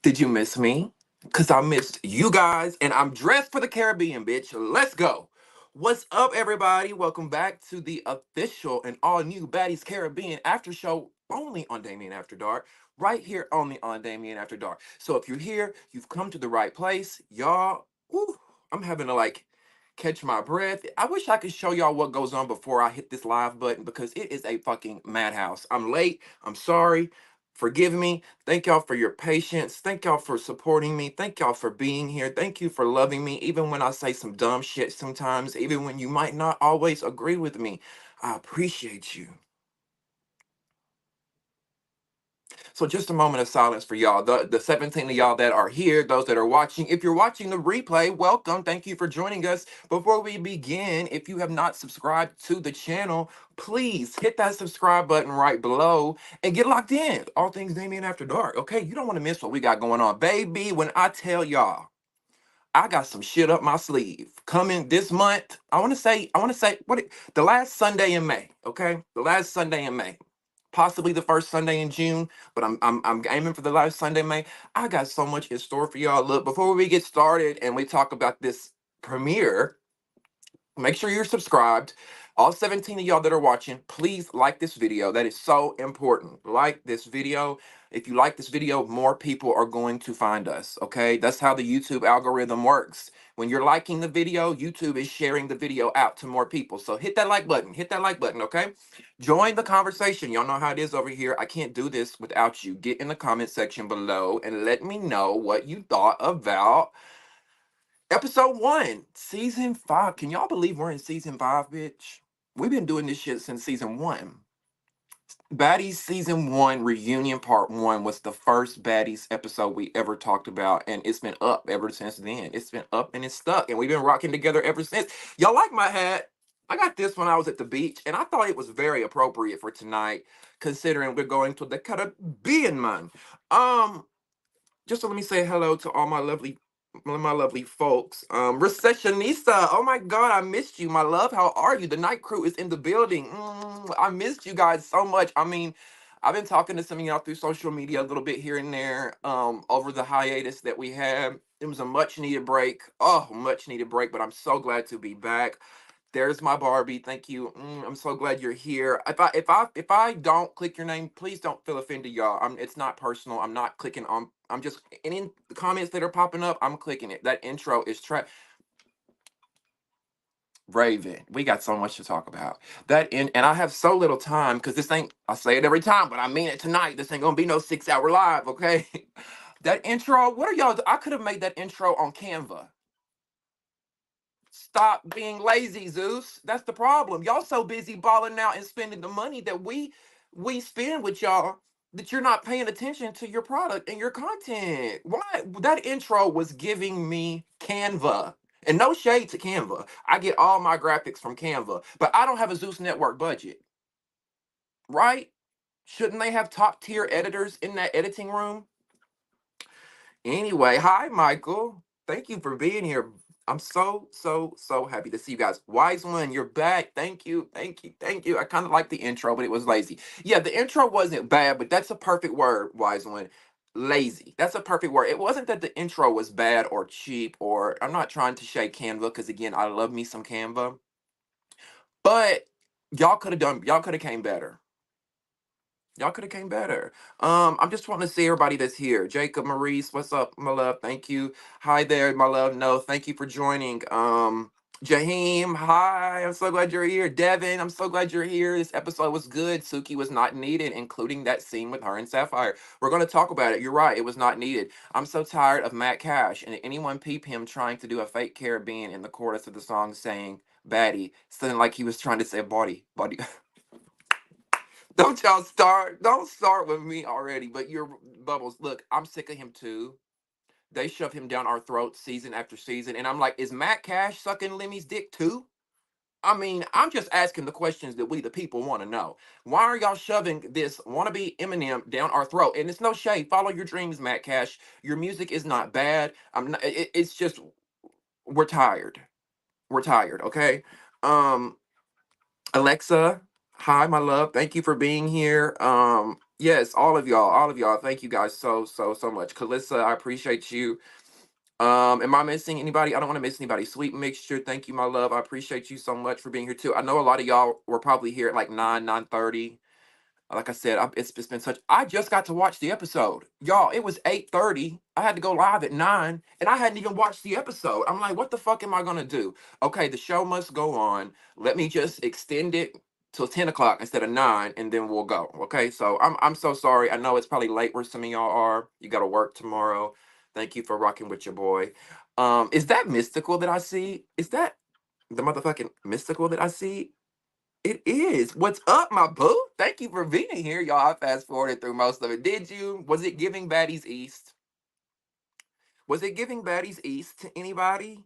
Did you miss me? Because I missed you guys, and I'm dressed for the Caribbean, bitch. Let's go. What's up, everybody? Welcome back to the official and all new Baddies Caribbean Aftershow only on Damien After Dark, right here only on Damien After Dark. So if you're here, you've come to the right place. Y'all, ooh, I'm having to catch my breath. I wish I could show y'all what goes on before I hit this live button because it is a fucking madhouse. I'm late. I'm sorry. Forgive me. Thank y'all for your patience. Thank y'all for supporting me. Thank y'all for being here. Thank you for loving me, even when I say some dumb shit sometimes, even when you might not always agree with me. I appreciate you. So just a moment of silence for y'all. The 17 of y'all that are here, those that are watching. If you're watching the replay, welcome. Thank you for joining us. Before we begin, if you have not subscribed to the channel, please hit that subscribe button right below and get locked in. All things Damien After Dark. Okay, you don't want to miss what we got going on. Baby, when I tell y'all, I got some shit up my sleeve coming this month. I want to say the last Sunday in May, okay? The last Sunday in May. Possibly the first Sunday in June, but I'm aiming for the last Sunday in May. I got so much in store for y'all. Look, before we get started and we talk about this premiere, make sure you're subscribed. All 17 of y'all that are watching, please like this video. That is so important. Like this video. If you like this video, more people are going to find us, okay? That's how the YouTube algorithm works. When you're liking the video, YouTube is sharing the video out to more people. So hit that like button. Hit that like button, okay? Join the conversation. Y'all know how it is over here. I can't do this without you. Get in the comment section below and let me know what you thought about Episode 1, Season 5. Can y'all believe we're in Season 5, bitch? We've been doing this shit since Season 1. Baddies Season 1 Reunion Part 1 was the first Baddies episode we ever talked about, and it's been up ever since then. It's been up and it's stuck, and we've been rocking together ever since. Y'all like my hat? I got this when I was at the beach, and I thought it was very appropriate for tonight, considering we're going to the Caribbean, man. Um, just so let me say hello to all my lovely folks. Recessionista. Oh my god, I missed you. My love, how are you? The night crew is in the building. I missed you guys so much. I mean, I've been talking to some of y'all through social media a little bit here and there, over the hiatus that we had. It was a much needed break. Oh, much needed break, but I'm so glad to be back. There's my Barbie. Thank you. I'm so glad you're here. If I don't click your name, please don't feel offended, y'all. It's not personal. I'm not clicking on. I'm just any the comments that are popping up. I'm clicking it. That intro is Raven. We got so much to talk about. And I have so little time because this ain't. I say it every time, but I mean it tonight. This ain't gonna be no 6 hour live, okay? That intro. What are y'all? I could have made that intro on Canva. Stop being lazy, Zeus. That's the problem. Y'all so busy balling out and spending the money that we spend with y'all that you're not paying attention to your product and your content. Why? That intro was giving me Canva. And no shade to Canva. I get all my graphics from Canva, but I don't have a Zeus Network budget, right? Shouldn't they have top tier editors in that editing room? Anyway, hi, Michael. Thank you for being here. I'm so happy to see you guys. Wise one, you're back. Thank you, thank you, thank you. I kind of like the intro, but it was lazy. Yeah, the intro wasn't bad, but that's a perfect word, wise one. Lazy. That's a perfect word. It wasn't that the intro was bad or cheap, or I'm not trying to shake Canva because again, I love me some Canva, but y'all could have came better. Y'all could have came better. I'm just wanting to see everybody that's here. Jacob, Maurice, what's up, my love? Thank you. Hi there, my love. No, thank you for joining. Jaheim, hi. I'm so glad you're here. Devin, I'm so glad you're here. This episode was good. Suki was not needed, including that scene with her and Sapphire. We're gonna talk about it. You're right, it was not needed. I'm so tired of Matt Cash and anyone peep him trying to do a fake Caribbean in the chorus of the song saying baddie, something like he was trying to say body. Don't y'all start. Don't start with me already. But your bubbles. Look, I'm sick of him too. They shove him down our throats season after season, and I'm like, is Matt Cash sucking Lemmy's dick too? I mean, I'm just asking the questions that we the people want to know. Why are y'all shoving this wannabe Eminem down our throat? And it's no shade. Follow your dreams, Matt Cash. Your music is not bad. I'm not. It's just we're tired. We're tired. Okay. Um, Alexa, hi, my love. Thank you for being here. Yes, all of y'all, all of y'all. Thank you guys so much. Kalissa, I appreciate you. Am I missing anybody? I don't want to miss anybody. Sweet Mixture, thank you, my love. I appreciate you so much for being here too. I know a lot of y'all were probably here at like 9:30. Like I said, it's been such. I just got to watch the episode, y'all. It was 8:30. I had to go live at 9, and I hadn't even watched the episode. I'm like, what the fuck am I gonna do? Okay, the show must go on. Let me just extend it till 10 o'clock instead of 9, and then we'll go. Okay, so I'm so sorry. I know it's probably late where some of y'all are. You got to work tomorrow. Thank you for rocking with your boy. Is that mystical that I see? Is that the motherfucking mystical that I see? It is. What's up, my boo? Thank you for being here, y'all. I fast forwarded through most of it. Did you? Was it giving Baddies East? Was it giving Baddies East to anybody?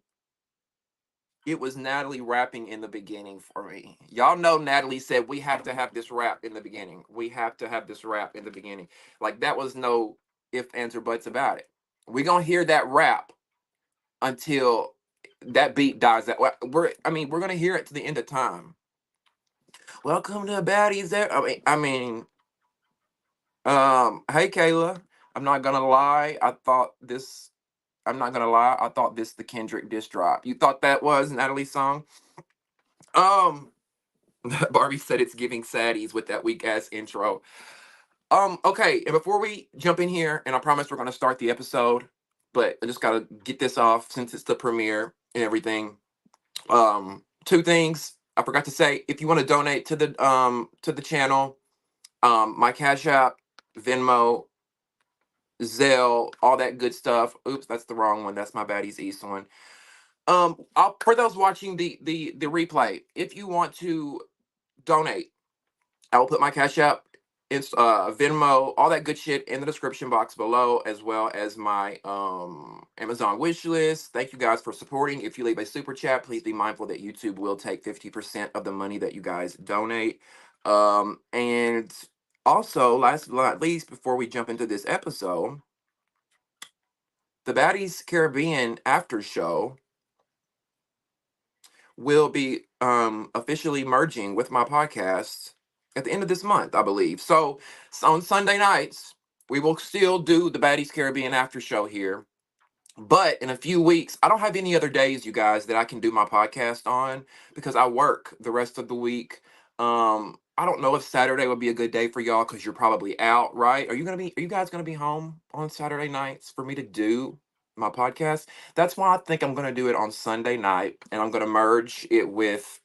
It was Natalie rapping in the beginning for me. Y'all know Natalie said we have to have this rap in the beginning. We have to have this rap in the beginning. Like that was no ifs, ands, or buts about it. We're gonna hear that rap until that beat dies. That we're gonna hear it to the end of time. Welcome to Baddies. There. Hey Kayla, I'm not gonna lie. I'm not gonna lie. I thought this the Kendrick diss drop. You thought that was Natalie's song? Um, Barbie said it's giving saddies with that weak ass intro. Okay, and before we jump in here, and I promise we're gonna start the episode, but I just gotta get this off since it's the premiere and everything. Two things I forgot to say. If you want to donate to the channel, my Cash App, Venmo, Zelle, all that good stuff. Oops, that's the wrong one. That's my Baddies East one. For those watching the replay, if you want to donate, I will put my Cash App, Venmo, all that good shit in the description box below, as well as my Amazon wish list. Thank you guys for supporting. If you leave a super chat, please be mindful that YouTube will take 50% of the money that you guys donate. And also, last but not least, before we jump into this episode, the Baddies Caribbean After Show will be officially merging with my podcast at the end of this month, I believe. So on Sunday nights, we will still do the Baddies Caribbean After Show here. But in a few weeks, I don't have any other days, you guys, that I can do my podcast on because I work the rest of the week. I don't know if Saturday would be a good day for y'all because you're probably out, right? Are you guys gonna be home on Saturday nights for me to do my podcast? That's why I think I'm gonna do it on Sunday night, and I'm gonna merge it with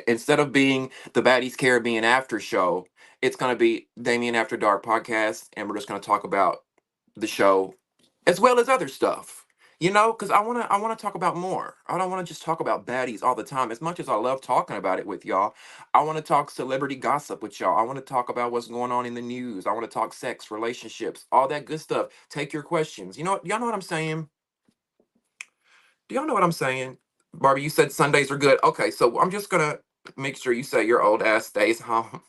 instead of being the Baddies Caribbean After Show, it's gonna be Damien After Dark podcast, and we're just gonna talk about the show as well as other stuff. Because I wanna talk about more. I don't want to just talk about baddies all the time. As much as I love talking about it with y'all, I want to talk celebrity gossip with y'all. I want to talk about what's going on in the news. I want to talk sex, relationships, all that good stuff. Take your questions. Y'all know what I'm saying? Do y'all know what I'm saying? Barbie, you said Sundays are good. Okay, so I'm just gonna make sure you say your old ass stays home.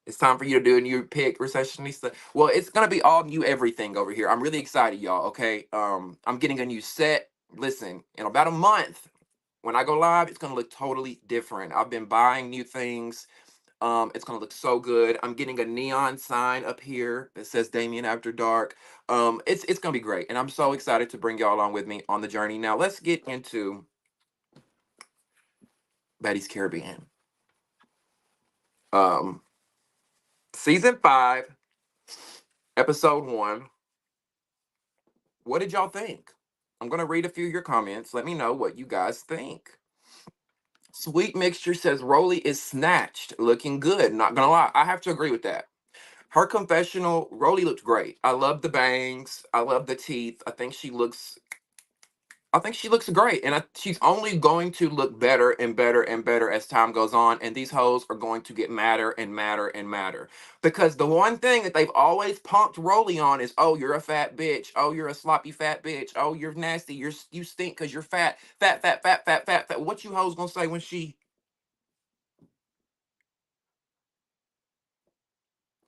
It's time for you to do a new pick, Recessionista. Well, it's gonna be all new everything over here. I'm really excited, y'all. Okay. I'm getting a new set. Listen, in about a month, when I go live, it's gonna look totally different. I've been buying new things. It's gonna look so good. I'm getting a neon sign up here that says Damien After Dark. It's gonna be great, and I'm so excited to bring y'all along with me on the journey. Now, let's get into Baddies Caribbean. Um, Season 5, Episode 1. What did y'all think? I'm going to read a few of your comments. Let me know what you guys think. Sweet Mixture says Rolly is snatched, looking good. Not going to lie, I have to agree with that. Her confessional, Rolly looked great. I love the bangs. I love the teeth. I think she looks great, and she's only going to look better and better and better as time goes on. And these hoes are going to get madder and madder and madder because the one thing that they've always pumped Rolly on is, "Oh, you're a fat bitch. Oh, you're a sloppy fat bitch. Oh, you're nasty. You stink because you're fat, fat, fat, fat, fat, fat, fat." What you hoes gonna say when she?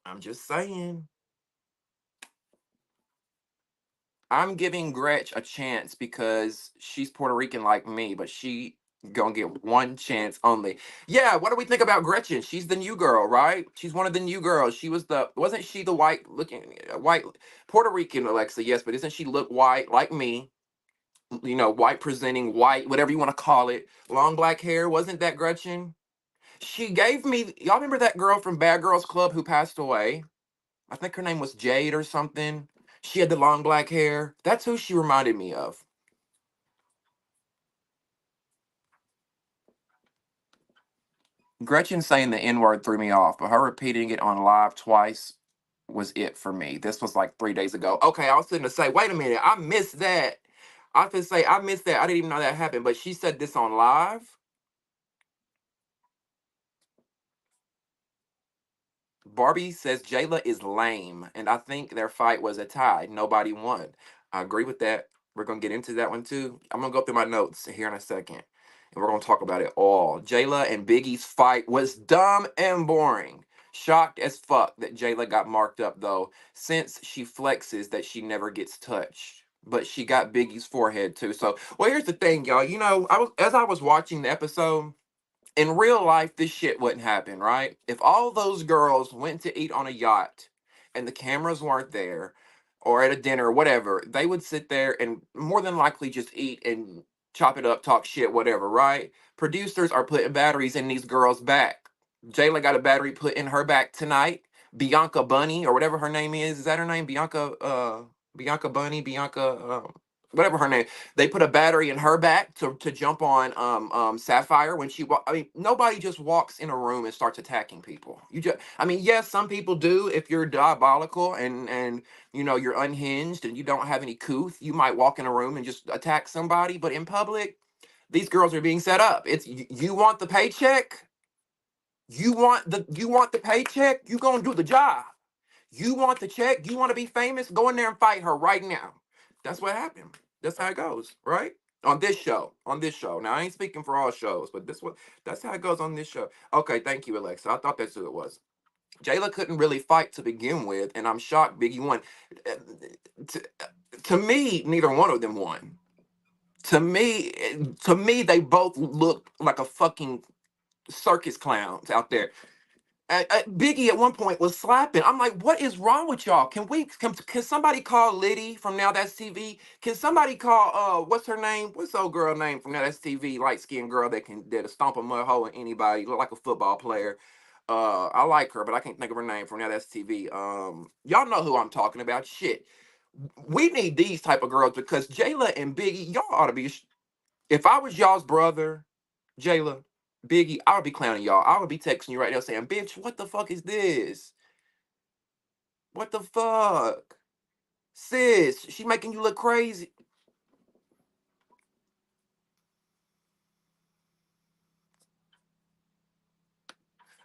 I'm just saying. I'm giving Gretch a chance because she's Puerto Rican like me, but she Gonna get one chance only. Yeah, what do we think about Gretchen? She's the new girl, right? She's one of the new girls. She was the wasn't she the white looking white Puerto Rican Alexa? Yes, but isn't she look white like me? You know, white presenting, white, whatever you want to call it. Long black hair. Wasn't that Gretchen? She gave me. Y'all remember that girl from Bad Girls Club who passed away? I think her name was Jade or something. She had the long black hair. That's who she reminded me of. Gretchen saying the N word threw me off, but her repeating it on live twice was it for me. This was like 3 days ago. Okay, I was sitting to say, wait a minute, I missed that. I have to say, I missed that. I didn't even know that happened, but she said this on live. Barbie says Jayla is lame, and I think their fight was a tie. Nobody won. I agree with that. We're gonna get into that one too. I'm gonna go through my notes here in a second, and we're gonna talk about it all. Jayla and Biggie's fight was dumb and boring. Shocked as fuck that Jayla got marked up though, since she flexes that she never gets touched. But she got Biggie's forehead too. So, well, here's the thing, y'all. You know, as I was watching the episode in real life, this shit wouldn't happen, right? If all those girls went to eat on a yacht and the cameras weren't there or at a dinner or whatever, they would sit there and more than likely just eat and chop it up, talk shit, whatever, right? Producers are putting batteries in these girls' back. Jayla got a battery put in her back tonight. Bianca Bunny or whatever her name is that her name? Bianca Bunny, whatever her name, they put a battery in her back to jump on Sapphire when I mean, nobody just walks in a room and starts attacking people. You just I mean, yes, some people do. If you're diabolical and you know you're unhinged and you don't have any couth, you might walk in a room and just attack somebody. But in public, these girls are being set up. It's you want the paycheck, you want the paycheck, you gonna do the job. You want the check? You want to be famous? Go in there and fight her right now. That's what happened. That's how it goes, right? On this show. On this show. Now I ain't speaking for all shows, but that's how it goes on this show. Okay, thank you, Alexa. I thought that's who it was. Jayla couldn't really fight to begin with, and I'm shocked Biggie won. Uh, To, to me, neither one of them won. To me, they both look like a fucking circus clowns out there. Biggie at one point was slapping. I'm like, what is wrong with y'all? Can somebody call Liddy from Now That's TV? Can somebody call what's her name? What's the old girl name from Now That's TV? Light skinned girl that'll stomp a mud hole in anybody, look like a football player. I like her, but I can't think of her name from Now That's TV. Y'all know who I'm talking about. Shit. We need these type of girls because Jayla and Biggie, y'all ought to be if I was y'all's brother, Jayla, Biggie, I would be clowning y'all. I would be texting you right now saying, bitch, what the fuck is this? What the fuck? Sis, she making you look crazy.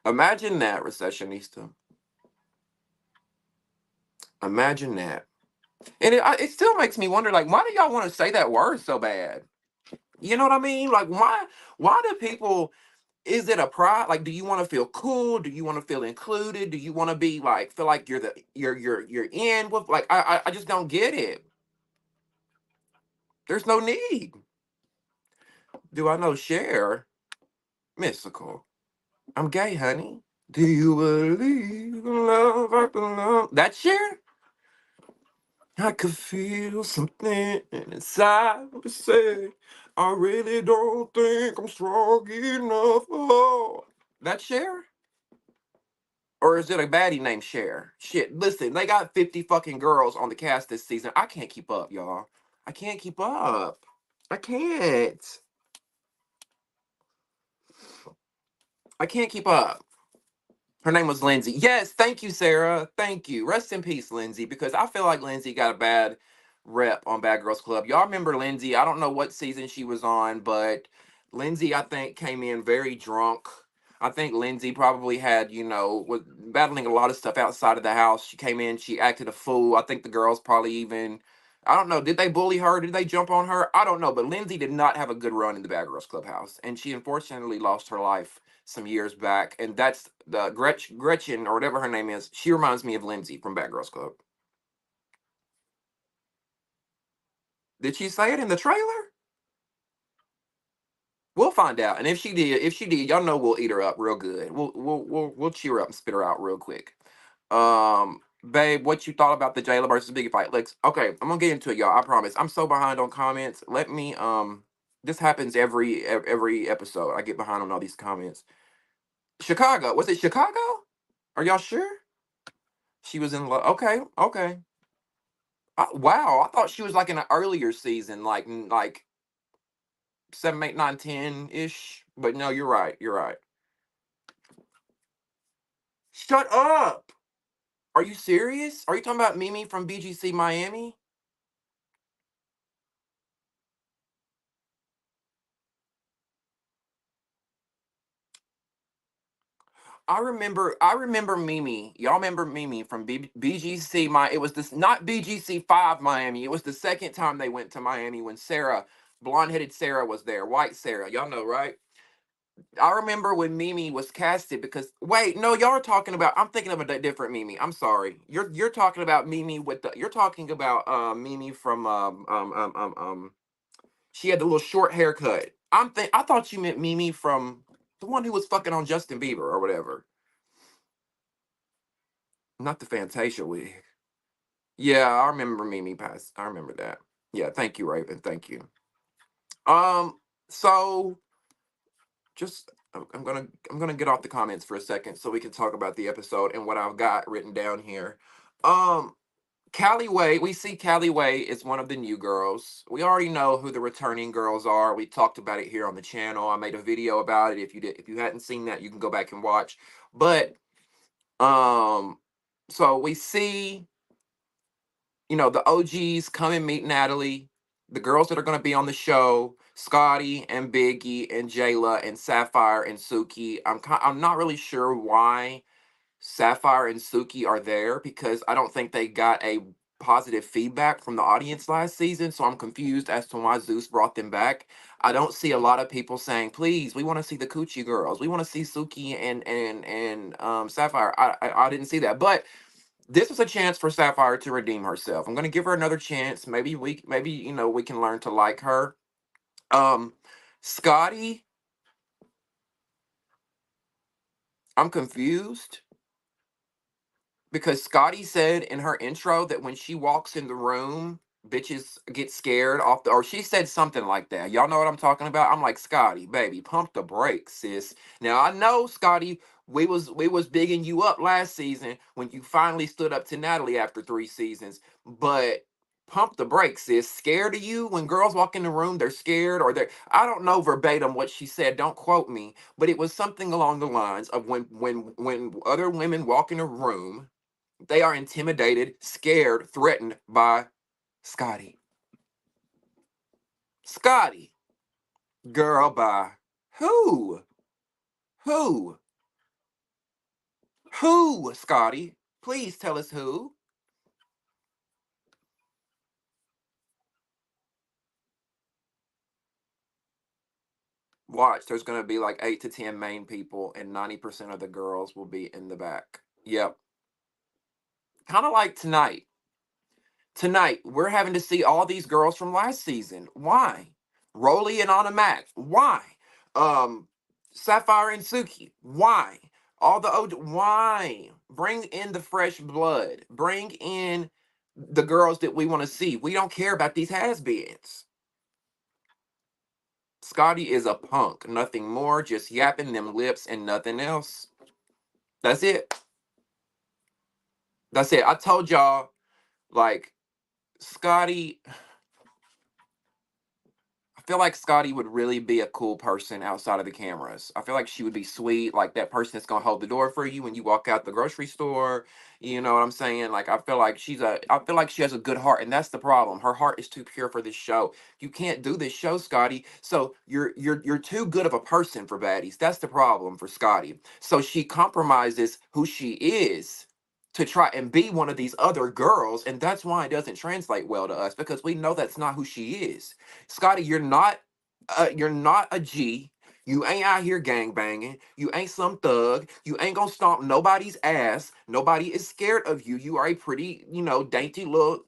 Imagine that, recessionista. Imagine that. And it still makes me wonder, like, why do y'all want to say that word so bad? You know what I mean? Like, why do people, is it a pride? Like, do you want to feel cool? Do you want to feel included? Do you want to be like, feel like you're in with, like, I just don't get it. There's no need. Do I know Cher? Mystical. I'm gay, honey. Do you believe in love after love? That Cher? I could feel something inside me say, I really don't think I'm strong enough. Oh. That Cher? Or is it a baddie named Cher? Shit, listen, they got 50 fucking girls on the cast this season. I can't keep up, y'all. I can't keep up. I can't. I can't keep up. Her name was Lindsay. Yes, thank you, Sarah. Thank you. Rest in peace, Lindsay, because I feel like Lindsay got a bad rep on Bad Girls Club. Y'all remember Lindsay? I don't know what season she was on, but Lindsay, I think, came in very drunk. I think Lindsay probably had, was battling a lot of stuff outside of the house. She came in, she acted a fool. I think the girls probably even, I don't know, did they bully her? Did they jump on her? I don't know, but Lindsay did not have a good run in the Bad Girls Clubhouse, and she unfortunately lost her life some years back, and that's the Gretchen or whatever her name is. She reminds me of Lindsay from Bad Girls Club. Did she say it in the trailer? We'll find out. And if she did, y'all know we'll eat her up real good. We'll cheer her up and spit her out real quick. Babe, what you thought about the Jayla versus Biggie fight? Lex, okay, I'm gonna get into it, y'all. I promise. I'm so behind on comments. Let me this happens every episode. I get behind on all these comments. Chicago. Was it Chicago? Are y'all sure? She was in love. Okay, okay. Wow, I thought she was like in an earlier season, like 7, 8, 9, 10 ish. But no, you're right. You're right. Shut up. Are you serious? Are you talking about Mimi from BGC Miami? I remember Mimi. Y'all remember Mimi from BGC it was this not BGC 5 Miami. It was the second time they went to Miami when Sarah, blonde-headed Sarah was there, white Sarah. Y'all know, right? I remember when Mimi was casted because wait, no, y'all are talking about I'm thinking of a different Mimi. I'm sorry. You're talking about Mimi with the you're talking about Mimi from she had the little short haircut. I thought you meant Mimi from the one who was fucking on Justin Bieber or whatever. Not the Fantasia wig. Yeah, I remember Mimi Pass. I remember that. Yeah, thank you, Raven. Thank you. Um, so just I'm gonna get off the comments for a second so we can talk about the episode and what I've got written down here. Um, Callie Way, we see Callie Way is one of the new girls. We already know who the returning girls are. We talked about it here on the channel. I made a video about it. If you hadn't seen that, you can go back and watch. But um, so we see the OGs come and meet Natalie, the girls that are going to be on the show, Scotty and Biggie and Jayla and Sapphire and Suki. I'm not really sure why Sapphire and Suki are there because I don't think they got a positive feedback from the audience last season, so I'm confused as to why Zeus brought them back. I don't see a lot of people saying, "Please, we want to see the Coochie girls. We want to see Suki and Sapphire." I didn't see that, but this was a chance for Sapphire to redeem herself. I'm gonna give her another chance. Maybe we can learn to like her. Um, Scotty, I'm confused because Scotty said in her intro that when she walks in the room, bitches get scared off or she said something like that. Y'all know what I'm talking about? I'm like, Scotty, baby, pump the brakes, sis. Now I know, Scotty, we was bigging you up last season when you finally stood up to Natalie after 3 seasons, but pump the brakes, sis. Scared of you when girls walk in the room, they're scared or they're I don't know verbatim what she said, don't quote me, but it was something along the lines of when other women walk in a room they are intimidated, scared, threatened by Scotty. Scotty. Girl, by who? Who? Who, Scotty? Please tell us who. Watch, there's going to be like 8 to 10 main people, and 90% of the girls will be in the back. Yep. Kind of like tonight. Tonight, we're having to see all these girls from last season. Why? Rolly and Anna Mac. Why? Um, Sapphire and Suki. Why? All the old. Why? Bring in the fresh blood. Bring in the girls that we want to see. We don't care about these has-beens. Scotty is a punk. Nothing more. Just yapping them lips and nothing else. That's it. That's it. I told y'all, like, Scotty. I feel like Scotty would really be a cool person outside of the cameras. I feel like she would be sweet, like that person that's gonna hold the door for you when you walk out the grocery store. You know what I'm saying? Like I feel like she has a good heart, and that's the problem. Her heart is too pure for this show. You can't do this show, Scotty. So you're too good of a person for baddies. That's the problem for Scotty. So she compromises who she is to try and be one of these other girls, and that's why it doesn't translate well to us because we know that's not who she is. Scotty, you're not a G. You ain't out here gang banging. You ain't some thug. You ain't gonna stomp nobody's ass. Nobody is scared of you. You are a pretty, dainty little.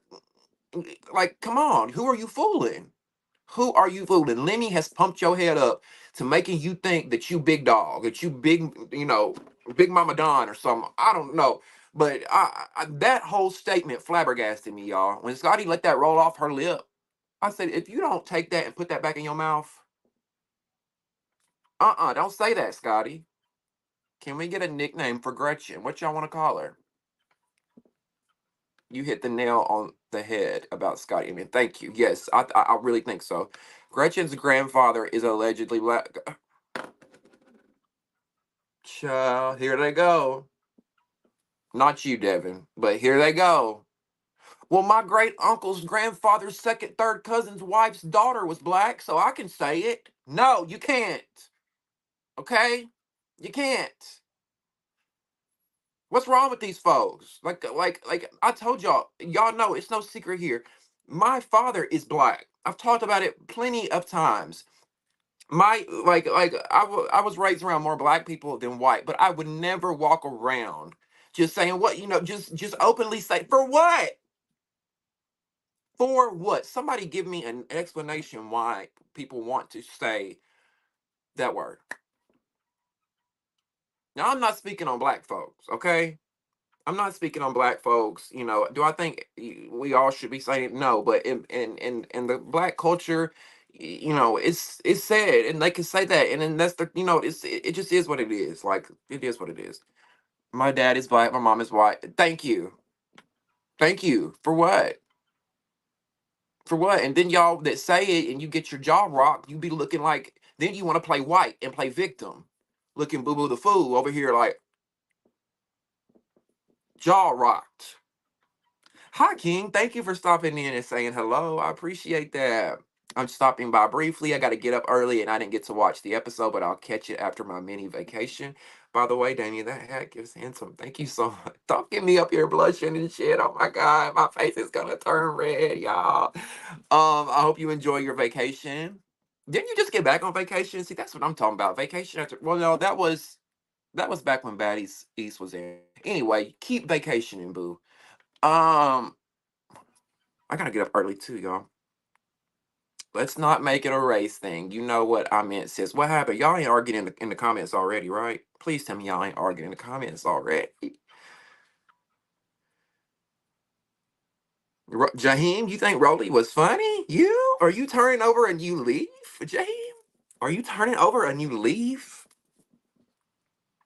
Like, come on, who are you fooling? Who are you fooling? Lemmy has pumped your head up to making you think that you big dog, that you big, big Mama Don or something. I don't know. But that whole statement flabbergasted me, y'all. When Scotty let that roll off her lip, I said, if you don't take that and put that back in your mouth, don't say that, Scotty. Can we get a nickname for Gretchen? What y'all want to call her? You hit the nail on the head about Scotty. I mean, thank you. Yes, I really think so. Gretchen's grandfather is allegedly black. Child, here they go. Not you, Devin, but here they go. Well, my great uncle's grandfather's second, third cousin's wife's daughter was black, so I can say it. No, you can't. Okay? You can't. What's wrong with these folks? Like I told y'all know it's no secret here. My father is black. I've talked about it plenty of times. I was raised around more black people than white, but I would never walk around just saying what, just openly say for what? For what? Somebody give me an explanation why people want to say that word. Now I'm not speaking on black folks, okay? I'm not speaking on black folks. Do I think we all should be saying no? But in the black culture, it's said, and they can say that, and then that's it just is what it is. Like it is what it is. My dad is black. My mom is white. Thank you for what? For what? And then y'all that say it, and you get your jaw rocked, you be looking like then you want to play white and play victim, looking boo boo the fool over here like jaw rocked. Hi, King. Thank you for stopping in and saying hello. I appreciate that. I'm stopping by briefly. I got to get up early and I didn't get to watch the episode, but I'll catch it after my mini vacation. By the way, Damien, that hat is handsome. Thank you so much. Don't get me up here blushing and shit. Oh my God, my face is gonna turn red, y'all. I hope you enjoy your vacation. Didn't you just get back on vacation? See, that's what I'm talking about. Vacation after. Well, no, that was back when Baddies East was in. Anyway, keep vacationing, boo. Um, I gotta get up early too, y'all. Let's not make it a race thing. You know what I meant, sis. What happened? Y'all ain't arguing in the comments already, right? Please tell me y'all ain't arguing in the comments already. Jaheim, you think Rolly was funny? You? Are you turning over a new leaf? Jaheim? Are you turning over a new leaf?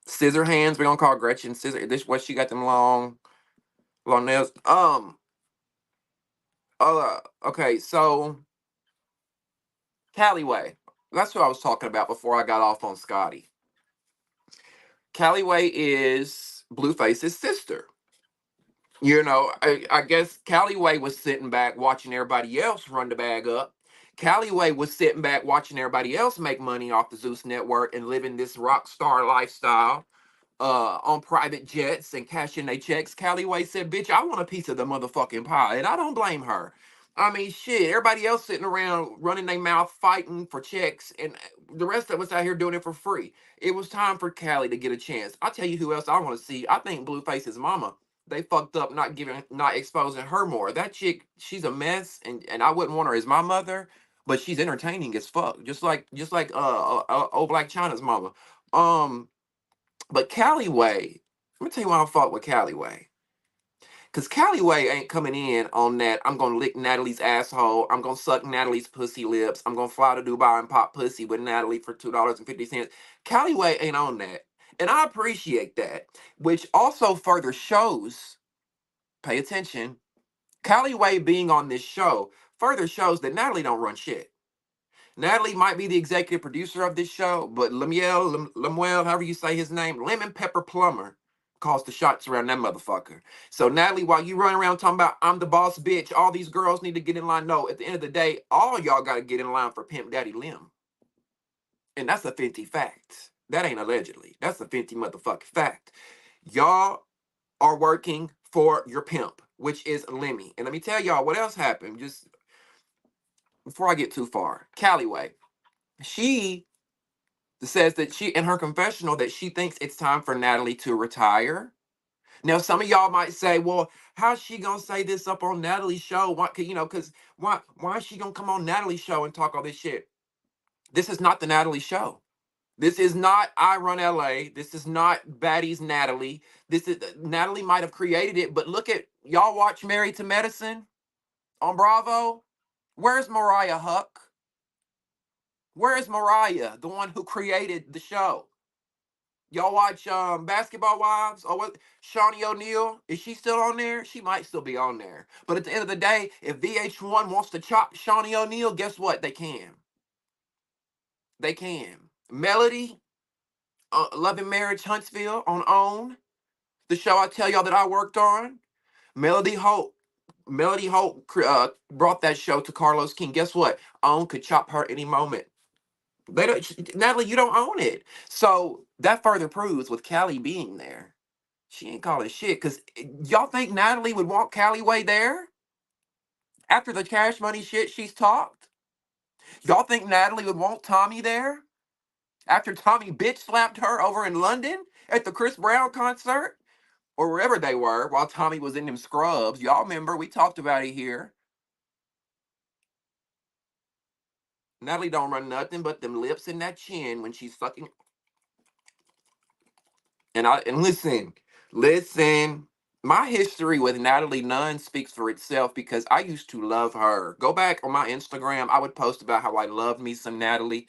Scissor hands. We're gonna call Gretchen scissor. This what she got them long nails. Okay, so Callyway. That's what I was talking about before I got off on Scotty. Callyway is Blueface's sister. I guess Callyway was sitting back watching everybody else run the bag up. Callyway was sitting back watching everybody else make money off the Zeus network and living this rock star lifestyle on private jets and cashing their checks. Callyway said, bitch, I want a piece of the motherfucking pie. And I don't blame her. I mean, shit, everybody else sitting around running their mouth fighting for checks, and the rest of us out here doing it for free. It was time for Callie to get a chance. I'll tell you who else I want to see. I think Blueface's mama. They fucked up not exposing her more. That chick, she's a mess, and I wouldn't want her as my mother, but she's entertaining as fuck. Just like old Black China's mama. Um, but Callyway, let me tell you why I fought with Callyway. Cause Callyway ain't coming in on that. I'm gonna lick Natalie's asshole. I'm gonna suck Natalie's pussy lips. I'm gonna fly to Dubai and pop pussy with Natalie for $2.50. Callyway ain't on that. And I appreciate that. Which also further shows, pay attention, Callyway being on this show further shows that Natalie don't run shit. Natalie might be the executive producer of this show, but Lemuel, however you say his name, Lemon Pepper Plumber, calls the shots around that motherfucker. So Natalie, while you run around talking about I'm the boss bitch, all these girls need to get in line. No, at the end of the day, all y'all got to get in line for Pimp Daddy Lim. And that's a 50 fact. That ain't allegedly. That's a 50 motherfucking fact. Y'all are working for your pimp, which is Lemmy. And let me tell y'all what else happened. Just before I get too far. Callyway. She says that she in her confessional that she thinks it's time for Natalie to retire. Now, some of y'all might say, well, how's she gonna say this up on Natalie's show? Why, because why is she gonna come on Natalie's show and talk all this shit? This is not the Natalie show. This is not I Run LA. This is not Baddies Natalie. This is Natalie might have created it, but look at y'all watch Married to Medicine on Bravo. Where's Mariah Huck? Where is Mariah, the one who created the show? Y'all watch Basketball Wives or what? Shawnee O'Neal, is she still on there? She might still be on there. But at the end of the day, if VH1 wants to chop Shawnee O'Neal, guess what? They can. They can. Melody, Love and Marriage Huntsville on OWN, the show I tell y'all that I worked on. Melody Holt. Melody Holt brought that show to Carlos King. Guess what? OWN could chop her any moment. They don't, Natalie, you don't own it. So that further proves with Callie being there, she ain't calling shit. Cause y'all think Natalie would want Callie Way there after the Cash Money shit she's talked? Y'all think Natalie would want Tommy there after Tommy bitch slapped her over in London at the Chris Brown concert or wherever they were while Tommy was in them scrubs? Y'all remember we talked about it here. Natalie don't run nothing but them lips and that chin when she's sucking. And listen. My history with Natalie Nunn speaks for itself because I used to love her. Go back on my Instagram, I would post about how I love me some Natalie,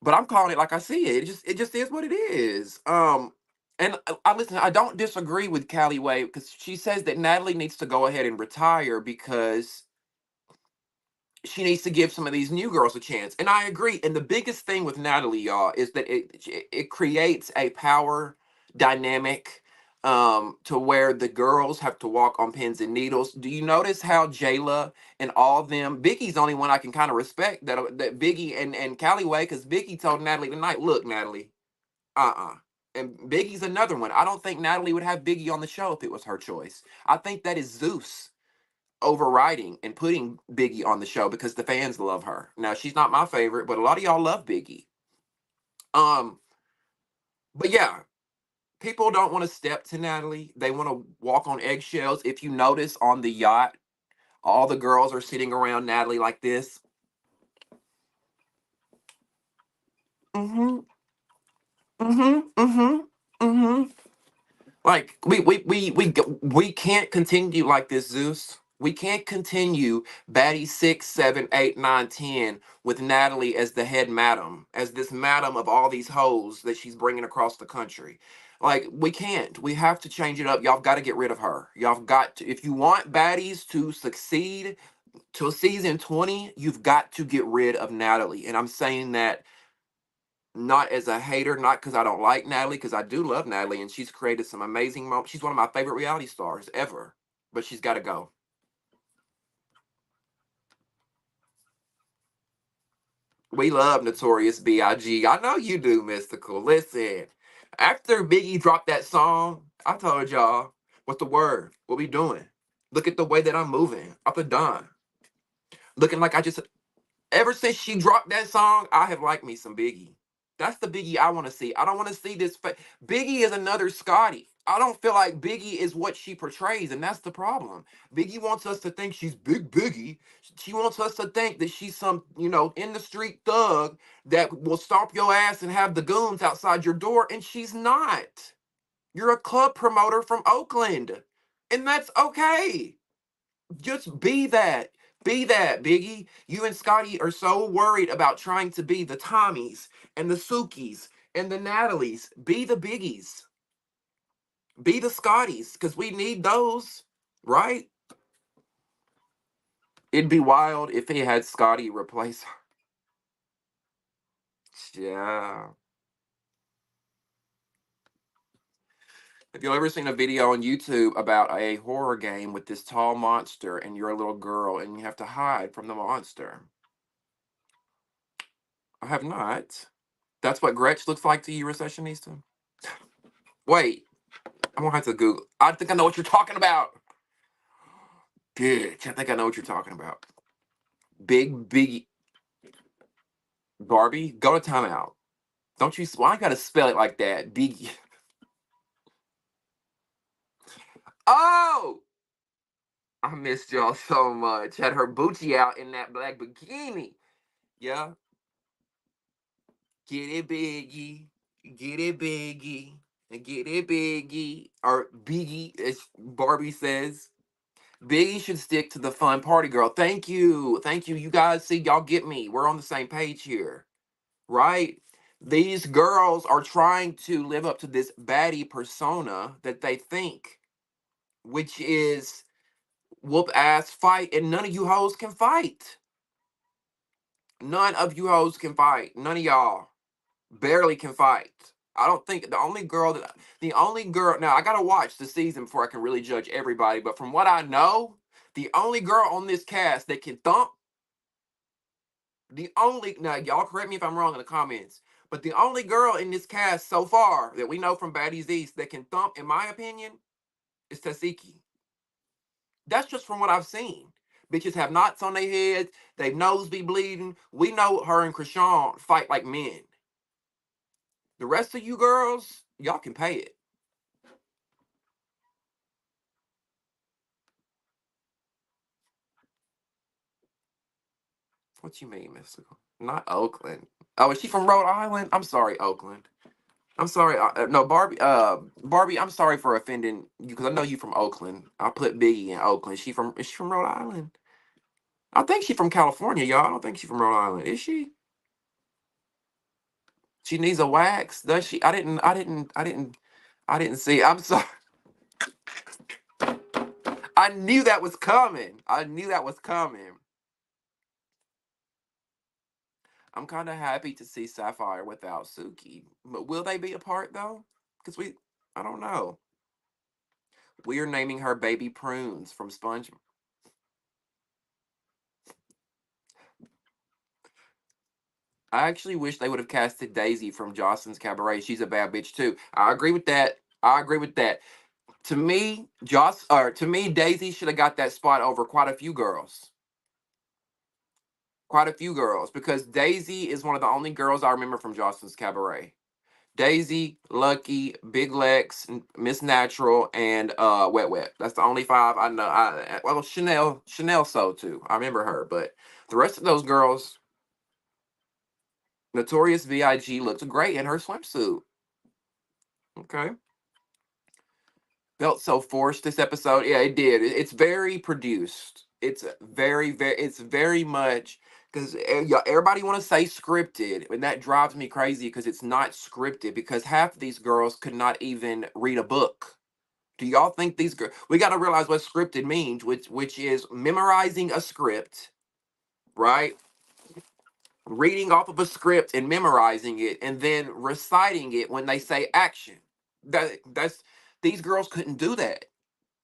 but I'm calling it like I see it. It just is what it is. And I listen. I don't disagree with Callie Way because she says that Natalie needs to go ahead and retire because she needs to give some of these new girls a chance. And I agree. And the biggest thing with Natalie, y'all, is that it creates a power dynamic to where the girls have to walk on pins and needles. Do you notice how Jayla and all of them, Biggie's the only one I can kind of respect that Biggie and Calloway, because Biggie told Natalie tonight, look, Natalie, uh-uh. And Biggie's another one. I don't think Natalie would have Biggie on the show if it was her choice. I think that is Zeus overriding and putting Biggie on the show because the fans love her. Now she's not my favorite, but a lot of y'all love Biggie. Um, but yeah, people don't want to step to Natalie. They want to walk on eggshells. If you notice on the yacht, all the girls are sitting around Natalie like this. Mm-hmm. Mm-hmm. Mm-hmm. Mm-hmm. Like we can't continue like this, Zeus. We can't continue Batty 6, 7, 8, 9, 10 with Natalie as the head madam, as this madam of all these hoes that she's bringing across the country. Like we can't. We have to change it up. Y'all got to get rid of her. Y'all got to. If you want baddies to succeed till season 20, you've got to get rid of Natalie. And I'm saying that not as a hater, not because I don't like Natalie, because I do love Natalie, and she's created some amazing moments. She's one of my favorite reality stars ever, but she's got to go. We love Notorious B.I.G. I know you do, Mystical. Listen, after Biggie dropped that song, I told y'all, what's the word? What we doing? Look at the way that I'm moving up and down. Looking like I just ever since she dropped that song, I have liked me some Biggie. That's the Biggie I want to see. I don't want to see this. Biggie is another Scotty. I don't feel like Biggie is what she portrays, and that's the problem. Biggie wants us to think she's Big Biggie. She wants us to think that she's some, in the street thug that will stomp your ass and have the goons outside your door, and she's not. You're a club promoter from Oakland, and that's okay. Just be that. Be that, Biggie. You and Scotty are so worried about trying to be the Tommies and the Sukis and the Natalies. Be the Biggies. Be the Scotties, because we need those, right? It'd be wild if he had Scotty replace her. Yeah. Have you ever seen a video on YouTube about a horror game with this tall monster and you're a little girl and you have to hide from the monster? I have not. That's what Gretch looks like to you, Recessionista? Wait, I'm gonna have to Google. I think I know what you're talking about. Bitch, I think I know what you're talking about. Big Barbie, go to timeout. Don't you? Why I gotta spell it like that? Big. Oh, I missed y'all so much. Had her booty out in that black bikini. Yeah. Get it, Biggie. Get it, Biggie. Get it, Biggie. Or Biggie, as Barbie says. Biggie should stick to the fun party girl. Thank you. Thank you. You guys see, y'all get me. We're on the same page here. Right? These girls are trying to live up to this baddie persona that they think, which is whoop ass fight, and none of you hoes can fight. None of you hoes can fight. None of y'all barely can fight. I don't think the only girl, now I gotta watch the season before I can really judge everybody, but from what I know, the only girl on this cast that can thump, now y'all correct me if I'm wrong in the comments, but the only girl in this cast so far that we know from Baddies East that can thump, in my opinion, is Tasiki. That's just from what I've seen. Bitches have knots on their heads, they nose be bleeding. We know her and Krishan fight like men. The rest of you girls, y'all can pay it. What you mean, mystical? Not Oakland. Oh, is she from Rhode Island? I'm sorry, Oakland. I'm sorry. No, Barbie. Barbie. I'm sorry for offending you because I know you from Oakland. I put Biggie in Oakland. Is she from Rhode Island? I think she from California, y'all. I don't think she from Rhode Island. Is she? She needs a wax, does she? I didn't see. I'm sorry. I knew that was coming. I knew that was coming. I'm kind of happy to see Sapphire without Suki. But will they be apart though? Because I don't know. We are naming her Baby Prunes from Sponge. I actually wish they would have casted Daisy from Jocelyn's Cabaret. She's a bad bitch too. I agree with that. I agree with that. To me, Daisy should have got that spot over quite a few girls. Quite a few girls, because Daisy is one of the only girls I remember from Jocelyn's Cabaret. Daisy, Lucky, Big Lex, Miss Natural, and Wet Wet. That's the only five I know. Well, Chanel so too. I remember her, but the rest of those girls, Notorious B.I.G. looked great in her swimsuit. Okay. Felt so forced this episode. Yeah, it did. It's very produced. It's very much because everybody want to say scripted, and that drives me crazy because it's not scripted. Because half of these girls could not even read a book. Do y'all think these girls? We got to realize what scripted means, which is memorizing a script, right? Reading off of a script and memorizing it, and then reciting it when they say action. That's these girls couldn't do that.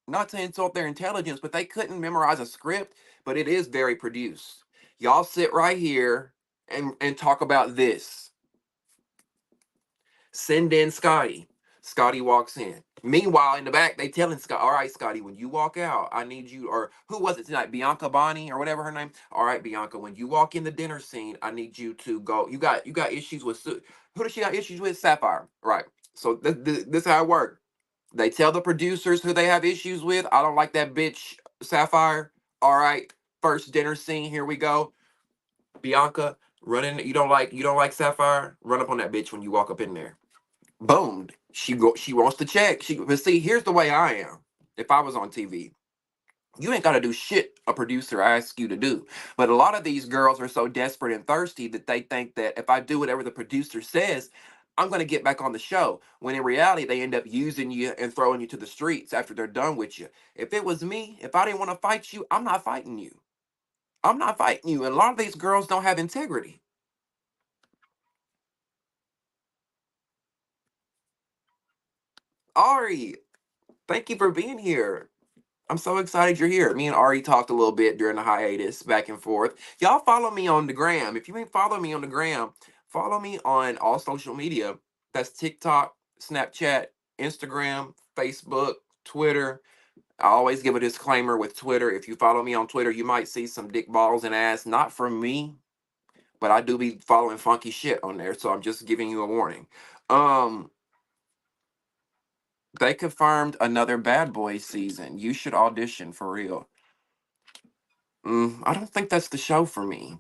Not to insult their intelligence, but they couldn't memorize a script. But it is very produced. Y'all sit right here and talk about this. Send in Scotty. Scotty walks in. Meanwhile, in the back, they telling Scott, all right, Scotty, when you walk out, I need you, or who was it tonight? Bianca Bonnie or whatever her name. All right, Bianca, when you walk in the dinner scene, I need you to go. You got issues with who does she got issues with? Sapphire. Right. So this is how it works. They tell the producers who they have issues with. I don't like that bitch Sapphire. All right. First dinner scene. Here we go. Bianca, running. You don't like Sapphire? Run up on that bitch when you walk up in there. Boom. She wants to check. But see, here's the way I am. If I was on TV, you ain't gotta do shit a producer asks you to do. But a lot of these girls are so desperate and thirsty that they think that if I do whatever the producer says, I'm gonna get back on the show. When in reality, they end up using you and throwing you to the streets after they're done with you. If it was me, if I didn't want to fight you, I'm not fighting you. I'm not fighting you. And a lot of these girls don't have integrity. Ari, thank you for being here. I'm so excited you're here. Me and Ari talked a little bit during the hiatus, back and forth. Y'all follow me on the gram. If you ain't follow me on the gram, follow me on all social media. That's TikTok, Snapchat, Instagram, Facebook, Twitter. I always give a disclaimer with Twitter. If you follow me on Twitter, you might see some dick balls and ass. Not from me, but I do be following funky shit on there. So I'm just giving you a warning. Um, They confirmed another Bad Boys season. You should audition for real. I don't think that's the show for me.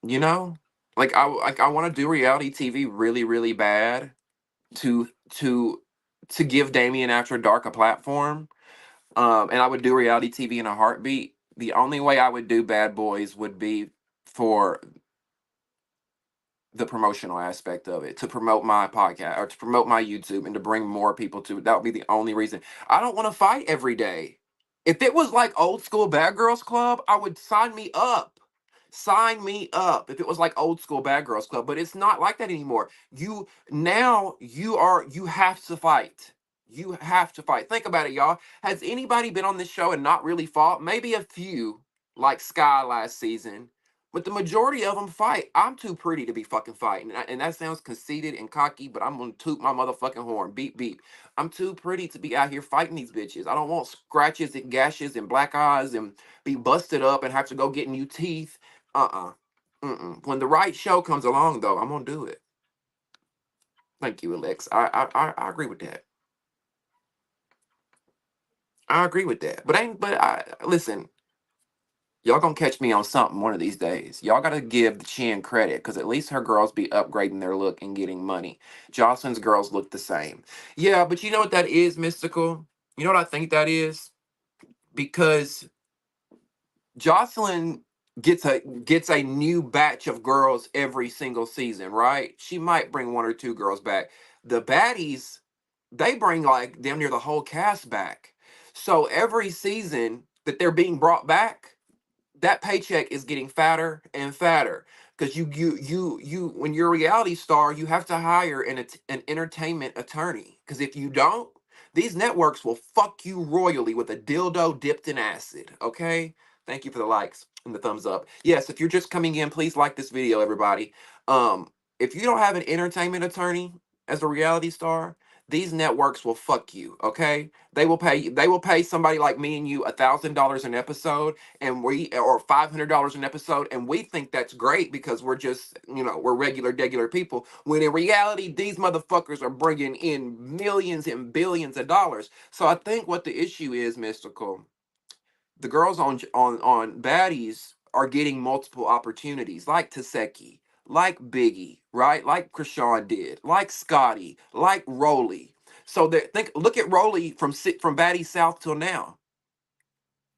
You know, I want to do reality TV really, really bad to to to give Damien After Dark a platform. And I would do reality TV in a heartbeat. The only way I would do Bad Boys would be for the promotional aspect of it, to promote my podcast or to promote my YouTube and to bring more people to it. That would be the only reason. I don't want to fight every day. If it was like old school Bad Girls Club, I would sign me up. Sign me up if it was like old school Bad Girls Club, but it's not like that anymore. You have to fight. You have to fight. Think about it, y'all. Has anybody been on this show and not really fought? Maybe a few, like Sky last season, but the majority of them fight. I'm too pretty to be fucking fighting. And that sounds conceited and cocky, but I'm gonna toot my motherfucking horn. Beep, beep. I'm too pretty to be out here fighting these bitches. I don't want scratches and gashes and black eyes and be busted up and have to go get new teeth. Uh-uh. Mm-mm. When the right show comes along, though, I'm gonna do it. Thank you, Alex. I agree with that. I agree with that. But I listen. Y'all gonna catch me on something one of these days. Y'all gotta give the Chin credit, because at least her girls be upgrading their look and getting money. Jocelyn's girls look the same. Yeah, but you know what that is, Mystical? You know what I think that is? Because Jocelyn gets a new batch of girls every single season, right? She might bring one or two girls back. The baddies, they bring like damn near the whole cast back. So every season that they're being brought back, that paycheck is getting fatter and fatter, because you when you're a reality star, you have to hire an entertainment attorney, because if you don't, these networks will fuck you royally with a dildo dipped in acid. Okay, thank you for the likes and the thumbs up. Yes, if you're just coming in, please like this video, everybody. If you don't have an entertainment attorney as a reality star, these networks will fuck you. Okay, they will pay somebody like me and you $1,000 an episode, and we or $500 an episode, and we think that's great because we're just, we're regular people, when in reality these motherfuckers are bringing in millions and billions of dollars. So I think what the issue is, Mystical, the girls on Baddies are getting multiple opportunities, like Taseki, like Biggie, right, like Krishan did, like Scotty, like Rolly. So look at Rolly from Baddies South till now.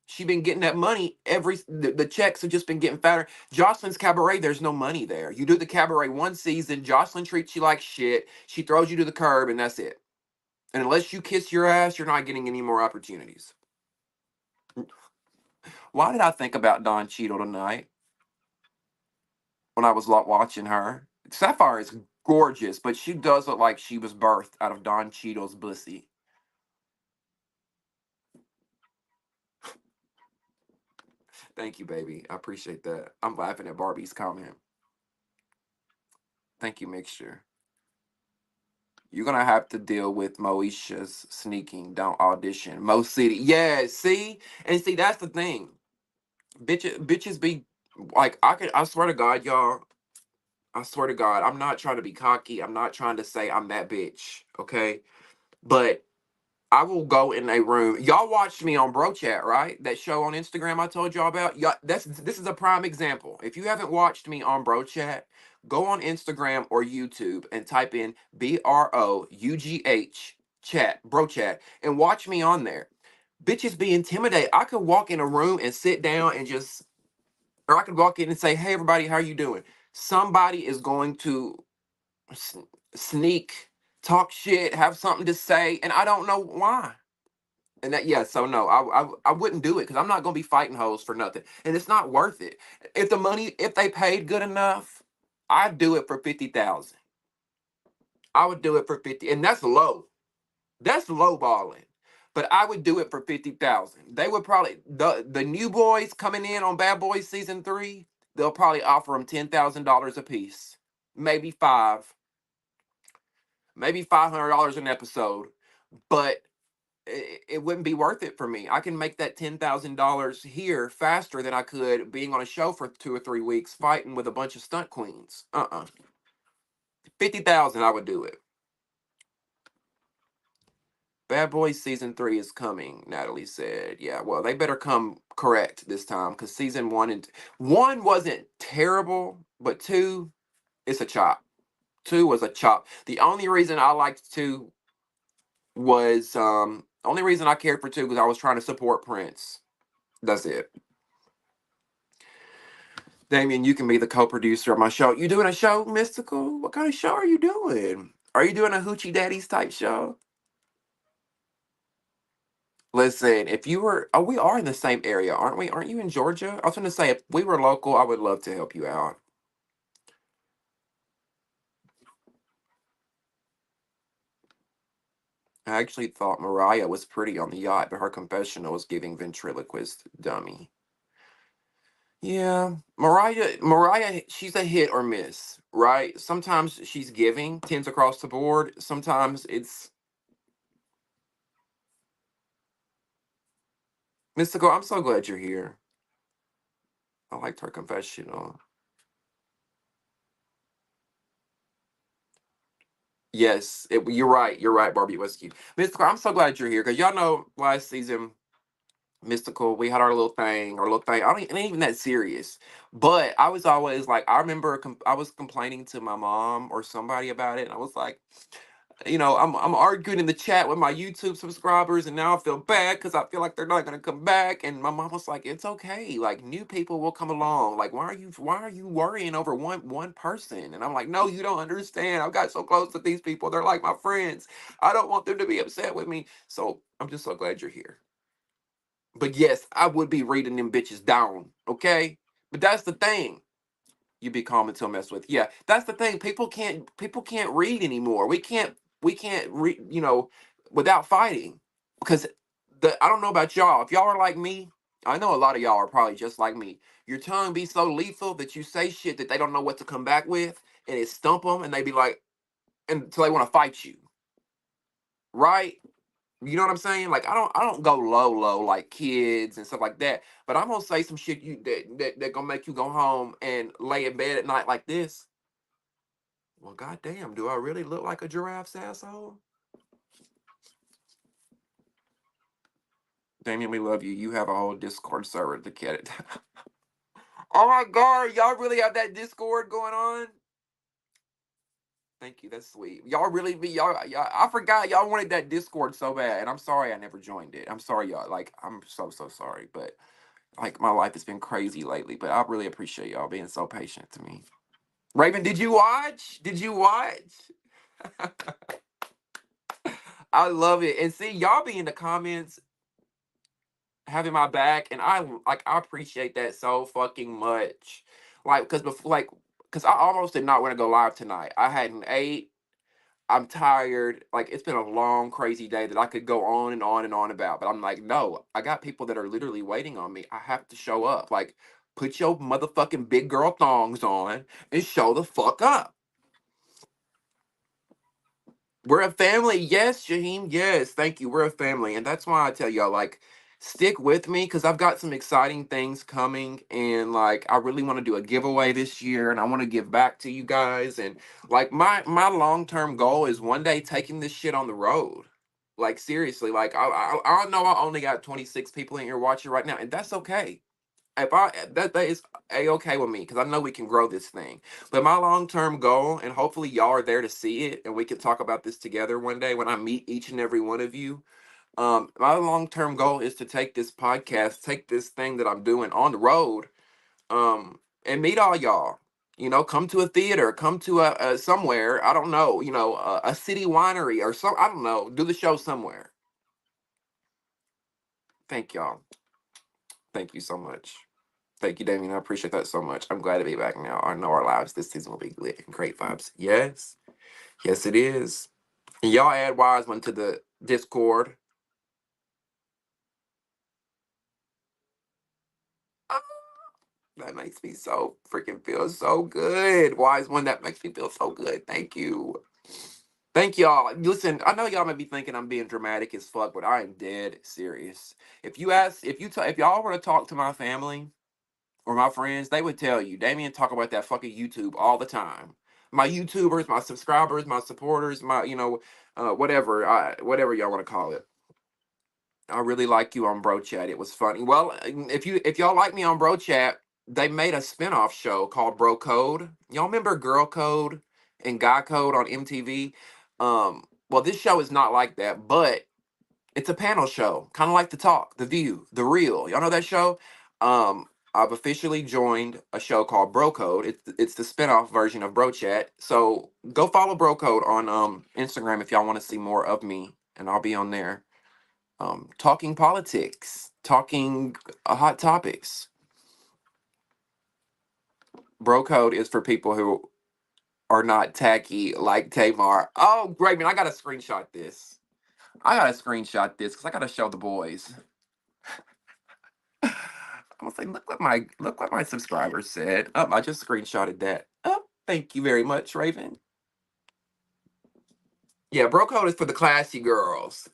She been getting that money. The checks have just been getting fatter. Jocelyn's Cabaret, there's no money there. You do the Cabaret one season, Jocelyn treats you like shit. She throws you to the curb, and that's it. And unless you kiss your ass, you're not getting any more opportunities. Why did I think about Don Cheadle tonight when I was watching her? Sapphire is gorgeous, but she does look like she was birthed out of Don Cheadle's pussy. Thank you, baby. I appreciate that. I'm laughing at Barbie's comment. Thank you, Mixture. You're gonna have to deal with Moesha's sneaking. Don't audition. Mo City. Yeah, see? And see, that's the thing. Bitches be like, I swear to God, y'all. I swear to God, I'm not trying to be cocky. I'm not trying to say I'm that bitch. Okay. But I will go in a room. Y'all watched me on Bro Chat, right? That show on Instagram I told y'all about. Y'all, this is a prime example. If you haven't watched me on Bro Chat, go on Instagram or YouTube and type in BROUGH chat, Bro Chat, and watch me on there. Bitches be intimidated. I could walk in a room and sit down and just, or I could walk in and say, "Hey, everybody, how you doing?" Somebody is going to s- sneak, talk shit, have something to say, and I don't know why. And that, yeah, so no, I wouldn't do it, because I'm not gonna be fighting hoes for nothing, and it's not worth it. If they paid good enough, I'd do it for 50,000. I would do it for 50, and that's low. That's low balling. But I would do it for 50,000. They would probably, the new boys coming in on Bad Boys season 3. They'll probably offer them $10,000 a piece, maybe maybe $500 an episode, but it wouldn't be worth it for me. I can make that $10,000 here faster than I could being on a show for 2 or 3 weeks fighting with a bunch of stunt queens. 50,000, I would do it. Bad Boys season 3 is coming, Natalie said. Yeah, well, they better come correct this time because season 1 wasn't terrible, but 2, it's a chop. 2 was a chop. The only reason I liked 2 was only reason I cared for 2 because I was trying to support Prince. That's it. Damien, you can be the co-producer of my show. You doing a show, Mystical? What kind of show are you doing? Are you doing a Hoochie Daddies type show? Listen, if you were, oh, we are in the same area, aren't we? Aren't you in Georgia? I was going to say, if we were local, I would love to help you out. I actually thought Mariah was pretty on the yacht, but her confessional was giving ventriloquist dummy. Yeah, Mariah, she's a hit or miss, right? Sometimes she's giving 10s across the board. Sometimes it's Mystical. I'm so glad you're here. I liked her confessional. Yes, you're right. You're right, Barbie Whiskey. Mystical, I'm so glad you're here because y'all know last season, Mystical, we had our little thing. It ain't even that serious. But I was always like, I remember I was complaining to my mom or somebody about it. And I was like, I'm arguing in the chat with my YouTube subscribers, and now I feel bad because I feel like they're not gonna come back. And my mom was like, "It's okay. Like new people will come along. Like why are you worrying over one person?" And I'm like, "No, you don't understand. I've got so close to these people. They're like my friends. I don't want them to be upset with me." So I'm just so glad you're here. But yes, I would be reading them bitches down. Okay, but that's the thing. You be calm until messed with. Yeah, that's the thing. People can't read anymore. We can't read, without fighting. Because I don't know about y'all. If y'all are like me, I know a lot of y'all are probably just like me. Your tongue be so lethal that you say shit that they don't know what to come back with, and it stump them, and they be like, until they want to fight you, right? You know what I'm saying? Like I don't go low like kids and stuff like that. But I'm gonna say some shit that gonna make you go home and lay in bed at night like this. Well, goddamn, do I really look like a giraffe's asshole? Damien, we love you. You have a whole Discord server to get it. Oh my god, y'all really have that Discord going on? Thank you, that's sweet. Y'all really be y'all. I forgot y'all wanted that Discord so bad, and I'm sorry I never joined it. I'm sorry, y'all. Like I'm so sorry, but like my life has been crazy lately. But I really appreciate y'all being so patient to me. Raven, did you watch? Did you watch? I love it. And see, y'all be in the comments having my back, and I appreciate that so fucking much. Like, cause before, like, cause I almost did not want to go live tonight. I hadn't ate. I'm tired. Like, it's been a long, crazy day that I could go on and on and on about. But I'm like, no, I got people that are literally waiting on me. I have to show up. Like, put your motherfucking big girl thongs on and show the fuck up. We're a family. Yes, Shaheem. Yes. Thank you. We're a family. And that's why I tell y'all, like, stick with me because I've got some exciting things coming. And, like, I really want to do a giveaway this year and I want to give back to you guys. And, like, my long term goal is one day taking this shit on the road. Like, seriously. Like, I know I only got 26 people in here watching right now. And that's okay. If I that is a okay with me because I know we can grow this thing. But my long term goal, and hopefully y'all are there to see it, and we can talk about this together one day when I meet each and every one of you. My long term goal is to take this podcast, take this thing that I'm doing on the road, and meet all y'all. Come to a theater, come to a somewhere. I don't know. A city winery or some. I don't know. Do the show somewhere. Thank y'all. Thank you so much. Thank you, Damien. I appreciate that so much. I'm glad to be back now. I know our lives this season will be lit and great vibes. Yes. Yes, it is. And y'all add Wiseman to the Discord. Ah, that makes me so freaking feel so good. Wiseman, that makes me feel so good. Thank you. Thank y'all. Listen, I know y'all may be thinking I'm being dramatic as fuck, but I am dead serious. If y'all were to talk to my family or my friends, they would tell you, Damien talk about that fucking YouTube all the time. my YouTubers, my subscribers, my supporters, my whatever whatever y'all want to call it. I really like you on Bro Chat. It was funny. Well, if y'all like me on Bro Chat, they made a spinoff show called Bro Code. Y'all remember Girl Code and Guy Code on MTV? Well, this show is not like that, but it's a panel show, kind of like The Talk, The View, The Real. Y'all know that show? I've officially joined a show called Bro Code. It's the spinoff version of Bro Chat. So go follow Bro Code on Instagram if y'all want to see more of me, and I'll be on there. Talking politics, talking hot topics. Bro Code is for people who are not tacky like Tamar. Oh, great, man. I got to screenshot this. Because I got to show the boys. I was like, look what my subscribers said. Oh, I just screenshotted that. Oh, thank you very much, Raven. Yeah, Bro Code is for the classy girls.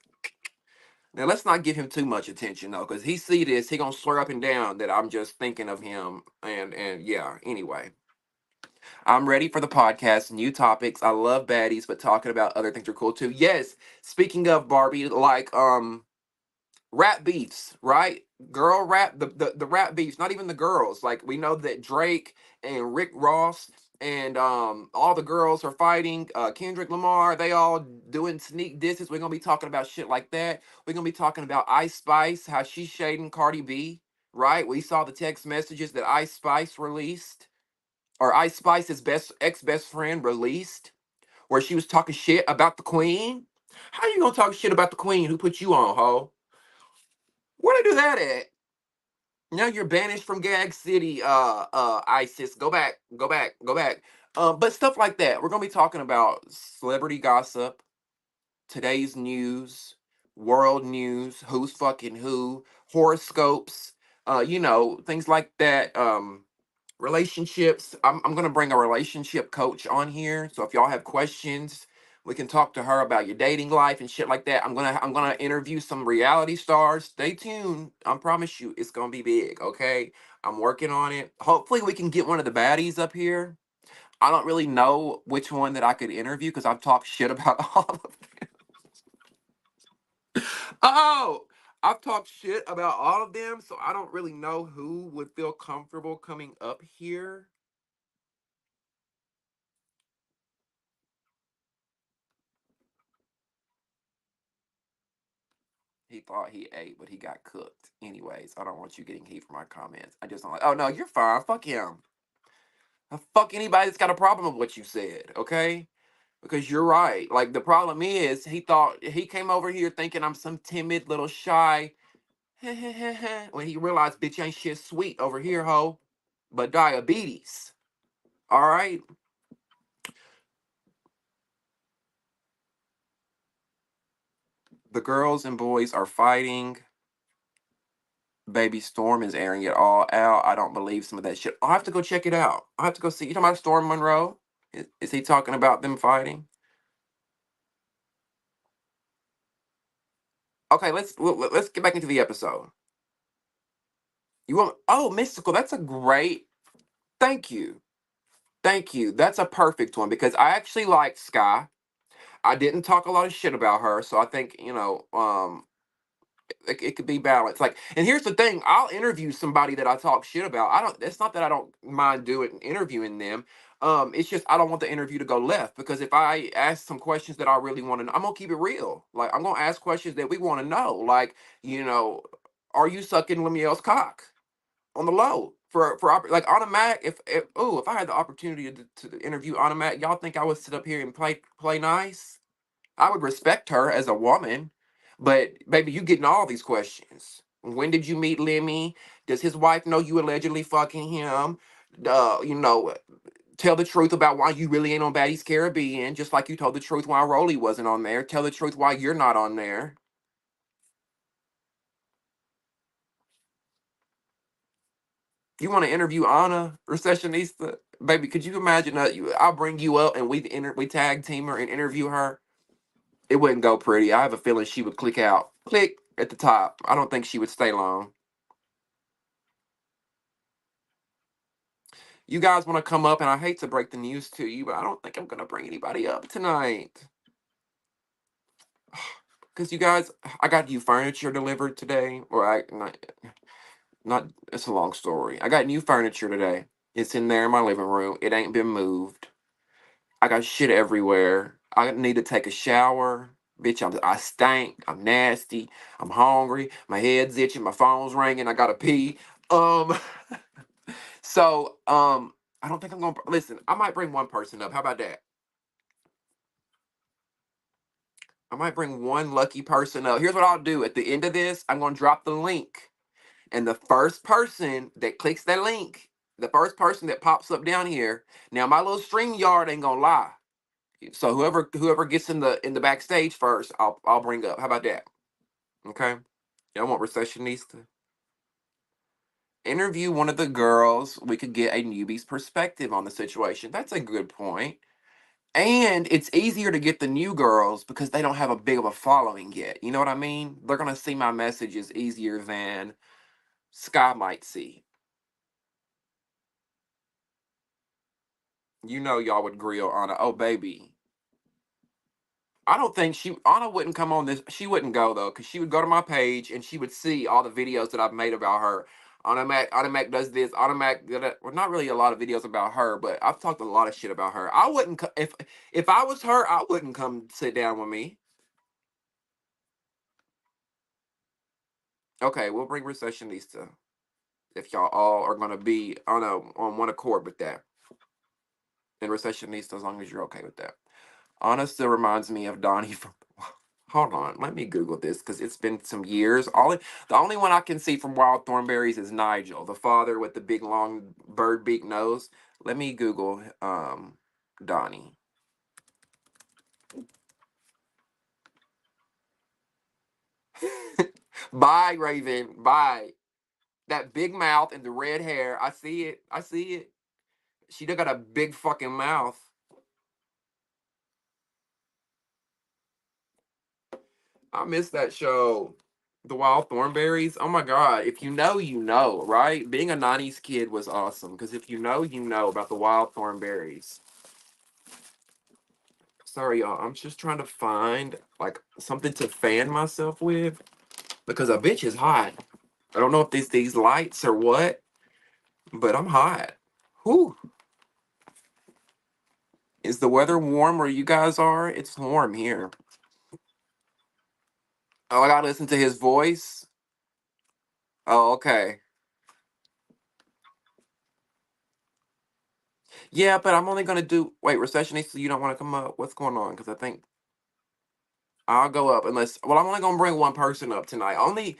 Now let's not give him too much attention though, because he see this, he gonna swear up and down that I'm just thinking of him. And yeah, anyway. I'm ready for the podcast, new topics. I love baddies, but talking about other things are cool too. Yes, speaking of Barbie, like rap beefs, right? Girl rap, the rap beefs, not even the girls. Like we know that Drake and Rick Ross and all the girls are fighting. Kendrick Lamar, they all doing sneak disses. We're gonna be talking about shit like that. We're gonna be talking about Ice Spice, how she's shading Cardi B, right? We saw the text messages that Ice Spice released, or Ice Spice's best friend released, where she was talking shit about the queen. How you gonna talk shit about the queen who put you on, ho? Where they do that at? Now you're banished from Gag City, ISIS. Go back, go back, go back. But stuff like that. We're gonna be talking about celebrity gossip, today's news, world news, who's fucking who, horoscopes, things like that. Relationships. I'm gonna bring a relationship coach on here. So if y'all have questions, we can talk to her about your dating life and shit like that. I'm gonna interview some reality stars. Stay tuned. I promise you it's gonna be big, okay? I'm working on it. Hopefully we can get one of the baddies up here. I don't really know which one that I could interview because I've talked shit about all of them. Oh, I've talked shit about all of them, so I don't really know who would feel comfortable coming up here. He thought he ate, but he got cooked. Anyways, I don't want you getting heat for my comments. I just don't like, oh no, you're fine. Fuck him. Fuck anybody that's got a problem with what you said, okay? Because you're right. Like the problem is he thought he came over here thinking I'm some timid little shy when he realized bitch ain't shit sweet over here, ho. But diabetes. Alright? The girls and boys are fighting. Baby Storm is airing it all out. I don't believe some of that shit. I'll have to go check it out. I'll have to go see. You talking about Storm Monroe? Is he talking about them fighting? Okay, let's get back into the episode. You want? Oh, Mystical. That's a great. Thank you. Thank you. That's a perfect one because I actually like Sky. I didn't talk a lot of shit about her, so I think it could be balanced. Like, and here's the thing: I'll interview somebody that I talk shit about. I don't. It's not that I don't mind doing interviewing them. It's just I don't want the interview to go left because if I ask some questions that I really want to know, I'm gonna keep it real. Like, I'm gonna ask questions that we want to know. Like, are you sucking Lemuel's cock on the low like Automatic? If I had the opportunity to interview Automatic, y'all think I would sit up here and play nice? I would respect her as a woman, but baby, you getting all these questions. When did you meet Lemmy? Does his wife know you allegedly fucking him? You know, tell the truth about why you really ain't on Baddies Caribbean, just like you told the truth why Rolly wasn't on there. Tell the truth why you're not on there. You want to interview Anna, Recessionista? Baby, could you imagine I'll bring you up and we tag team her and interview her? It wouldn't go pretty. I have a feeling she would click out. Click at the top. I don't think she would stay long. You guys want to come up, and I hate to break the news to you, but I don't think I'm gonna bring anybody up tonight. Cause you guys, I got new furniture delivered today, or I not. It's a long story. I got new furniture today. It's in there in my living room. It ain't been moved. I got shit everywhere. I need to take a shower. Bitch, I stank. I'm nasty. I'm hungry. My head's itching. My phone's ringing. I gotta pee. Um, I don't think I'm gonna listen. I might bring one person up. How about that? I might bring one lucky person up. Here's what I'll do. At the end of this, I'm gonna drop the link. And the first person that clicks that link, the first person that pops up down here, now my little stream yard ain't gonna lie. So whoever gets in the backstage first, I'll bring up. How about that? Okay. Y'all want recessionista? Interview one of the girls. We could get a newbie's perspective on the situation. That's a good point. And it's easier to get the new girls because they don't have a big of a following yet. You know what I mean? They're gonna see my messages easier than Sky might see. You know y'all would grill Anna. Oh baby. I don't think Anna wouldn't come on this. She wouldn't go though, because she would go to my page and she would see all the videos that I've made about her. Anna Mac does this. Well, not really a lot of videos about her, but I've talked a lot of shit about her. I wouldn't if I was her, I wouldn't come sit down with me. Okay, we'll bring Recessionista if y'all all are gonna be on one accord with that. And Recessionista, as long as you're okay with that. Anna still reminds me of Donnie from. Hold on, let me Google this because it's been some years. The only one I can see from Wild Thornberries is Nigel, the father with the big long bird beak nose. Let me Google Donnie. Bye, Raven. Bye. That big mouth and the red hair. I see it. I see it. She done got a big fucking mouth. I miss that show. The Wild Thornberries. Oh my god. If you know, you know, right? Being a 90s kid was awesome. Because if you know, you know about the Wild Thornberries. Sorry, y'all. I'm just trying to find like something to fan myself with. Because a bitch is hot. I don't know if these lights or what, but I'm hot. Whew. Is the weather warm where you guys are? It's warm here. Oh, I gotta listen to his voice. Oh, okay. Yeah, but I'm only gonna do. Wait, Recessionista, you don't want to come up? What's going on? Because I think I'll go up unless. Well, I'm only gonna bring one person up tonight. Only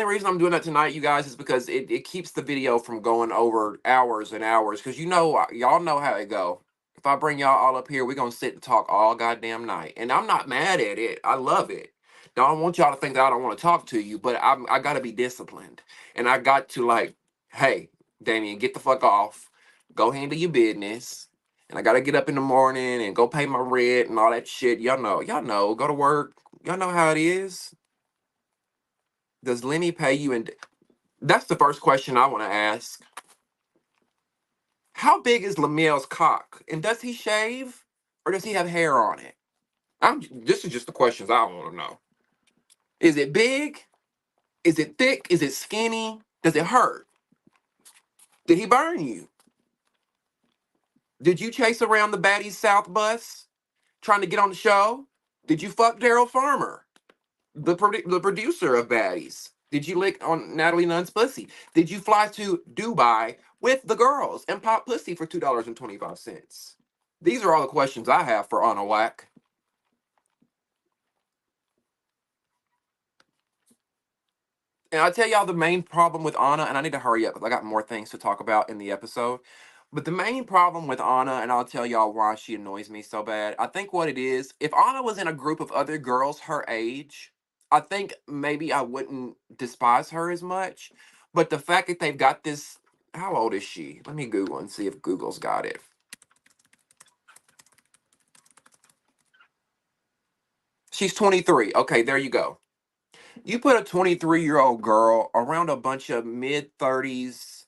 reason I'm doing that tonight, you guys, is because it keeps the video from going over hours and hours. Because y'all know how it go. If I bring y'all all up here, we're gonna sit and talk all goddamn night, and I'm not mad at it. I love it. Now, I don't want y'all to think that I don't want to talk to you, but I gotta be disciplined, and I got to like, hey, Damien, get the fuck off. Go handle your business. And I gotta get up in the morning and go pay my rent and all that shit. Y'all know, go to work. Y'all know how it is. Does Lenny pay you? And that's the first question I want to ask. How big is Lamiel's cock? And does he shave? Or does he have hair on it? This is just the questions I want to know. Is it big? Is it thick? Is it skinny? Does it hurt? Did he burn you? Did you chase around the Baddies South bus trying to get on the show? Did you fuck Daryl Farmer? The producer of Baddies? Did you lick on Natalie Nunn's pussy? Did you fly to Dubai with the girls and pop pussy for $2.25? These are all the questions I have for Anna Whack. And I tell y'all the main problem with Anna, and I need to hurry up because I got more things to talk about in the episode. But the main problem with Anna, and I'll tell y'all why she annoys me so bad. I think what it is, if Anna was in a group of other girls her age, I think maybe I wouldn't despise her as much. But the fact that they've got this, how old is she? Let me Google and see if Google's got it. She's 23. Okay, there you go. You put a 23-year-old girl around a bunch of mid 30s,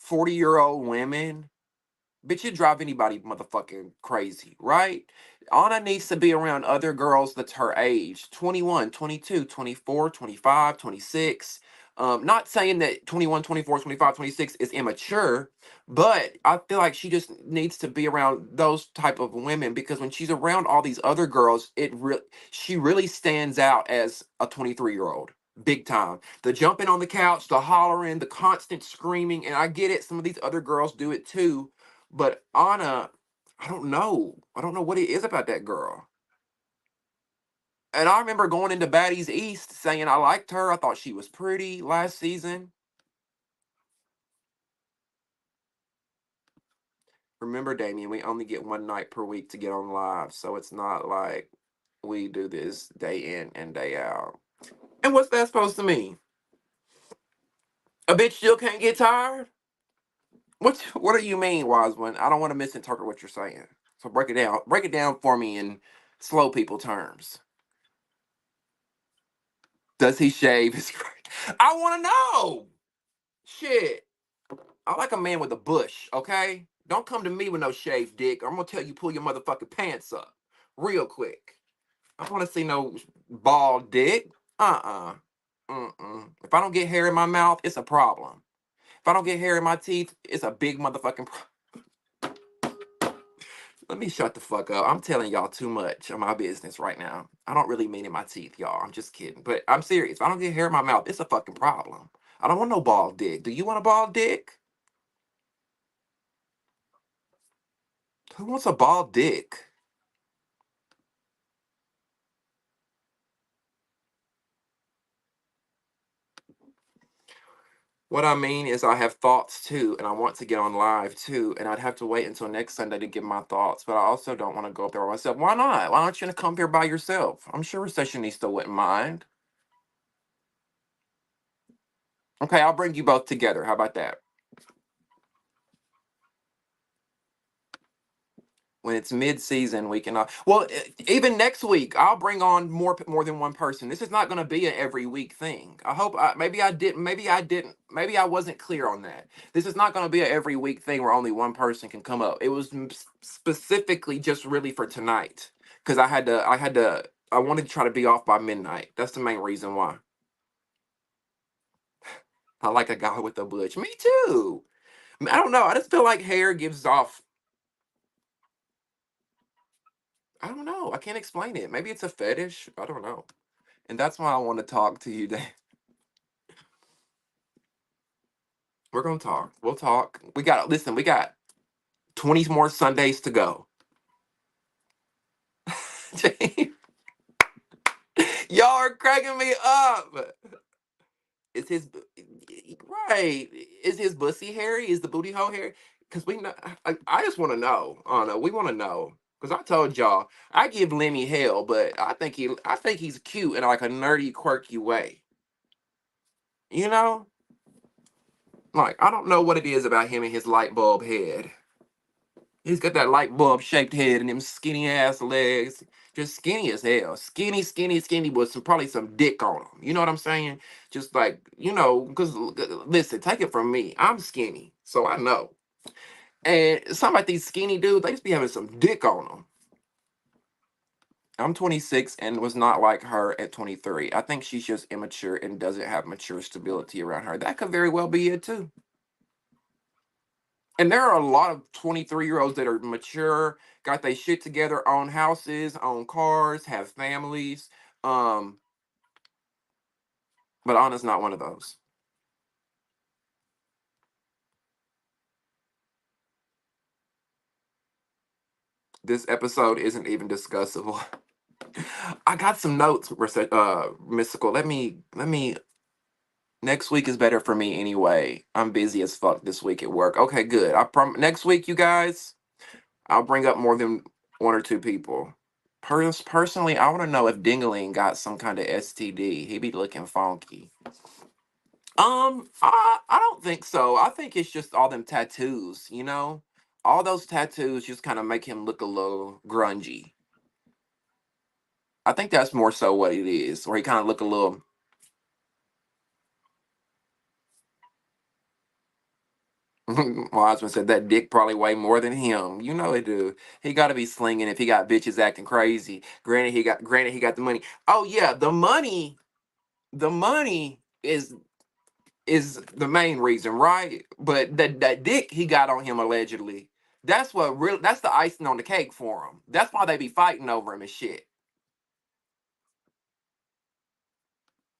40-year-old women Bitch, it drive anybody motherfucking crazy, right? Anna needs to be around other girls that's her age, 21, 22, 24, 25, 26. Not saying that 21, 24, 25, 26 is immature, but I feel like she just needs to be around those type of women, because when she's around all these other girls, she really stands out as a 23-year-old. Big time. The jumping on the couch, the hollering, the constant screaming, and I get it, some of these other girls do it too, but Anna, I don't know. I don't know what it is about that girl. And I remember going into Baddies East saying I liked her. I thought she was pretty last season. Remember, Damien, we only get one night per week to get on live, so it's not like we do this day in and day out. And what's that supposed to mean? A bitch still can't get tired? What do you mean, wise one? I don't want to misinterpret what you're saying. So break it down. Break it down for me in slow people terms. Does he shave his I want to know. Shit. I like a man with a bush, okay? Don't come to me with no shaved dick. I'm gonna tell you pull your motherfucking pants up real quick. I don't want to see no bald dick. Uh-uh. Mm-mm. If I don't get hair in my mouth, it's a problem. If I don't get hair in my teeth, it's a big motherfucking Let me shut the fuck up. I'm telling y'all too much of my business right now. I don't really mean in my teeth, y'all. I'm just kidding. But I'm serious. If I don't get hair in my mouth, it's a fucking problem. I don't want no bald dick. Do you want a bald dick? Who wants a bald dick? What I mean is I have thoughts too, and I want to get on live too, and I'd have to wait until next Sunday to give my thoughts, but I also don't want to go up there by myself. Why not? Why aren't you gonna come here by yourself? I'm sure Recessionista wouldn't mind. Okay, I'll bring you both together. How about that? When it's mid-season, we can. Well, even next week, I'll bring on more than one person. This is not going to be an every week thing. I hope. Maybe I didn't. Maybe I didn't. Maybe I wasn't clear on that. This is not going to be an every week thing where only one person can come up. It was specifically just really for tonight, because I had to. I had to. I wanted to try to be off by midnight. That's the main reason why. I like a guy with a bush. Me too. I don't know. I just feel like hair gives off. I don't know. I can't explain it. Maybe it's a fetish. I don't know. And that's why I want to talk to you, Dan. We're gonna talk. We'll talk. We got listen. We got 20 more Sundays to go. Y'all are cracking me up. Is his right? Is his bussy hairy? Is the booty hole hairy? Because we know. I just want to know. Anna, we want to know. Because I told y'all I give Lemmy hell, but I think he's cute in like a nerdy, quirky way. You know, like I don't know what it is about him and his light bulb head. He's got that light bulb shaped head and them skinny ass legs. Just skinny as hell. Skinny, skinny, skinny with probably some dick on him. You know what I'm saying? Just like, because listen, take it from me. I'm skinny, so I know. And some like these skinny dudes, they just be having some dick on them. I'm 26 and was not like her at 23. I think she's just immature and doesn't have mature stability around her. That could very well be it too. And there are a lot of 23-year-olds that are mature, got their shit together, own houses, own cars, have families. Um, but Anna's not one of those. This episode isn't even discussable. I got some notes, Mystical. Let me. Next week is better for me anyway. I'm busy as fuck this week at work. Okay, good. Next week, you guys, I'll bring up more than one or two people. Personally, I want to know if Dingaling got some kind of STD. He be looking funky. I don't think so. I think it's just all them tattoos, you know? All those tattoos just kind of make him look a little grungy. I think that's more so what it is, where he kind of look a little. My husband said that dick probably weigh more than him. You know it do. He got to be slinging if he got bitches acting crazy. Granted he got the money. Oh yeah, the money is the main reason, right? But that dick he got on him allegedly. That's the icing on the cake for him. That's why they be fighting over him and shit.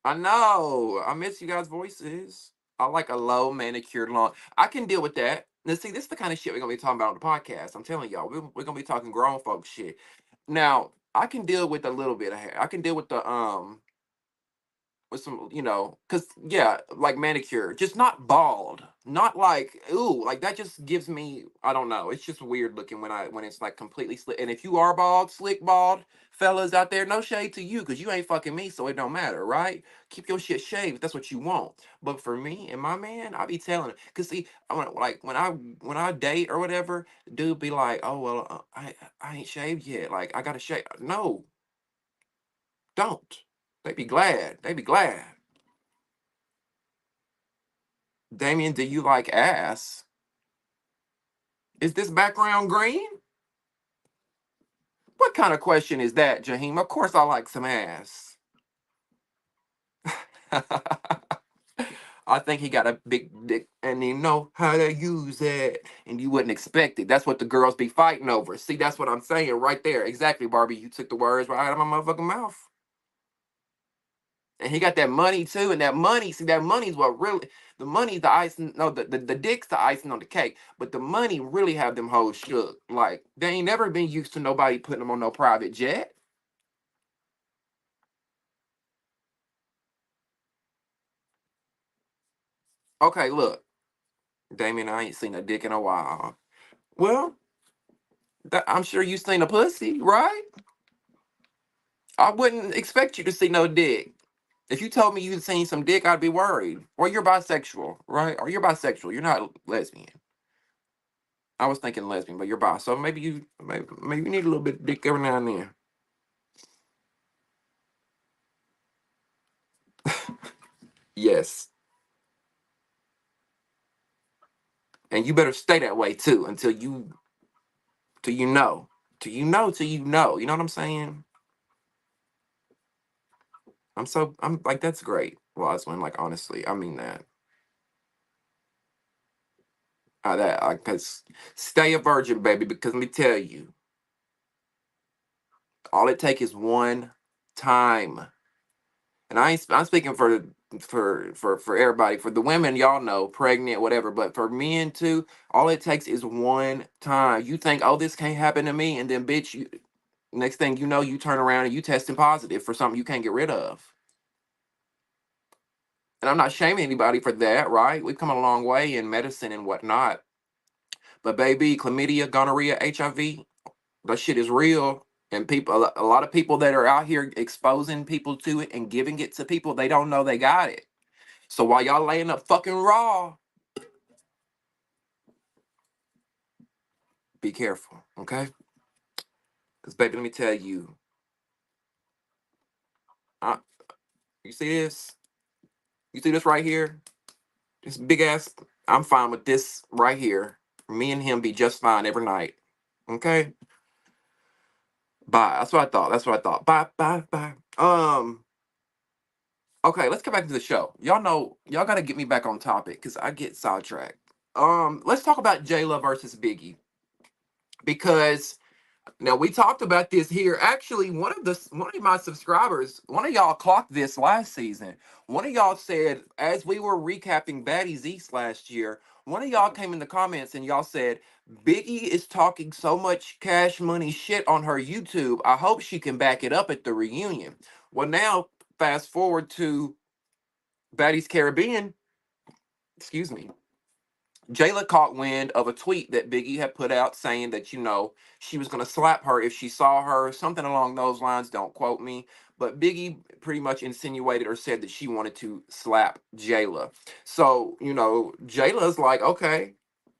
I know. I miss you guys' voices. I like a low manicured lawn. I can deal with that. Now, see, this is the kind of shit we're gonna be talking about on the podcast. I'm telling y'all, we're gonna be talking grown folks shit. Now, I can deal with a little bit of hair. I can deal with some, because yeah, like manicure, just not bald, not like ooh, like that just gives me, I don't know, it's just weird looking when it's like completely slick. And if you are bald, slick bald, fellas out there, no shade to you, because you ain't fucking me, so it don't matter, right? Keep your shit shaved if that's what you want. But for me and my man, I be telling him, cause see, like when I date or whatever, dude be like, oh well, I ain't shaved yet, like I gotta shave. No, don't. They be glad. They be glad. Damien, do you like ass? Is this background green? What kind of question is that, Jaheim? Of course I like some ass. I think he got a big dick and he know how to use it. And you wouldn't expect it. That's what the girls be fighting over. See, that's what I'm saying right there. Exactly, Barbie. You took the words right out of my motherfucking mouth. And he got that money too, and that money, see, that money's what really, the money's the icing, no, the dick's the icing on the cake, but the money really have them hoes shook. Like, they ain't never been used to nobody putting them on no private jet. Okay, look, Damien, I ain't seen a dick in a while. Well, I'm sure you seen a pussy, right? I wouldn't expect you to see no dick. If you told me you'd seen some dick, I'd be worried. Or you're bisexual, right? Or you're bisexual. You're not lesbian. I was thinking lesbian, but you're bi. So maybe you need a little bit of dick every now and then. Yes. And you better stay that way too till you know. Till you know, till you know. You know what I'm saying? I'm like, that's great, Rosalind. Like, honestly, I mean that. Cause stay a virgin, baby, because let me tell you, all it takes is one time. And I'm speaking for everybody. For the women, y'all know, pregnant, whatever. But for men too, all it takes is one time. You think, oh, this can't happen to me, and then bitch, next thing you know, you turn around and you testing positive for something you can't get rid of. And I'm not shaming anybody for that, right? We've come a long way in medicine and whatnot. But baby, chlamydia, gonorrhea, HIV, that shit is real. And a lot of people that are out here exposing people to it and giving it to people, they don't know they got it. So while y'all laying up fucking raw, be careful, okay? Because baby, let me tell you, uh, you see this? You see this right here? This big ass. I'm fine with this right here. Me and him be just fine every night. Okay. Bye. That's what I thought. That's what I thought. Bye. Bye. Bye. Okay. Let's get back to the show. Y'all know. Y'all gotta get me back on topic because I get sidetracked. Let's talk about Jayla versus Biggie because now we talked about this here. Actually, one of my subscribers, one of y'all clocked this last season. One of y'all said, as we were recapping Baddies East last year, one of y'all came in the comments and y'all said, Biggie is talking so much cash money shit on her YouTube. I hope she can back it up at the reunion. Well, now fast forward to Baddies Caribbean, excuse me. Jayla caught wind of a tweet that Biggie had put out saying that, she was going to slap her if she saw her, something along those lines. Don't quote me. But Biggie pretty much insinuated or said that she wanted to slap Jayla. So, Jayla's like, okay,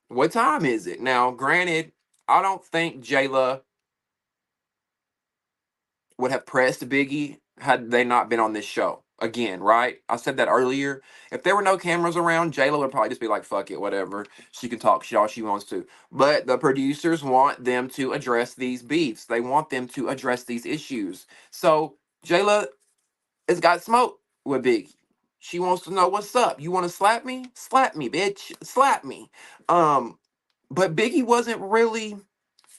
what time is it? Now, granted, I don't think Jayla would have pressed Biggie had they not been on this show. again, right? I said that earlier. If there were no cameras around, J-Lo would probably just be like, fuck it, whatever. She can talk shit all she wants to. But the producers want them to address these beefs. They want them to address these issues. So J-Lo has got smoke with Biggie. She wants to know what's up. You want to slap me? Slap me, bitch. Slap me. Um, but Biggie wasn't really.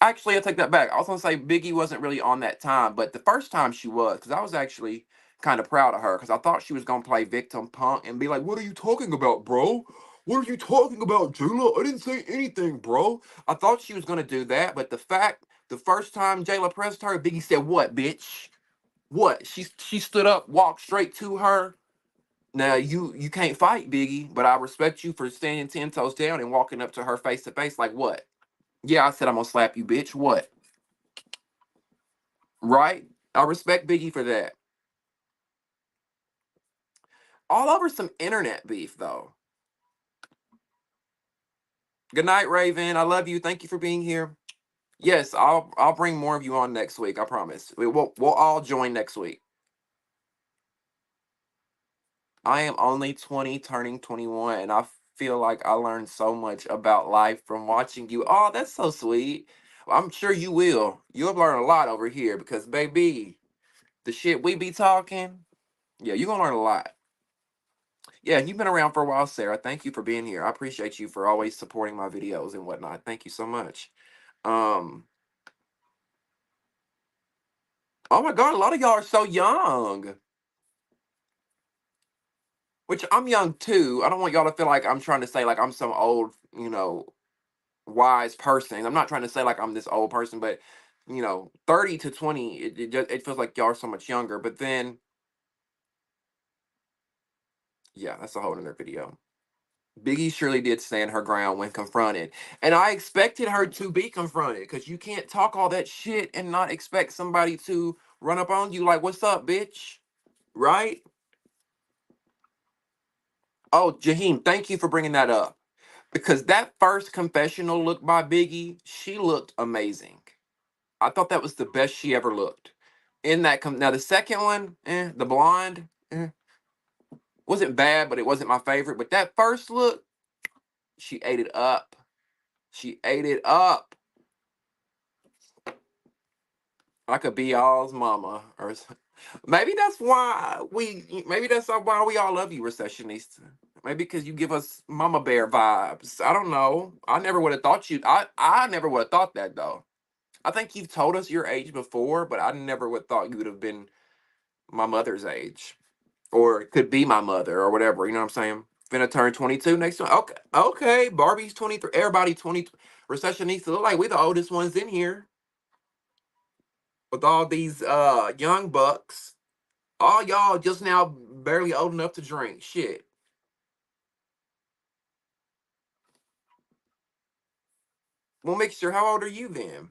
Actually, I take that back. I was gonna say Biggie wasn't really on that time, but the first time she was, because I was actually kind of proud of her, because I thought she was gonna play victim punk and be like, "What are you talking about, bro? What are you talking about, Jayla? I didn't say anything, bro." I thought she was gonna do that, but the fact, the first time Jayla pressed her, Biggie said, "What, bitch? What?" She stood up, walked straight to her. Now you can't fight Biggie, but I respect you for standing 10 toes down and walking up to her face to face. Like what? Yeah, I said I'm gonna slap you, bitch. What? Right? I respect Biggie for that. All over some internet beef though. Good night, Raven. I love you. Thank you for being here. Yes, I'll bring more of you on next week. I promise. We'll all join next week. I am only 20, turning 21, and I feel like I learned so much about life from watching you. Oh, that's so sweet. I'm sure you will. You'll learn a lot over here because, baby, the shit we be talking, yeah, you're gonna learn a lot. Yeah, you've been around for a while, Sarah. Thank you for being here. I appreciate you for always supporting my videos and whatnot. Thank you so much. Um, oh my God, a lot of y'all are so young. Which I'm young too. I don't want y'all to feel like I'm trying to say like I'm some old, wise person. I'm not trying to say like I'm this old person, but 30 to 20, it feels like y'all are so much younger. But then, yeah, that's a whole other video. Biggie surely did stand her ground when confronted. And I expected her to be confronted because you can't talk all that shit and not expect somebody to run up on you like, what's up, bitch? Right? Oh, Jaheim, thank you for bringing that up. Because that first confessional look by Biggie, she looked amazing. I thought that was the best she ever looked. In that, now the second one, the blonde, wasn't bad, but it wasn't my favorite. But that first look, she ate it up. She ate it up. I could be y'all's mama, or maybe that's why maybe that's why we all love you, recessionista. Maybe because you give us mama bear vibes. I don't know. I never would have thought you. I never would have thought that though. I think you've told us your age before, but I never would have thought you would have been my mother's age, or it could be my mother, or whatever. You know what I'm saying? Finna turn 22 next one. Okay, okay. Barbie's 23. Everybody 20. Recessionista look like we the oldest ones in here with all these young bucks. All y'all just now barely old enough to drink. Shit. Well, Mixture, how old are you then?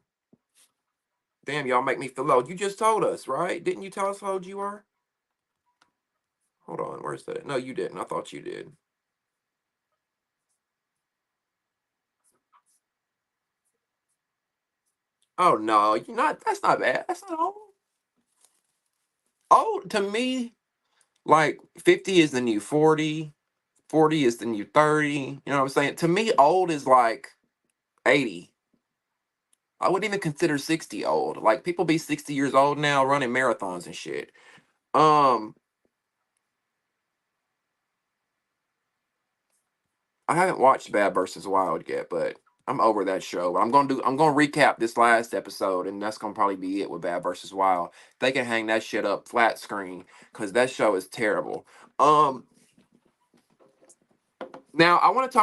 Damn, y'all make me feel old. You just told us, right? Didn't you tell us how old you are? Hold on, where's that? No, you didn't. I thought you did. Oh no, you're not. That's not bad. That's not old. Old to me, like 50 is the new 40. 40 is the new 30. You know what I'm saying? To me, old is like 80. I wouldn't even consider 60 old. Like people be 60 years old now running marathons and shit. Um, I haven't watched Bad versus Wild yet, but I'm over that show. I'm gonna recap this last episode, and that's gonna probably be it with Bad versus Wild. They can hang that shit up flat screen because that show is terrible. Um, now I want to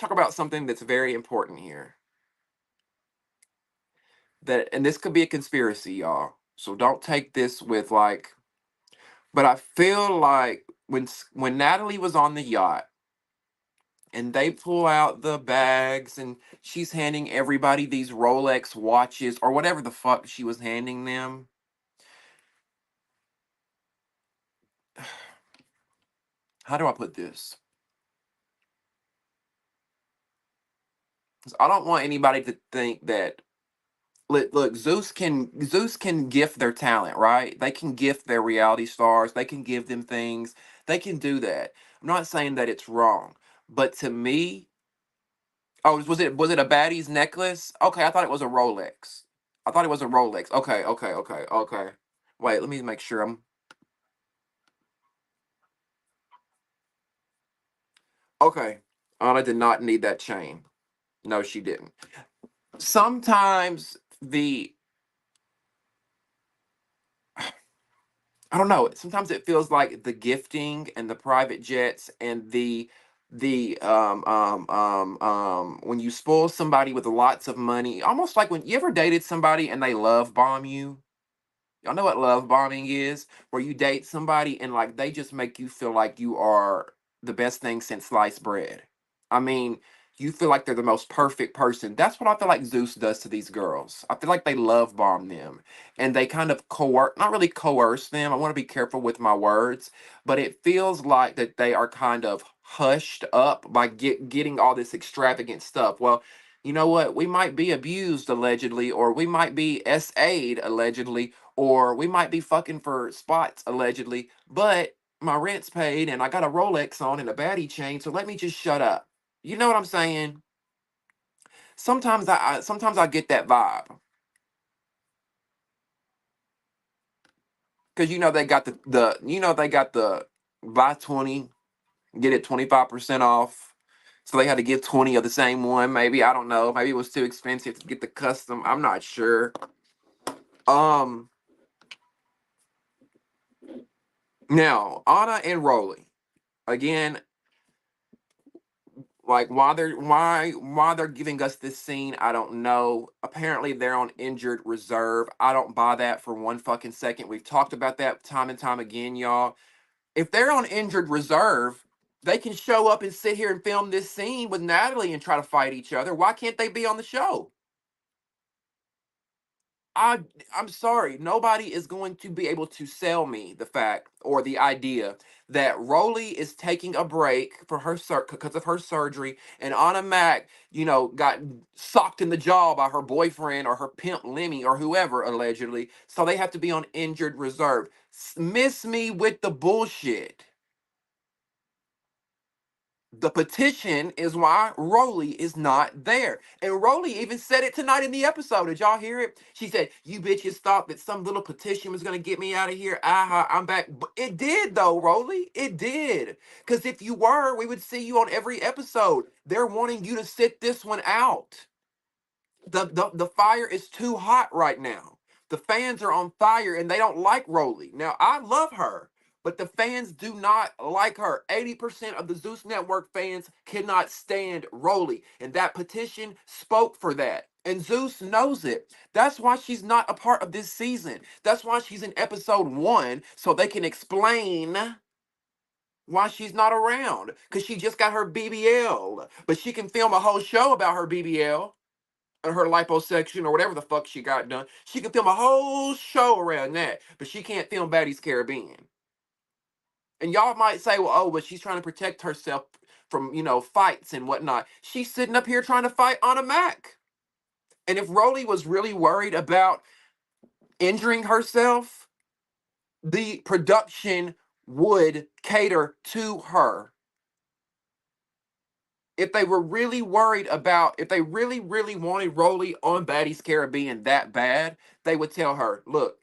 talk about something that's very important here. That, and this could be a conspiracy, y'all. So don't take this with like, but I feel like when Natalie was on the yacht and they pull out the bags and she's handing everybody these Rolex watches or whatever the fuck she was handing them. How do I put this? 'Cause I don't want anybody to think that look, Zeus can gift their talent, right? They can gift their reality stars. They can give them things. They can do that. I'm not saying that it's wrong, but to me, oh, was it a baddie's necklace? Okay, I thought it was a Rolex. I thought it was a Rolex. Okay, okay, okay, okay. Wait, let me make sure I'm okay. Anna did not need that chain. No, she didn't. Sometimes the I don't know. Sometimes it feels like the gifting and the private jets and the when you spoil somebody with lots of money, almost like when you ever dated somebody and they love bomb you. Y'all know what love bombing is? Where you date somebody and like they just make you feel like you are the best thing since sliced bread. I mean, you feel like they're the most perfect person. That's what I feel like Zeus does to these girls. I feel like they love bomb them and they kind of coerce, not really coerce them. I want to be careful with my words, but it feels like that they are kind of hushed up by getting all this extravagant stuff. Well, you know what? We might be abused allegedly, or we might be SA'd allegedly, or we might be fucking for spots allegedly, but my rent's paid and I got a Rolex on and a baddie chain, so let me just shut up. You know what I'm saying? Sometimes I get that vibe because they got they got the buy 20 get it 25% off. So they had to get 20 of the same one. Maybe I don't know. Maybe it was too expensive to get the custom. I'm not sure. Um, Now Anna and Rolly again. Like why they're giving us this scene, I don't know. Apparently they're on injured reserve. I don't buy that for one fucking second. We've talked about that time and time again, y'all. If they're on injured reserve, they can show up and sit here and film this scene with Natalie and try to fight each other. Why can't they be on the show? I I'm sorry, nobody is going to be able to sell me the fact or the idea that Rolly is taking a break for her because of her surgery, and Anna Mac, got socked in the jaw by her boyfriend or her pimp Lemmy or whoever allegedly, so they have to be on injured reserve. Miss me with the bullshit. The petition is why Rolly is not there. And Rolly even said it tonight in the episode. Did y'all hear it? She said, "You bitches thought that some little petition was going to get me out of here. Aha, I'm back." But it did, though, Rolly. It did. Because if you were, we would see you on every episode. They're wanting you to sit this one out. The fire is too hot right now. The fans are on fire and they don't like Rolly. Now, I love her, but the fans do not like her. 80% of the Zeus Network fans cannot stand Rolly, and that petition spoke for that. And Zeus knows it. That's why she's not a part of this season. That's why she's in episode 1, so they can explain why she's not around. Because she just got her BBL. But she can film a whole show about her BBL or her liposuction or whatever the fuck she got done. She can film a whole show around that, but she can't film Baddies Caribbean. And y'all might say, well, oh, but she's trying to protect herself from, fights and whatnot. She's sitting up here trying to fight on a Mac. And if Rolly was really worried about injuring herself, the production would cater to her. If they were really worried about, if they really, really wanted Rolly on Baddies Caribbean that bad, they would tell her, look,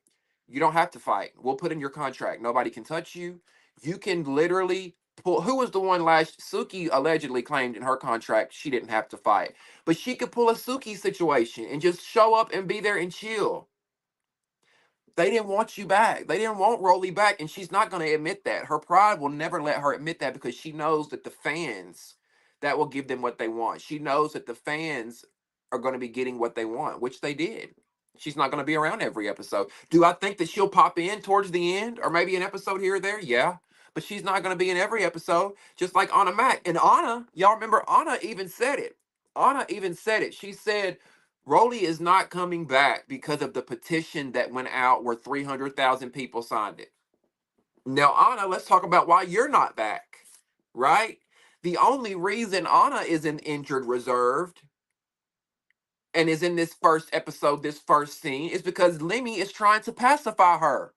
you don't have to fight. We'll put in your contract. Nobody can touch you. You can literally pull. Who was the one last? Suki allegedly claimed in her contract she didn't have to fight. But she could pull a Suki situation and just show up and be there and chill. They didn't want you back. They didn't want Rolly back, and she's not going to admit that. Her pride will never let her admit that because she knows that the fans that will give them what they want. She knows that the fans are going to be getting what they want, which they did. She's not going to be around every episode. Do I think that she'll pop in towards the end or maybe an episode here or there? Yeah. But she's not going to be in every episode, just like Anna Mac. And Anna, y'all remember Anna even said it. Anna even said it. She said, Rolly is not coming back because of the petition that went out where 300,000 people signed it. Now, Anna, let's talk about why you're not back, right? The only reason Anna is in injured reserved and is in this first episode, this first scene, is because Lemmy is trying to pacify her.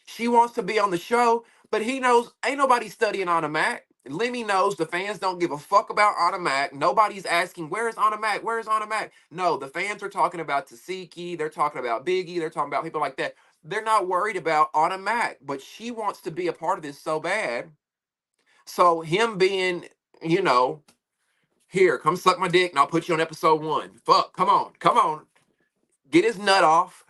She wants to be on the show, but he knows ain't nobody studying Anna Mac. Lemmy knows the fans don't give a fuck about Anna Mac. Nobody's asking, where's Anna Mac? Where's Anna Mac? No, the fans are talking about Tasiki. They're talking about Biggie. They're talking about people like that. They're not worried about Anna Mac, but she wants to be a part of this so bad. So him being, you know, here, come suck my dick and I'll put you on episode 1. Fuck, come on, come on. Get his nut off.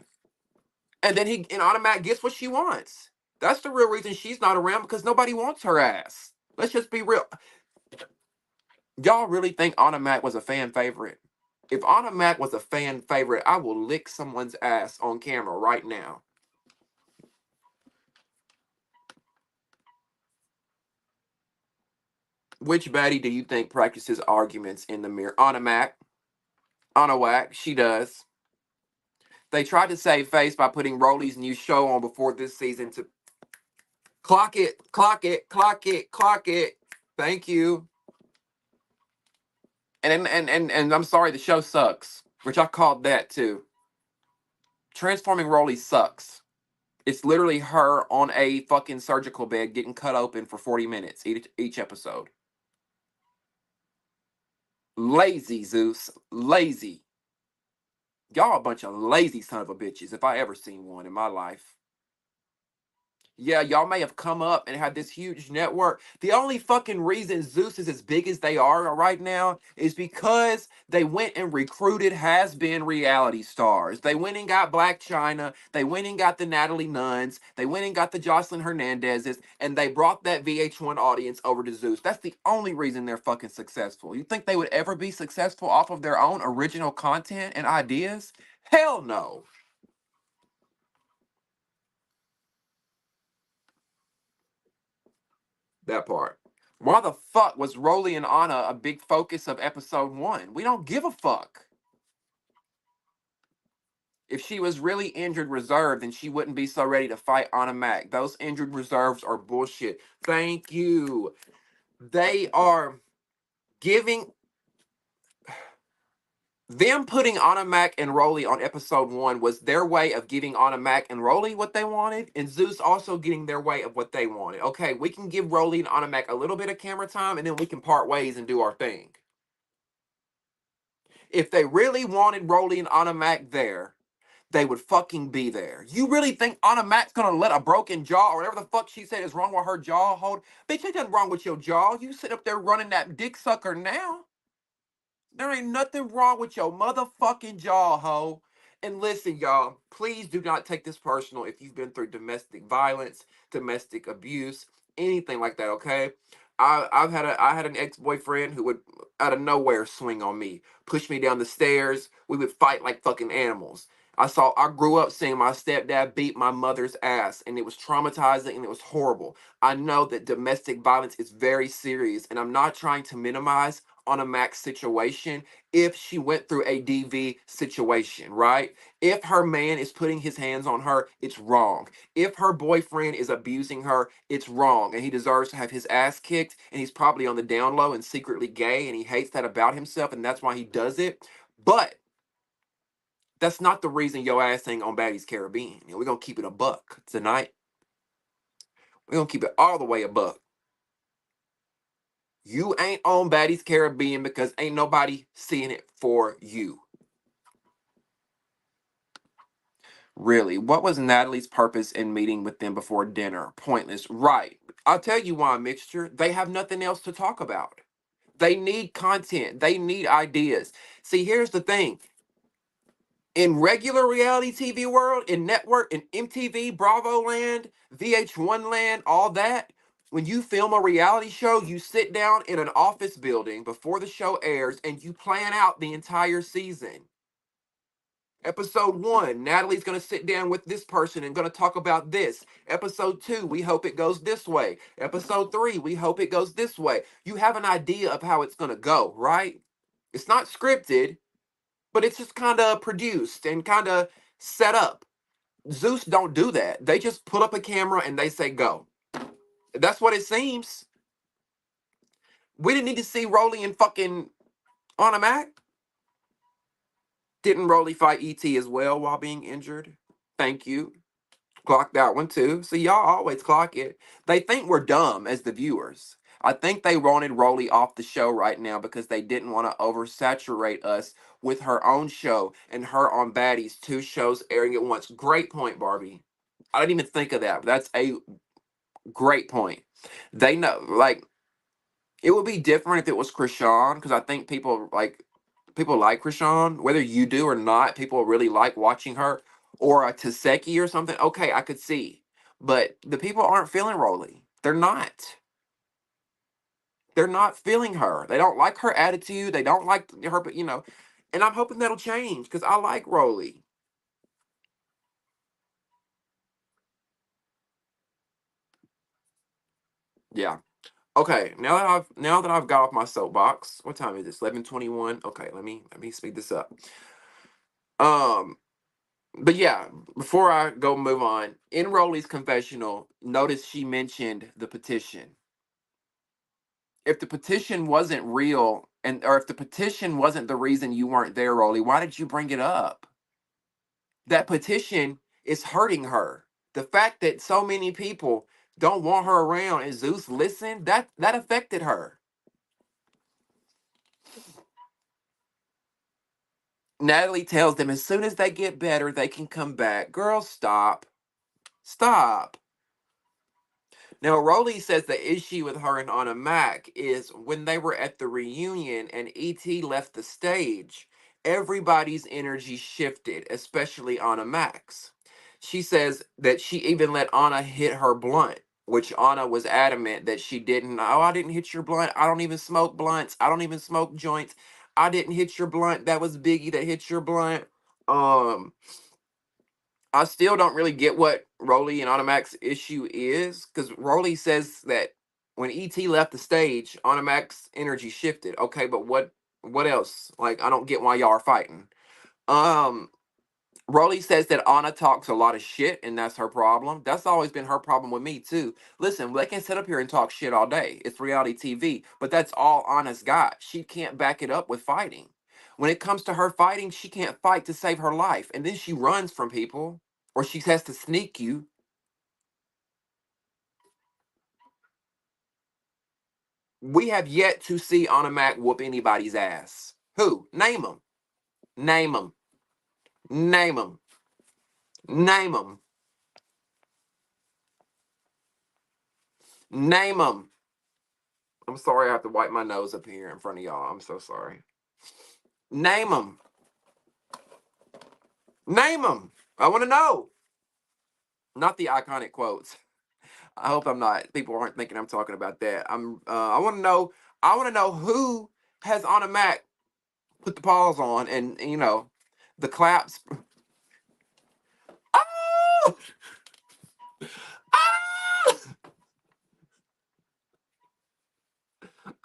And then he and Anna Mac gets what she wants. That's the real reason she's not around, because nobody wants her ass. Let's just be real. Y'all really think Anna Mac was a fan favorite? If Anna Mac was a fan favorite, I will lick someone's ass on camera right now. Which baddie do you think practices arguments in the mirror? Anna Mac. Anna Wack. She does. They tried to save face by putting Rolly's new show on before this season to clock it, clock it, clock it, clock it. Thank you. And I'm sorry, the show sucks, which I called that too. Transforming Rolly sucks. It's literally her on a fucking surgical bed getting cut open for 40 minutes each episode. Lazy, Zeus. Lazy. Y'all a bunch of lazy son of a bitches, if I ever seen one in my life. Yeah, y'all may have come up and had this huge network. The only fucking reason Zeus is as big as they are right now is because they went and recruited has-been reality stars. They went and got Black China. They went and got the Natalie Nuns. They went and got the Jocelyn Hernandezes, and they brought that VH1 audience over to Zeus. That's the only reason they're fucking successful. You think they would ever be successful off of their own original content and ideas? Hell no. That part. Why the fuck was Rolly and Anna a big focus of episode 1? We don't give a fuck. If she was really injured reserve, then she wouldn't be so ready to fight Anna Mac. Those injured reserves are bullshit. Thank you. They are giving them putting Anna Mac and Rolly on episode 1 was their way of giving Anna Mac and Rolly what they wanted, and Zeus also getting their way of what they wanted. Okay, we can give Rolly and Anna Mac a little bit of camera time, and then we can part ways and do our thing. If they really wanted Rolly and Anna Mac there, they would fucking be there. You really think Anna Mac's gonna let a broken jaw or whatever the fuck she said is wrong with her jaw hold? Bitch, ain't nothing wrong with your jaw. You sit up there running that dick sucker now. There ain't nothing wrong with your motherfucking jaw, ho. And listen, y'all, please do not take this personal if you've been through domestic violence, domestic abuse, anything like that, okay? I had an ex-boyfriend who would out of nowhere swing on me, push me down the stairs. We would fight like fucking animals. I grew up seeing my stepdad beat my mother's ass, and it was traumatizing and it was horrible. I know that domestic violence is very serious, and I'm not trying to minimize on a Max situation if she went through a DV situation, right? If her man is putting his hands on her, it's wrong. If her boyfriend is abusing her, it's wrong. And he deserves to have his ass kicked. And he's probably on the down low and secretly gay. And he hates that about himself. And that's why he does it. But that's not the reason your ass ain't on Baddies Caribbean. We're going to keep it a buck tonight. We're going to keep it all the way a buck. You ain't on Baddies Caribbean because ain't nobody seeing it for you. Really, what was Natalie's purpose in meeting with them before dinner? Pointless. Right. I'll tell you why, Mixture. They have nothing else to talk about. They need content. They need ideas. See, here's the thing. In regular reality TV world, in network, in MTV, Bravo land, VH1 land, all that, when you film a reality show, you sit down in an office building before the show airs and you plan out the entire season. Episode 1, Natalie's going to sit down with this person and going to talk about this. Episode 2, we hope it goes this way. Episode 3, we hope it goes this way. You have an idea of how it's going to go, right? It's not scripted, but it's just kind of produced and kind of set up. Zeus don't do that. They just put up a camera and they say go. That's what it seems. We didn't need to see Rolly and fucking Anna Mac. Didn't Rolly fight ET as well while being injured? Thank you. Clock that one too. So y'all always clock it. They think we're dumb as the viewers. I think they wanted Rolly off the show right now because they didn't want to oversaturate us with her own show and her on Baddies, two shows airing at once. Great point, Barbie. I didn't even think of that, but that's a great point. They know, like, it would be different if it was Krishan, because I think people like Krishan, whether you do or not. People really like watching her, or a Taseki or something. Okay, I could see, but the people aren't feeling Rolly. They're not. They're not feeling her. They don't like her attitude. They don't like her, but and I'm hoping that'll change because I like Rolly. Yeah. Okay. Now that I've got off my soapbox. What time is this? 11:21. Okay. Let me speed this up. Um. But yeah, before I go move on, in Rolly's confessional, notice she mentioned the petition. If the petition wasn't real, or if the petition wasn't the reason you weren't there, Rolly, why did you bring it up? That petition is hurting her. The fact that so many people don't want her around and Zeus listened, that affected her. Natalie tells them as soon as they get better, they can come back. Girl, stop. Stop. Now, Rolly says the issue with her and Anna Mac is when they were at the reunion and E.T. left the stage, everybody's energy shifted, especially Anna Mac's. She says that she even let Anna hit her blunt, which Anna was adamant that she didn't. Oh, I didn't hit your blunt. I don't even smoke blunts. I don't even smoke joints. I didn't hit your blunt. That was Biggie that hit your blunt. Um, I still don't really get what Rolly and Automac's issue is, because Rolly says that when ET left the stage, Automac's energy shifted. Okay, but what else? Like, I don't get why y'all are fighting. Um Rolly says that Anna talks a lot of shit and that's her problem. That's always been her problem with me too. Listen, they can sit up here and talk shit all day. It's reality TV, but that's all Anna's got. She can't back it up with fighting. When it comes to her fighting, she can't fight to save her life, and then she runs from people or she has to sneak you. We have yet to see Anna Mac whoop anybody's ass. Who? Name them. Name them. Name them. Name them. Name them. I'm sorry I have to wipe my nose up here in front of y'all. I'm so sorry. Name them. Name them. I want to know. Not the iconic quotes. I hope I'm not. People aren't thinking I'm talking about that. I'm. I want to know. I want to know who has Anna Mac put the paws on, and the claps. Oh! Oh!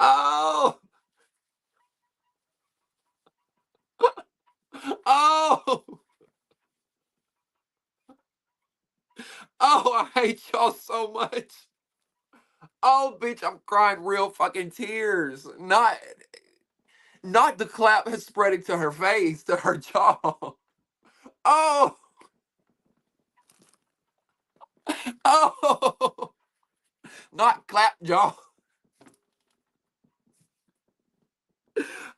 Oh! Oh! Oh! I hate y'all so much. Oh, bitch! I'm crying real fucking tears. Not the clap has spread it to her face, to her jaw. Oh! Oh! Not clap jaw.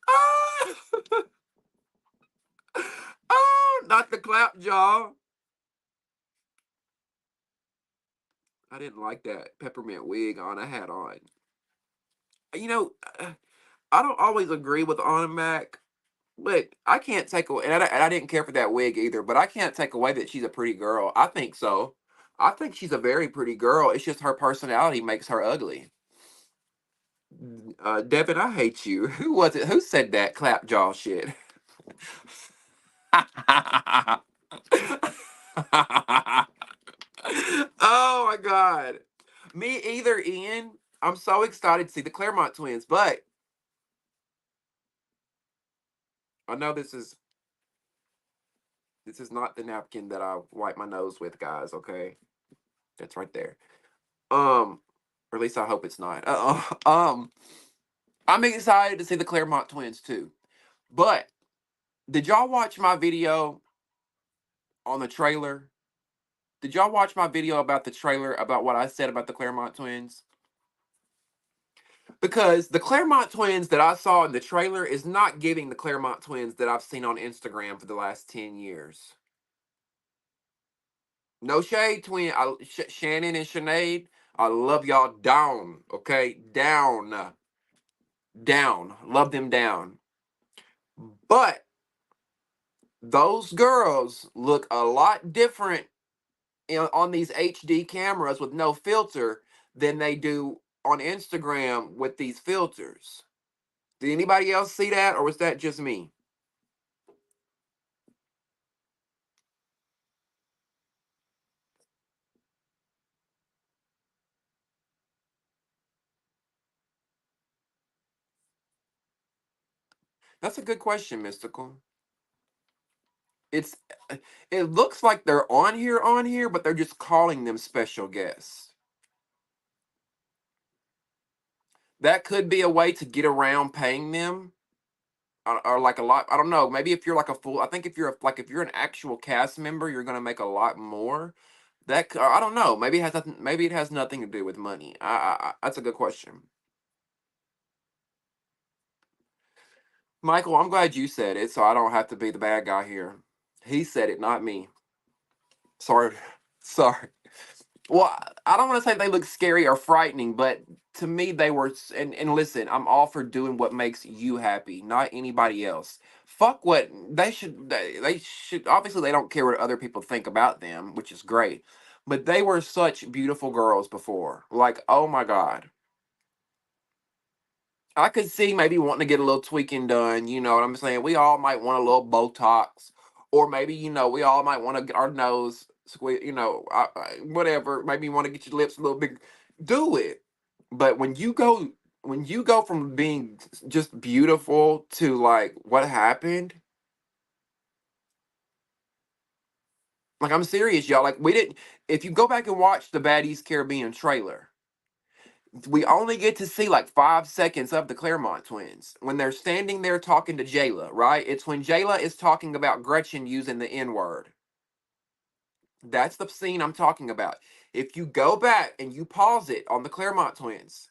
Oh! Oh! Not the clap jaw. I didn't like that peppermint wig Anna had on. You know, I don't always agree with Anna Mac, but I can't take away, and I didn't care for that wig either, but I can't take away that she's a pretty girl. I think so. I think she's a very pretty girl. It's just her personality makes her ugly. Devin, I hate you. Who was it? Who said that clap jaw shit? Oh my god. Me either, Ian. I'm so excited to see the Claremont twins, but I know this is not the napkin that I wipe my nose with, guys, okay? That's right there. Or at least I hope it's not. I'm excited to see the Claremont twins too. But Did y'all watch my video on the trailer? Did y'all watch my video about the trailer about what I said about the Claremont twins? Because the Claremont twins that I saw in the trailer is not giving the Claremont twins that I've seen on Instagram for the last 10 years. No shade, Shannon and Sinead. I love y'all down, okay? Down. Down. Love them down. But those girls look a lot different on these HD cameras with no filter than they do on Instagram with these filters. Did anybody else see that, or was that just me? That's a good question, Mystical. It's it looks like they're on here, but they're just calling them special guests. That could be a way to get around paying them, or like a lot. I don't know. Maybe if you're like a full, I think if you're like if you're an actual cast member, you're gonna make a lot more. I don't know. Maybe it has nothing. Maybe it has nothing to do with money. That's a good question, Michael. I'm glad you said it, so I don't have to be the bad guy here. He said it, not me. Sorry, sorry. Well, I don't want to say they look scary or frightening, but to me they were. And listen, I'm all for doing what makes you happy, not anybody else. Fuck what they should. They should obviously they don't care what other people think about them, which is great. But they were such beautiful girls before. Like, oh my god. I could see maybe wanting to get a little tweaking done. You know what I'm saying? We all might want a little Botox, or maybe we all might want to get our nose squeeze. Whatever. Maybe you want to get your lips a little big. Do it. But when you go from being just beautiful to like what happened, like I'm serious, y'all. Like we didn't. If you go back and watch the Baddies Caribbean trailer, we only get to see like 5 seconds of the Claremont twins when they're standing there talking to Jayla, right? It's when Jayla is talking about Gretchen using the N word. That's the scene I'm talking about. If you go back and you pause it on the Claremont twins,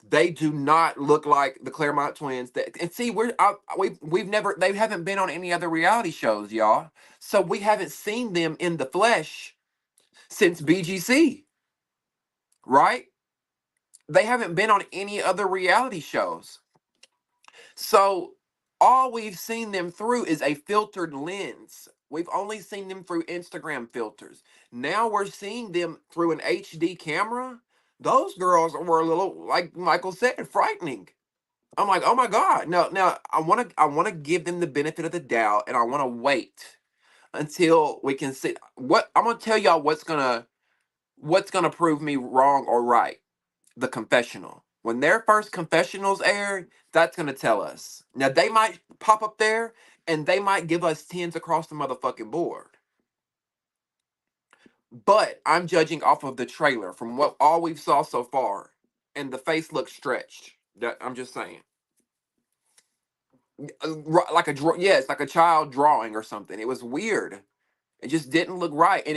they do not look like the Claremont twins. And see, we've never they haven't been on any other reality shows, y'all. So we haven't seen them in the flesh since BGC, right? They haven't been on any other reality shows. So all we've seen them through is a filtered lens. We've only seen them through Instagram filters. Now we're seeing them through an HD camera. Those girls were a little, like Michael said, frightening. I'm like, oh my God. No, now I wanna give them the benefit of the doubt, and I wanna wait until we can see what I'm gonna tell y'all what's gonna prove me wrong or right. The confessional. When their first confessionals air, that's gonna tell us. Now they might pop up there and they might give us tens across the motherfucking board. But I'm judging off of the trailer from what all we've saw so far, and the face looks stretched. I'm just saying, like yeah, it's like a child drawing or something. It was weird. It just didn't look right. And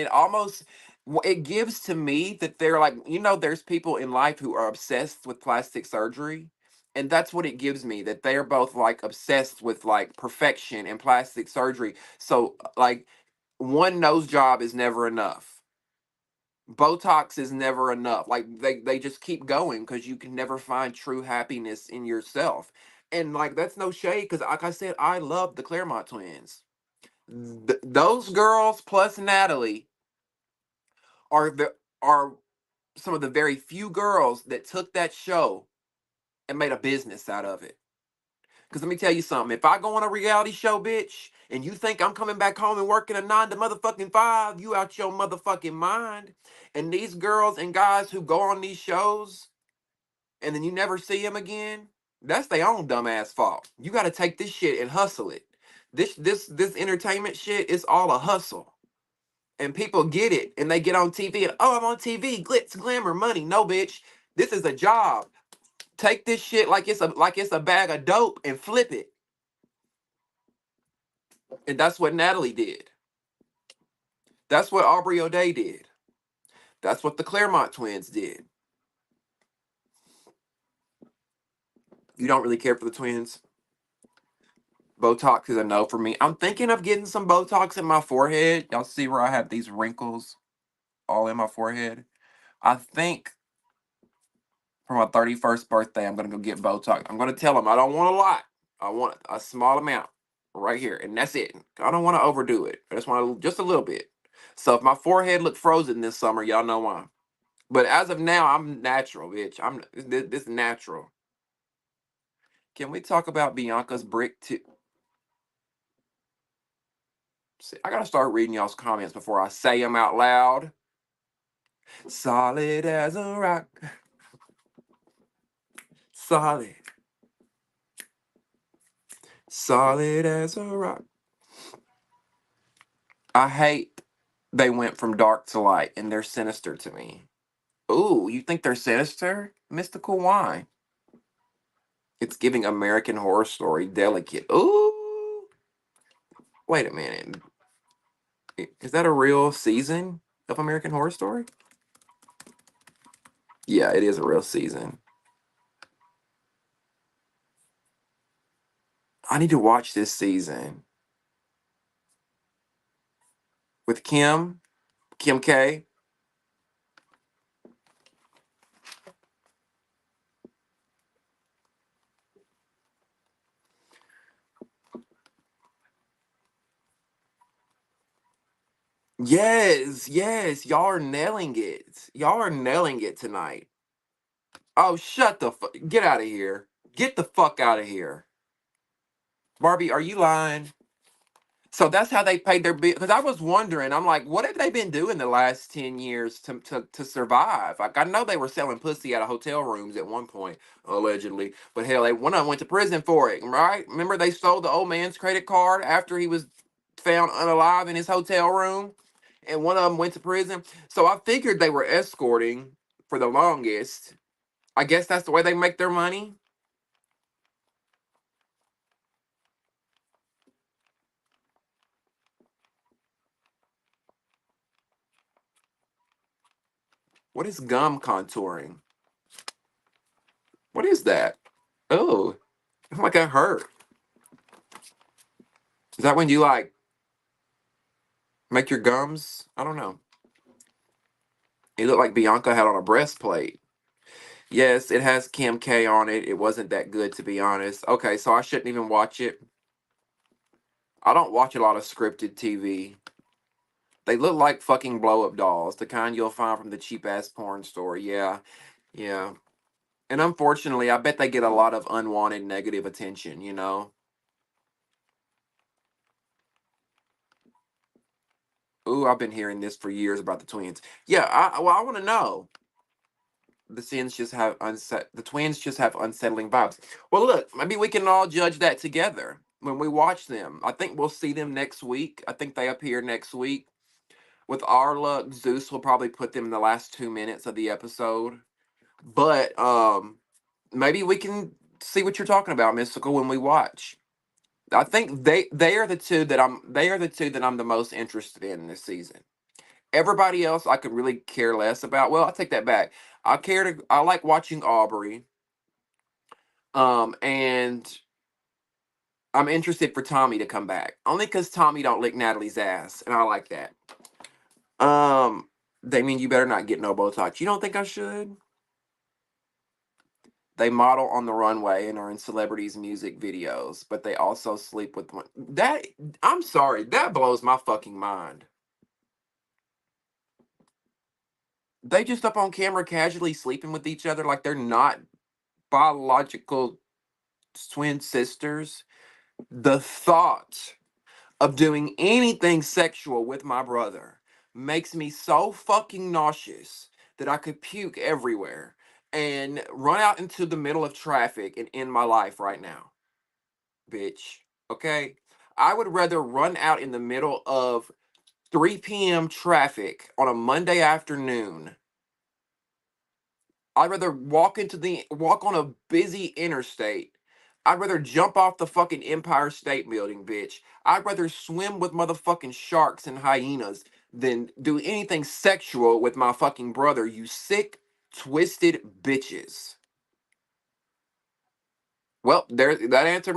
it gives to me that they're like, there's people in life who are obsessed with plastic surgery. And that's what it gives me, that they're both like obsessed with like perfection and plastic surgery. So like one nose job is never enough. Botox is never enough. Like they just keep going because you can never find true happiness in yourself. And like that's no shade because like I said, I love the Claremont twins. Those girls plus Natalie are some of the very few girls that took that show and made a business out of it. Because let me tell you something. If I go on a reality show, bitch, and you think I'm coming back home and working a 9 to 5, you out your motherfucking mind. And these girls and guys who go on these shows and then you never see them again, that's their own dumbass fault. You got to take this shit and hustle it. This entertainment shit is all a hustle. And people get it and they get on TV and I'm on TV, glitz, glamour, money. No, bitch, this is a job. Take this shit like it's a bag of dope and flip it. And that's what Natalie did. That's what Aubrey O'Day did. That's what the Claremont twins did. You don't really care for the twins? Botox is a no for me. I'm thinking of getting some Botox in my forehead. Y'all see where I have these wrinkles all in my forehead? I think for my 31st birthday, I'm going to go get Botox. I'm going to tell them I don't want a lot. I want a small amount right here, and that's it. I don't want to overdo it. I just want just a little bit. So if my forehead look frozen this summer, y'all know why. But as of now, I'm natural, bitch. I'm this natural. Can we talk about Bianca's brick too? See, I gotta start reading y'all's comments before I say them out loud. Solid as a rock. Solid. Solid as a rock. I hate they went from dark to light and they're sinister to me. Ooh, you think they're sinister? Mystical wine. It's giving American Horror Story delicate. Ooh. Wait a minute. Is that a real season of American Horror Story? Yeah, it is a real season. I need to watch this season. With Kim K. Yes, yes, y'all are nailing it. Y'all are nailing it tonight. Oh, shut the fuck. Get out of here. Get the fuck out of here. Barbie, are you lying? So that's how they paid their bill. Because I was wondering, I'm like, what have they been doing the last 10 years to survive? Like, I know they were selling pussy out of hotel rooms at one point, allegedly. But hell, one of them went to prison for it, right? Remember they stole the old man's credit card after he was found unalive in his hotel room? And one of them went to prison. So I figured they were escorting for the longest. I guess that's the way they make their money. What is gum contouring? What is that? Oh, like I hurt. Is that when you like make your gums? I don't know. It looked like Bianca had on a breastplate. Yes, it has Kim K on it. It wasn't that good, to be honest. Okay, so I shouldn't even watch it. I don't watch a lot of scripted TV. They look like fucking blow up dolls, the kind you'll find from the cheap ass porn store. Yeah, yeah. And unfortunately, I bet they get a lot of unwanted negative attention, you know? Ooh, I've been hearing this for years about the twins. Yeah, I want to know. The twins just have unsettling vibes. Well, look, maybe we can all judge that together when we watch them. I think we'll see them next week. I think they appear next week. With our luck, Zeus will probably put them in the last 2 minutes of the episode. But maybe we can see what you're talking about, Mystical, when we watch. I think they are the two that I'm the most interested in this season. Everybody else I could really care less about. Well, I take that back. I like watching Aubrey. And I'm interested for Tommy to come back. Only because Tommy don't lick Natalie's ass, and I like that. Um, Damien, you better not get no Botox. You don't think I should? They model on the runway and are in celebrities' music videos, but they also sleep with one. That I'm sorry, that blows my fucking mind. They just up on camera casually sleeping with each other like they're not biological twin sisters. The thought of doing anything sexual with my brother makes me so fucking nauseous that I could puke everywhere and run out into the middle of traffic and end my life right now, bitch. Okay? I would rather run out in the middle of 3 p.m. traffic on a Monday afternoon. I'd rather walk on a busy interstate I'd rather jump off the fucking Empire State Building, bitch. I'd rather swim with motherfucking sharks and hyenas than do anything sexual with my fucking brother, you sick, twisted bitches. Well, there that answered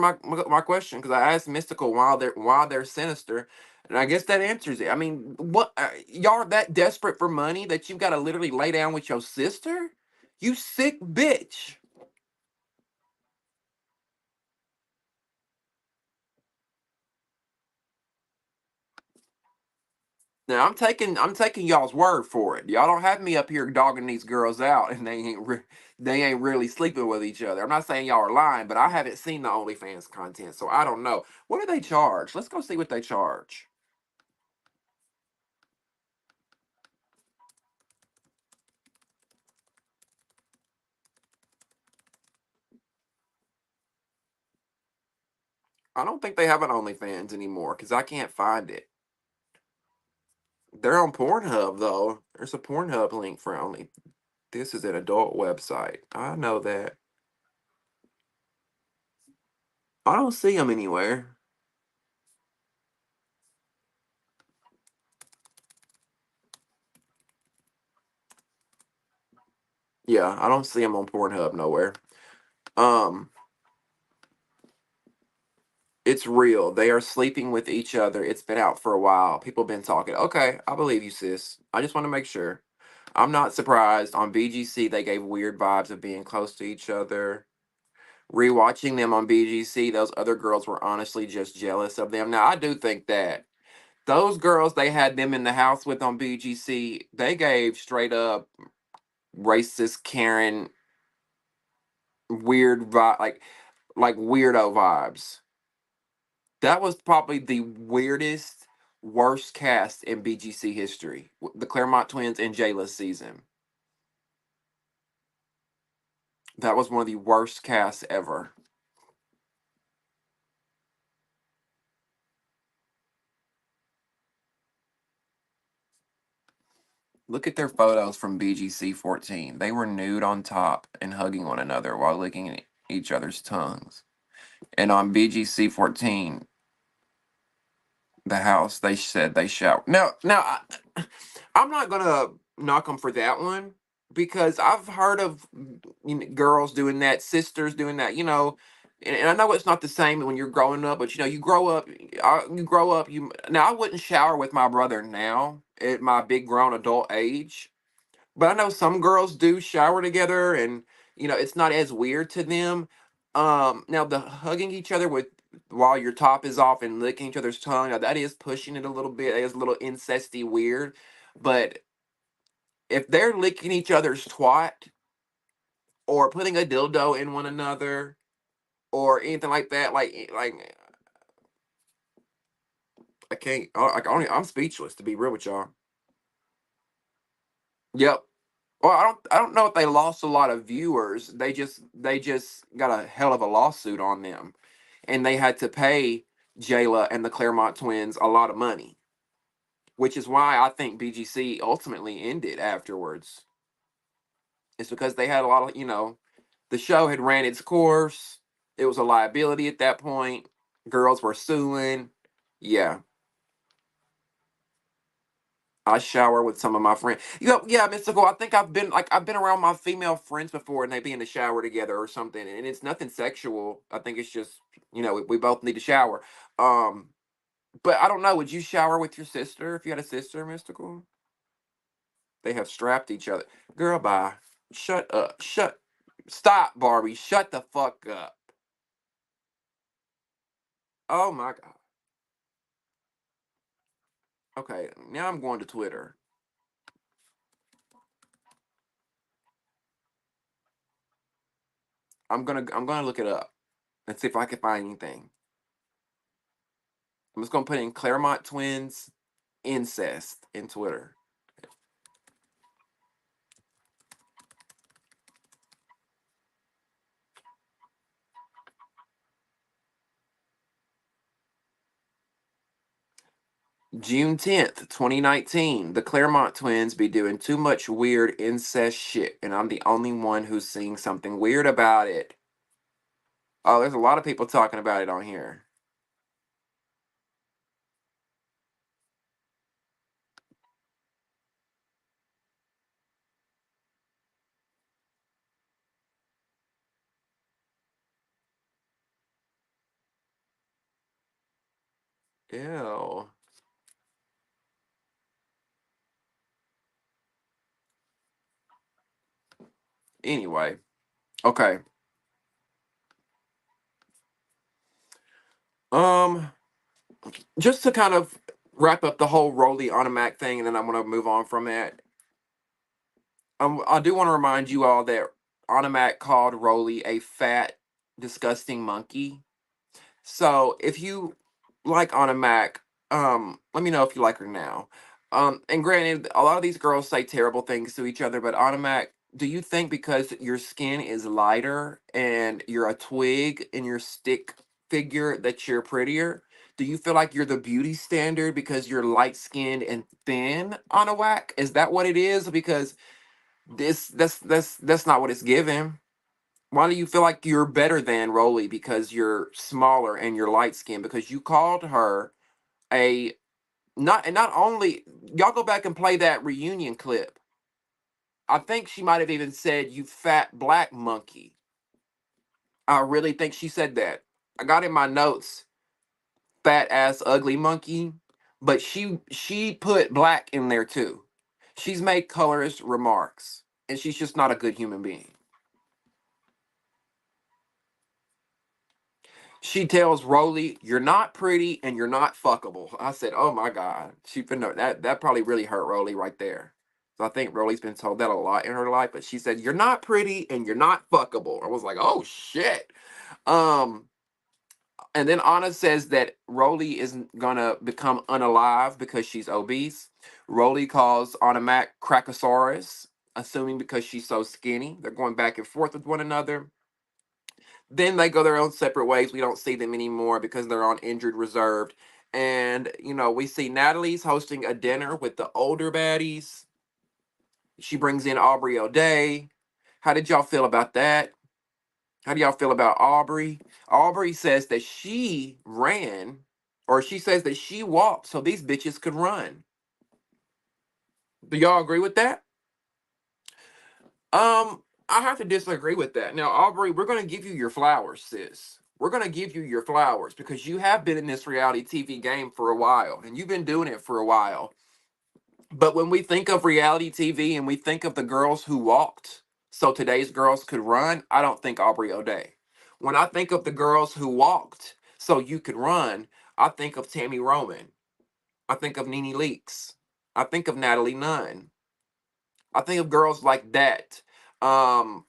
my question because I asked Mystical why they're sinister, and I guess that answers it. I mean, what y'all are that desperate for money that you've got to literally lay down with your sister? You sick bitch. Now I'm taking y'all's word for it. Y'all don't have me up here dogging these girls out, and they ain't really sleeping with each other. I'm not saying y'all are lying, but I haven't seen the OnlyFans content, so I don't know. What do they charge? Let's go see what they charge. I don't think they have an OnlyFans anymore because I can't find it. They're on Pornhub though. There's a Pornhub link for only. This is an adult website. I know that. I don't see them anywhere. Yeah, I don't see them on Pornhub nowhere. Um, it's real. They are sleeping with each other. It's been out for a while. People been talking. Okay, I believe you, sis. I just want to make sure. I'm not surprised. On BGC, they gave weird vibes of being close to each other. Rewatching them on BGC, those other girls were honestly just jealous of them. Now, I do think that those girls they had them in the house with on BGC, they gave straight up racist Karen weird vibe, like weirdo vibes. That was probably the weirdest, worst cast in BGC history. The Claremont Twins and Jayla's season. That was one of the worst casts ever. Look at their photos from BGC 14. They were nude on top and hugging one another while licking each other's tongues. And on BGC 14, the house, they said they showered. I'm not gonna knock them for that one because I've heard of girls doing that, sisters doing that. And I know it's not the same when you're growing up, but you grow up. You grow up. You now I wouldn't shower with my brother now at my big grown adult age, but I know some girls do shower together, and it's not as weird to them. Now the hugging each other with while your top is off and licking each other's tongue, now that is pushing it a little bit. It is a little incesty weird, but if they're licking each other's twat or putting a dildo in one another or anything like that, like I can't. I'm speechless to be real with y'all. Yep. Well, I don't know if they lost a lot of viewers. They just got a hell of a lawsuit on them, and they had to pay Jayla and the Claremont twins a lot of money, which is why I think BGC ultimately ended afterwards. It's because they had a lot of the show had ran its course. It was a liability at that point. Girls were suing. Yeah, I shower with some of my friends. Yeah, Mystical. I think I've been around my female friends before, and they be in the shower together or something, and it's nothing sexual. I think it's just we both need to shower. Um, but I don't know. Would you shower with your sister if you had a sister, Mystical? They have strapped each other. Girl, bye. Shut up. Stop, Barbie. Shut the fuck up. Oh my god. Okay, now I'm going to Twitter. I'm gonna look it up and see if I can find anything. I'm just gonna put in Claremont twins incest in Twitter. June 10th, 2019. The Claremont twins be doing too much weird incest shit, and I'm the only one who's seeing something weird about it. Oh, there's a lot of people talking about it on here. Ew. Anyway, okay. Um, just to kind of wrap up the whole Rolly Automac thing, and then I'm gonna move on from that. I do want to remind you all that Automac called Rolly a fat, disgusting monkey. So if you like Anna Mac, let me know if you like her now. And granted, a lot of these girls say terrible things to each other, but Anna Mac, do you think because your skin is lighter and you're a twig in your stick figure that you're prettier? Do you feel like you're the beauty standard because you're light skinned and thin, Anna Whack? Is that what it is? Because that's not what it's given. Why do you feel like you're better than Rolly because you're smaller and you're light skinned? Because you called her a not and not only y'all go back and play that reunion clip. I think she might have even said you fat black monkey. I really think she said that. I got in my notes fat ass ugly monkey, but she put black in there too. She's made colorist remarks and she's just not a good human being. She tells Rolly, "You're not pretty and you're not fuckable." I said, "Oh my god." She finna that probably really hurt Rolly right there. So I think Rolly's been told that a lot in her life, but she said, "You're not pretty and you're not fuckable." I was like, "Oh shit." Um, and then Anna says that Rolly isn't gonna become unalive because she's obese. Rolly calls Anna Mac Crackosaurus, assuming because she's so skinny. They're going back and forth with one another. Then they go their own separate ways. We don't see them anymore because they're on injured reserved. And, we see Natalie's hosting a dinner with the older baddies. She brings in Aubrey O'Day. How did y'all feel about that? How do y'all feel about Aubrey? Aubrey says that she ran, or she says that she walked so these bitches could run. Do y'all agree with that? I have to disagree with that. Now, Aubrey, we're gonna give you your flowers, sis. We're gonna give you your flowers because you have been in this reality TV game for a while and you've been doing it for a while. But when we think of reality TV and we think of the girls who walked so today's girls could run, I don't think Aubrey O'Day. When I think of the girls who walked so you could run, I think of Tammy Roman. I think of Nene Leakes. I think of Natalie Nunn. I think of girls like that. Um,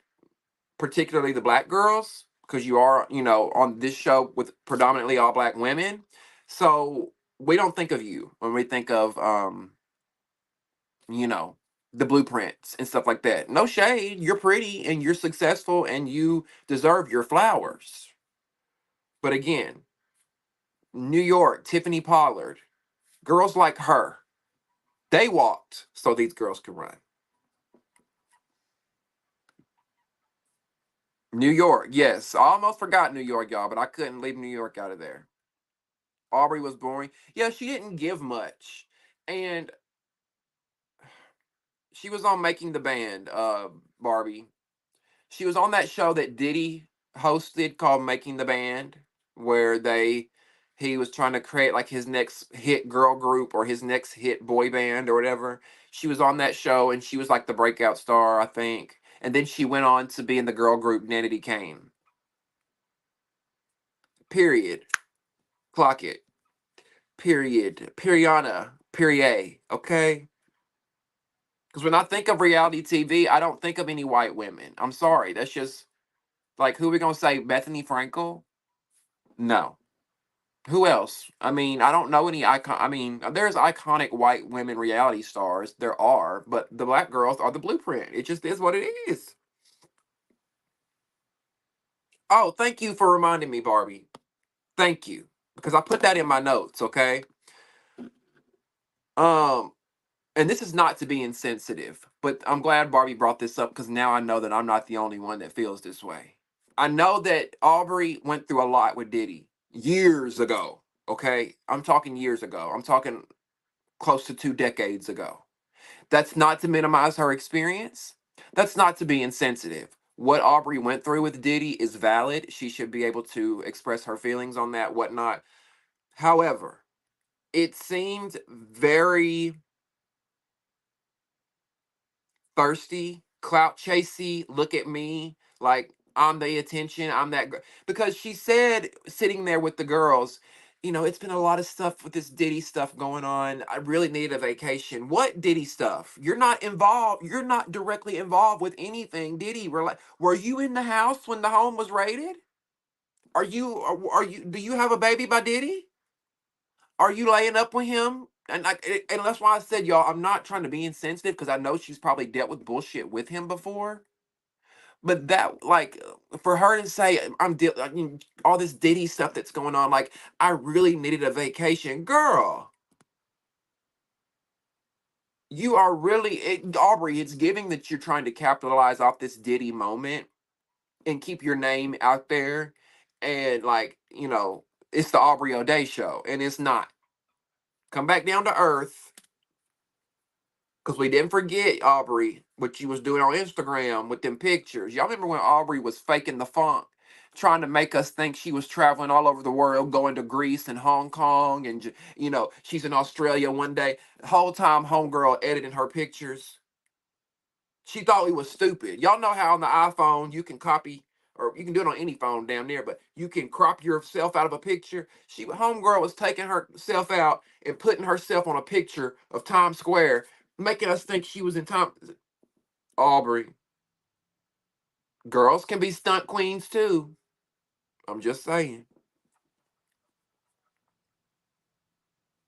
Particularly the black girls, because you are, on this show with predominantly all black women. So we don't think of you when we think of, you know, the blueprints and stuff like that. No shade, you're pretty and you're successful and you deserve your flowers. But again, New York, Tiffany Pollard, girls like her, they walked so these girls could run. New York, yes. I almost forgot New York, y'all, but I couldn't leave New York out of there. Aubrey was boring. Yeah, she didn't give much. And she was on Making the Band, Barbie. She was on that show that Diddy hosted called Making the Band, where he was trying to create like his next hit girl group or his next hit boy band or whatever. She was on that show and she was like the breakout star, I think. And then she went on to be in the girl group Nanity Kane. Period. Clock it. Period. Periana. Period. Okay? Because when I think of reality TV, I don't think of any white women. I'm sorry. That's just like who we gonna say? Bethany Frankel? No. Who else? I mean, I don't know any icon. I mean, there's iconic white women reality stars. There are, but the black girls are the blueprint. It just is what it is. Oh, thank you for reminding me, Barbie. Thank you. Because I put that in my notes, okay? Um, and this is not to be insensitive, but I'm glad Barbie brought this up because now I know that I'm not the only one that feels this way. I know that Aubrey went through a lot with Diddy years ago. Okay, I'm talking years ago. I'm talking close to 2 decades ago. That's not to minimize her experience. That's not to be insensitive. What Aubrey went through with Diddy is valid. She should be able to express her feelings on that, whatnot. However, it seemed very thirsty, clout chasey, look at me, like I'm the attention, I'm that girl. Because she said, sitting there with the girls, it's been a lot of stuff with this Diddy stuff going on. I really need a vacation. What Diddy stuff? You're not involved. You're not directly involved with anything Diddy. Were you in the house when the home was raided? Are you? Do you have a baby by Diddy? Are you laying up with him? And that's why I said, y'all, I'm not trying to be insensitive because I know she's probably dealt with bullshit with him before. But that, like, for her to say, I mean, all this Diddy stuff that's going on, like, I really needed a vacation. Girl, you are really, Aubrey, it's giving that you're trying to capitalize off this Diddy moment and keep your name out there. And, like, it's the Aubrey O'Day show. And it's not. Come back down to earth. Because we didn't forget, Aubrey, what she was doing on Instagram with them pictures. Y'all remember when Aubrey was faking the funk, trying to make us think she was traveling all over the world, going to Greece and Hong Kong, and, she's in Australia one day. The whole time, homegirl editing her pictures. She thought we was stupid. Y'all know how on the iPhone you can copy, or you can do it on any phone damn near, but you can crop yourself out of a picture. Homegirl was taking herself out and putting herself on a picture of Times Square, making us think she was in Time. Aubrey, girls can be stunt queens too. I'm just saying.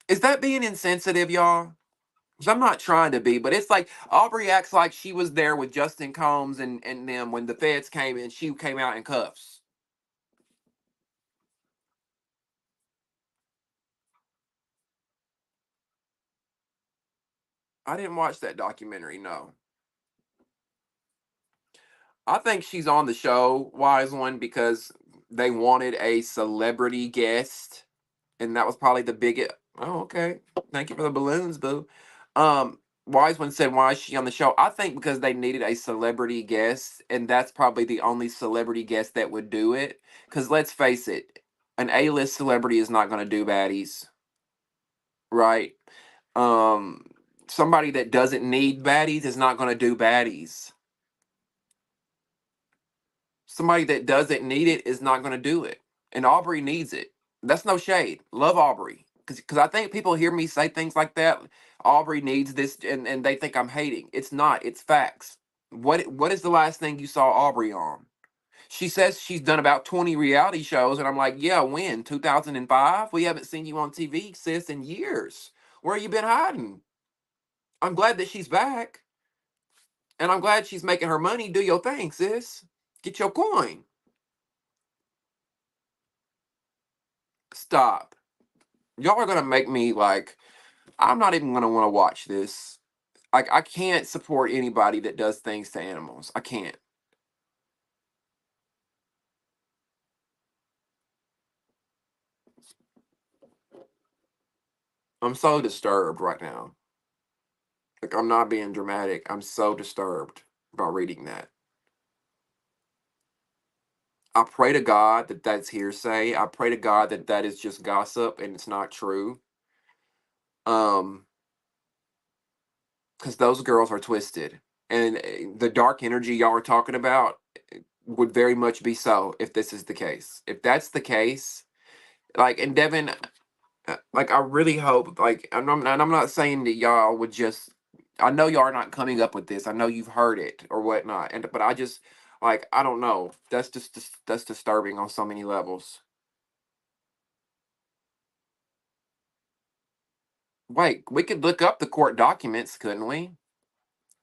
Is that being insensitive, y'all? 'Cause I'm not trying to be, but it's like Aubrey acts like she was there with Justin Combs and them when the feds came and she came out in cuffs. I didn't watch that documentary, no. I think she's on the show, Wise One, because they wanted a celebrity guest, and that was probably the biggest. Oh, okay. Thank you for the balloons, boo. Wise One said, "Why is she on the show?" I think because they needed a celebrity guest, and that's probably the only celebrity guest that would do it. Because let's face it, an A-list celebrity is not going to do baddies, right? Um, Somebody that doesn't need baddies is not going to do baddies. Somebody that doesn't need it is not going to do it. And Aubrey needs it. That's no shade. Love Aubrey. Because I think people hear me say things like that. Aubrey needs this, and they think I'm hating. It's not. It's facts. What is the last thing you saw Aubrey on? She says she's done about 20 reality shows, and I'm like, yeah, when? 2005? We haven't seen you on TV, sis, in years. Where you been hiding? I'm glad that she's back, and I'm glad she's making her money. Do your thing, sis. Get your coin. Stop. Y'all are gonna make me like I'm not even gonna want to watch this. Like I can't support anybody that does things to animals. I can't. I'm so disturbed right now. Like I'm not being dramatic. I'm so disturbed by reading that. I pray to God that that's hearsay. I pray to God that that is just gossip and it's not true. Um, because those girls are twisted, and the dark energy y'all are talking about would very much be so if this is the case. If that's the case, like, and Devin, like, I really hope, like, and I'm not saying that y'all would just. I know y'all are not coming up with this. I know you've heard it or whatnot, and but I just, like, I don't know. That's disturbing on so many levels. Wait, we could look up the court documents, couldn't we?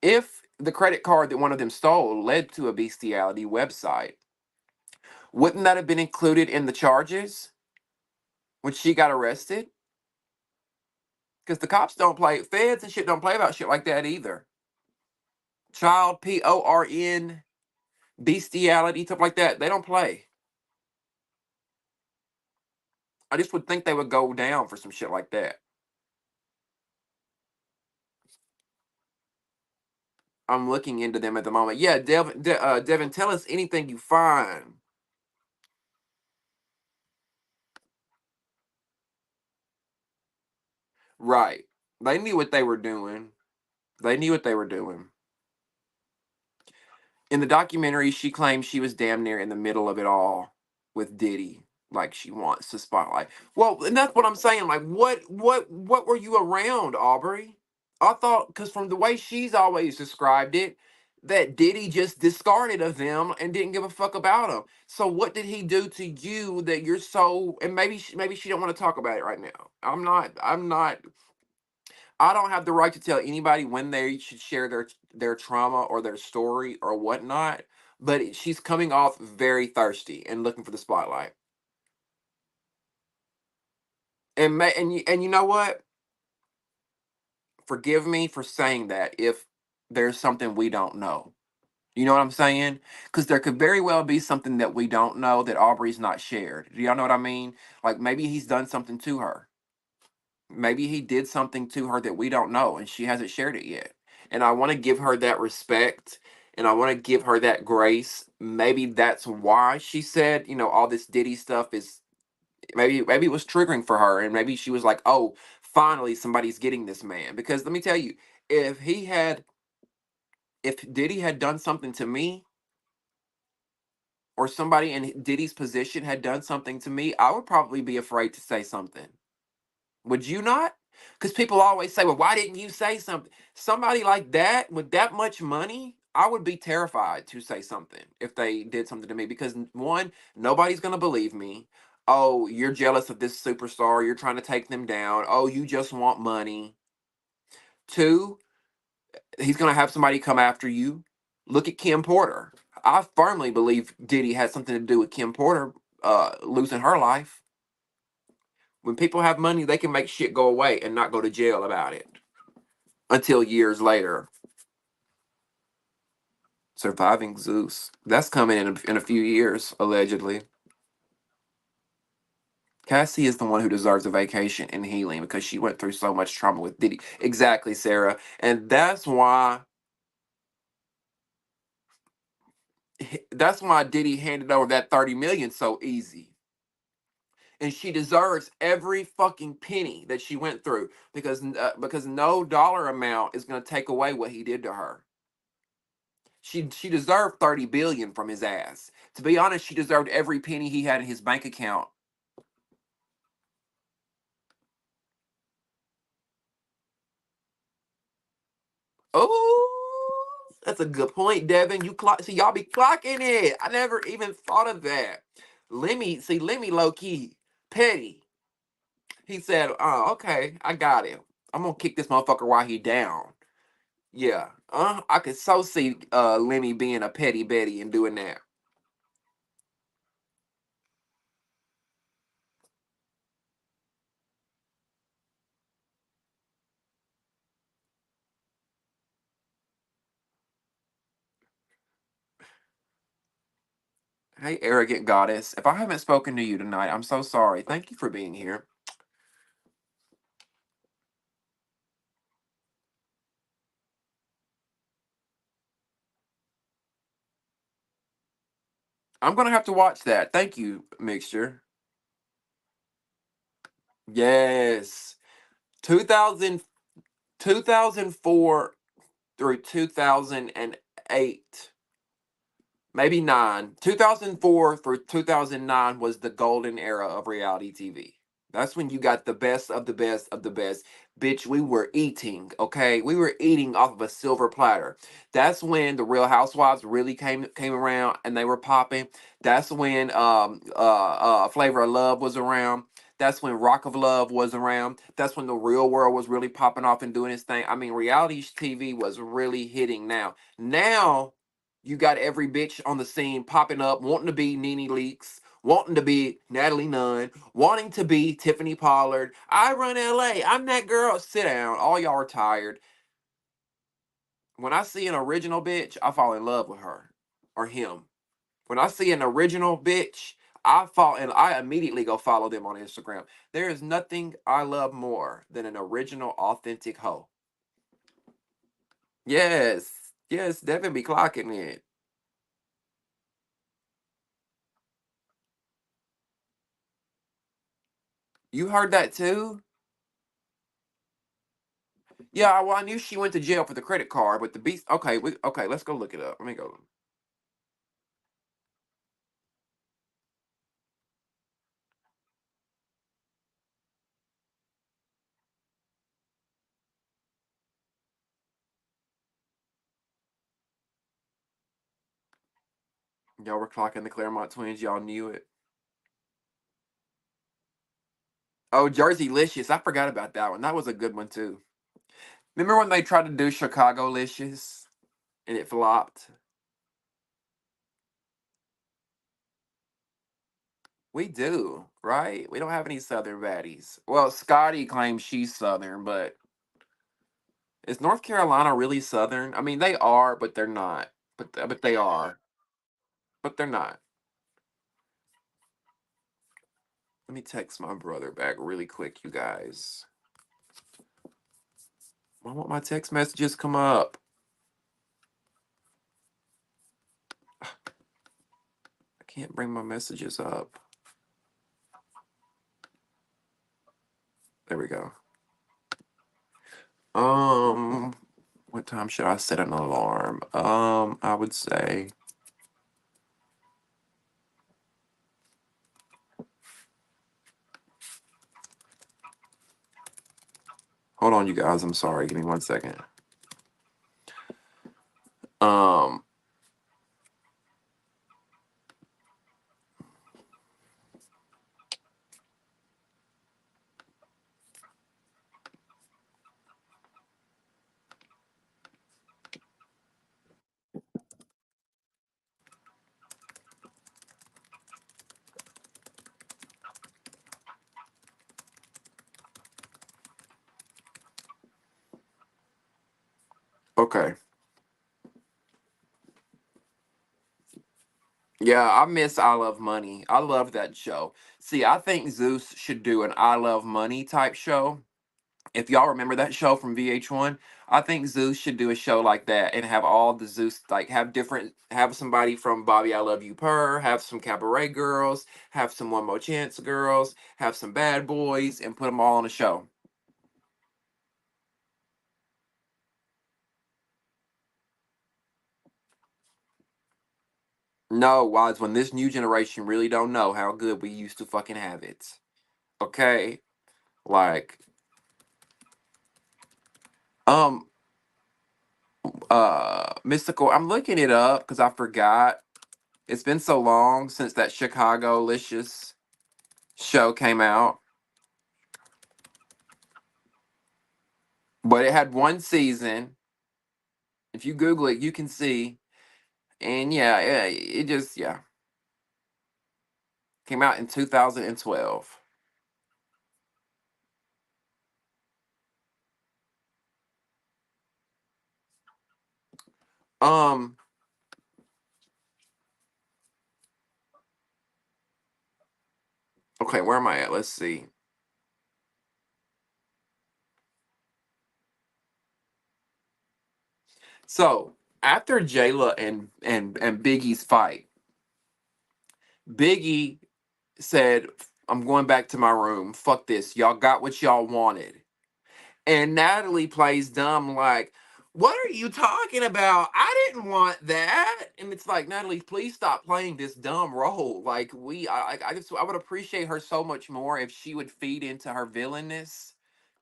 If the credit card that one of them stole led to a bestiality website, wouldn't that have been included in the charges when she got arrested? Because the cops don't play, feds and shit don't play about shit like that either. Child, PORN. bestiality, stuff like that. They don't play. I just would think they would go down for some shit like that. I'm looking into them at the moment. Yeah, Devin, tell us anything you find. Right. They knew what they were doing. They knew what they were doing. In the documentary, she claims she was damn near in the middle of it all with Diddy. Like she wants the spotlight. Well, and that's what I'm saying. Like, what were you around, Aubrey? I thought, because from the way she's always described it, that Diddy just discarded of them and didn't give a fuck about them. So what did he do to you that you're so? And maybe she don't want to talk about it right now. I'm not. I don't have the right to tell anybody when they should share their trauma or their story or whatnot. But she's coming off very thirsty and looking for the spotlight. And you know what? Forgive me for saying that if there's something we don't know. You know what I'm saying? Because there could very well be something that we don't know that Aubrey's not shared. Do y'all know what I mean? Like maybe he's done something to her. Maybe he did something to her that we don't know and she hasn't shared it yet. And I want to give her that respect and I want to give her that grace. Maybe that's why she said, all this Diddy stuff is maybe it was triggering for her and maybe she was like, "Oh, finally somebody's getting this man." Because let me tell you, if he had if Diddy had done something to me or somebody in Diddy's position had done something to me, I would probably be afraid to say something. Would you not? Because people always say, "Well, why didn't you say something?" Somebody like that with that much money, I would be terrified to say something if they did something to me because one, nobody's going to believe me. Oh, you're jealous of this superstar. You're trying to take them down. Oh, you just want money. Two, he's going to have somebody come after you. Look at Kim Porter. I firmly believe Diddy had something to do with Kim Porter losing her life. When people have money, they can make shit go away and not go to jail about it until years later. Surviving Zeus. That's coming in a few years, allegedly. Cassie is the one who deserves a vacation and healing because she went through so much trauma with Diddy. Exactly, Sarah. And that's why Diddy handed over that 30 million so easy. And she deserves every fucking penny that she went through because no dollar amount is going to take away what he did to her. She deserved 30 billion from his ass. To be honest, she deserved every penny he had in his bank account. Oh, that's a good point, Devin. See, y'all be clocking it. I never even thought of that. Lemmy low key, petty. He said, "Oh, okay, I got him. I'm gonna kick this motherfucker while he down." Yeah, I could so see Lemmy being a petty Betty and doing that. Hey, arrogant goddess. If I haven't spoken to you tonight, I'm so sorry. Thank you for being here. I'm gonna have to watch that. Thank you, Mixture. Yes. 2000, 2004 through 2008, maybe 9. 2004 through 2009 was the golden era of reality TV. That's when you got the best of the best of the best. Bitch, we were eating, okay? We were eating off of a silver platter. That's when the Real Housewives really came around and they were popping. That's when Flavor of Love was around. That's when Rock of Love was around. That's when the Real World was really popping off and doing its thing. I mean, reality TV was really hitting now. Now you got every bitch on the scene popping up, wanting to be Nene Leakes, wanting to be Natalie Nunn, wanting to be Tiffany Pollard. I run LA. I'm that girl. Sit down. All y'all are tired. When I see an original bitch, I fall in love with her. or him. When I see an original bitch, I immediately go follow them on Instagram. There is nothing I love more than an original, authentic hoe. Yes, yes, Devin be clocking it. You heard that too? Yeah, well, I knew she went to jail for the credit card, but the beast. Okay, okay. Let's go look it up. Let me go. Y'all were clocking the Claremont twins. Y'all knew it. Oh, Jersey Licious. I forgot about that one. That was a good one too. Remember when they tried to do Chicago Licious and it flopped? We do, right? We don't have any Southern baddies. Well, Scotty claims she's Southern, but is North Carolina really Southern? I mean, they are, but they're not. But they are, but they're not. Let me text my brother back really quick, you guys. Why won't my text messages come up? I can't bring my messages up. There we go. Um, what time should I set an alarm? I would say hold on, you guys. I'm sorry. Give me 1 second. Um, okay. Yeah, I miss I Love Money. I love that show. See, I think Zeus should do an I Love Money type show. If y'all remember that show from VH1, I think Zeus should do a show like that and have all the Zeus, like have somebody from Bobby I Love You Purr, have some cabaret girls, have some One More Chance girls, have some bad boys, and put them all on a show. No, wise when this new generation really don't know how good we used to fucking have it. Okay? Like, um, Mystical, I'm looking it up because I forgot. It's been so long since that Chicago Licious show came out. But it had one season. If you Google it, you can see. And yeah, it just came out in 2012. Um, okay, where am I at? Let's see. So after Jayla and Biggie's fight, Biggie said, "I'm going back to my room. Fuck this. Y'all got what y'all wanted." And Natalie plays dumb like, "What are you talking about? I didn't want that." And it's like, Natalie, please stop playing this dumb role. Like I would appreciate her so much more if she would feed into her villainness.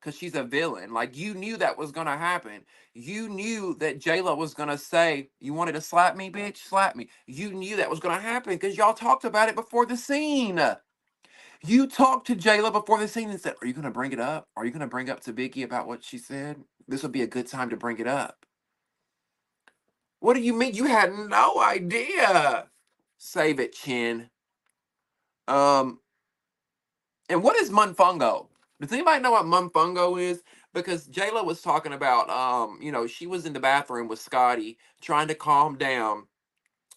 Cause she's a villain. Like you knew that was gonna happen. You knew that Jayla was gonna say, "You wanted to slap me, bitch? Slap me." You knew that was gonna happen because y'all talked about it before the scene. You talked to Jayla before the scene and said, "Are you going to bring it up? Are you going to bring up to Biggie about what she said? This would be a good time to bring it up." What do you mean? You had no idea. Save it, Chin. Um, and what is Munfungo? Does anybody know what Munfungo is? Because Jayla was talking about, she was in the bathroom with Scotty trying to calm down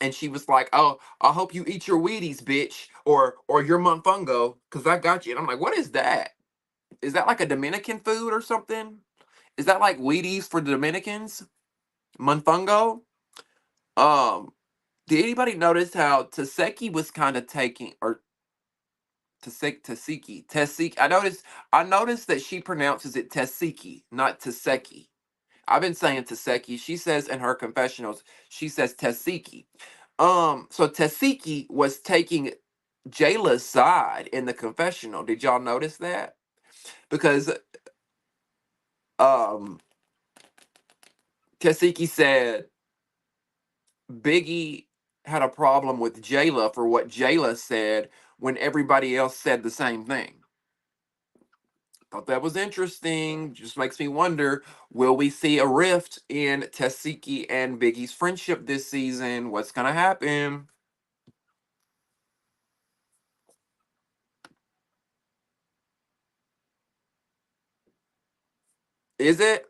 and she was like, "Oh, I hope you eat your Wheaties, bitch, or your Monfungo, cause I got you." And I'm like, "What is that? Is that like a Dominican food or something? Is that like Wheaties for the Dominicans? Monfungo?" Um, did anybody notice how Taseki was kind of taking, or Taseki? I noticed that she pronounces it Taseki, not Taseki. I've been saying Taseki. She says in her confessionals, she says Taseki. So Taseki was taking Jayla's side in the confessional. Did y'all notice that? Because um Taseki said Biggie had a problem with Jayla for what Jayla said when everybody else said the same thing. Thought that was interesting. Just makes me wonder, will we see a rift in Taseki and Biggie's friendship this season? What's gonna happen? Is it?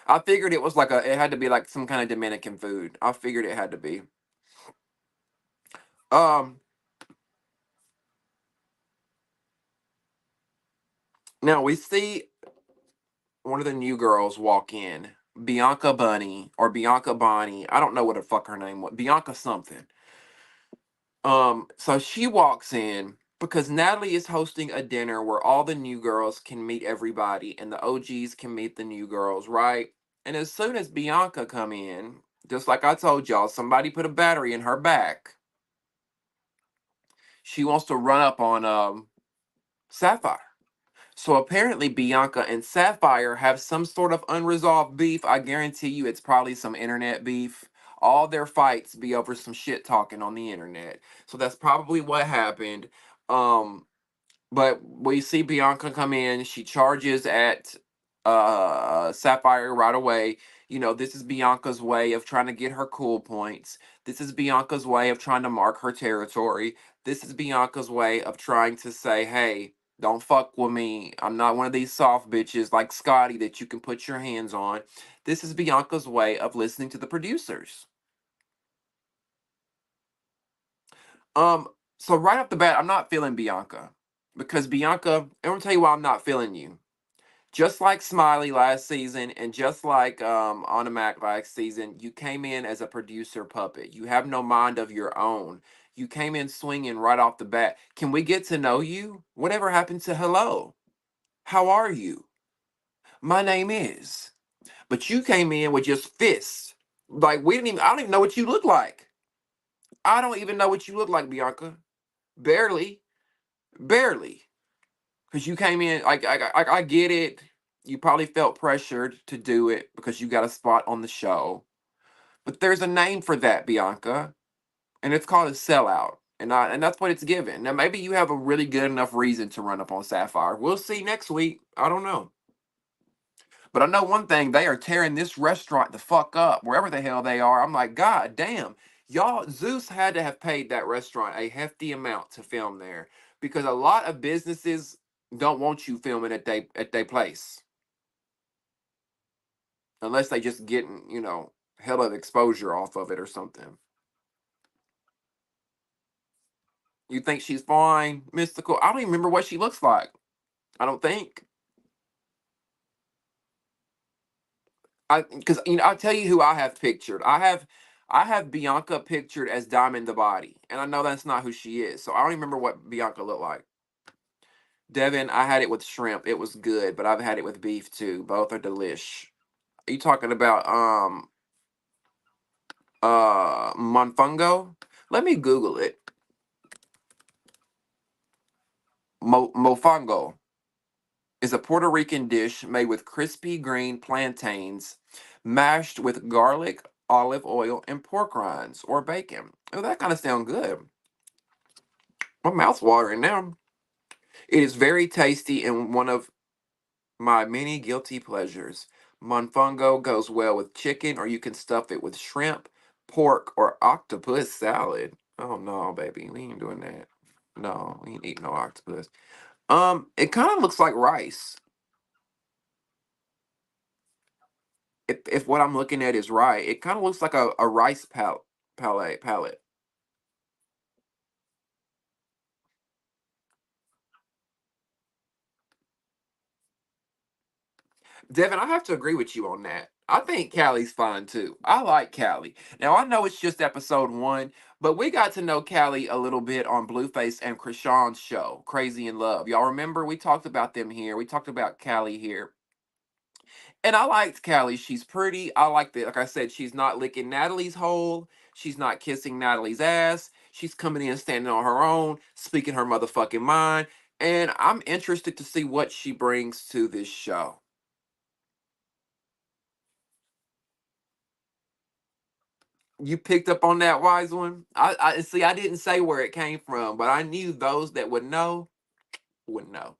I figured it was like it had to be like some kind of Dominican food. I figured it had to be. Um, Now we see one of the new girls walk in, Bianca Bunny or Bianca Bonnie. I don't know what the fuck her name was. Bianca something. So she walks in because Natalie is hosting a dinner where all the new girls can meet everybody and the OGs can meet the new girls, right? And as soon as Bianca come in, just like I told y'all, somebody put a battery in her back. She wants to run up on Sapphire. So apparently Bianca and Sapphire have some sort of unresolved beef. I guarantee you it's probably some internet beef. All their fights be over some shit talking on the internet. So that's probably what happened. Um but we see Bianca come in. She charges at Sapphire right away. You know, this is Bianca's way of trying to get her cool points. This is Bianca's way of trying to mark her territory. This is Bianca's way of trying to say, hey, don't fuck with me. I'm not one of these soft bitches like Scotty that you can put your hands on. This is Bianca's way of listening to the producers. Um, so right off the bat, I'm not feeling Bianca. Because Bianca, I'm gonna tell you why I'm not feeling you. Just like Smiley last season and just like Automac last season, you came in as a producer puppet. You have no mind of your own. You came in swinging right off the bat. Can we get to know you? Whatever happened to hello? How are you? My name is. But you came in with just fists. Like we didn't even. I don't even know what you look like. I don't even know what you look like, Bianca. Barely, barely. Because you came in, like I get it. You probably felt pressured to do it because you got a spot on the show. But there's a name for that, Bianca, and it's called a sellout. And that's what it's given. Now maybe you have a really good enough reason to run up on Sapphire. We'll see next week. I don't know. But I know one thing, they are tearing this restaurant the fuck up, wherever the hell they are. I'm like, God damn. Y'all, Zeus had to have paid that restaurant a hefty amount to film there. Because a lot of businesses don't want you filming at they place. Unless they just getting, hell of exposure off of it or something. You think she's fine, mystical? I don't even remember what she looks like. I don't think. Because I'll tell you who I have pictured. I have Bianca pictured as Diamond the Body, and I know that's not who she is. So I don't even remember what Bianca looked like. Devin, I had it with shrimp. It was good, but I've had it with beef too. Both are delish. Are you talking about Monfungo? Let me Google it. Mofongo is a Puerto Rican dish made with crispy green plantains mashed with garlic, olive oil, and pork rinds or bacon. Oh, that kind of sounds good. My mouth's watering now. It is very tasty and one of my many guilty pleasures. Monfungo goes well with chicken, or you can stuff it with shrimp, pork, or octopus salad. Oh no, baby, we ain't doing that. No, we ain't eating no octopus. It kind of looks like rice. If what I'm looking at is right, it kind of looks like a rice palette. Devin, I have to agree with you on that. I think Callie's fine too. I like Callie. Now I know it's just episode one, but we got to know Callie a little bit on Blueface and Krishan's show, Crazy in Love. Y'all remember we talked about them here. We talked about Callie here. And I liked Callie. She's pretty. I like that. Like I said, she's not licking Natalie's hole. She's not kissing Natalie's ass. She's coming in standing on her own, speaking her motherfucking mind. And I'm interested to see what she brings to this show. You picked up on that, wise one. I see. I didn't say where it came from, but I knew those that would know would know.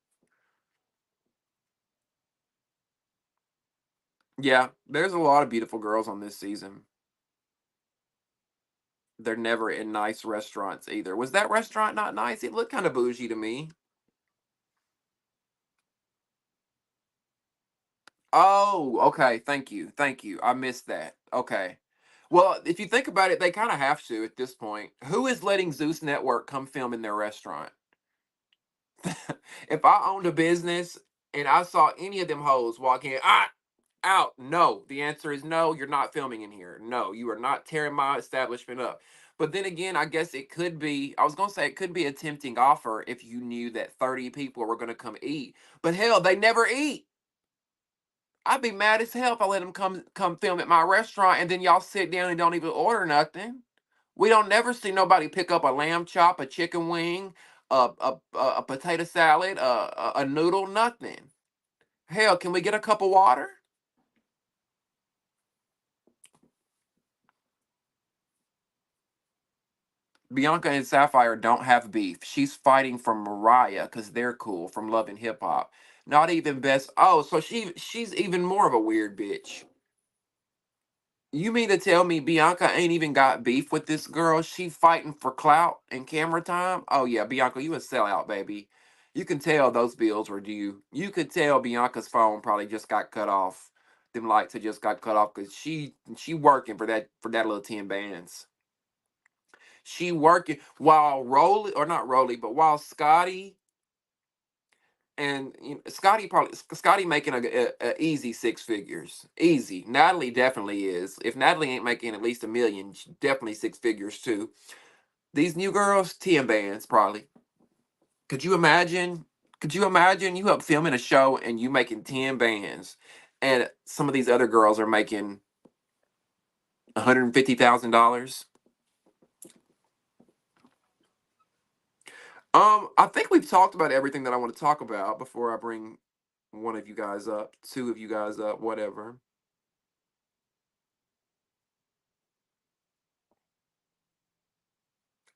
Yeah, there's a lot of beautiful girls on this season. They're never in nice restaurants either. Was that restaurant not nice? It looked kind of bougie to me. Oh, okay. Thank you. Thank you. I missed that. Okay. Well, if you think about it, they kind of have to at this point. Who is letting Zeus Network come film in their restaurant? If I owned a business and I saw any of them hoes walk in, out. No. The answer is no. You're not filming in here. No, you are not tearing my establishment up. But then again, I guess it could be, I was going to say it could be a tempting offer if you knew that 30 people were going to come eat. But hell, they never eat. I'd be mad as hell if I let them come film at my restaurant and then y'all sit down and don't even order nothing. We don't never see nobody pick up a lamb chop, a chicken wing, a potato salad, a noodle, nothing. Hell, can we get a cup of water? Bianca and Sapphire don't have beef. She's fighting for Mariah because they're cool from Love and Hip Hop. Not even best. Oh, so she's even more of a weird bitch. You mean to tell me Bianca ain't even got beef with this girl? She fighting for clout and camera time? Oh yeah, Bianca, you a sellout, baby. You can tell those bills were due. You could tell Bianca's phone probably just got cut off. Them lights had just got cut off because she working for that little 10 bands. She working while Rolly or not Rolly, but while Scotty and Scotty making a easy 6 figures, easy. Natalie definitely is. If Natalie ain't making at least a million, definitely 6 figures too. These new girls, 10 bands probably. Could you imagine? Could you imagine you up filming a show and you making 10 bands, and some of these other girls are making $150,000? I think we've talked about everything that I want to talk about before I bring one of you guys up, two of you guys up, whatever.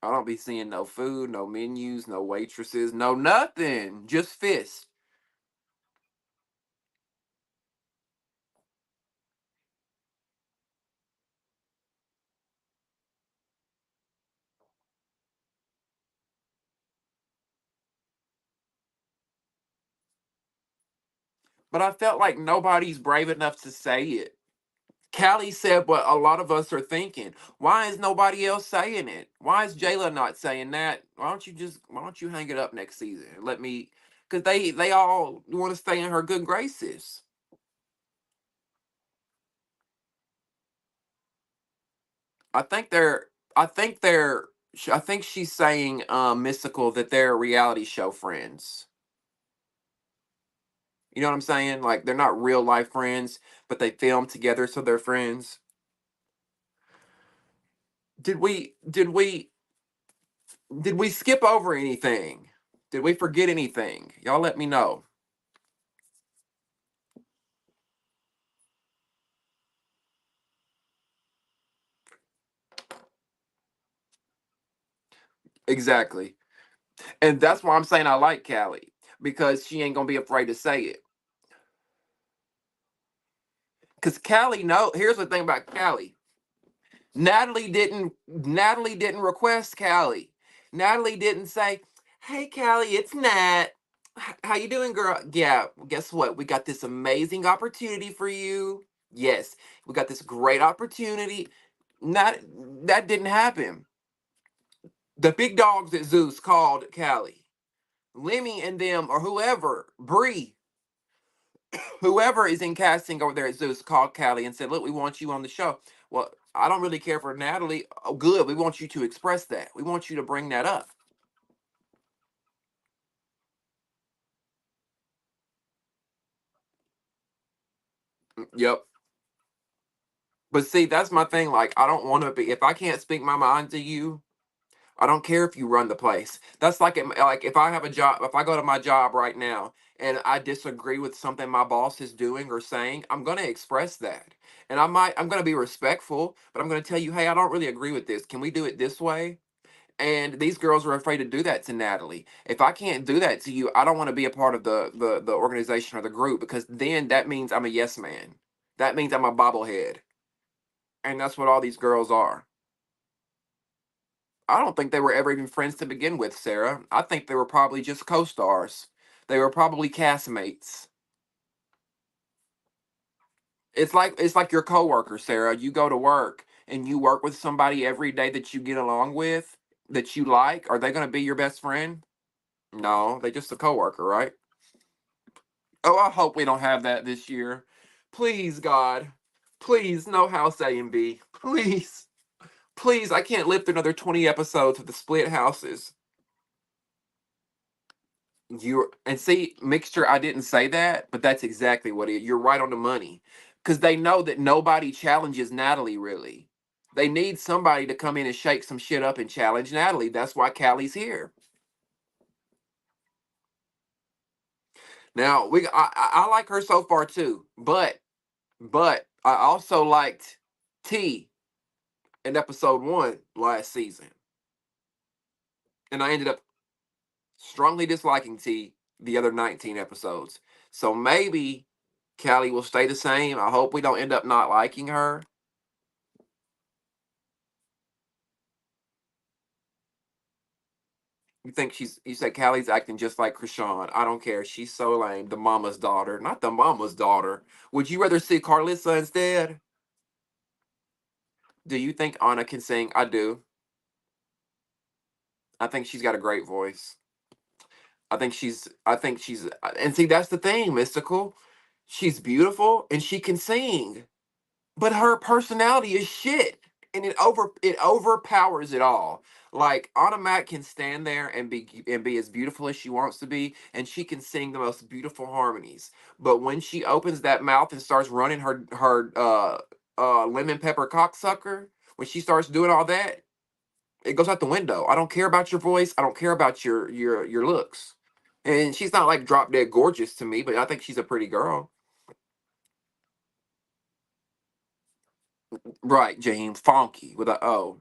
I don't be seeing no food, no menus, no waitresses, no nothing. Just fists. But I felt like nobody's brave enough to say it. Callie said what a lot of us are thinking. Why is nobody else saying it? Why is Jayla not saying that? Why don't you hang it up next season? Let me, because they all want to stay in her good graces. I think they're I think they're I think she's saying mystical that they're reality show friends. You know what I'm saying? Like they're not real life friends, but they film together so they're friends. Did we skip over anything? Did we forget anything? Y'all let me know. Exactly. And that's why I'm saying I like Callie because she ain't going to be afraid to say it. Cuz Callie here's the thing about Callie. Natalie didn't request Callie. Natalie didn't say, "Hey Callie, it's Nat. How you doing, girl? Yeah, guess what? We got this amazing opportunity for you. Yes, we got this great opportunity." Not that didn't happen. The big dogs at Zeus called Callie. Lemmy and them, or whoever, Bree, whoever is in casting over there at Zeus called Callie and said, "Look, we want you on the show." Well, I don't really care for Natalie. Oh, good. We want you to express that. We want you to bring that up. Yep. But see, that's my thing. Like, I don't want to be. If I can't speak my mind to you, I don't care if you run the place. That's like if I have a job, if I go to my job right now and I disagree with something my boss is doing or saying, I'm going to express that. And I'm going to be respectful, but I'm going to tell you, hey, I don't really agree with this. Can we do it this way? And these girls are afraid to do that to Natalie. If I can't do that to you, I don't want to be a part of the organization or the group, because then that means I'm a yes man. That means I'm a bobblehead. And that's what all these girls are. I don't think they were ever even friends to begin with, Sarah. I think they were probably just co-stars. They were probably castmates. It's like your coworker, Sarah. You go to work and you work with somebody every day that you get along with, that you like. Are they going to be your best friend? No, they just a coworker, right? Oh, I hope we don't have that this year. Please, God. Please, no house A and B. Please. Please, I can't live through another 20 episodes of the split houses. You and see, mixture, I didn't say that, but that's exactly what it. You're right on the money. Because they know that nobody challenges Natalie really. They need somebody to come in and shake some shit up and challenge Natalie. That's why Callie's here. Now I like her so far too, but I also liked T in episode 1 last season, and I ended up strongly disliking T the other 19 episodes. So maybe Callie will stay the same. I hope we don't end up not liking her. You said Callie's acting just like Krishan. I don't care. She's so lame. The mama's daughter. Not the mama's daughter. Would you rather see Carlissa instead? Do you think Anna can sing? I do. I think she's got a great voice. I think she's and see, that's the thing, Mystical. She's beautiful and she can sing. But her personality is shit, and it overpowers it all. Like Anna Mac can stand there and be as beautiful as she wants to be, and she can sing the most beautiful harmonies. But when she opens that mouth and starts running her lemon pepper cocksucker, when she starts doing all that, it goes out the window. I don't care about your voice. I don't care about your looks. And she's not like drop dead gorgeous to me, but I think she's a pretty girl. Right, James Funky with a O.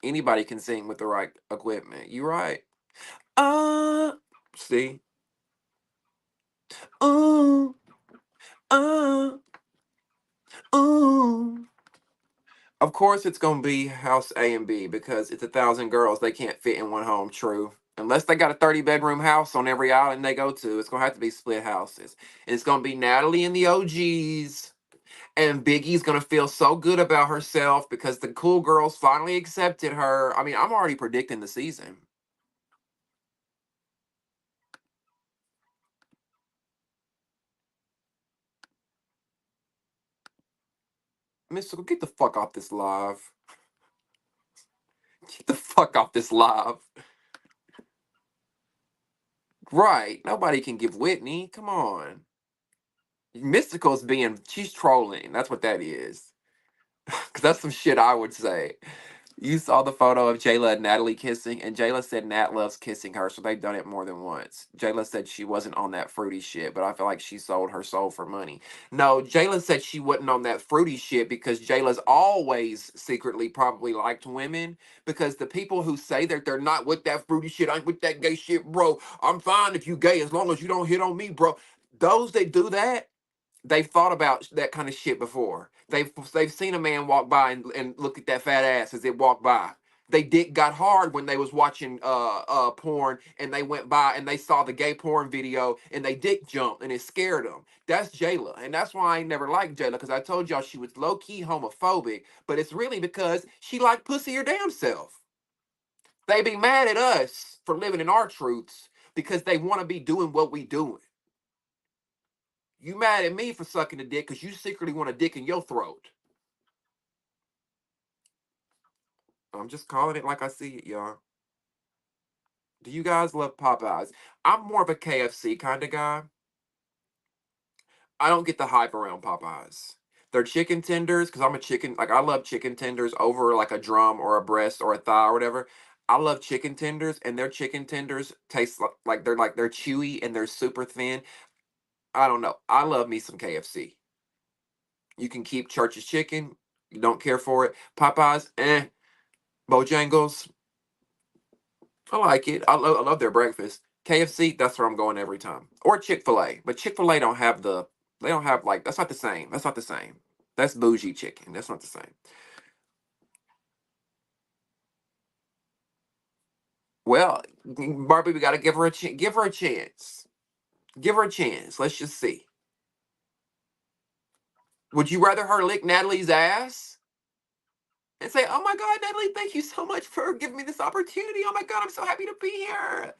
Anybody can sing with the right equipment. You right. Uh see. Ooh, uh, ooh. Of course it's gonna be house A and B because it's 1,000 girls. They can't fit in one home, true. Unless they got a 30-bedroom house on every island they go to, it's gonna have to be split houses. And it's gonna be Natalie and the OGs. And Biggie's gonna feel so good about herself because the cool girls finally accepted her. I mean, I'm already predicting the season. Mystical, get the fuck off this live. Get the fuck off this live. Right. Nobody can give Whitney. Come on. Mystical's being, she's trolling. That's what that is. Because that's some shit I would say. You saw the photo of Jayla and Natalie kissing, and Jayla said Nat loves kissing her, so they've done it more than once. Jayla said she wasn't on that fruity shit, but I feel like she sold her soul for money. No, Jayla said she wasn't on that fruity shit because Jayla's always secretly probably liked women. Because the people who say that they're not with that fruity shit, I'm with that gay shit, bro. I'm fine if you gay as long as you don't hit on me, bro. Those that do that, they've thought about that kind of shit before. They've seen a man walk by and look at that fat ass as it walked by. They dick got hard when they was watching porn, and they went by and they saw the gay porn video and they dick jumped and it scared them. That's Jayla, and that's why I ain't never liked Jayla, because I told y'all she was low key homophobic, but it's really because she liked pussy her damn self. They be mad at us for living in our truths because they want to be doing what we doing. You mad at me for sucking a dick because you secretly want a dick in your throat. I'm just calling it like I see it, y'all. Do you guys love Popeyes? I'm more of a KFC kind of guy. I don't get the hype around Popeyes. Their chicken tenders, because I'm a chicken, like I love chicken tenders over like a drum or a breast or a thigh or whatever. I love chicken tenders, and their chicken tenders taste like they're chewy and they're super thin. I don't know. I love me some KFC. You can keep Church's chicken. You don't care for it. Popeyes, eh. Bojangles, I like it. I love their breakfast. KFC, that's where I'm going every time. Or Chick-fil-A. But Chick-fil-A don't have they don't have like, that's not the same. That's not the same. That's bougie chicken. That's not the same. Well, Barbie, we gotta give her a give her a chance. Give her a chance. Let's just see. Would you rather her lick Natalie's ass and say, "Oh my God, Natalie, thank you so much for giving me this opportunity. Oh my God, I'm so happy to be here."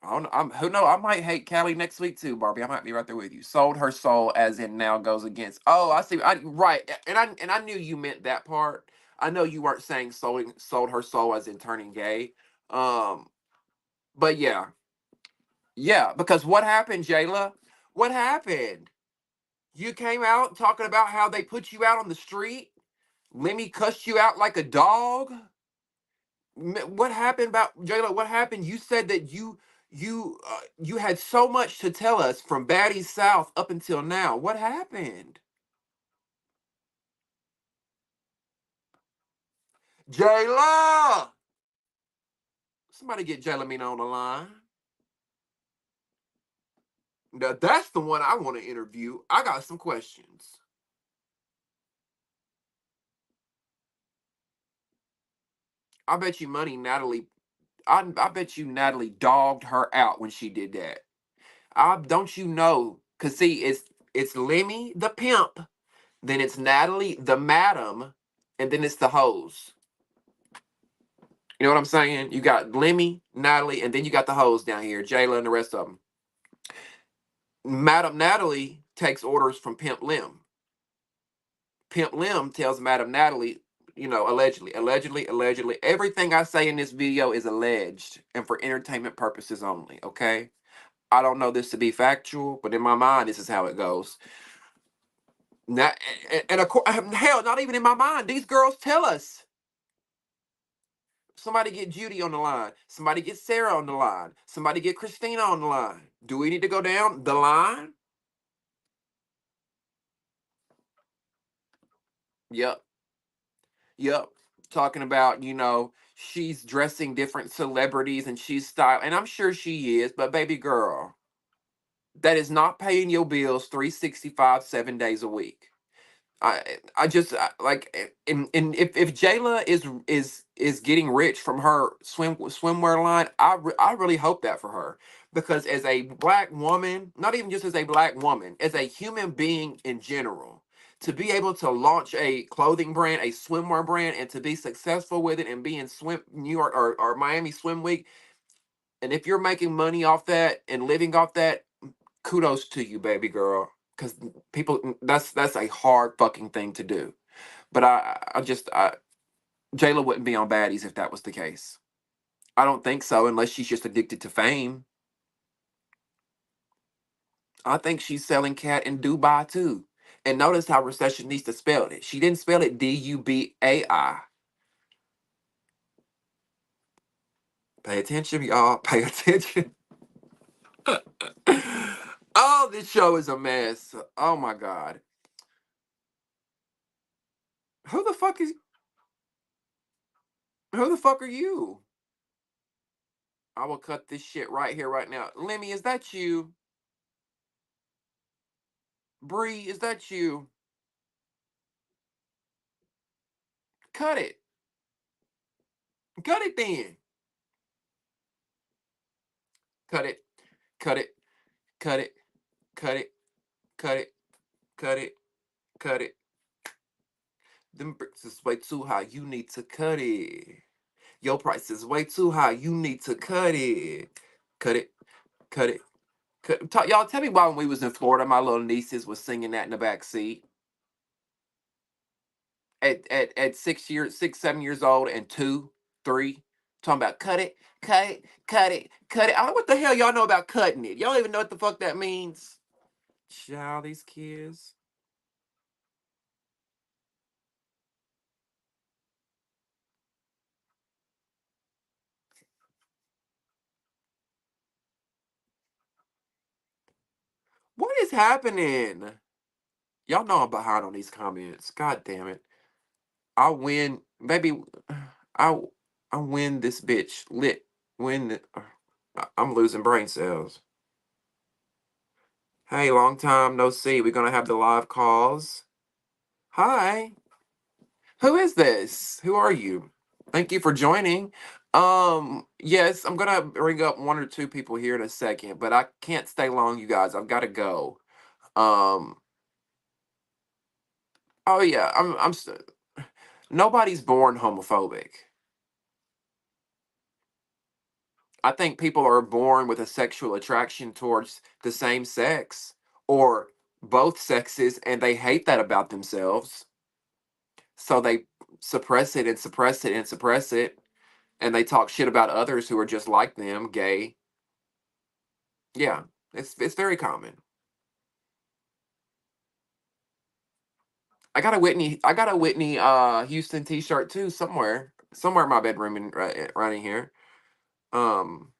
I don't know. Who know? I might hate Callie next week too, Barbie. I might be right there with you. Sold her soul, as in now goes against. Oh, I see. Right, and I knew you meant that part. I know you weren't saying sold her soul as in turning gay. Um, but yeah, yeah. Because what happened, Jayla? What happened? You came out talking about how they put you out on the street. Lemmy cussed you out like a dog. What happened about Jayla? What happened? You said that you had so much to tell us from Baddies South up until now. What happened, Jayla? Somebody get Jayla on the line. Now, that's the one I want to interview. I got some questions. I bet you money, Natalie. I bet you Natalie dogged her out when she did that. I don't you know? Cause see, it's Lemmy the pimp, then it's Natalie the madam, and then it's the hose. You know what I'm saying? You got Lemmy, Natalie, and then you got the hoes down here, Jayla and the rest of them. Madam Natalie takes orders from Pimp Lim. Pimp Lim tells Madam Natalie, allegedly. Everything I say in this video is alleged and for entertainment purposes only, okay? I don't know this to be factual, but in my mind, this is how it goes. Not, and of course, hell, not even in my mind. These girls tell us. Somebody get Judy on the line. Somebody get Sarah on the line. Somebody get Christina on the line. Do we need to go down the line? Yep. Yep. Talking about, she's dressing different celebrities and she's style. And I'm sure she is, but baby girl, that is not paying your bills 365, 7 days a week. I just and if Jayla is getting rich from her swimwear line, I really hope that for her, because as a black woman, not even just as a black woman, as a human being in general, to be able to launch a clothing brand, a swimwear brand, and to be successful with it and be in swim New York or Miami Swim Week, and if you're making money off that and living off that, kudos to you, baby girl. Because that's a hard fucking thing to do. But Jayla wouldn't be on Baddies if that was the case. I don't think so, unless she's just addicted to fame. I think she's selling cat in Dubai too. And notice how Recessionista spelled it. She didn't spell it Dubai. Pay attention, y'all. Pay attention. Oh, this show is a mess. Oh my God. Who the fuck is who the fuck are you? I will cut this shit right here, right now. Lemmy, is that you? Bree, is that you? Cut it. Cut it then. Cut it. Cut it. Cut it. Cut it. Cut it. Cut it. Cut it. Them bricks is way too high. You need to cut it. Your price is way too high. You need to cut it. Cut it. Cut it. Y'all tell me why when we was in Florida, my little nieces was singing that in the back seat at 6 years, 6, 7 years old, and 2, 3, talking about cut it, cut it, cut it, cut it. I don't know what the hell y'all know about cutting it. Y'all don't even know what the fuck that means. Child, these kids. What is happening? Y'all know I'm behind on these comments. God damn it. I win, baby. I I win this bitch. Lit. Win. I'm losing brain cells. Hey, long time no see. We're gonna have the live calls. Hi. Who is this? Who are you? Thank you for joining. Yes, I'm gonna bring up one or two people here in a second, but I can't stay long, you guys. I've gotta go. Um, oh yeah, nobody's born homophobic. I think people are born with a sexual attraction towards the same sex or both sexes, and they hate that about themselves. So they suppress it and suppress it and suppress it, and they talk shit about others who are just like them, gay. Yeah, it's very common. I got a Whitney Houston t-shirt too somewhere in my bedroom and right in here. Um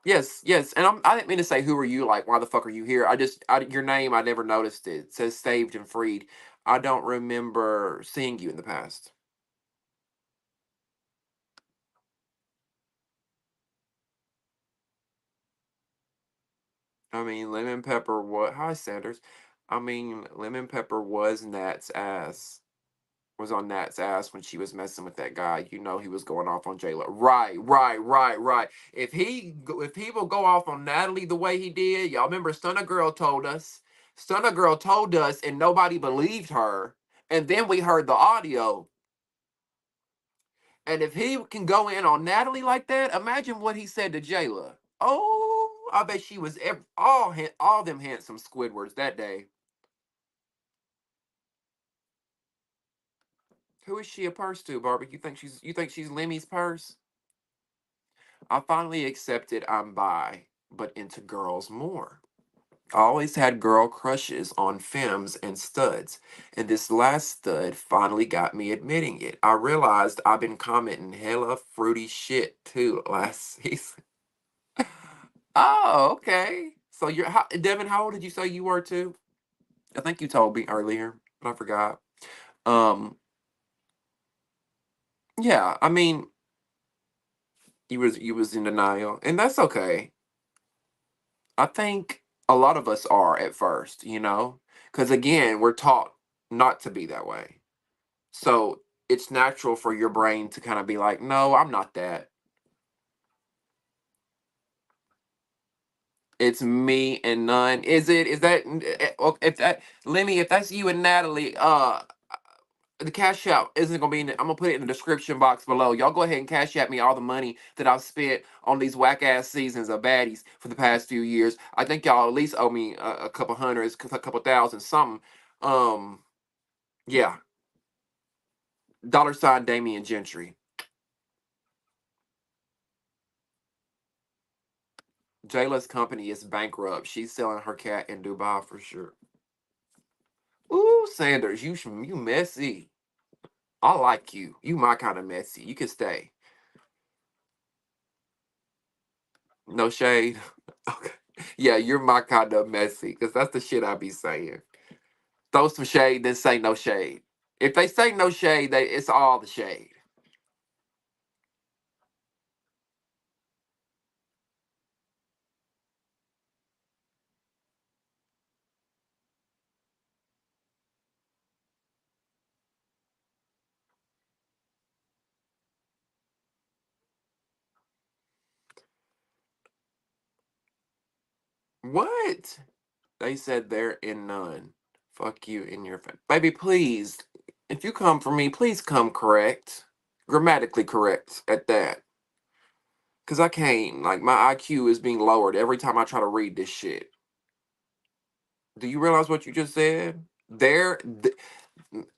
yes, yes, and I didn't mean to say who are you, like why the fuck are you here? Your name, I never noticed it. It says saved and freed. I don't remember seeing you in the past. I mean, lemon pepper, what? Hi, Sanders. I mean, lemon pepper was on Nat's ass when she was messing with that guy. You know he was going off on Jayla. Right, right, right, right. If he will go off on Natalie the way he did, y'all remember Stunna Girl told us. Stunna Girl told us, and nobody believed her. And then we heard the audio. And if he can go in on Natalie like that, imagine what he said to Jayla. Oh, I bet she was all them handsome Squidwards that day. Who is she a purse to, Barbie? You think she's Lemmy's purse? I finally accepted I'm bi, but into girls more. I always had girl crushes on femmes and studs, and this last stud finally got me admitting it. I realized I've been commenting hella fruity shit too last season. Oh, okay. So Devin, how old did you say you were too? I think you told me earlier, but I forgot. Um, yeah, I mean, you was in denial, and that's okay. I think a lot of us are at first, because again, we're taught not to be that way. So it's natural for your brain to kind of be like, no, I'm not that. It's me and none. Is that if that Lemmy, if that's you and Natalie, the cash out isn't gonna be I'm gonna put it in the description box below. Y'all go ahead and cash at me all the money that I've spent on these whack ass seasons of baddies for the past few years. I think y'all at least owe me a couple hundreds, a couple thousand, something. Um, yeah. $ Damieon Gentry. Jayla's company is bankrupt. She's selling her cat in Dubai for sure. Ooh, Sanders, you messy. I like you. You my kind of messy. You can stay. No shade. Okay. Yeah, you're my kind of messy, because that's the shit I be saying. Throw some shade, then say no shade. If they say no shade, it's all the shade. What? They said they're in none. Fuck you in your face. Baby, please. If you come for me, please come correct. Grammatically correct at that. Cause I can't. Like my IQ is being lowered every time I try to read this shit. Do you realize what you just said?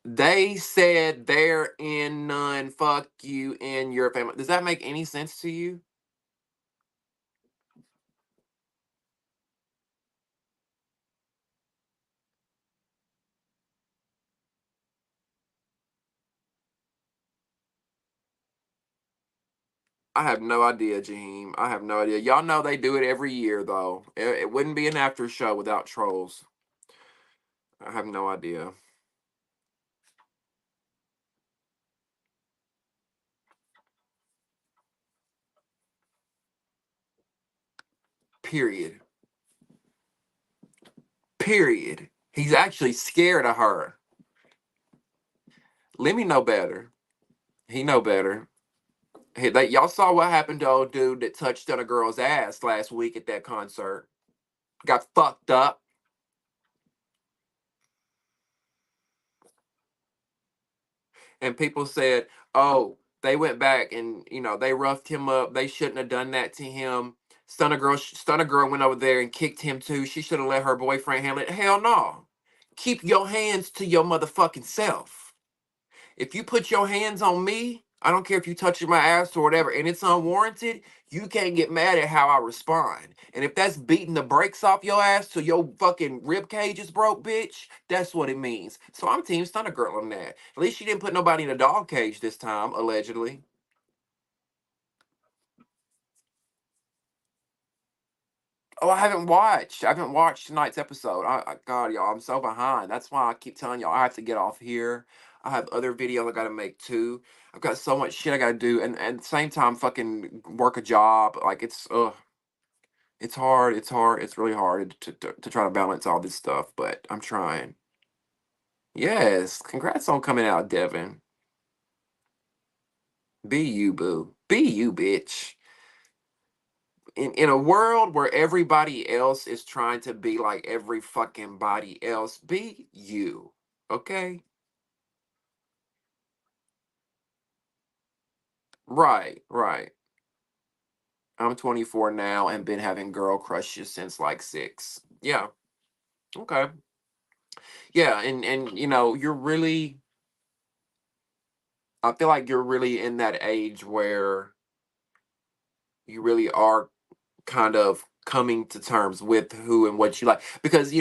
They said they're in none. Fuck you in your family. Does that make any sense to you? I have no idea, Jaheim. I have no idea. Y'all know they do it every year, though. It wouldn't be an after show without trolls. I have no idea. Period. Period. He's actually scared of her. Let me know better. He know better. Hey, y'all saw what happened to old dude that touched on a girl's ass last week at that concert. Got fucked up. And people said, "Oh, they went back and they roughed him up. They shouldn't have done that to him." Stunner girl went over there and kicked him too. She should have let her boyfriend handle it. Hell no. Keep your hands to your motherfucking self. If you put your hands on me, I don't care if you touching my ass or whatever, and it's unwarranted, you can't get mad at how I respond. And if that's beating the brakes off your ass till your fucking rib cage is broke, bitch, that's what it means. So I'm Team Stunner Girl on that. At least she didn't put nobody in a dog cage this time, allegedly. Oh, I haven't watched tonight's episode. God, y'all, I'm so behind. That's why I keep telling y'all I have to get off here. I have other videos I gotta make too. I've got so much shit I gotta do, and at the same time, fucking work a job. Like it's hard. It's hard. It's really hard to try to balance all this stuff. But I'm trying. Yes, congrats on coming out, Devin. Be you, boo. Be you, bitch. In a world where everybody else is trying to be like every fucking body else, be you. Okay? Right, right. I'm 24 now and been having girl crushes since like 6. Yeah. Okay. Yeah, and you're really I feel like you're really in that age where you really are kind of coming to terms with who and what you like because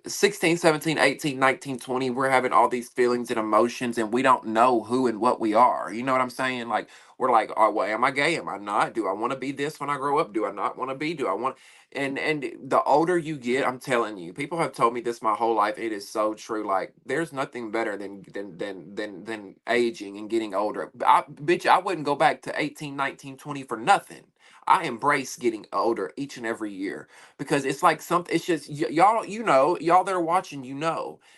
16, 17, 18, 19, 20, we're having all these feelings and emotions and we don't know who and what we are. You know what I'm saying? Like we're like, oh well, am I gay? Am I not? Do I want to be this when I grow up? Do I not want to be? Do I want and the older you get, I'm telling you, people have told me this my whole life. It is so true. Like there's nothing better than aging and getting older. Bitch, I wouldn't go back to 18, 19, 20 for nothing. I embrace getting older each and every year because it's like something. It's just y'all, y'all that are watching,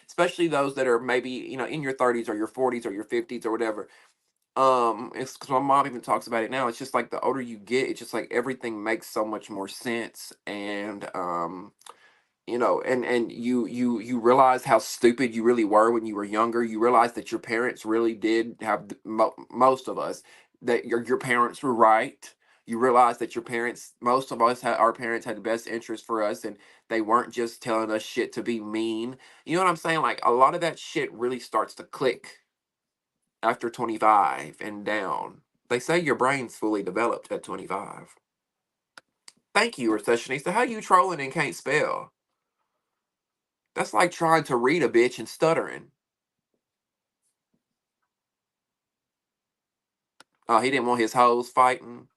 especially those that are maybe in your 30s or your 40s or your 50s or whatever. It's because my mom even talks about it now. It's just like the older you get, it's just like everything makes so much more sense, and you realize how stupid you really were when you were younger. You realize that your parents really did have most of us that your parents were right. You realize that your parents, most of us, our parents had the best interest for us, and they weren't just telling us shit to be mean. You know what I'm saying? Like a lot of that shit really starts to click after 25 and down. They say your brain's fully developed at 25. Thank you, Recessionista. How you trolling and can't spell? That's like trying to read a bitch and stuttering. Oh, he didn't want his hoes fighting.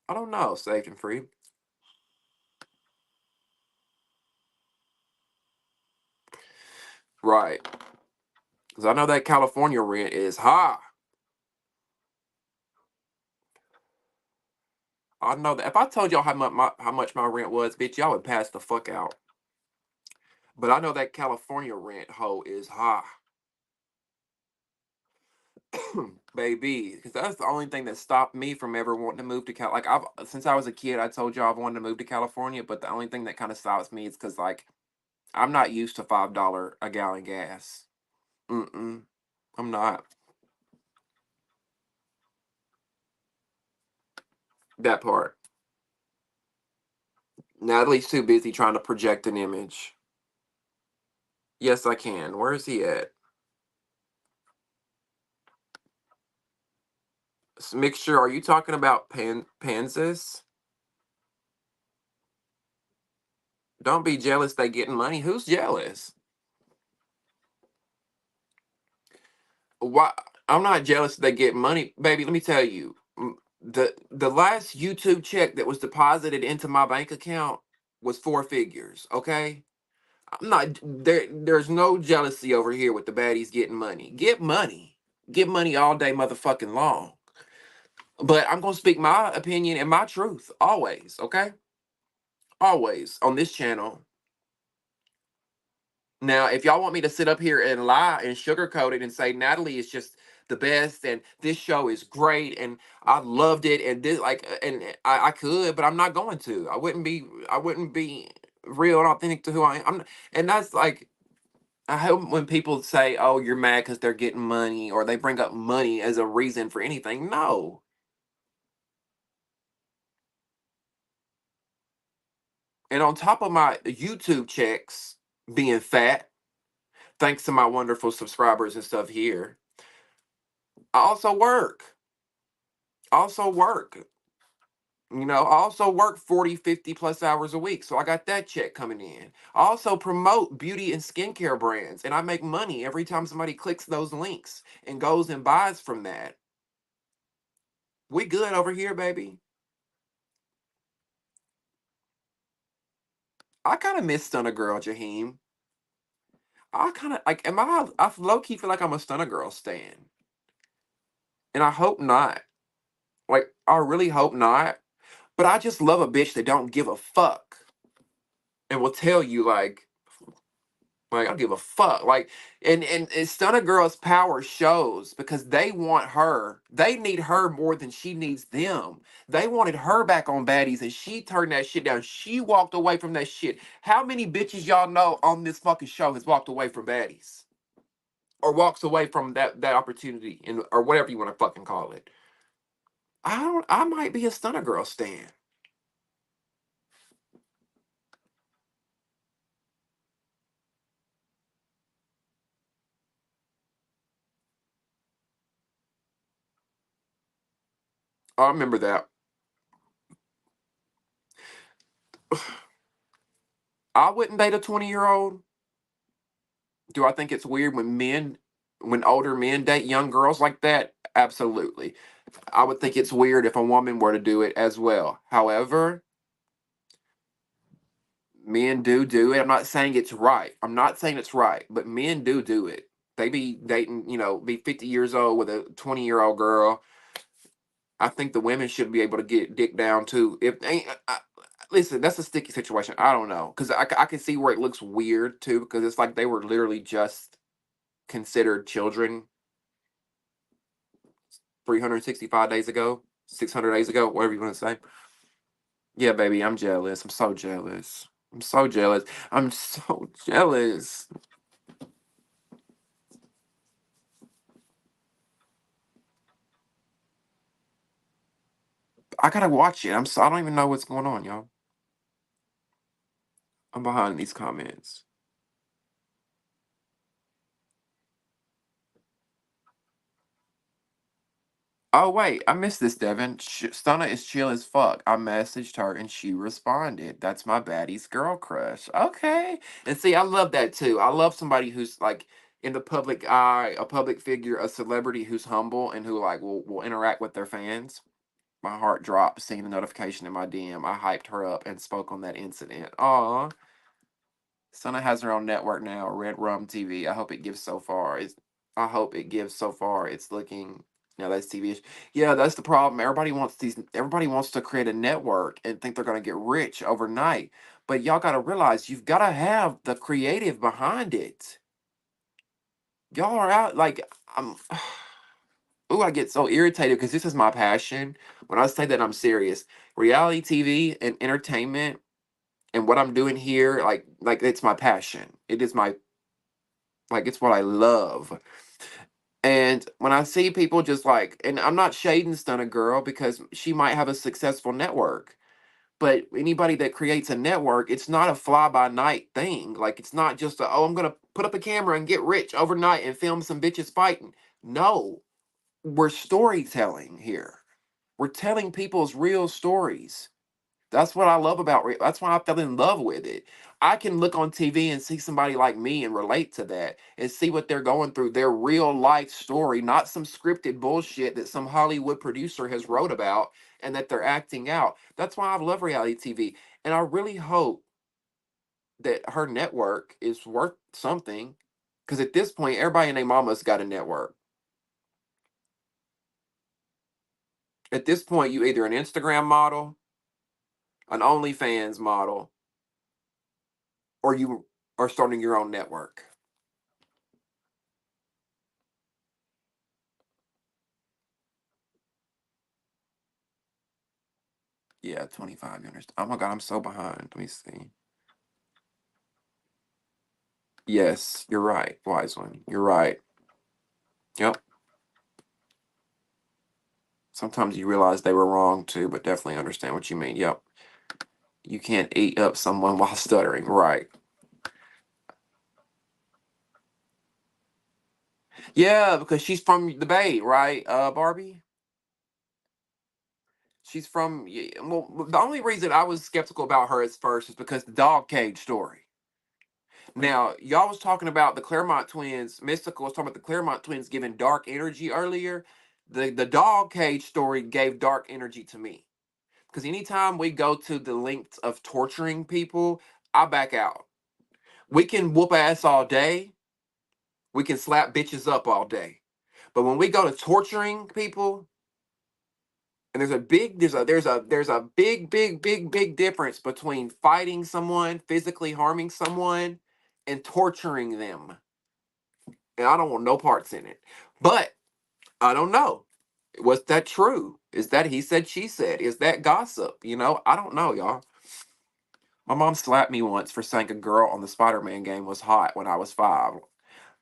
I don't know, safe and free. Right. Because I know that California rent is high. I know that if I told y'all how much my rent was, bitch, y'all would pass the fuck out. But I know that California rent hoe is high. Baby, because that's the only thing that stopped me from ever wanting to move to Cal. Like I've since I was a kid, I told you I've wanted to move to California, but the only thing that kind of stops me is because like I'm not used to $5 a gallon gas. Mm-mm, I'm not. That part. Natalie's too busy trying to project an image. Yes, I can. Where is he at? Mixture, are you talking about Panzas? Don't be jealous they getting money. Who's jealous? Why? I'm not jealous they get money, baby. Let me tell you, the last YouTube check that was deposited into my bank account was four figures. Okay, I'm not there. There's no jealousy over here with the baddies getting money. Get money all day, motherfucking long. But I'm gonna speak my opinion and my truth always. Okay, always on this channel. Now, if y'all want me to sit up here and lie and sugarcoat it and say Natalie is just the best and this show is great and I loved it and this like and I could, but I'm not going to. I wouldn't be real and authentic to who I am. And that's like I hope when people say, "Oh, you're mad because they're getting money," or they bring up money as a reason for anything. No. And on top of my YouTube checks being fat, thanks to my wonderful subscribers and stuff here, I also work. Also work. I also work 40, 50 plus hours a week. So I got that check coming in. I also promote beauty and skincare brands, and I make money every time somebody clicks those links and goes and buys from that. We good over here, baby. I kind of miss Stunner Girl, Jaheim. I kind of like, I low key feel like I'm a Stunner Girl stan. And I hope not. Like, I really hope not. But I just love a bitch that don't give a fuck and will tell you, like, I don't give a fuck. Like, and Stunner Girl's power shows because they want her. They need her more than she needs them. They wanted her back on Baddies, and she turned that shit down. She walked away from that shit. How many bitches y'all know on this fucking show has walked away from Baddies? Or walks away from that opportunity and or whatever you want to fucking call it. I might be a Stunner Girl stan. I remember that. I wouldn't date a 20-year-old. Do I think it's weird when older men date young girls like that? Absolutely. I would think it's weird if a woman were to do it as well. However, men do it. I'm not saying it's right. I'm not saying it's right, but men do it. They be dating, be 50 years old with a 20-year-old girl. I think the women should be able to get dick down too. If they, listen, that's a sticky situation. I don't know because I can see where it looks weird too because it's like they were literally just considered children 365 days ago, 600 days ago, whatever you want to say. Yeah, baby, I'm jealous. I'm so jealous. I'm so jealous. I'm so jealous. I gotta watch it. I don't even know what's going on, y'all. I'm behind these comments. Oh wait, I missed this, Devin. Stunna is chill as fuck. I messaged her and she responded. That's my baddie's girl crush. Okay, and see, I love that too. I love somebody who's like in the public eye, a public figure, a celebrity who's humble and who like will interact with their fans. My heart dropped seeing the notification in my DM. I hyped her up and spoke on that incident. Aw. Stunna has her own network now, Red Rum TV. I hope it gives so far. I hope it gives so far. It's looking. No, that's TV. Yeah, that's the problem. Everybody wants to create a network and think they're gonna get rich overnight. But y'all gotta realize you've gotta have the creative behind it. Y'all are out like I'm. Ooh, I get so irritated because this is my passion. When I say that, I'm serious. Reality TV and entertainment and what I'm doing here, like it's my passion. It is my like it's what I love. And when I see people just like, and I'm not shading Stunna Girl because she might have a successful network, but anybody that creates a network, it's not a fly by night thing. Like it's not just a, oh, I'm gonna put up a camera and get rich overnight and film some bitches fighting. No, we're storytelling here. We're telling people's real stories. That's what I love about that's why I fell in love with it. I can look on TV and see somebody like me and relate to that and see what they're going through, their real life story, not some scripted bullshit that some Hollywood producer has wrote about and that they're acting out. That's why I love reality TV. And I really hope that her network is worth something. Because at this point, everybody and their mama's got a network. At this point, you either an Instagram model, an OnlyFans model, or you are starting your own network. Yeah, 25. You understand? Oh my God, I'm so behind. Let me see. Yes, you're right, wise one. You're right. Yep. Sometimes you realize they were wrong too, but definitely understand what you mean. Yep. You can't eat up someone while stuttering. Right. Yeah, because she's from the Bay, right? Barbie? She's from, yeah, well, the only reason I was skeptical about her at first is because the dog cage story. Now, y'all was talking about the Claremont twins. Mystical was talking about the Claremont twins giving dark energy earlier. The dog cage story gave dark energy to me. Because anytime we go to the lengths of torturing people, I back out. We can whoop ass all day. We can slap bitches up all day. But when we go to torturing people, and there's a big difference between fighting someone, physically harming someone, and torturing them. And I don't want no parts in it. But I don't know. Was that true? Is that he said, she said? Is that gossip? I don't know, y'all. My mom slapped me once for saying a girl on the Spider-Man game was hot when I was 5,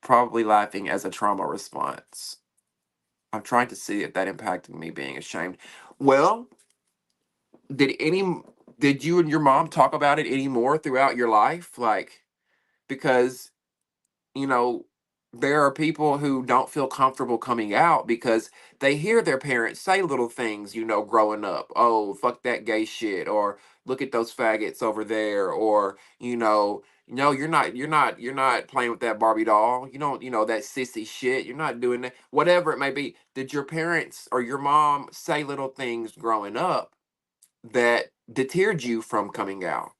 probably laughing as a trauma response. I'm trying to see if that impacted me being ashamed. Well, did any did you and your mom talk about it anymore throughout your life? Like, because you know, there are people who don't feel comfortable coming out because they hear their parents say little things, growing up. Oh, fuck that gay shit, or look at those faggots over there, or, no, you're not playing with that Barbie doll. You don't, that sissy shit. You're not doing that. Whatever it may be. Did your parents or your mom say little things growing up that deterred you from coming out?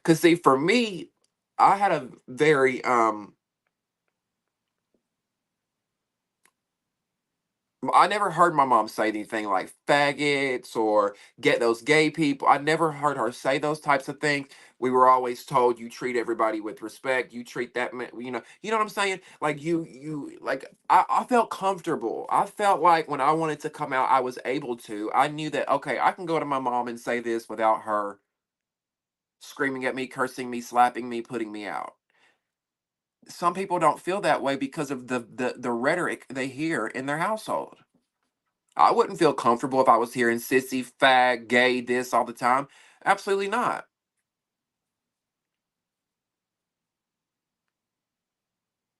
Cause see, for me, I had a very I never heard my mom say anything like faggots or get those gay people. I never heard her say those types of things. We were always told you treat everybody with respect. You treat that man, what I'm saying? Like like I felt comfortable. I felt like when I wanted to come out, I was able to. I knew that okay, I can go to my mom and say this without her screaming at me, cursing me, slapping me, putting me out. Some people don't feel that way because of the rhetoric they hear in their household. I wouldn't feel comfortable if I was hearing sissy, fag, gay, this all the time. Absolutely not.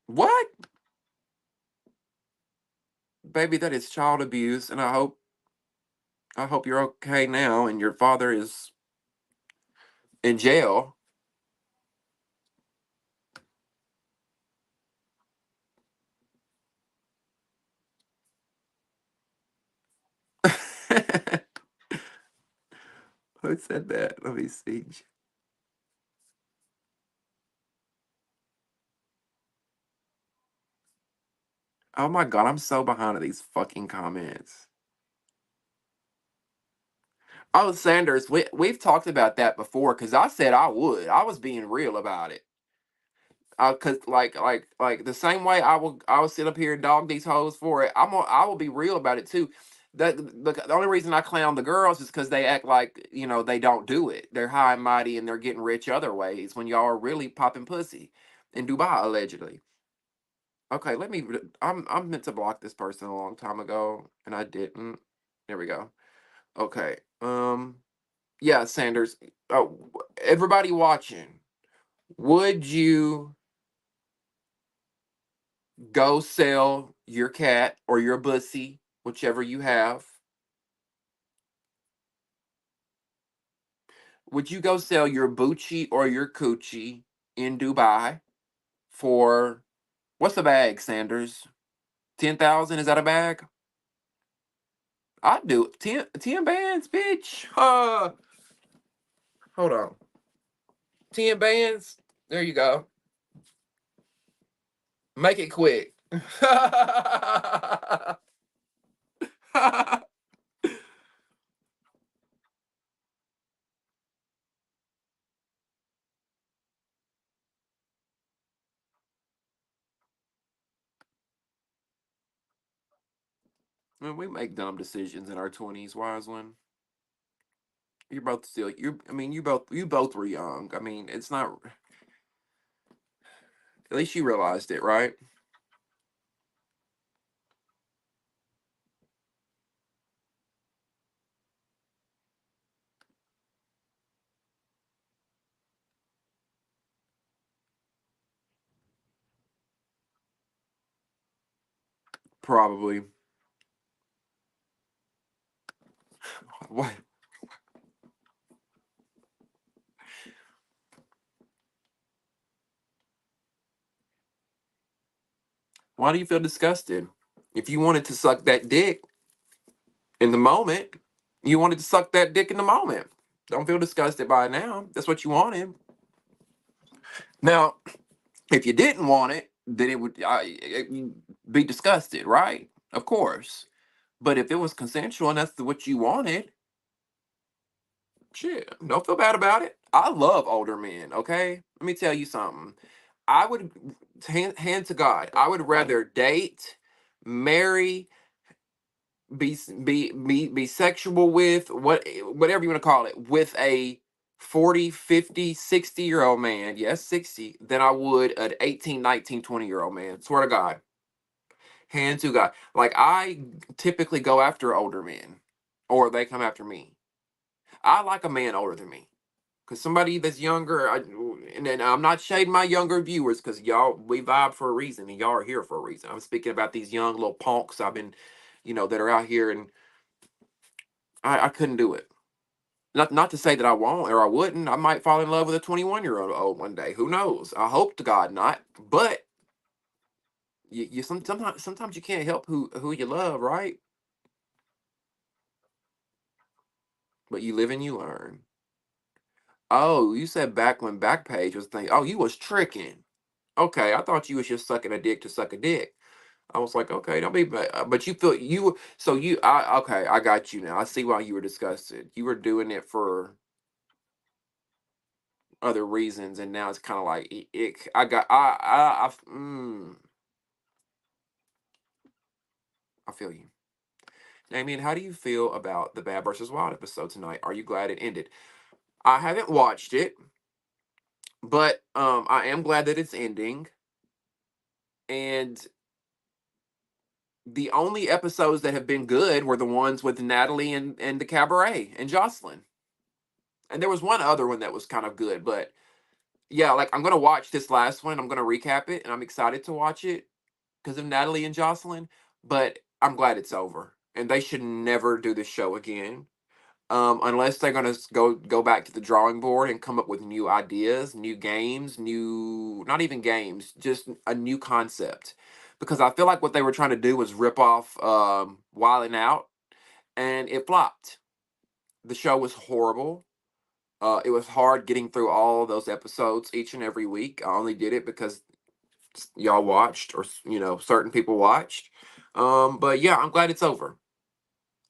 What? Baby, that is child abuse, and I hope you're okay now and your father is in jail. Who said that? Let me see. Oh my god, I'm so behind on these fucking comments. Oh, Sanders, we've talked about that before because I said I would. I was being real about it. Cause like the same way I will sit up here and dog these hoes for it. I will be real about it too. The only reason I clown the girls is because they act like they don't do it. They're high and mighty and they're getting rich other ways when y'all are really popping pussy in Dubai allegedly. Okay, I'm meant to block this person a long time ago and I didn't. There we go. Okay. Yeah, Sanders. Oh, everybody watching. Would you go sell your cat or your bussy, whichever you have? Would you go sell your Bucci or your Coochie in Dubai for what's the bag, Sanders? 10,000? Is that a bag? I'd do it. 10 bands, bitch. Hold on. 10 bands. There you go. Make it quick. Man, we make dumb decisions in our 20s, wise one. You're both still you I mean you both were young. I mean, it's not at least you realized it, right? Probably. Why why do you feel disgusted? If you wanted to suck that dick in the moment, you wanted to suck that dick in the moment. Don't feel disgusted by it now. That's what you wanted. Now, if you didn't want it, then you'd be disgusted, right? Of course. But if it was consensual and that's what you wanted, shit, don't feel bad about it. I love older men, okay? Let me tell you something. I would, hand to God, I would rather date, marry, be sexual with, whatever you want to call it, with a 40, 50, 60 year old man, yes, 60, than I would an 18, 19, 20 year old man. Swear to God. Hand to God. Like, I typically go after older men, or they come after me. I like a man older than me. Cause somebody that's younger, and I'm not shading my younger viewers, cause y'all we vibe for a reason, and y'all are here for a reason. I'm speaking about these young little punks I've been, that are out here, and I couldn't do it. Not to say that I won't or I wouldn't. I might fall in love with a 21-year-old one day. Who knows? I hope to God not. But sometimes you can't help who you love, right? But you live and you learn. Oh, you said back when Backpage was thinking. Oh, you was tricking. Okay, I thought you was just sucking a dick to suck a dick. I was like, okay, don't be bad. But you feel okay, I got you now. I see why you were disgusted. You were doing it for other reasons, and now it's kind of like I got I feel you. Damien, how do you feel about the Bad versus Wild episode tonight? Are you glad it ended? I haven't watched it, but I am glad that it's ending. And the only episodes that have been good were the ones with Natalie and the Cabaret and Jocelyn. And there was one other one that was kind of good, but yeah, like I'm gonna watch this last one. I'm gonna recap it, and I'm excited to watch it because of Natalie and Jocelyn. But I'm glad it's over, and they should never do this show again, unless they're gonna go back to the drawing board and come up with new ideas, new games, new not even games, just a new concept. Because I feel like what they were trying to do was rip off Wildin' Out, and it flopped. The show was horrible. It was hard getting through all those episodes each and every week. I only did it because y'all watched, or certain people watched. But yeah, I'm glad it's over.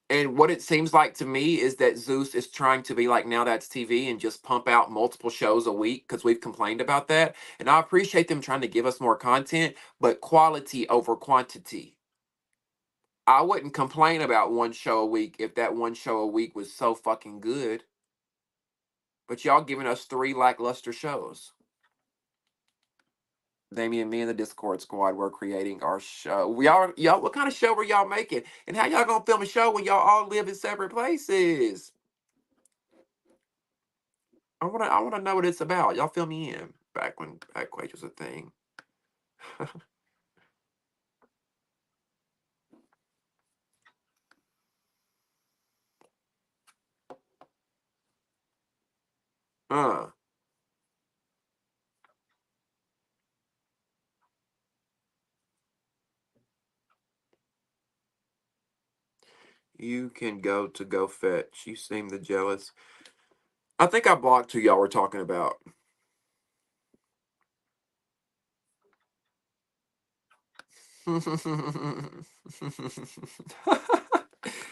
And what it seems like to me is that Zeus is trying to be like Now That's TV and just pump out multiple shows a week because we've complained about that. And I appreciate them trying to give us more content, but quality over quantity. I wouldn't complain about one show a week if that one show a week was so fucking good. But y'all giving us three lackluster shows. Damien, me and the Discord squad were creating our show. Y'all, what kind of show were y'all making? And how y'all gonna film a show when y'all all live in separate places? I wanna know what it's about. Y'all fill me in. Back when Backquake was a thing. Huh. You can go fetch. You seem the jealous. I think I blocked who y'all were talking about.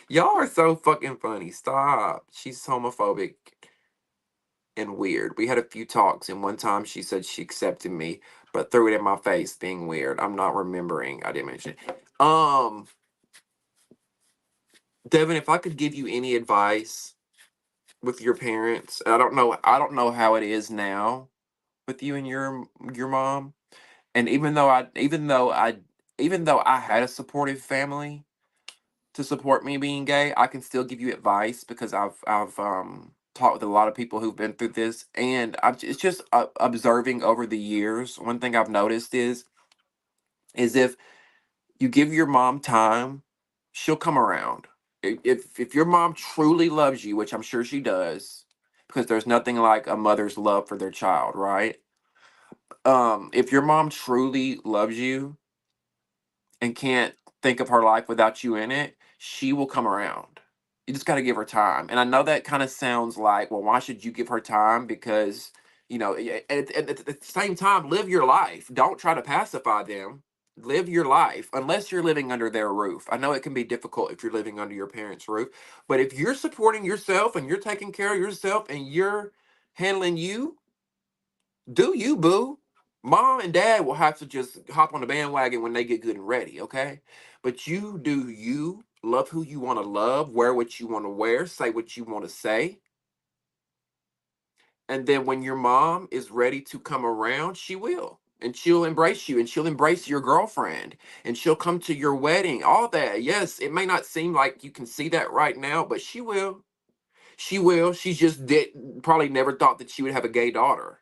Y'all are so fucking funny. Stop. She's homophobic and weird. We had a few talks, and one time she said she accepted me, but threw it in my face, being weird. I'm not remembering. I didn't mention it. Devin, if I could give you any advice with your parents, I don't know how it is now with you and your mom. And even though I had a supportive family to support me being gay, I can still give you advice because I've talked with a lot of people who've been through this, and it's just observing over the years. One thing I've noticed is if you give your mom time, she'll come around. If your mom truly loves you, which I'm sure she does, because there's nothing like a mother's love for their child, right? If your mom truly loves you and can't think of her life without you in it, she will come around. You just got to give her time. And I know that kind of sounds like, well, why should you give her time? Because, at the same time, live your life. Don't try to pacify them. Live your life, unless you're living under their roof. I know it can be difficult if you're living under your parents' roof, but if you're supporting yourself and you're taking care of yourself and you're handling you, do you, boo? Mom and dad will have to just hop on the bandwagon when they get good and ready, okay? But you do you, love who you want to love, wear what you want to wear, say what you want to say. And then when your mom is ready to come around, she will. And she'll embrace you and she'll embrace your girlfriend and she'll come to your wedding, all that. Yes, it may not seem like you can see that right now, but she will. She will. She just probably never thought that she would have a gay daughter.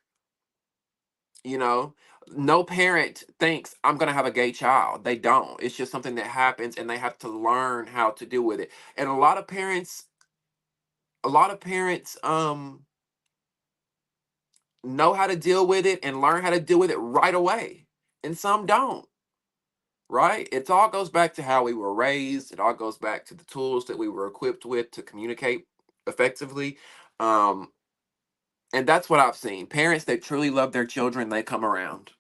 You know, no parent thinks I'm going to have a gay child. They don't. It's just something that happens and they have to learn how to deal with it. And a lot of parents know how to deal with it and learn how to deal with it right away. And some don't, right? It all goes back to how we were raised. It all goes back to the tools that we were equipped with to communicate effectively. Um and that's what I've seen. Parents that truly love their children, they come around.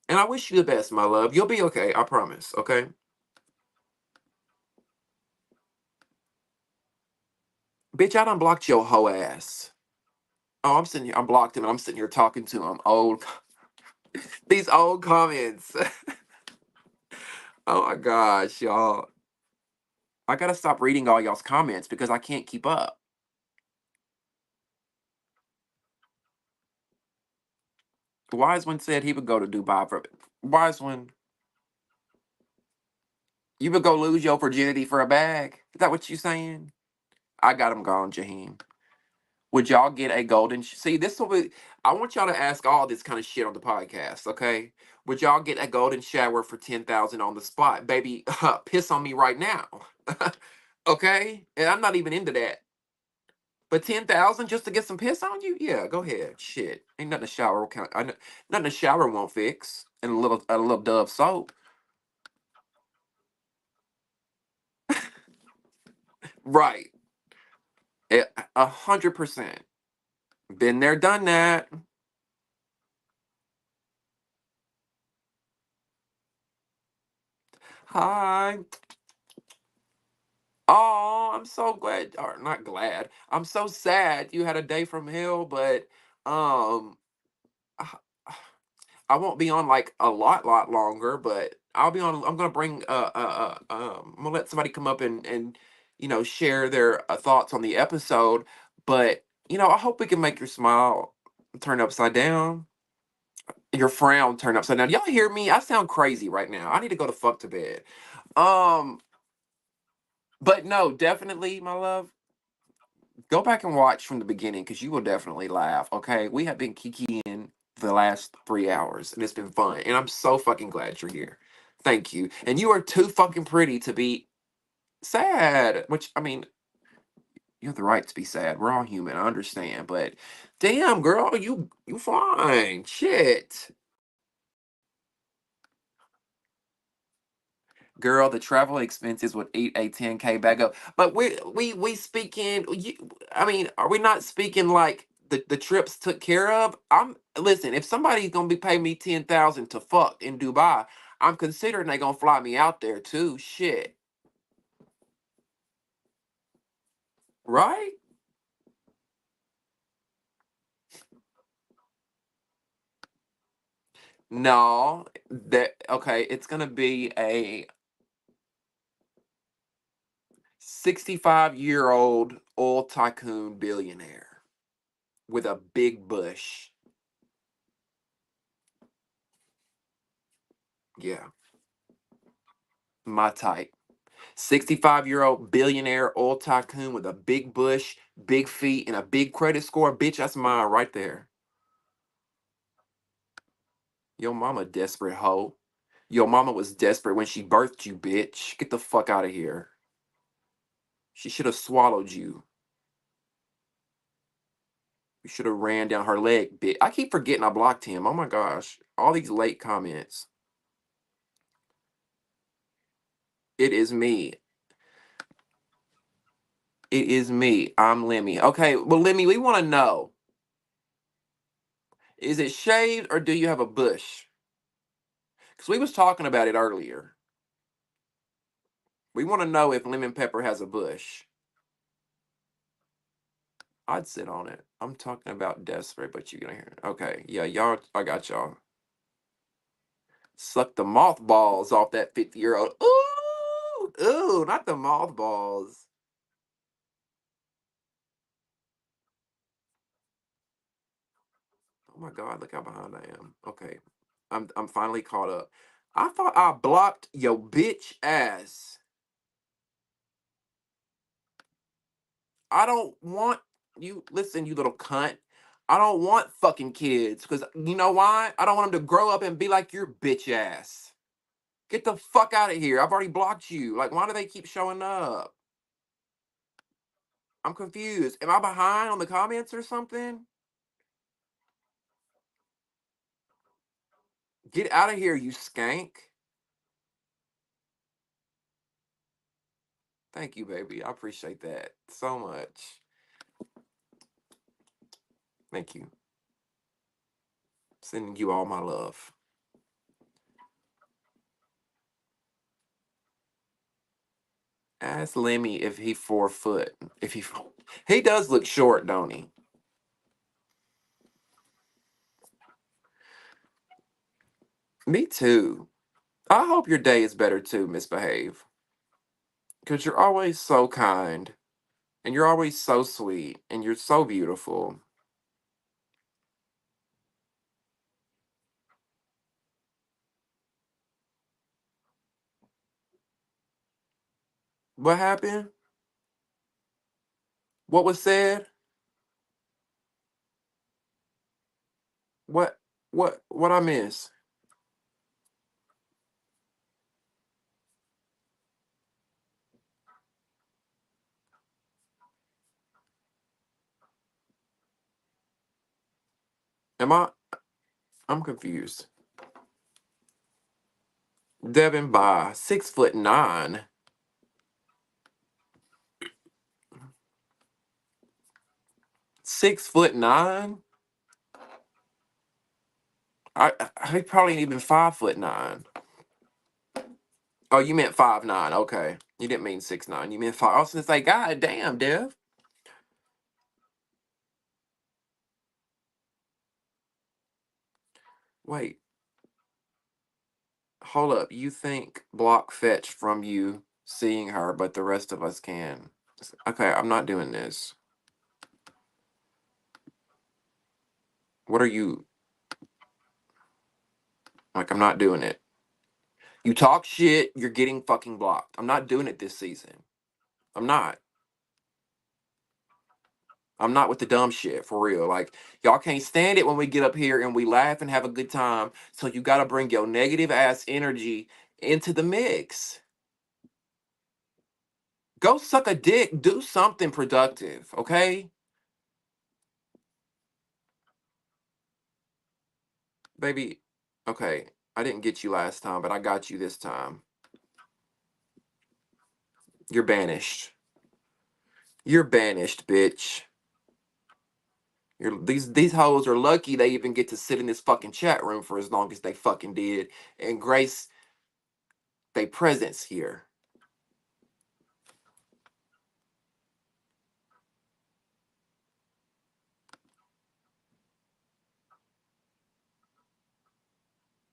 And I wish you the best, my love. You'll be okay. I promise. Okay. Bitch, I done blocked your hoe ass. Oh, I'm sitting here. I'm blocked him. And I'm sitting here talking to him. These old comments. Oh my gosh, y'all. I gotta stop reading all y'all's comments because I can't keep up. Wise one said he would go to Dubai for. Wise one, you would go lose your virginity for a bag. Is that what you saying? I got him gone, Jaheim. Would y'all get a golden? See, this will be. I want y'all to ask all this kind of shit on the podcast, okay? Would y'all get a golden shower for 10,000 on the spot, baby? Piss on me right now, okay? And I'm not even into that. But 10,000 just to get some piss on you? Yeah, go ahead. Shit, ain't nothing a shower can. Nothing a shower won't fix, and a little Dove soap, right? 100%. Been there, done that. Hi. Oh, I'm so glad, or not glad. I'm so sad you had a day from hell, but um, I, I won't be on like a lot longer, but I'll be on. I'm gonna bring I'm gonna let somebody come up and share their thoughts on the episode. But I hope we can make your smile turn upside down, your frown turn upside down. Y'all hear me? I sound crazy right now. I need to go to fuck to bed. Um, but no, definitely, my love. Go back and watch from the beginning because you will definitely laugh. Okay, we have been kikiing the last 3 hours and it's been fun, and I'm so fucking glad you're here. Thank you. And you are too fucking pretty to be sad. Which I mean, you have the right to be sad. We're all human. I understand, but damn, girl, you fine. Shit. Girl, the travel expenses would eat a 10K bag up. But we speaking I mean, are we not speaking like the trips took care of? I'm listen, if somebody's gonna be paying me 10,000 to fuck in Dubai, I'm considering they gonna fly me out there too. Shit. Right? No, that okay, it's gonna be a 65-year-old oil tycoon billionaire with a big bush. Yeah, my type. 65-year-old billionaire oil tycoon with a big bush, big feet, and a big credit score. Bitch, that's mine right there. Your mama desperate hoe. Your mama was desperate when she birthed you, bitch. Get the fuck out of here. She should have swallowed you. You should have ran down her leg, bitch. I keep forgetting I blocked him. Oh my gosh. All these late comments. It is me. It is me. I'm Lemmy. Okay, well, Lemmy, we want to know, is it shaved or do you have a bush? Because we was talking about it earlier. We want to know if lemon pepper has a bush. I'd sit on it. I'm talking about desperate, but you can hear it. Okay, yeah, y'all, I got y'all. Suck the mothballs off that 50-year-old. Ooh, ooh, not the mothballs. Oh my God, look how behind I am. Okay, I'm finally caught up. I thought I blocked your bitch ass. I don't want you. Listen, you little cunt. I don't want fucking kids because you know why? I don't want them to grow up and be like your bitch ass. Get the fuck out of here. I've already blocked you. Like, why do they keep showing up? I'm confused. Am I behind on the comments or something? Get out of here, you skank. Thank you, baby. I appreciate that so much. Thank you. Sending you all my love. Ask Lemmy if he 4 foot. If he does look short, don't he? Me too. I hope your day is better too, Misbehave. Because you're always so kind. And you're always so sweet. And you're so beautiful. What happened? What was said? What what I miss? Am I'm confused. Devin by 6'9". 6'9". He probably ain't even 5'9". Oh, you meant 5'9". Okay. You didn't mean 6'9". You meant 5. I was gonna say, God damn, Dev. Wait, hold up. You think block fetch from you seeing her, but the rest of us can. Okay, I'm not doing this. What are you like? I'm not doing it. You talk shit, you're getting fucking blocked. I'm not doing it this season. I'm not. I'm not with the dumb shit for real. Like y'all can't stand it when we get up here and we laugh and have a good time. So you gotta bring your negative ass energy into the mix. Go suck a dick. Do something productive, okay? Baby, okay. I didn't get you last time, but I got you this time. You're banished. You're banished, bitch. These hoes are lucky they even get to sit in this fucking chat room for as long as they fucking did and grace they presence here.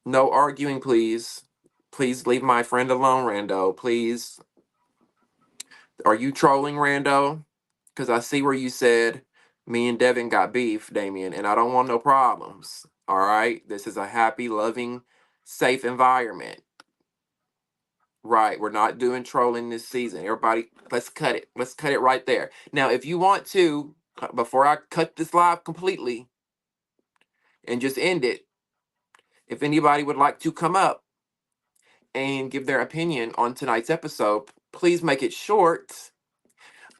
No arguing, please. Please leave my friend alone, Rando. Please. Are you trolling, Rando? Because I see where you said me and Devin got beef, Damien, and I don't want no problems. All right? This is a happy, loving, safe environment. Right. We're not doing trolling this season. Everybody, let's cut it. Let's cut it right there. Now, if you want to, before I cut this live completely and just end it, if anybody would like to come up and give their opinion on tonight's episode, please make it short.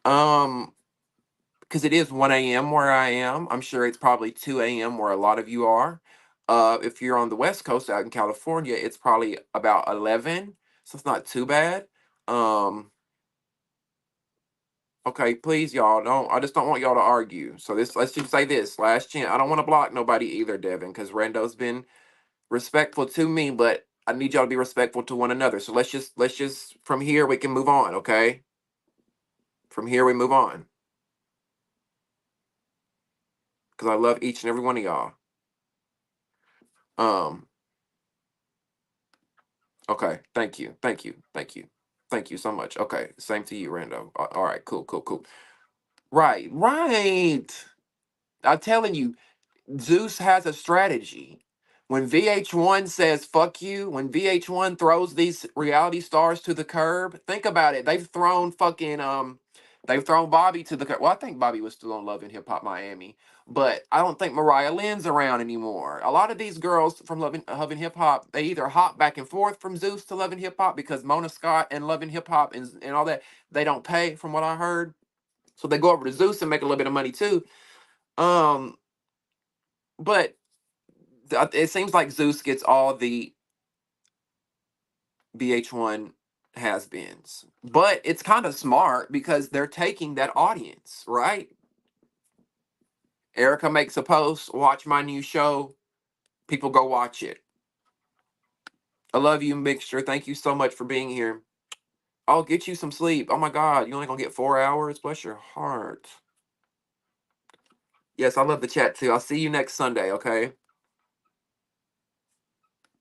Um, because it is 1 a.m. where I am. I'm sure it's probably 2 a.m. where a lot of you are. If you're on the West Coast out in California, it's probably about 11, so it's not too bad. Um, okay, please, y'all don't. I just don't want y'all to argue. So this, let's just say this last chance. I don't want to block nobody either, Devin, because Rando's been respectful to me, but I need y'all to be respectful to one another. So let's just from here we can move on, okay? From here we move on. Because I love each and every one of y'all. Um, okay, thank you, thank you, thank you. Thank you so much. Okay, same to you, Rando. All right, cool, cool, cool. Right, right. I'm telling you, Zeus has a strategy. When VH1 says fuck you, when VH1 throws these reality stars to the curb, think about it. They've thrown Bobby to the curb. Well, I think Bobby was still on Love and Hip Hop Miami, but I don't think Mariah Lynn's around anymore. A lot of these girls from Love and Hip Hop, they either hop back and forth from Zeus to Love and Hip Hop because Mona Scott and Love and Hip Hop and all that, they don't pay from what I heard. So they go over to Zeus and make a little bit of money too. Um, but it seems like Zeus gets all the VH1 has-beens. But it's kind of smart because they're taking that audience, right? Erica makes a post, watch my new show, people go watch it. I love you, Mixture. Thank you so much for being here. I'll get you some sleep. Oh my God, you only gonna get 4 hours? Bless your heart. Yes, I love the chat too. I'll see you next Sunday, okay?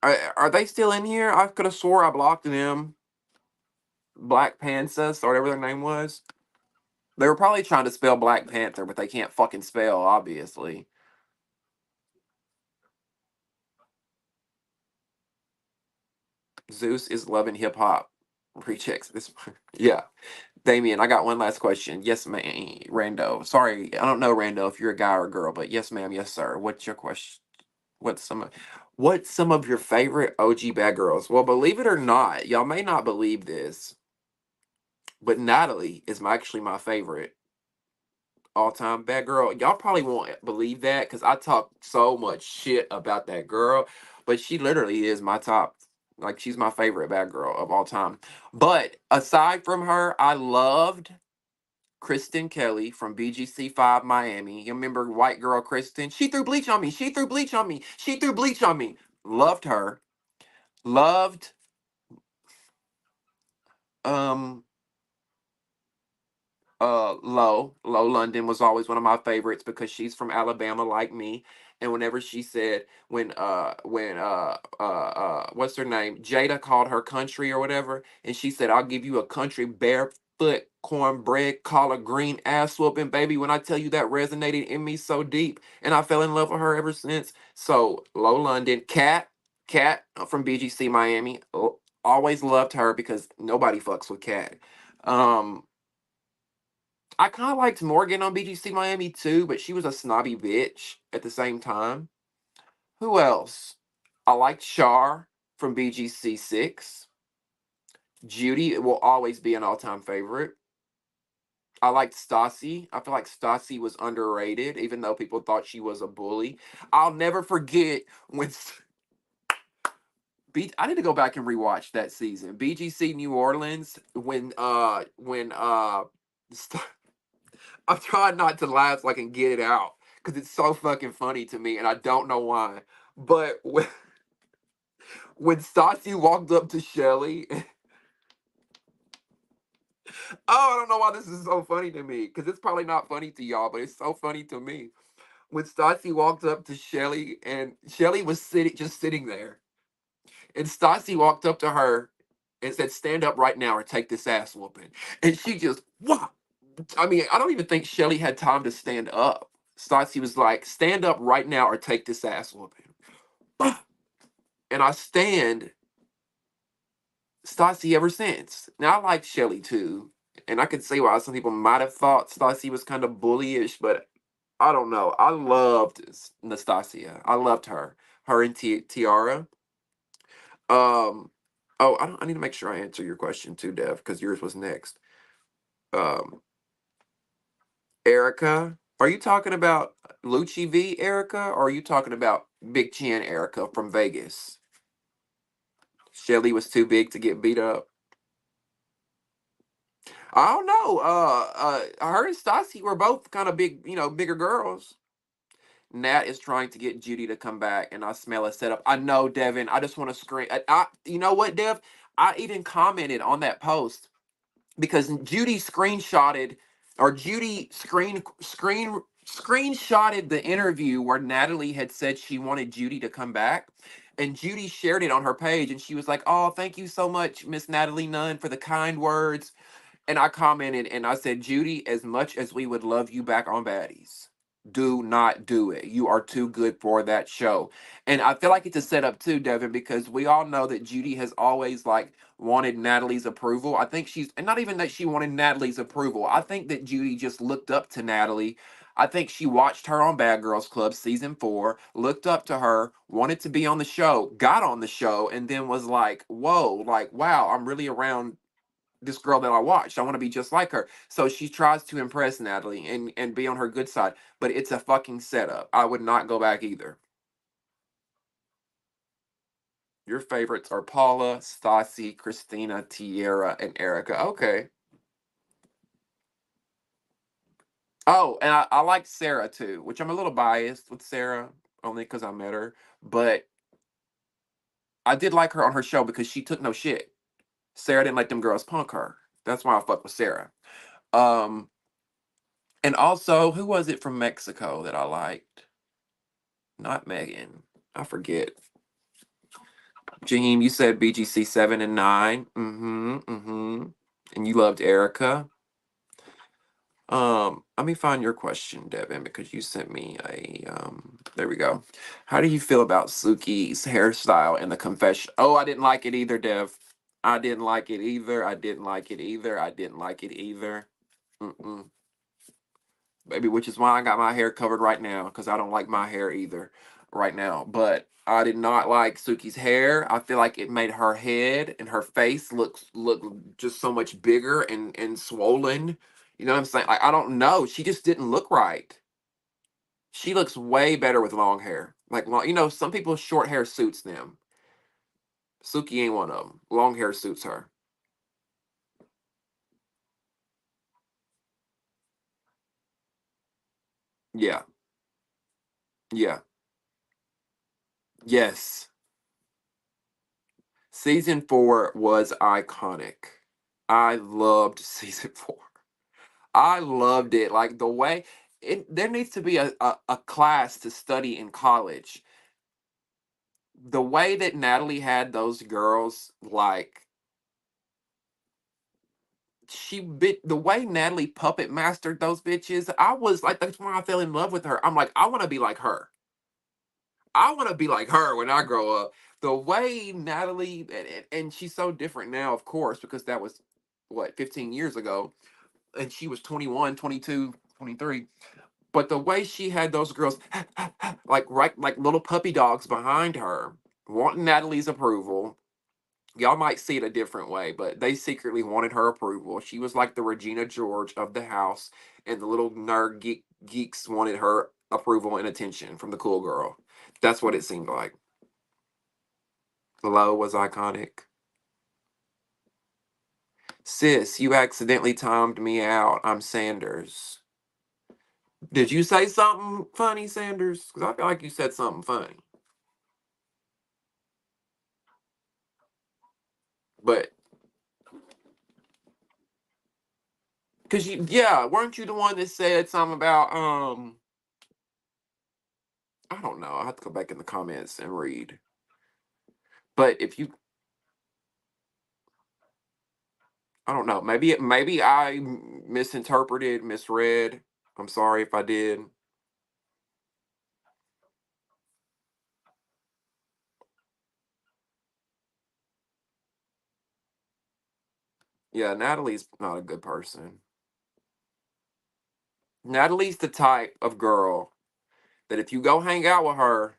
Are they still in here? I could have swore I blocked them. Black Panthers or whatever their name was. They were probably trying to spell Black Panther, but they can't fucking spell, obviously. Zeus is loving hip hop. Rechecks this. Yeah. Damien, I got one last question. Yes, ma'am. Rando. Sorry, I don't know, Rando, if you're a guy or a girl, but yes, ma'am. Yes, sir. What's your question? What's some of what's some of your favorite OG bad girls? Well, believe it or not, y'all may not believe this, but Natalie is actually my favorite all-time bad girl. Y'all probably won't believe that because I talk so much shit about that girl, but she literally is my top. Like she's my favorite bad girl of all time. But aside from her, I loved Kristen Kelly from BGC5 Miami. You remember white girl Kristen? She threw bleach on me. She threw bleach on me. She threw bleach on me. Loved her. Loved Um, Low London was always one of my favorites because she's from Alabama like me. And whenever she said what's her name? Jada called her country or whatever, and she said, I'll give you a country barefoot cornbread collard green ass whooping, baby. When I tell you that resonated in me so deep, and I fell in love with her ever since. So Low London, Cat from BGC Miami. Always loved her because nobody fucks with Cat. Um I kind of liked Morgan on BGC Miami too, but she was a snobby bitch at the same time. Who else? I liked Shar from BGC 6. Judy will always be an all time favorite. I liked Stassi. I feel like Stassi was underrated, even though people thought she was a bully. I'll never forget when I need to go back and rewatch that season. BGC New Orleans when I'm trying not to laugh so I can get it out because it's so fucking funny to me, and I don't know why. But when Stassi walked up to Shelly, oh, I don't know why this is so funny to me because it's probably not funny to y'all, but it's so funny to me. When Stassi walked up to Shelly, and Shelly was just sitting there, and Stassi walked up to her and said, "Stand up right now or take this ass whooping." And she just, what? I mean, I don't even think Shelly had time to stand up. Stassi was like, "Stand up right now or take this ass whooping." And I stand Stassi ever since. Now I like Shelly too. And I could see why some people might have thought Stassi was kind of bullyish, but I don't know. I loved Nastasia. I loved her. Her and Tiara. Um oh, I need to make sure I answer your question too, Dev, because yours was next. Um Erica. Are you talking about Lucci V Erica, or are you talking about Big Chin Erica from Vegas? Shelly was too big to get beat up. I don't know. Her and Stassi were both kind of big, bigger girls. Nat is trying to get Judy to come back, and I smell a setup. I know, Devin. I just want to scream. You know what, Dev? I even commented on that post because Judy screenshotted, or Judy screenshotted the interview where Natalie had said she wanted Judy to come back. And Judy shared it on her page, and she was like, "Oh, thank you so much, Miss Natalie Nunn, for the kind words." And I commented and I said, Judy, as much as we would love you back on Baddies, do not do it. You are too good for that show. And I feel like it's a setup too, Devin, because we all know that Judy has always like wanted Natalie's approval. I think and not even that she wanted Natalie's approval. I think that Judy just looked up to Natalie. I think she watched her on Bad Girls Club season 4, looked up to her, wanted to be on the show, got on the show, and then was like, whoa, like, wow, I'm really around this girl that I watched. I want to be just like her. So she tries to impress Natalie and be on her good side, but it's a fucking setup. I would not go back either. Your favorites are Paula, Stassi, Christina, Tierra, and Erica. Okay. Oh, and I like Sarah too, which I'm a little biased with Sarah only because I met her, but I did like her on her show because she took no shit. Sarah didn't let them girls punk her. That's why I fuck with Sarah. Um, and also, who was it from Mexico that I liked? Not Megan. I forget. Jaheim, you said BGC 7 and 9. Mm-hmm. Mm-hmm. And you loved Erica. Let me find your question, Devin, because you sent me there we go. How do you feel about Suki's hairstyle in the confession? Oh, I didn't like it either, Dev. I didn't like it either. I didn't like it either. I didn't like it either. Mm-mm. Baby, which is why I got my hair covered right now because I don't like my hair either right now. But I did not like Suki's hair. I feel like it made her head and her face look just so much bigger and swollen. You know what I'm saying? Like I don't know. She just didn't look right. She looks way better with long hair. Like long, some people's short hair suits them. Suki ain't one of them. Long hair suits her. Yeah. Yeah. Yes. Season 4 was iconic. I loved season 4. I loved it. Like the way there needs to be a class to study in college. The way that Natalie had those girls, like the way Natalie puppet mastered those bitches, I was like, that's why I fell in love with her. I'm like, I want to be like her. I want to be like her when I grow up. The way Natalie, and she's so different now, of course, because that was what, 15 years ago, and she was 21, 22, 23. But the way she had those girls like right like little puppy dogs behind her, wanting Natalie's approval. Y'all might see it a different way, but they secretly wanted her approval. She was like the Regina George of the house, and the little geeks wanted her approval and attention from the cool girl. That's what it seemed like. Low was iconic. Sis, you accidentally timed me out. I'm Sanders. Did you say something funny, Sanders? Because I feel like you said something funny. But because yeah, weren't you the one that said something about I don't know. I have to go back in the comments and read. But if you, I don't know. Maybe I misinterpreted, misread. I'm sorry if I did. Yeah, Natalie's not a good person. Natalie's the type of girl that if you go hang out with her,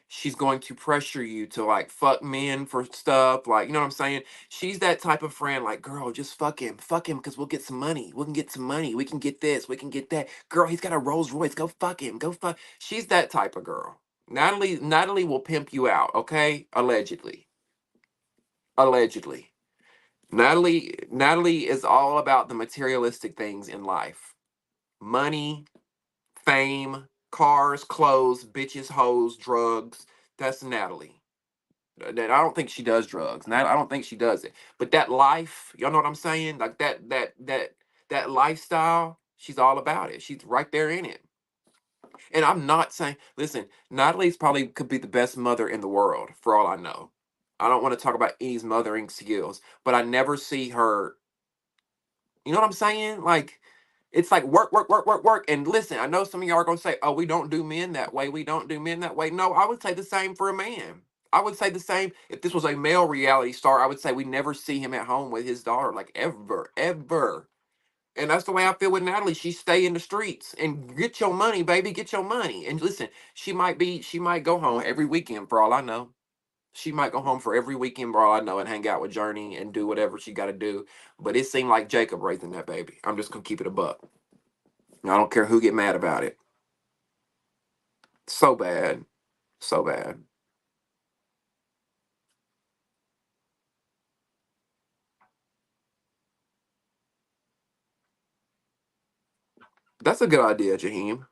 she's going to pressure you to like fuck men for stuff. Like, you know what I'm saying? She's that type of friend, like, girl, just fuck him, because we'll get some money. We can get some money. We can get this. We can get that. Girl, he's got a Rolls Royce. Go fuck him. Go fuck. She's that type of girl. Natalie will pimp you out, okay? Allegedly. Allegedly. Natalie is all about the materialistic things in life. Money, fame, cars, clothes, bitches, hoes, drugs. That's Natalie. That I don't think she does drugs. Now I don't think she does it. But that life, y'all know what I'm saying? Like that lifestyle, she's all about it. She's right there in it. And I'm not saying, listen, Natalie's probably could be the best mother in the world for all I know. I don't want to talk about E's mothering skills, but I never see her, you know what I'm saying? Like it's like work, work, work, work, work. And listen, I know some of y'all are gonna say, "Oh, we don't do men that way. We don't do men that way." No, I would say the same for a man. I would say the same if this was a male reality star. I would say we never see him at home with his daughter, like ever, ever. And that's the way I feel with Natalie. She stay in the streets and get your money, baby. Get your money. And listen, she might go home every weekend for all I know. She might go home for every weekend for all I know and hang out with Journey and do whatever she got to do. But it seemed like Jacob raising that baby. I'm just gonna keep it a buck. I don't care who get mad about it. So bad. So bad. That's a good idea, Jaheim.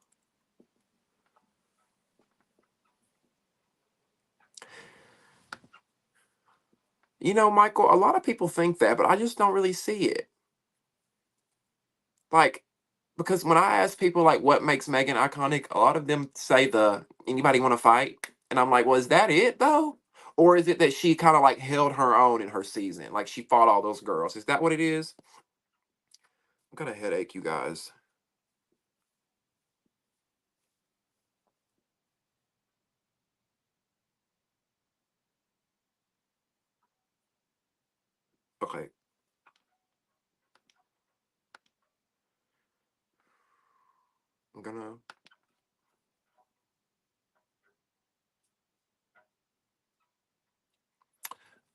You know, Michael, a lot of people think that, but I just don't really see it. Like, because when I ask people like what makes Megan iconic, a lot of them say the anybody want to fight, and I'm like, well, is that it though, or is it that she kind of like held her own in her season, like she fought all those girls? Is that what it is? I'm gonna headache, you guys. Okay, I'm gonna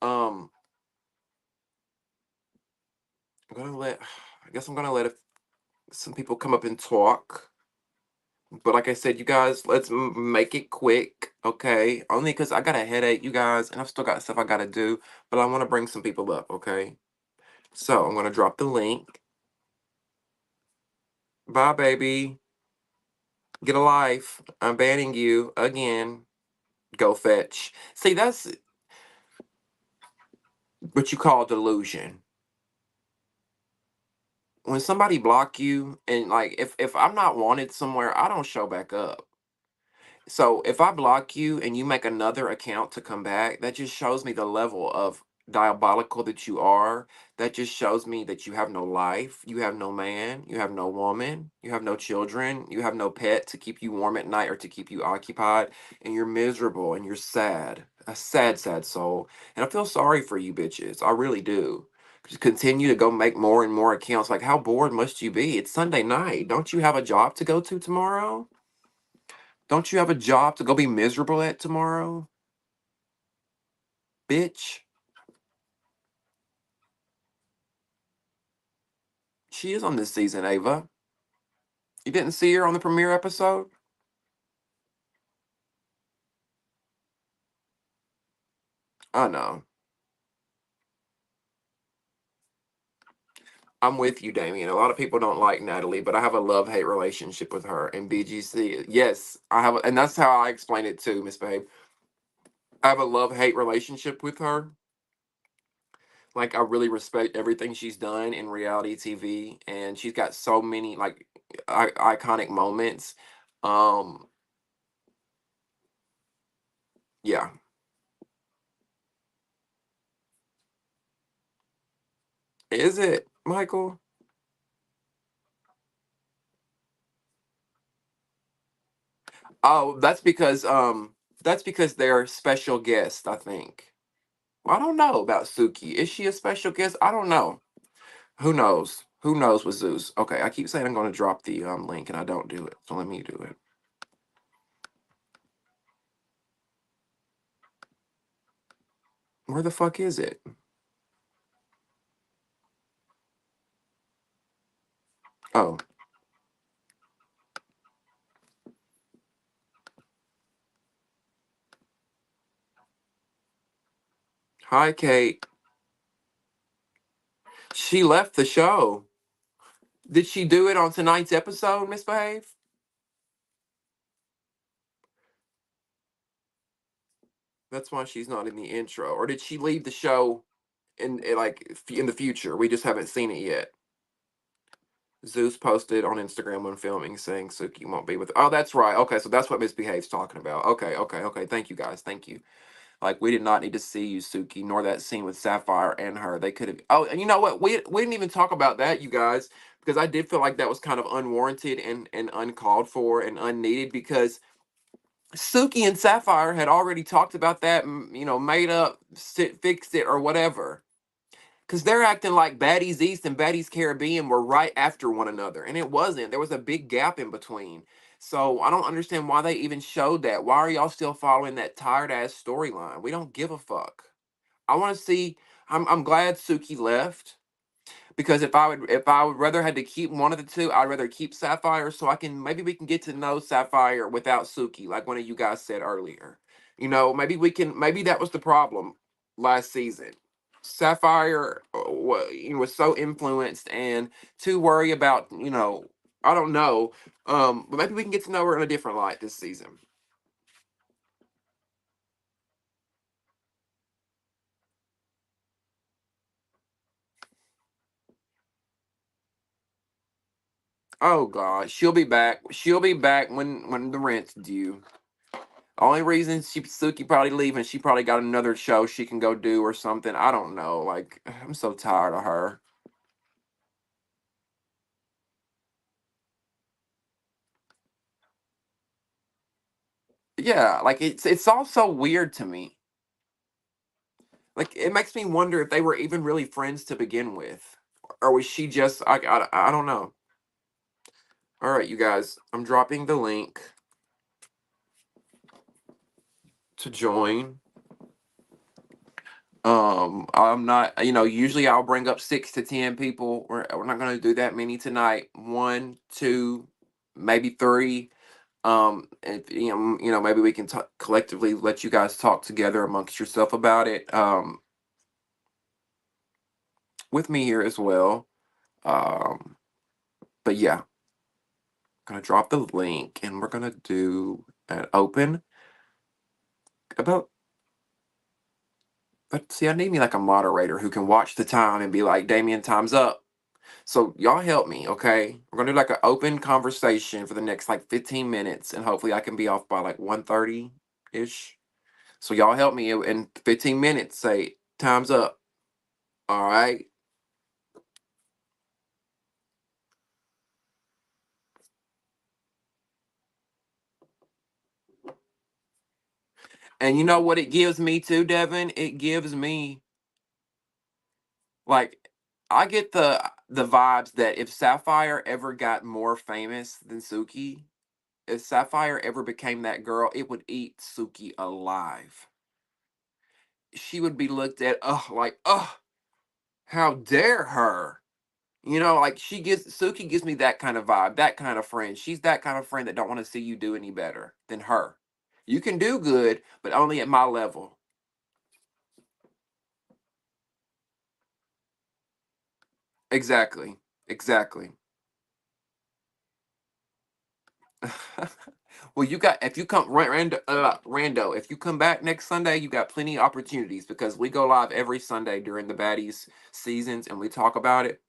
um, I'm gonna let. I guess I'm gonna let some people come up and talk. But like I said, you guys, let's make it quick, okay? Only because I got a headache, you guys, and I've still got stuff I gotta do. But I want to bring some people up, okay? So I'm gonna drop the link. Bye, baby. Get a life. I'm banning you again. Go fetch. See, that's what you call delusion. when somebody block you and like if I'm not wanted somewhere, I don't show back up. So if I block you and you make another account to come back, that just shows me the level of diabolical that you are. That just shows me that you have no life, you have no man, you have no woman, you have no children, you have no pet to keep you warm at night or to keep you occupied, and you're miserable and you're sad. A sad, sad soul. And I feel sorry for you bitches. I really do. Just continue to go make more and more accounts. Like, how bored must you be? It's Sunday night. Don't you have a job to go to tomorrow? Don't you have a job to go be miserable at tomorrow, bitch? She is on this season, Ava. You didn't see her on the premiere episode? I know. I'm with you, Damien. A lot of people don't like Natalie, but I have a love-hate relationship with her and BGC. Yes, I have, and that's how I explain it too, Miss Babe. I have a love-hate relationship with her. Like, I really respect everything she's done in reality TV, and she's got so many like iconic moments. Um, yeah. Is it, Michael? Oh, that's because they're special guests, I think. I don't know about Suki. Is she a special guest? I don't know. Who knows? Who knows with Zeus? Okay, I keep saying I'm going to drop the link and I don't do it. So let me do it. Where the fuck is it? Oh, hi Kate. She left the show. Did she do it on tonight's episode, Miss Behave? That's why she's not in the intro. Or did she leave the show in the future? We just haven't seen it yet. Zeus posted on Instagram when filming saying Suki won't be with. Oh, that's right. Okay, so that's what Misbehave's talking about. Okay, okay, okay. Thank you guys. Thank you. Like, we did not need to see you, Suki, nor that scene with Sapphire and her. They could have. Oh, and you know what? We didn't even talk about that, you guys, because I did feel like that was kind of unwarranted and uncalled for and unneeded because Suki and Sapphire had already talked about that, made up, fixed it, or whatever. Because they're acting like Baddies East and Baddies Caribbean were right after one another. And it wasn't. There was a big gap in between. So I don't understand why they even showed that. Why are y'all still following that tired ass storyline? We don't give a fuck. I want to see. I'm glad Suki left because if I would rather had to keep one of the two, I'd rather keep Sapphire so I can maybe we can get to know Sapphire without Suki, like one of you guys said earlier. Maybe we can maybe that was the problem last season. Sapphire was so influenced and too worried about, I don't know. But maybe we can get to know her in a different light this season. Oh God, she'll be back. She'll be back when the rent's due. Only reason Suki probably leaving, she probably got another show she can go do or something. I don't know. Like, I'm so tired of her. Yeah, like it's all so weird to me. Like, it makes me wonder if they were even really friends to begin with, or was she just I don't know. All right, you guys, I'm dropping the link to join. I'm not, usually I'll bring up 6 to 10 people. We're not gonna do that many tonight. One, two, maybe three. If maybe we can talk collectively, let you guys talk together amongst yourself about it. With me here as well. Um, but yeah, gonna drop the link and we're gonna do an open about. But see, I need me like a moderator who can watch the time and be like, Damien, time's up. So y'all help me, okay? We're gonna do like an open conversation for the next like 15 minutes, and hopefully I can be off by like 1:30 ish. So y'all help me in 15 minutes. Say time's up. All right. And you know what it gives me too, Devin? It gives me like I get the vibes that if Sapphire ever got more famous than Suki, if Sapphire ever became that girl, it would eat Suki alive. She would be looked at, like, how dare her? You know, like Suki gives me that kind of vibe, that kind of friend. She's that kind of friend that don't want to see you do any better than her. You can do good, but only at my level. Exactly. Exactly. Well, you got if you come Rando, if you come back next Sunday, you got plenty of opportunities because we go live every Sunday during the Baddies seasons and we talk about it.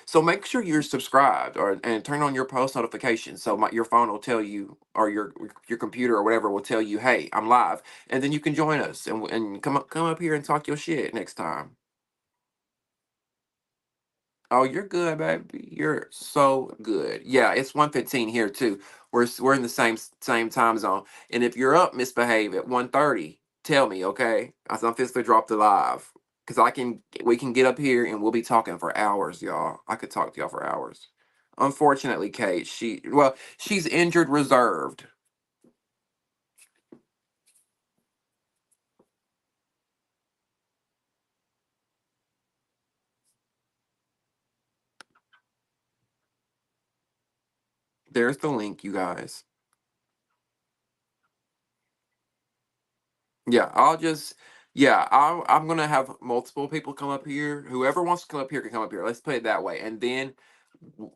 So make sure you're subscribed or and turn on your post notifications so your phone will tell you or your computer or whatever will tell you, hey, I'm live, and then you can join us and come up here and talk your shit next time. Oh, you're good, baby. You're so good. Yeah, it's 1:15 here too. We're in the same time zone. And if you're up, misbehave at 1:30. Tell me, okay? I'm physically drop the live. Cause we can get up here and we'll be talking for hours, y'all. I could talk to y'all for hours. Unfortunately, Kate, she's injured reserved. There's the link, you guys. Yeah, I'm gonna have multiple people come up here. Whoever wants to come up here can come up here. Let's put it that way. And then w-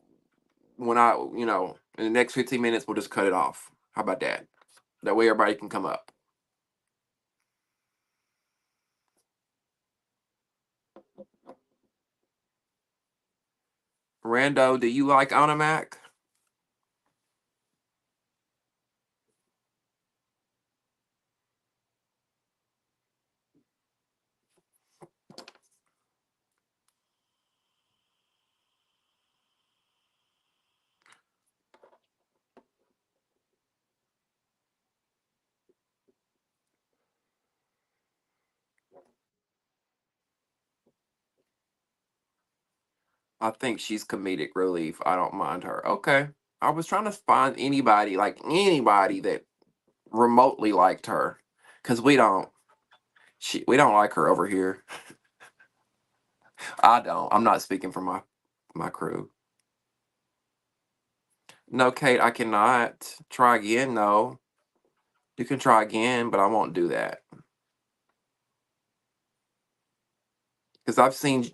when in the next 15 minutes, we'll just cut it off. How about that? That way everybody can come up. Rando, do you like Animac? I think she's comedic relief. I don't mind her. Okay. I was trying to find anybody that remotely liked her. Cause we don't like her over here. I don't. I'm not speaking for my crew. No, Kate, I cannot. Try again, no. You can try again, but I won't do that. Because I've seen,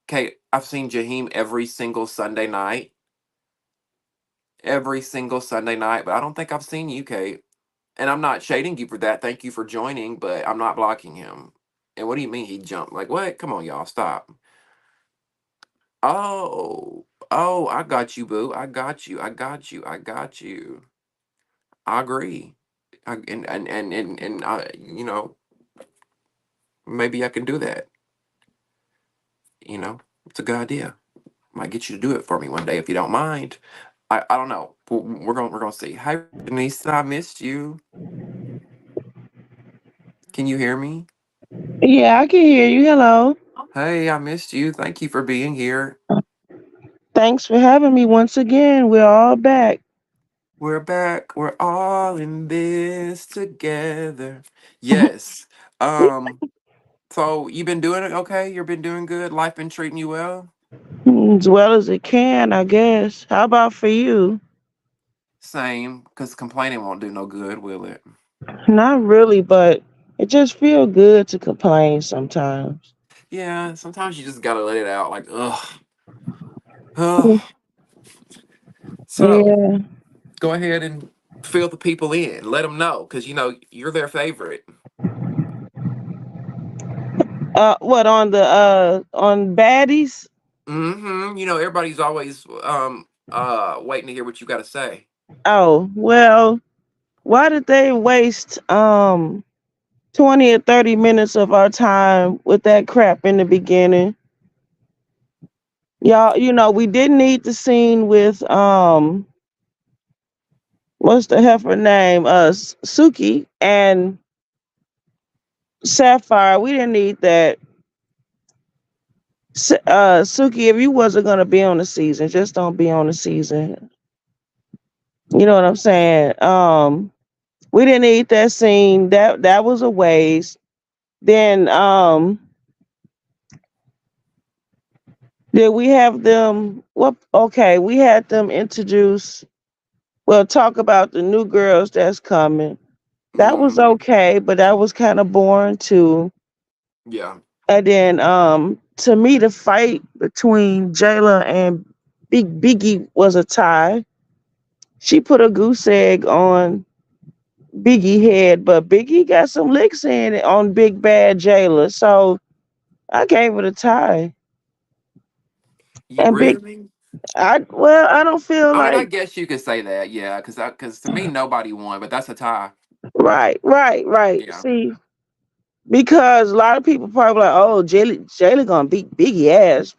Kate, I've seen Jaheim every single Sunday night. Every single Sunday night, but I don't think I've seen you, Kate. And I'm not shading you for that. Thank you for joining, but I'm not blocking him. And what do you mean he jumped? Like, what? Come on, y'all, stop. Oh, oh, I got you, boo. I got you. I got you. I got you. I agree. Maybe I can do that. It's a good idea. Might get you to do it for me one day if you don't mind. I don't know. We're gonna see. Hi, Denise. I missed you. Can you hear me? Yeah, I can hear you. Hello. Hey, I missed you. Thank you for being here. Thanks for having me once again. We're all back. We're back. We're all in this together. Yes. Um. So you been doing it okay? You've been doing good. Life been treating you well. As well as it can, I guess. How about for you? Same, because complaining won't do no good, will it? Not really, but it just feels good to complain sometimes. Yeah. Sometimes you just gotta let it out. Like, ugh, ugh. So Yeah. go ahead and fill the people in. Let them know, because you're their favorite. What on the on baddies? You know, everybody's always waiting to hear what you got to say. Oh, well, why did they waste 20 or 30 minutes of our time with that crap in the beginning? Y'all, we didn't need the scene with what's the heifer name? Suki and Sapphire. We didn't need that. Suki, if you wasn't gonna be on the season, just don't be on the season. You know what I'm saying? We didn't need that scene. That was a waste. Then did we have them what okay, we had them introduce well talk about the new girls that's coming. That was Hmm. okay, but that was kind of boring too. Yeah. And then to me the fight between Jayla and Biggie was a tie. She put a goose egg on Biggie head, but Biggie got some licks in it on Big Bad Jayla. So I gave it a tie. You And big really? I don't feel I mean, I like guess you could say that, yeah, because to me nobody won, but that's a tie. right. Yeah. See, because a lot of people probably like, oh, Jayla gonna beat Biggie ass.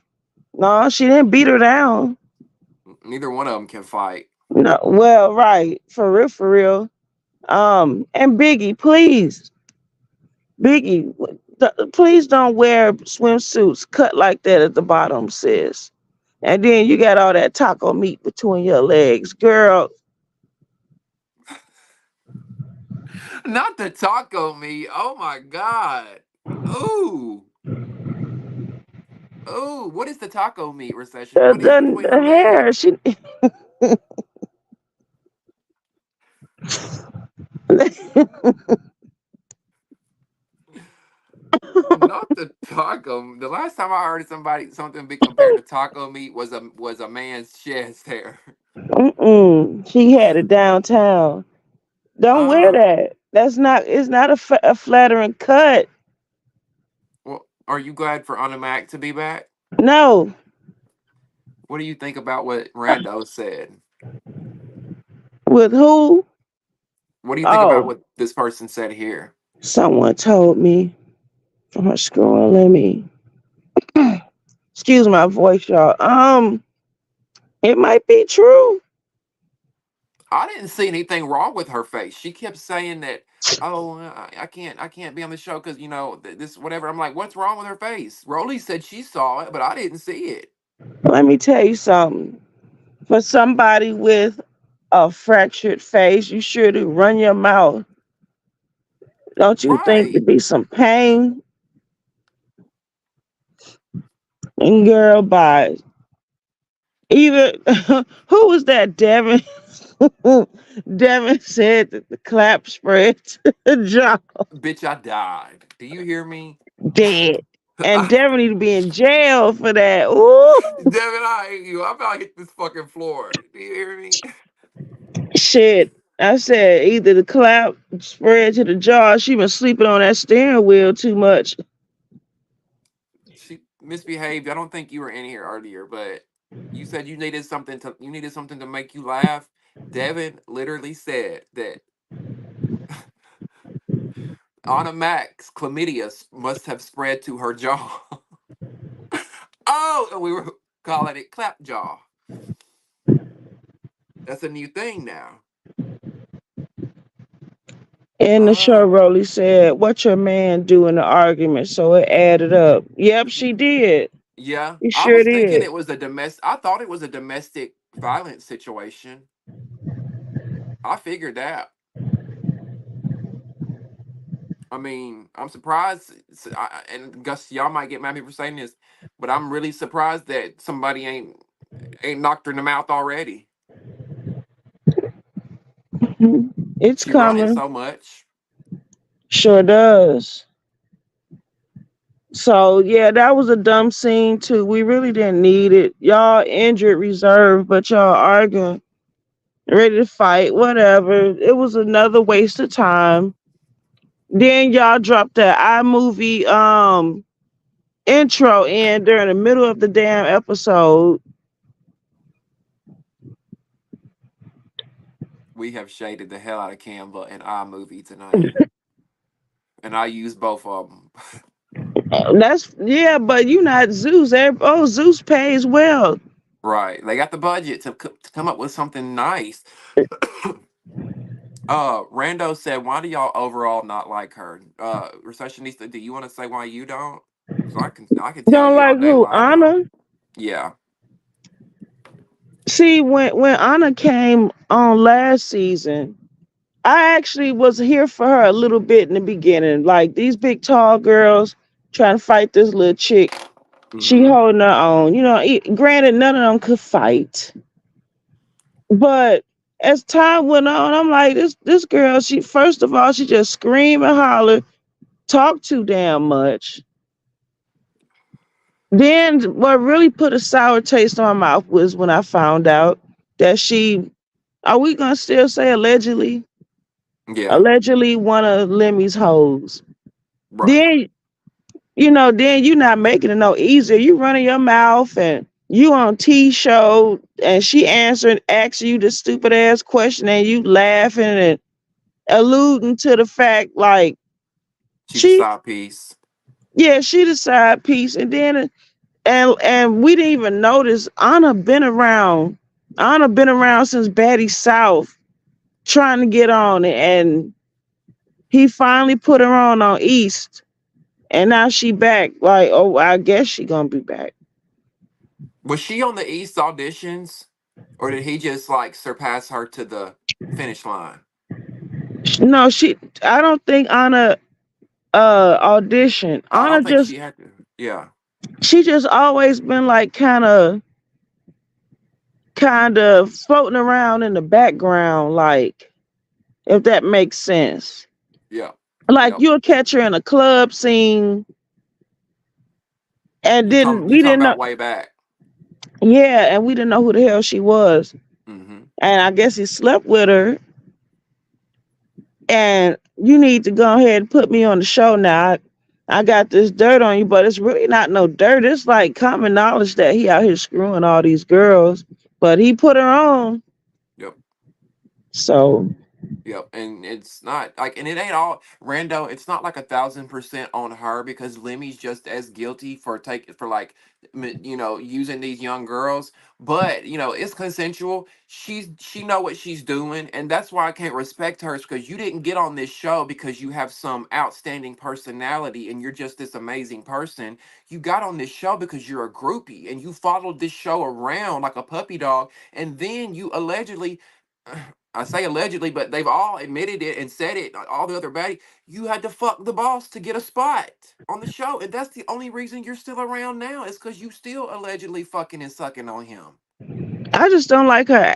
No, she didn't beat her down. Neither one of them can fight. No, well, right, for real. And Biggie, Biggie, please don't wear swimsuits cut like that at the bottom, sis. And then you got all that taco meat between your legs, girl. Not the taco meat. Oh my god. Ooh. Ooh. What is the taco meat recession? The, What is the, between her the hair, legs? she. Not the taco. The last time I heard something be compared to taco meat was a man's chest hair. Mm-mm. She had it downtown. Don't wear Uh, that. That's not. It's not a flattering cut. well, are you glad for Animac to be back? No. What do you think about what Rando said? With who? What do you think about Oh, what this person said here? someone told me. I'm scrolling. Let me. Excuse my voice, y'all. It might be true. I didn't see anything wrong with her face. She kept saying that, "Oh, I can't be on the show because this whatever." I'm like, "What's wrong with her face?" Rolly said she saw it, but I didn't see it. Let me tell you something. For somebody with a fractured face, you sure to run your mouth. Don't you think Right, there'd be some pain? And girl, by even who was that? Devin. Devin said that the clap spread to the jaw bitch, I died. Do you hear me? dead. And I, Devin need to be in jail for that. Ooh, Devin, I hate you. I'm about to hit this fucking floor. Do you hear me? shit. I said either the clap spread to the jaw, she been sleeping on that steering wheel too much. She misbehaved. I don't think you were in here earlier, but you said you needed something to make you laugh. Devin literally said that Anna Max chlamydia must have spread to her jaw. Oh, and we were calling it clap jaw. That's a new thing now. And the show Uh, Rolly said, what your man do in the argument? So it added up. Yep, she did. yeah, She I sure was thinking did. it was a domestic. I thought it was a domestic violence situation. I figured that. I mean, I'm surprised, and Gus, y'all might get mad at me for saying this, but I'm really surprised that somebody ain't knocked her in the mouth already. It's She running coming. so much. Sure does. So yeah, that was a dumb scene too. We really didn't need it. Y'all injured reserve, but y'all arguing, ready to fight, whatever. It was another waste of time. Then y'all dropped that iMovie intro in during the middle of the damn episode. We have shaded the hell out of Canva and iMovie tonight, and I use both of them. That's yeah, but you not Zeus. Oh, Zeus pays well. Right, they got the budget to come up with something nice. Rando said, "Why do y'all overall not like her?" Recessionista, do you want to say why you don't? So I can tell Don't you all like day who? why I don't. Anna? Yeah, See, when Anna came on last season, I actually was here for her a little bit in the beginning. Like these big tall girls trying to fight this little chick. She mm-hmm. holding her own. Granted, none of them could fight. But as time went on, I'm like, this girl, she first of all, she just scream and holler, talk too damn much. Then what really put a sour taste on my mouth was when I found out that she, are we gonna still say Yeah, allegedly one of Lemmy's hoes. right. Then then you not making it no easier. You running your mouth and you on T show and she answering, asking you the stupid ass question and you laughing and alluding to the fact like She's a she, side piece. yeah, she the side piece. And then and we didn't even notice Anna been around since Batty South trying to get on it, and he finally put her on East, and now she back. Like, oh, I guess she gonna be back. Was she on the East auditions, or did he just like surpass her to the finish line? No, she. I don't think Anna auditioned. I Anna don't think just she had to. Yeah, she just always been like kind of floating around in the background, like if that makes sense. yeah, Like yep. you'll catch her in a club scene, and You didn't talking you we talking didn't know? about way back? Yeah, and we didn't know who the hell she was. Mm-hmm. And I guess he slept with her. And you need to go ahead and put me on the show now. I got this dirt on you, but it's really not no dirt. It's like common knowledge that he out here screwing all these girls, but he put her on. Yep. So Yep, and it's not like, and it ain't all Rando. It's not like 1,000% on her because Lemmy's just as guilty for like, using these young girls. But it's consensual. She know what she's doing, and that's why I can't respect her. Is because you didn't get on this show because you have some outstanding personality and you're just this amazing person. You got on this show because you're a groupie and you followed this show around like a puppy dog, and then you allegedly. I say allegedly, but they've all admitted it and said it. All the other baddie, you had to fuck the boss to get a spot on the show, and that's the only reason you're still around now. Is because you still allegedly fucking and sucking on him. I just don't like her.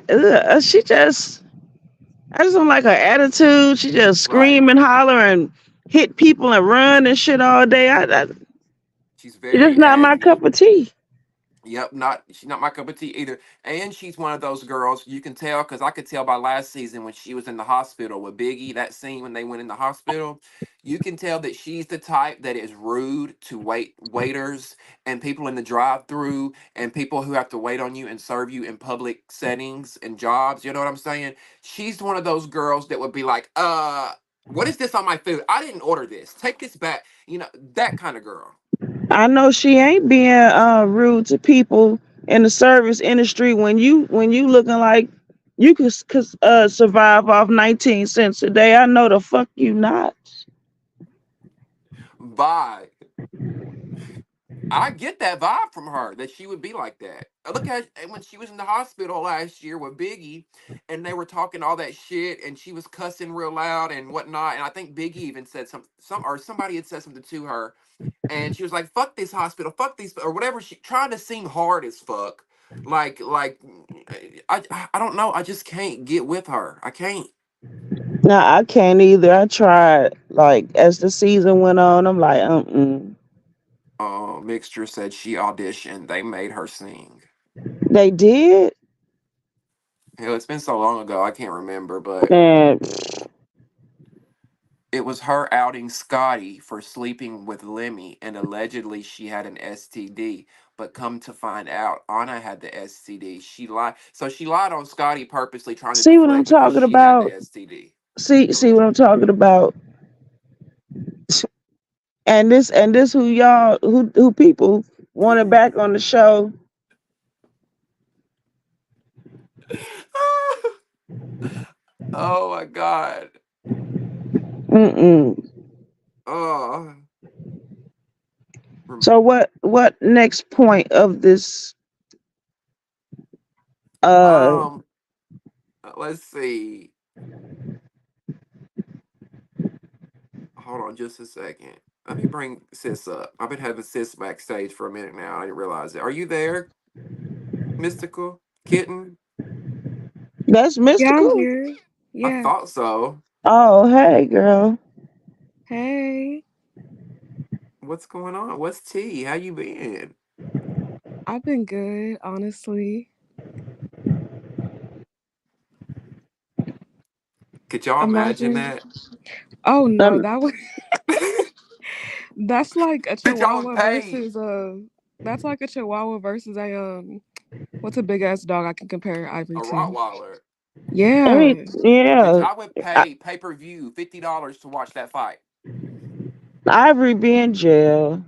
I just don't like her attitude. She just Right? scream and holler and hit people and run and shit all day. She's It's just very not my cup aggy. of tea. Yep, not she's not my cup of tea either. And she's one of those girls you can tell because I could tell by last season when she was in the hospital with Biggie, that scene when they went in the hospital, you can tell that she's the type that is rude to waiters and people in the drive-through and people who have to wait on you and serve you in public settings and jobs. You know what I'm saying? She's one of those girls that would be like, what is this on my food? I didn't order this. Take this back. That kind of girl. I know she ain't being rude to people in the service industry when you looking like you could survive off 19 cents a day. I know the fuck you not. Bye. I get that vibe from her that she would be like that. I look at when she was in the hospital last year with Biggie, and they were talking all that shit, and she was cussing real loud and whatnot. And I think Biggie even said or somebody had said something to her, and she was like, "Fuck this hospital, fuck these," or whatever. She trying to seem hard as fuck. Like, I don't know. I just can't get with her. I can't. Now I can't either. I tried like as the season went on. I'm like, Mixture said she auditioned. They made her sing. they did, Hell, it's been so long ago, I can't remember, but and It was her outing Scotty for sleeping with Lemmy, and allegedly she had an STD. But come to find out, Anna had the STD. She lied. So she lied on Scotty purposely trying to See what I'm deflect because talking she had the about? STD. See what I'm talking about? And this who y'all who people wanted back on the show. Oh my God. Mm-mm. Oh. Rem- So what next point of this uh Um, let's see. Hold on just a second. Let me bring Sis up. I've been having Sis backstage for a minute now. I didn't realize it. Are you there, Mystical Kitten? that's Yeah, I'm mystical? here. I Yeah. thought so. Oh, hey girl. Hey. What's going on? What's tea? How you been? I've been good, honestly. Could y'all imagine Imagine. that? Oh no, Um, that was that's like a Bitch, I would chihuahua pay versus that's like a chihuahua versus a what's a big ass dog I can compare a Ivory to? Rottweiler. I mean, Yeah. Bitch, yeah. I would I, pay pay per view $50 to watch that fight. Ivory be in jail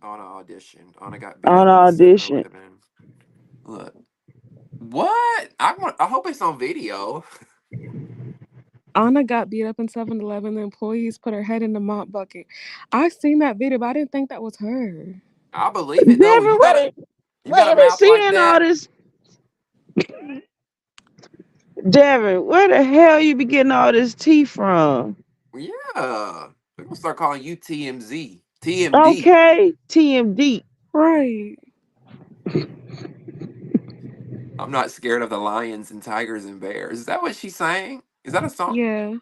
On an audition. Anna got beat on up in Seven audition. Eleven. Look. What? I hope it's on video. Anna got beat up in 7-Eleven. The employees put her head in the mop bucket. I seen that video, but I didn't think that was her. I believe it though. Devin, You got a where they mouth like seeing all that. this? Devin, where the hell you be getting all this tea from? Yeah. We're gonna start calling you TMZ. TMD. Okay, TMD. Right. I'm not scared of the lions and tigers and bears. Is that what she's saying? Is that a song? Yeah.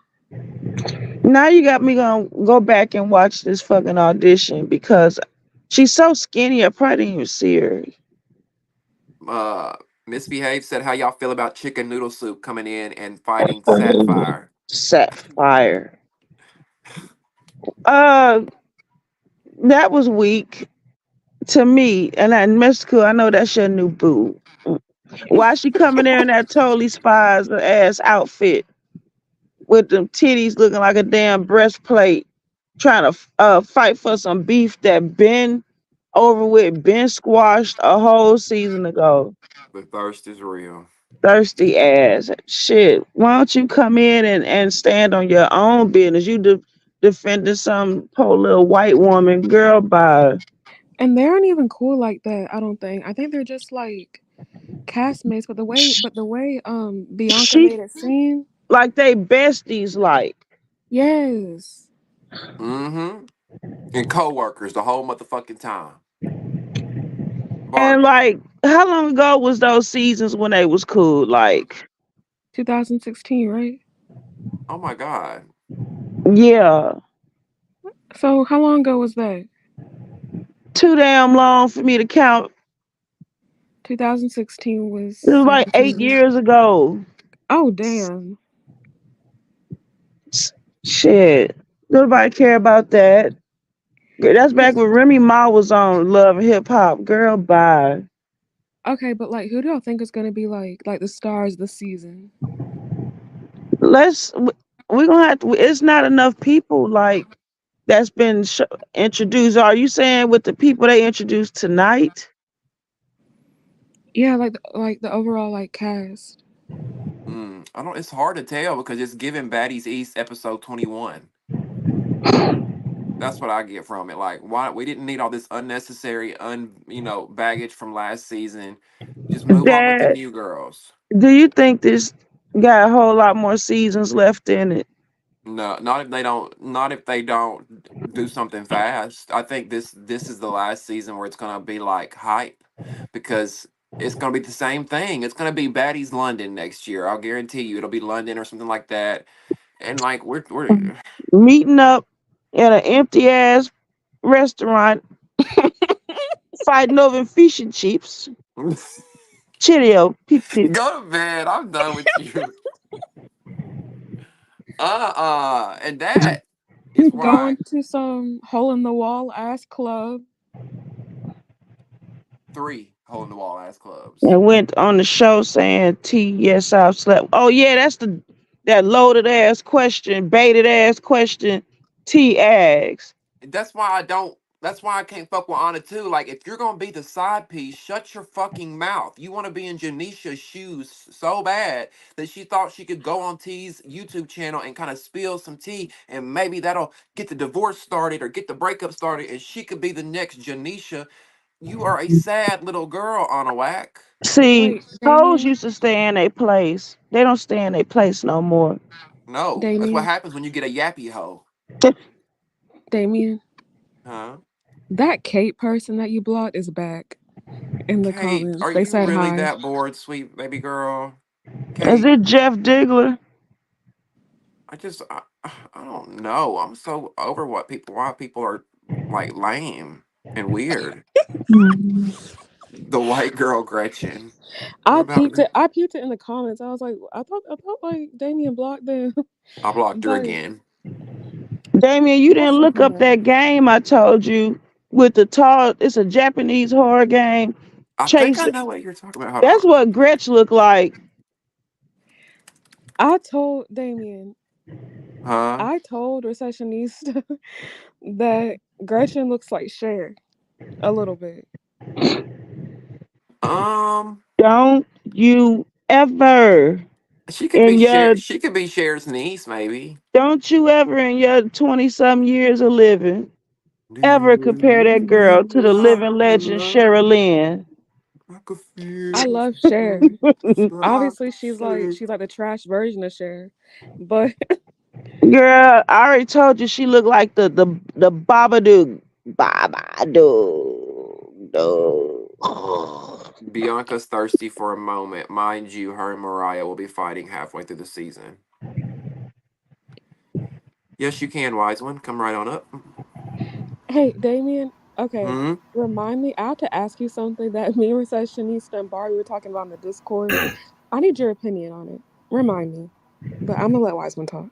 Now you got me gonna go back and watch this fucking audition because she's so skinny. I probably didn't even see her. Uh Misbehave said how y'all feel about chicken noodle soup coming in and fighting Sapphire. Sapphire. Uh, that was weak to me. And I Mystical, I know that's your new boo. Why she coming there in that totally spies ass outfit with them titties looking like a damn breastplate, trying to fight for some beef that been over with, been squashed a whole season ago. The thirst is real. Thirsty ass shit. Why don't you come in and stand on your own business? You defending some poor little white woman, girl. By And they aren't even cool like that, I don't think. I think they're just like castmates, but the way Bianca she made it seem, like they besties, like. yes. Mm-hmm. And co-workers the whole motherfucking time. And Bargain. like, how long ago was those seasons when they was cool? Like, 2016, right? Oh my God. yeah, So how long ago was that? too damn long for me to count. 2016 was It was like 8 years 17. ago. Oh damn. Shit, nobody care about that. That's back when Remy Ma was on Love and Hip Hop. Girl, bye. Okay, but like who do y'all think is gonna be like the stars this season? Let's. We're gonna have to. It's not enough people like that's been introduced. Are you saying with the people they introduced tonight? Yeah, like the overall like cast. I don't. It's hard to tell because it's given Baddies East episode 21. That's what I get from it. Like, why we didn't need all this unnecessary, baggage from last season. Just move on with the Dad, new girls. do you think this got a whole lot more seasons left in it? No, not if they don't. Not if they don't do something fast. I think this is the last season where it's gonna be like hype, because it's gonna be the same thing. It's gonna be Baddies London next year. I'll guarantee you, it'll be London or something like that. And like we're Meeting up in an empty ass restaurant, fighting over fish and chips. Cheerio, peep peep. go to bed. I'm done with you. And that is why Going to some hole in the wall ass club. 3 hole-in-the-wall ass clubs. And went on the show saying, T, yes, I've slept. Oh, yeah, that's that loaded ass question, baited ass question T asks. That's why I don't. That's why I can't fuck with Anna too. Like, if you're gonna be the side piece, shut your fucking mouth. You want to be in Janisha's shoes so bad that she thought she could go on T's YouTube channel and kind of spill some tea, and maybe that'll get the divorce started or get the breakup started, and she could be the next Janisha. You are a sad little girl, Anna Whack. See, Wait, hoes Damien, used to stay in a place. They don't stay in a place no more. No, that's what Damien, happens when you get a yappy hoe, Damien. huh? That Kate person that you blocked is back in the Kate, comments. are They you said really hi. that bored, sweet baby girl? Is Kate, it Jeff Diggler? I don't know. I'm so over why people are like lame and weird. The white girl Gretchen. What I about peeped it. I peeped it in the comments. I was like, I thought like Damien blocked them, I blocked her but again. Damien, you I'll didn't still look come up back. that game I told you with the tall. It's a Japanese horror game. I think Chase. I know what you're talking about. Hold That's on. what Gretch looked like. I told Damien. Huh? I told receptionista that Gretchen looks like Cher a little bit. Um, Don't you ever in your She could be Cher's niece, maybe. don't you ever in your 20 some years of living Do ever you compare that girl to remember the how living to legend love? Sherilyn. I could I feel love Cher. but I Obviously, could say. she's like the trash version of Cher, but Girl, I already told you she looked like the Babadook. Babadook. No. Bianca's thirsty for a moment. Mind you, her and Mariah will be fighting halfway through the season. Yes, you can, wise one. Come right on up. hey, Damien. Okay, Hmm. remind me. I have to ask you something that me and receptionista and Barbie were talking about in the Discord. I need your opinion on it. Remind me, but I'm gonna let Wiseman talk.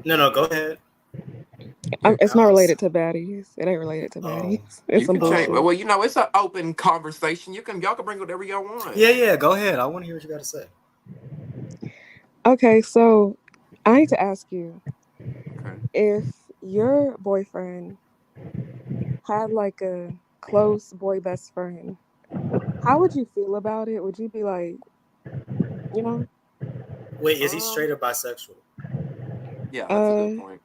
No, no, go ahead. It's not I'll related listen. to baddies. It ain't related to Oh, baddies. It's You some can change. bullshit. oh, Well, it's an open conversation. Y'all can bring whatever y'all want. yeah, yeah. Go ahead. I want to hear what you got to say. Okay, so I need to ask you Okay. if your boyfriend had like a close boy best friend, how would you feel about it? Would you be like, you know, Wait, is he Um. straight or bisexual? Yeah, that's a good uh, point.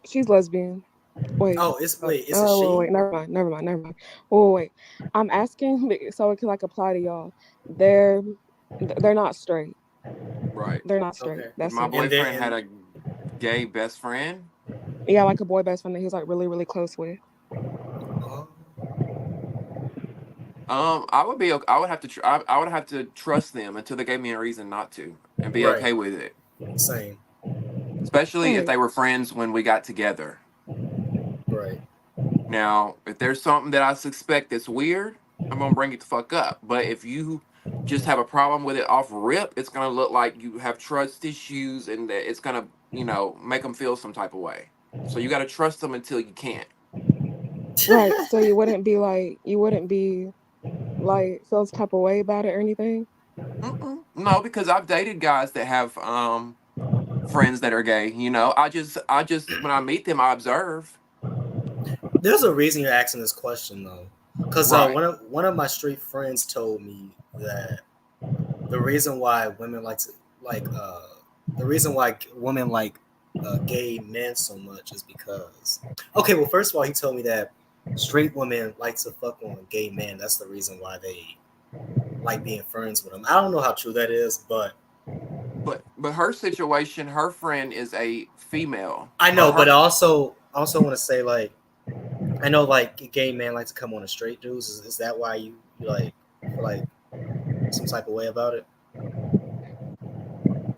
she's lesbian. Wait, Oh, is it wait, she? never mind. Wait. I'm asking so it can like apply to y'all. They're they're not straight. Right. They're not straight. Okay. If That's my it. And then boyfriend had and a gay best friend, Yeah, like a boy best friend that he was like really close with. oh, I would be. I would have to. I would have to trust them until they gave me a reason not to, and be right, okay with it. same, Especially if Right. they were friends when we got together. right. Now, if there's something that I suspect that's weird, I'm gonna bring it the fuck up. But if you just have a problem with it off rip, it's gonna look like you have trust issues, and that it's gonna, make them feel some type of way. So you got to trust them until you can't. Right. So you wouldn't be like feel some type of way about it or anything. Mm-mm. No, because I've dated guys that have friends that are gay. I just when I meet them, I observe. There's a reason you're asking this question though, because Right. one of my straight friends told me that the reason why women like to like the reason why women like gay men so much is because okay, well, first of all, he told me that straight women like to fuck on gay men. That's the reason why they like being friends with them. I don't know how true that is, but But her situation, her friend is a female, I or know. But her. I also want to say like I know like gay men like to come on a straight dudes. Is that why you like feel like some type of way about it?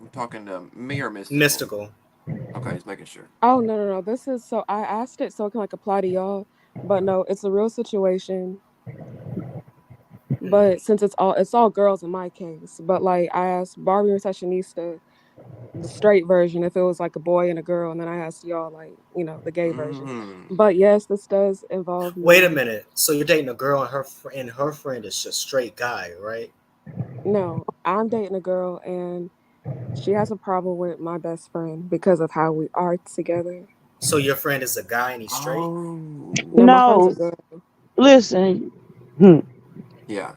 I'm talking to me or mystical. Mystical. Okay, just making sure. Oh no. This is so I asked it so it can like apply to y'all, but no, it's a real situation. Hmm. But since it's all girls in my case, but like I asked Barbie and Sessionista the straight version if it was like a boy and a girl, and then I asked y'all like, the gay version. Mm. But yes, this does involve Wait a me. minute. So you're dating a girl and her friend is just straight guy, right? No, I'm dating a girl and she has a problem with my best friend because of how we are together. So your friend is a guy and he's straight. No, Oh. my friend is a No, girl. listen. Hmm. Yeah.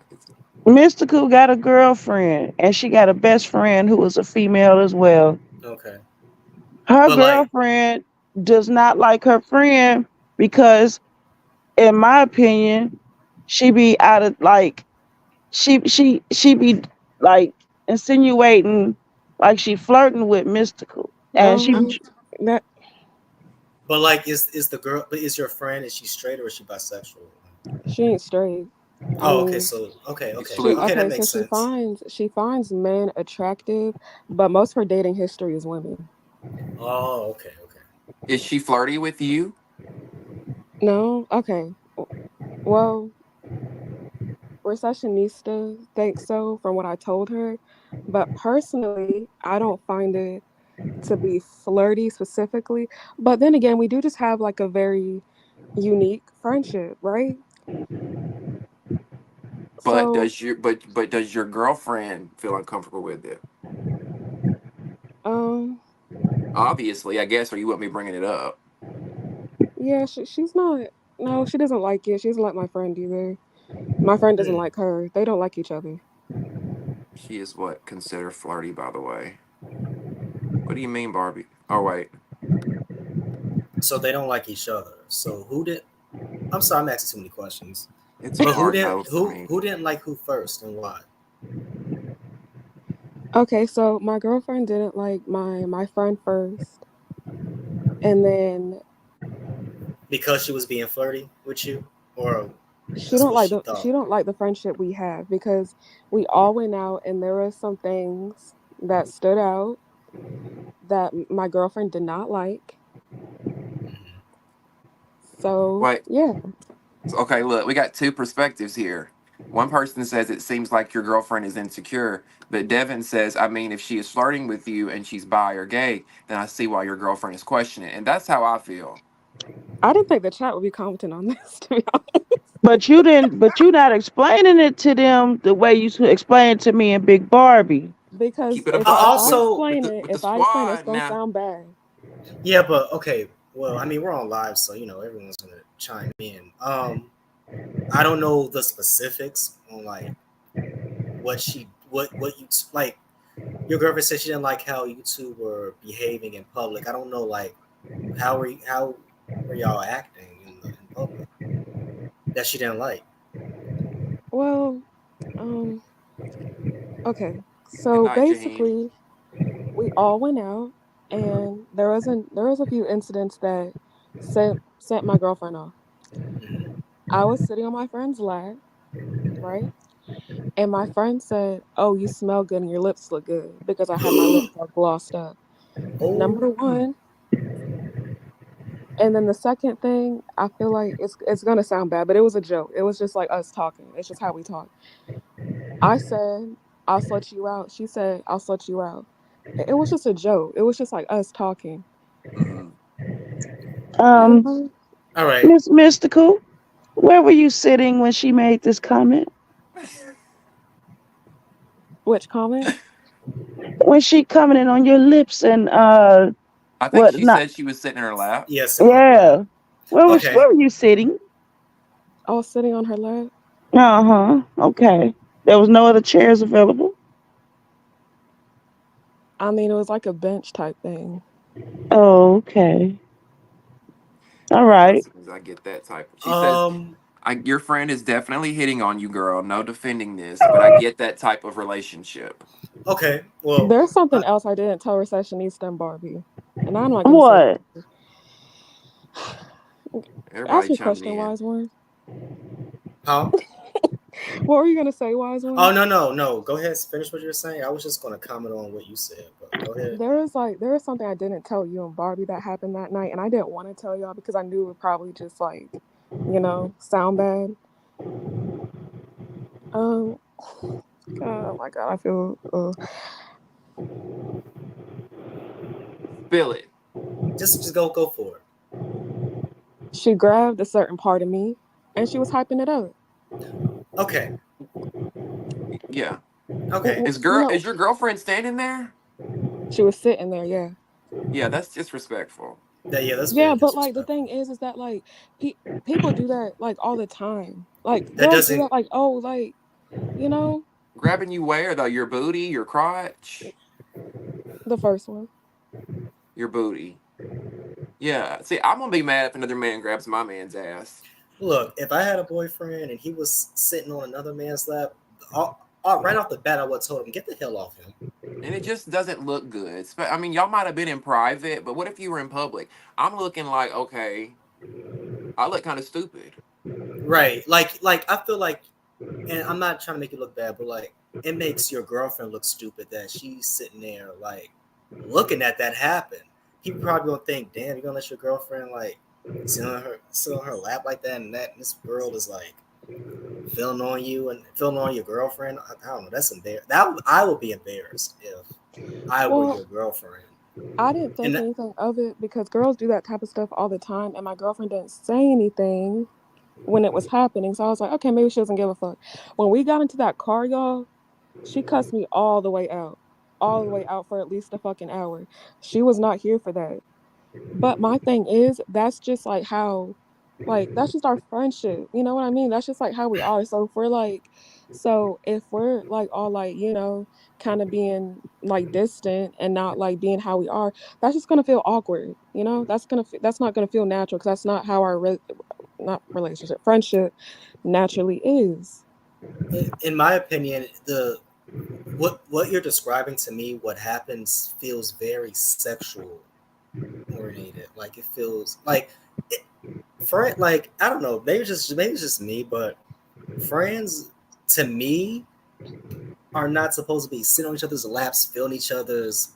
Mystical got a girlfriend, and she got a best friend who is a female as well. Okay, Her but like, girlfriend does not like her friend because, in my opinion, she be out of like she be like insinuating like she flirting with Mystical, and she No, that is the girl? But is your friend? Is she straight or is she bisexual? she ain't straight. I Oh, okay. mean, So It's she fluid. that okay, so makes sense. she finds men attractive, but most of her dating history is women. Oh, okay, okay. Is she flirty with you? No, okay. Well, Recessionista thinks so from what I told her, but personally, I don't find it to be flirty specifically. But then again, we do just have like a very unique friendship, right? But So, does your girlfriend feel uncomfortable with it? um, Obviously, I guess, or you wouldn't be bringing it up. yeah, she's not. No, she doesn't like it. She doesn't like my friend either. My friend doesn't Hmm. like her. They don't like each other She is what considered flirty, by the way. What do you mean, Barbie? Oh wait, So they don't like each other. So who did? I'm sorry, I'm asking too many questions. it's a But hard no for me. who didn't like who first and why? Okay, so my girlfriend didn't like my friend first, and then Because she was being flirty with you, or she that's don't what like she the thought. she don't like the friendship we have because we all went out and there were some things that stood out that my girlfriend did not like. Mhm. So Wait, yeah, okay, look, we got two perspectives here. One person says it seems like your girlfriend is insecure, but Devin says, I mean, if she is flirting with you and she's bi or gay, then I see why your girlfriend is questioning it. And that's how I feel. I didn't think the chat would be commenting on this to be honest. but you didn't, but you not explaining it to them the way you explained it to me and Big Barbie. Because Keep it a I if buck I with also, with explain the it, with the if I explain it, it's squad gonna now. sound bad. yeah, but okay. Well, I mean, we're on live, so everyone's gonna chime in. I don't know the specifics on like what you like. Your girlfriend said she didn't like how you two were behaving in public. I don't know, like how were y'all acting in public that she didn't like. Well, um, okay. Good So night, Jaheim. basically, we all went out, and there was a few incidents that sent my girlfriend off. Mhm. I was sitting on my friend's lap, right? And my friend said, "Oh, you smell good and your lips look good," because I had my lips all glossed up. Oh, Number one, and then the second thing, I feel like it's gonna sound bad, but it was a joke. It was just like us talking. It's just how we talk. I said, "I'll slut you out." She said, "I'll slut you out." It was just a joke. It was just like us talking. Mm-hmm. You Um, know? all right. Miss Mystical, where were you sitting when she made this comment? Which comment? When she commented on your lips and I think what she not? said she was sitting in her lap. Yes, in my lap. Yeah. Okay. Where were you sitting? I was sitting on her lap. Uh huh. Okay. There was no other chairs available. I mean, it was like a bench type thing. Oh, okay. All All right, right. listeners, I get that type. She says, Um. your friend is definitely hitting on you, girl. No defending this, but I get that type of relationship. Okay. Well. There's something I, else I didn't tell Recessionista and Barbie, and I'm not gonna say it. What? Ask Everybody me a chiming question, in. wise one. huh? What were you gonna say, wise Oh one? no no no. Go ahead. Finish what you're saying. I was just gonna comment on what you said, but go ahead. There was something I didn't tell you and Barbie that happened that night, and I didn't want to tell y'all because I knew it would probably just like, sound bad. Um, oh my god, I feel. Feel it. Just go for it. She grabbed a certain part of me and she was hyping it up. Okay. Yeah. Okay. You know, Is your girlfriend standing there? she was sitting there, yeah. Yeah, that's disrespectful. Yeah, that's very Yeah, but like the disrespectful. thing is that like pe- people do that like all the time. Like That girls do doesn't. that like, oh, like, you know, Grabbing you where though? Your booty, your crotch, the first one. your booty. Yeah. See, I'm gonna be mad if another man grabs my man's ass. Look, if I had a boyfriend and he was sitting on another man's lap, right off the bat, I would have told him, get the hell off him. And it just doesn't look good. I mean, y'all might have been in private, but what if you were in public? I'm looking like, okay, I look kind of stupid. Right. Like I feel like, and I'm not trying to make you look bad, but like it makes your girlfriend look stupid that she's sitting there like looking at that happen. People probably gonna think, damn, you're gonna let your girlfriend like sit on her lap like that, and this girl is like feeling on you and feeling on your girlfriend. I don't know. That's embarrassing. I would be embarrassed if I were Well, your girlfriend. I didn't And think anything of it because girls do that type of stuff all the time and my girlfriend didn't say anything when it was happening. So I was like, okay, maybe she doesn't give a fuck. When we got into that car, y'all, she cussed me all the way out. All the way out for at least a fucking hour. She was not here for that. But my thing is, that's just like how, like, that's just our friendship. You know what I mean? That's just like how we are. So if we're like, so if we're like all like, you know, kind of being like distant and not like being how we are, that's just gonna feel awkward. You know, that's not gonna feel natural because that's not how our not relationship friendship naturally is. in my opinion, the what you're describing to me, what happens feels very sexual oriented. Like it feels like it, like I don't know, maybe it's just me, but friends to me are not supposed to be sitting on each other's laps, feeling each other's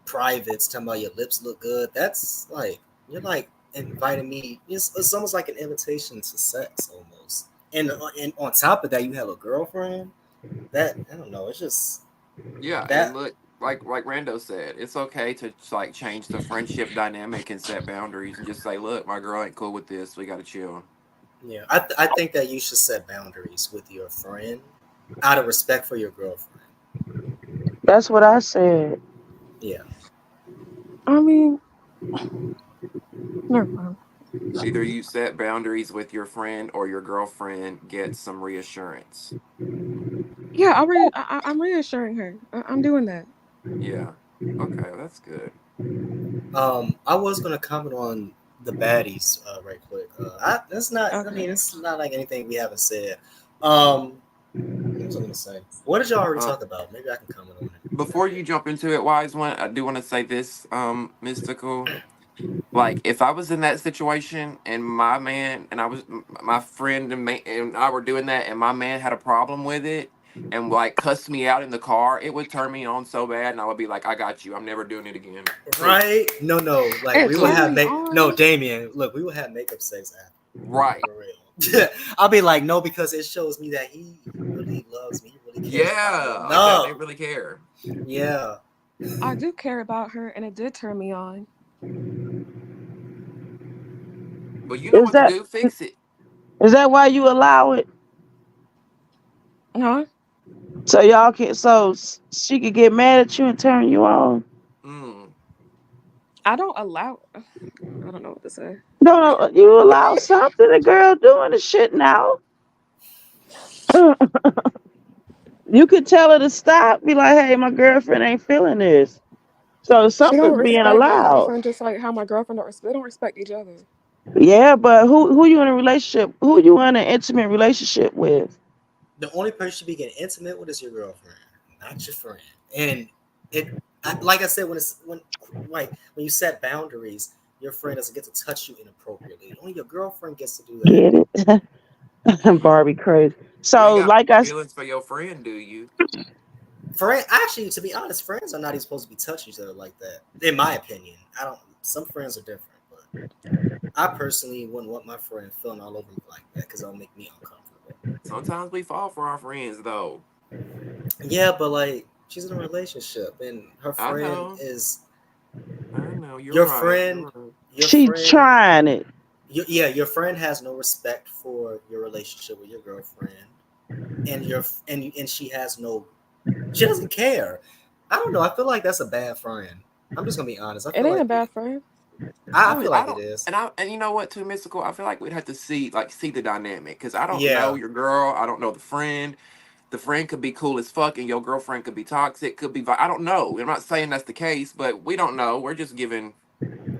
privates, talking about your lips look good. That's like you're like inviting me. It's almost like an invitation to sex almost. And on top of that, you have a girlfriend. That I don't know. It's just Yeah, and that. look, like Rando said, it's okay to like change the friendship dynamic and set boundaries and just say, look, my girl ain't cool with this. We gotta chill. Yeah, I think that you should set boundaries with your friend out of respect for your girlfriend. That's what I said. Yeah. I mean, never mind. Either you set boundaries with your friend or your girlfriend gets some reassurance. Yeah, I'm reassuring her. I'm doing that. Yeah. Okay, that's good. I was gonna comment on the baddies right quick. That's not. I mean, Okay. it's not like anything we haven't said. Um, what was I gonna say? What did y'all already Uh, talk about? Maybe I can comment on Before you jump into it, wise one, I do want to say this, mystical. Like, if I was in that situation and my man and my friend and I were doing that, and my man had a problem with it and like cussed me out in the car, it would turn me on so bad, and I would be like, I got you. I'm never doing it again. it. Prove it. Right? No. Like It we would turned have me make no, on. Damien. Look, we would have makeup sex after. Right. For real. I'll be like, no, because it shows me that he really loves me. He really cares about me Yeah. Like that. They enough. really care. Yeah. I do care about her, and it did turn me on. But you know Is what to that do? Fix it. is that why you allow it? Huh? So y'all can she could get mad at you and turn you on? Mm. I don't allow. I don't know what to say. No, you allow something. The girl doing the shit now. You could tell her to stop. Be like, hey, my girlfriend ain't feeling this. So She don't something's being respect my allowed. girlfriend just like how my girlfriend don't respect. They don't respect each other. Yeah, but who you in a relationship? Who you in an intimate relationship with? The only person you should be getting intimate with is your girlfriend, not your friend. And like I said, when you set boundaries, your friend doesn't get to touch you inappropriately. Only your girlfriend gets to do that. Get it? Barbie crazy. You ain't So got like feelings for your friend, do you? Friend, actually, to be honest, friends are not even supposed to be touching each other like that. In my opinion, I don't. Some friends are different, but I personally wouldn't want my friend feeling all over me like that because it'll make me uncomfortable. Sometimes we fall for our friends, though. Yeah, but like she's in a relationship and her I friend know. is I know you're Your right. friend, You're right. your She friend, trying it. yeah, your friend has no respect for your relationship with your girlfriend, and she has no, she doesn't care. I don't know. I feel like that's a bad friend. I'm just gonna be honest. I It feel ain't a like bad friend. I I, feel I like it don't, is. and you know what, too mystical. I feel like we'd have to see the dynamic because I don't know Yeah, your girl. I don't know the friend. The friend could be cool as fuck, and your girlfriend could be toxic. Could be. I don't know. I'm not saying that's the case, but we don't know. We're just giving.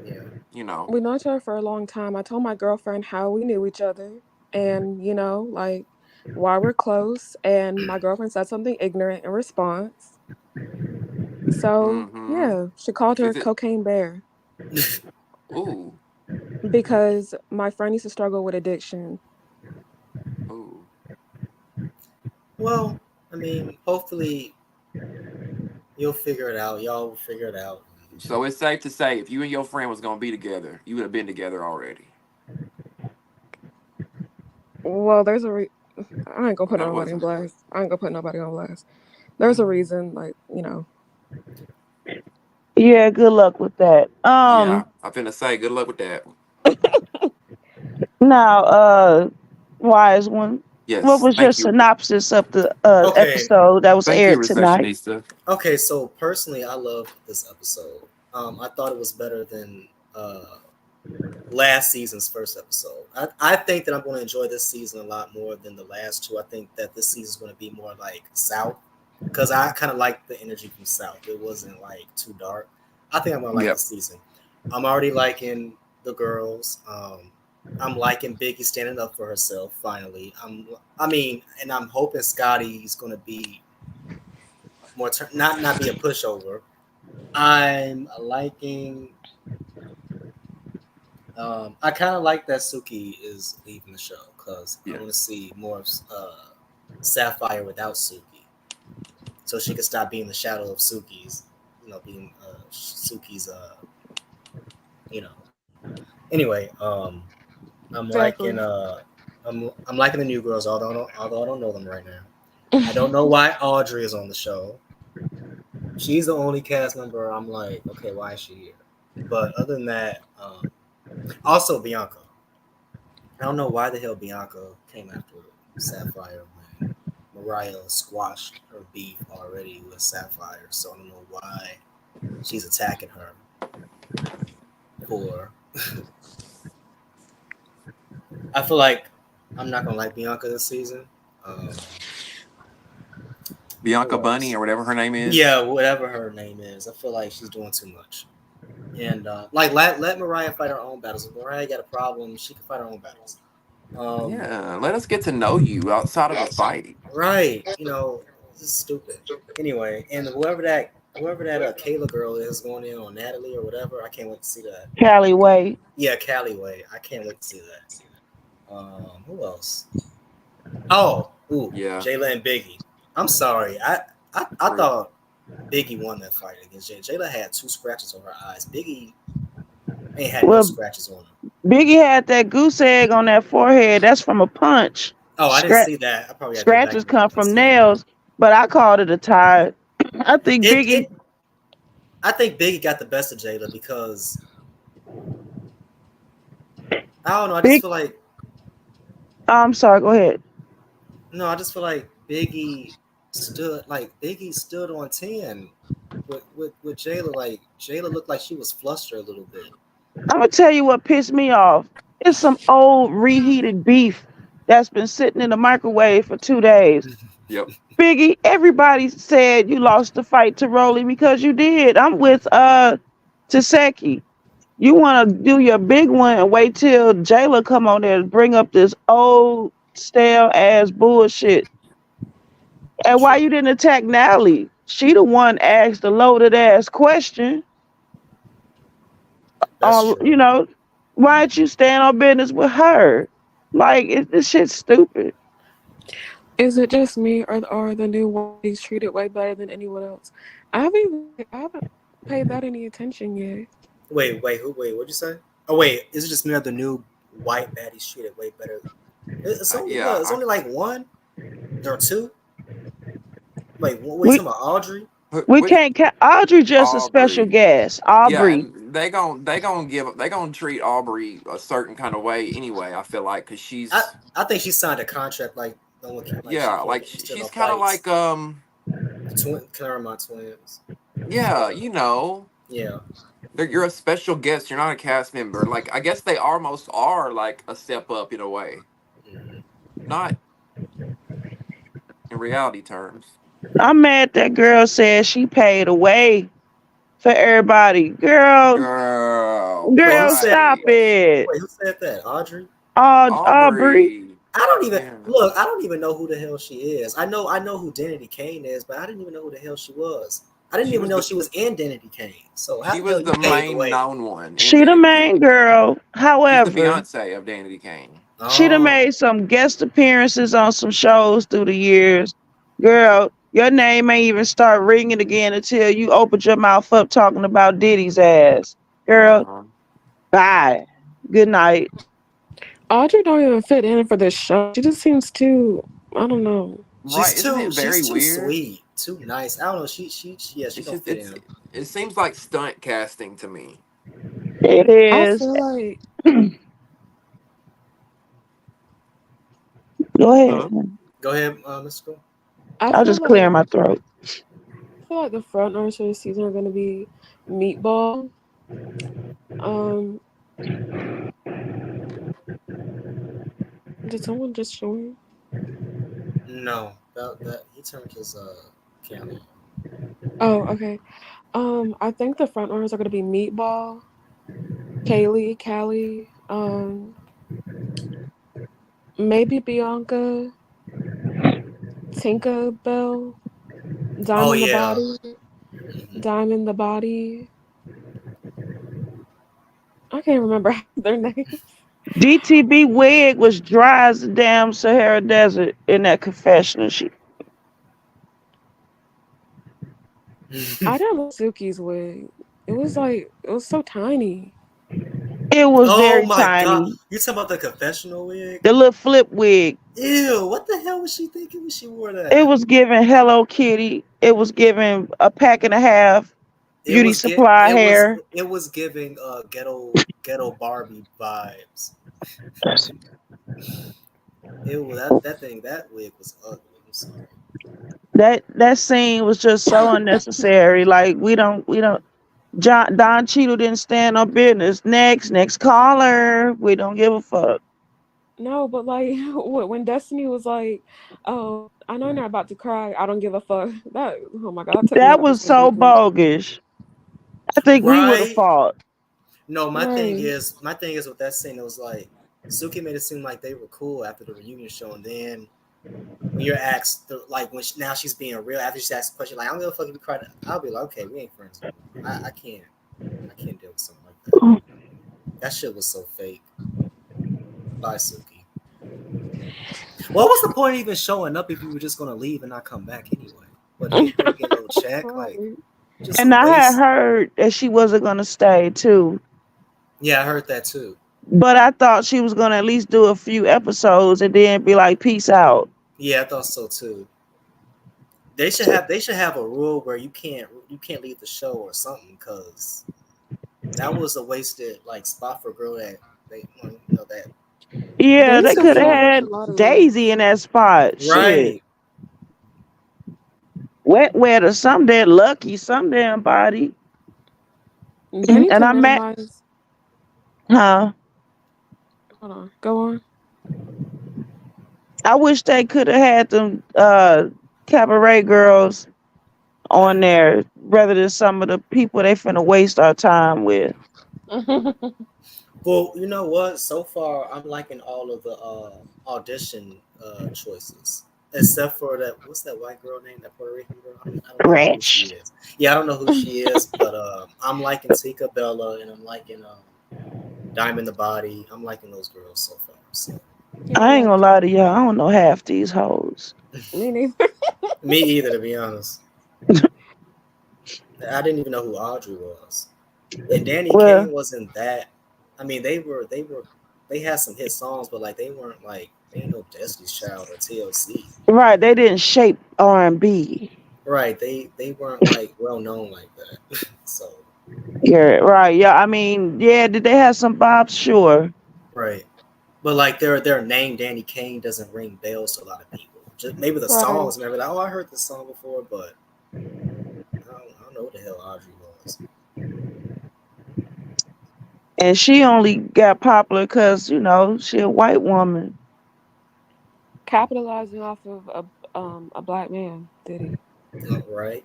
yeah. You know. We know each other for a long time. I told my girlfriend how we knew each other and, like why we're close. And my girlfriend said something ignorant in response. So, Mm-hmm. yeah, she called her Is it? Cocaine Bear Ooh. because my friend used to struggle with addiction. Ooh. Well, I mean, hopefully you'll figure it out. Y'all will figure it out. So it's safe to say if you and your friend was gonna be together, you would have been together already. Well, I ain't gonna put That nobody on wasn't. blast. I ain't gonna put nobody on blast. There's a reason, like. Yeah, good luck with that. Yeah, I'm finna say good luck with that. Now, wise one, what Yes, was your thank you. synopsis of the Okay, episode that was Thank you, aired tonight? receptionista. okay. So personally, I loved this episode. I thought it was better than last season's first episode. I think that I'm going to enjoy this season a lot more than the last two. I think that this season is going to be more like South because I kind of like the energy from South. It wasn't like too dark. I think I'm going to like Yep. this season. I'm already liking the girls. I'm liking Biggie standing up for herself finally. And I'm hoping Scotty's going to be more not be a pushover. I'm liking I kind of like that Suki is leaving the show because I Yeah. want to see more of Sapphire without Suki, so she could stop being the shadow of Suki's, being Suki's, you know. Anyway, I'm liking Exactly. I'm liking the new girls, although I don't know them right now. I don't know why Audrey is on the show. She's the only cast member. I'm like, okay, why is she here? But other than that, also Bianca. I don't know why the hell Bianca came after Sapphire when Mariah squashed her beef already with Sapphire. So I don't know why she's attacking her for. I feel like I'm not gonna like Bianca this season. Um, Bianca who Bunny else? or whatever her name is. Yeah, whatever her name is. I feel like she's doing too much. And like let Mariah fight her own battles. If Mariah got a problem, she can fight her own battles. Um, Yeah. Let us get to know you outside of the fight. right. This is stupid. Anyway, and whoever that Kayla girl is going in on Natalie or whatever, I can't wait to see that. Cali Way. Yeah, Callie Way. I can't wait to see that. Who else? Oh, ooh, Yeah. Jayla and Biggie. I'm sorry. I Real. thought Biggie won that fight against Jayla. Jayla had 2 scratches on her eyes. Biggie ain't had no Well, scratches on her. Biggie had that goose egg on that forehead. That's from a punch. Oh, I didn't Scratch see that. I probably gotta go back scratches and come from see that. nails, but I called it a tie. I think It Biggie. it I think Biggie got the best of Jayla because I don't know. I just Big. feel like I'm sorry. Go ahead. no, I just feel like Biggie stood on 10 with Jayla. Like Jayla looked like she was flustered a little bit. I'm gonna tell you what pissed me off. It's some old reheated beef that's been sitting in the microwave for 2 days. Yep. Biggie, everybody said you lost the fight to Rolly because you did. I'm with Taseki. You want to do your big one and wait till Jayla come on there and bring up this old stale ass bullshit. And why True, you didn't attack Natalie? She the one asked the loaded ass question that's on, true. why don't you stand on business with her? Like, this shit's stupid. Is it just me, or are the new ones treated way better than anyone else? I haven't paid that any attention yet. Wait, what'd you say? Oh wait, is it just me or the new white baddies treated way better? It's only Yeah. what? It's only like one or two. Wait, what? Wait, We talking about Audrey? We Which can't. Audrey just a special Aubrey. guest. Yeah, Aubrey. and they gonna treat Aubrey a certain kind of way anyway. I feel like because I she's I think she signed a contract like no one can, like she yeah, can't like get into no she's kind of fights. like The twin, Claremont twins. yeah, you know, Yeah. you're a special guest. You're not a cast member. Like I guess they almost are like a step up in a way, Mhm. not in reality terms. I'm mad that girl said she paid away for everybody. Girl, Wait, who Girl, said? stop right? it. Wait, who said that? Audrey. Aubrey. Aubrey. I don't even Yeah, look. I don't even know who the hell she is. I know who Danity Kane is, but I didn't even know who the hell she was. I didn't she even was know the she was in Danity Kane. So how she the hell was you the paved the main way? known one in She the Danity main Kane. girl. She's the However, Beyonce of Danity Kane. she done Oh, made some guest appearances on some shows through the years. Girl, your name ain't even start ringing again until you opened your mouth up talking about Diddy's ass. Girl, Uh-huh. bye. Good night. Audrey don't even fit in for this show. She just seems too. I don't know. Right? Isn't it she's very too weird? sweet, too nice. I don't know. Yeah, she It's don't just fit in. it seems like stunt casting to me. It I is. feel like Go ahead. Huh? Go ahead, Mr. Cole. I I'll feel just clear like my throat. the front runners for this season are gonna be Meatball. Um, did someone just join? No, that he turned his camera on. Oh, okay. I think the front runners are gonna be Meatball, Kaylee, Callie, maybe Bianca, Tinkerbell, Oh Diamond the yeah. Body, Hmm. Diamond the Body. I can't remember their names. DTB wig was dry as the damn Sahara Desert in that confessional. I didn't like Suki's wig. It was so tiny. It was Oh very my god, tiny. you talking about the confessional wig? The little flip wig. Ew, what the hell was she thinking when she wore It that? was giving Hello Kitty. It was giving a pack and a half beauty supply hair. It was giving ghetto Barbie vibes. It was that wig was ugly. I'm sorry. That scene was just so unnecessary. Like we don't. Don Cheadle didn't stand on business. Next caller. We don't give a fuck. No, but like when Destiny was like, "Oh, I know you're not about to cry. I don't give a fuck." That oh my god, that took me That out was just so completely. bogus. I think we would have Right? fought. No, Right. my thing is with that scene. It was like Suki made it seem like they were cool after the reunion show, and then when you're asked, like when now she's being real after she's asked a question, like I don't give a fuck if you cried. I'll be like, okay, we ain't friends anymore. I can't deal with something like that. That shit was so fake. Bye, Suki. What was the point of even showing up if you were just gonna leave and not come back anyway? What they there to get a little check? Like Right. just a And I had waste. heard that she wasn't gonna stay too. Yeah, I heard that too. But I thought she was gonna at least do a few episodes and then be like, peace out. Yeah, I thought so too. They should have a rule where you can't leave the show or something because that was a wasted like spot for a girl that they that They Yeah, need they to could have establish had a lot of Daisy rules. in that spot. Shit. right. Wet or some damn lucky, some damn body. They need And to I'm at minimize. huh. Hold on, go on. I wish they could have had them cabaret girls on there rather than some of the people they finna waste our time with. Well, you know what? So far, I'm liking all of the audition choices, except for that. What's that white girl name? That Puerto Rican girl? I don't know who she Rich. is. Yeah, I don't know who she is, but I'm liking Tika Bella and I'm liking Diamond the Body. I'm liking those girls so far. So Yeah, I I ain't like gonna lie to y'all. I don't know half these hoes. me neither. me either, to be honest. I didn't even know who Audrey was, and Danny Well, Kane wasn't that. I mean, they had some hit songs, but like they weren't like they ain't no Destiny's Child or TLC. right, they didn't shape R&B. right. They weren't like well known like that. So Yeah, right. Yeah, I mean, yeah, did they have some Bob? Sure. right. But like their name Danny Kane doesn't ring bells to a lot of people. Just maybe the Right. songs, maybe like, oh, I heard this song before, but I don't know what the hell Audrey was. And she only got popular because, she a white woman. Capitalizing off of a black man, did he? Right.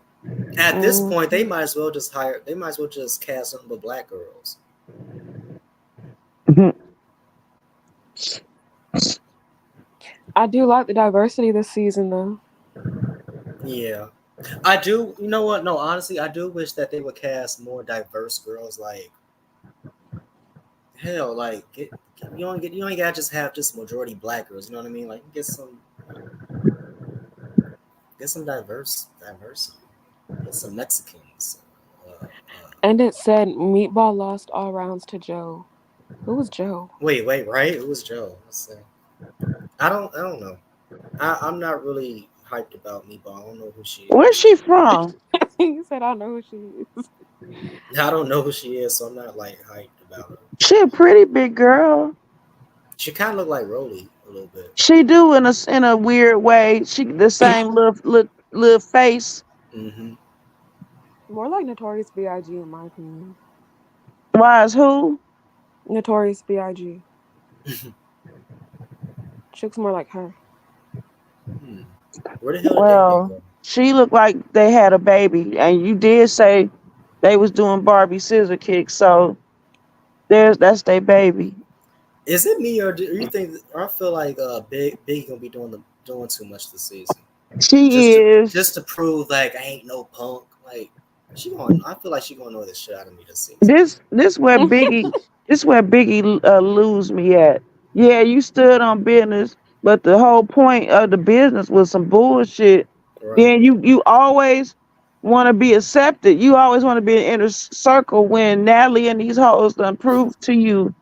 At this point, Hmm. they might as well just hire. They might as well just cast nothing but black girls. I do like the diversity this season, though. Yeah, I do. You know what? No, honestly, I do wish that they would cast more diverse girls. Like hell, like you don't gotta just have just majority black girls. You know what I mean? Like get some diversity. Get some Mexicans. And it said Meatball lost all rounds to Joe. Who was Joe? Wait, right? It was Joe. Let's see. I don't know. I'm not really hyped about Meatball. I don't know who she Where's is. she from? He said, "I don't know who she is." I don't know who she is, so I'm not like hyped about her. She a pretty big girl. She kind of looked like Rolly a little bit. She do in a weird way. She the same little face. Mm-hmm. More like Notorious B.I.G. in my opinion. Why is who? Notorious B.I.G. She looks more like her. Hmm. Where the hell did Damien Well, go? she looked like they had a baby, and you did say they was doing Barbie scissor kicks, so that's their baby. Is it me or do you think? Or I feel like Big gonna be doing too much this season, She just to is prove like I ain't no punk. Like she going. I feel like she gonna know the shit out of me this season. this where Biggie lose me at. Yeah, you stood on business, but the whole point of the business was some bullshit. Right. Then you always want to be accepted. You always want to be in inner circle when Natalie and these hoes done prove to you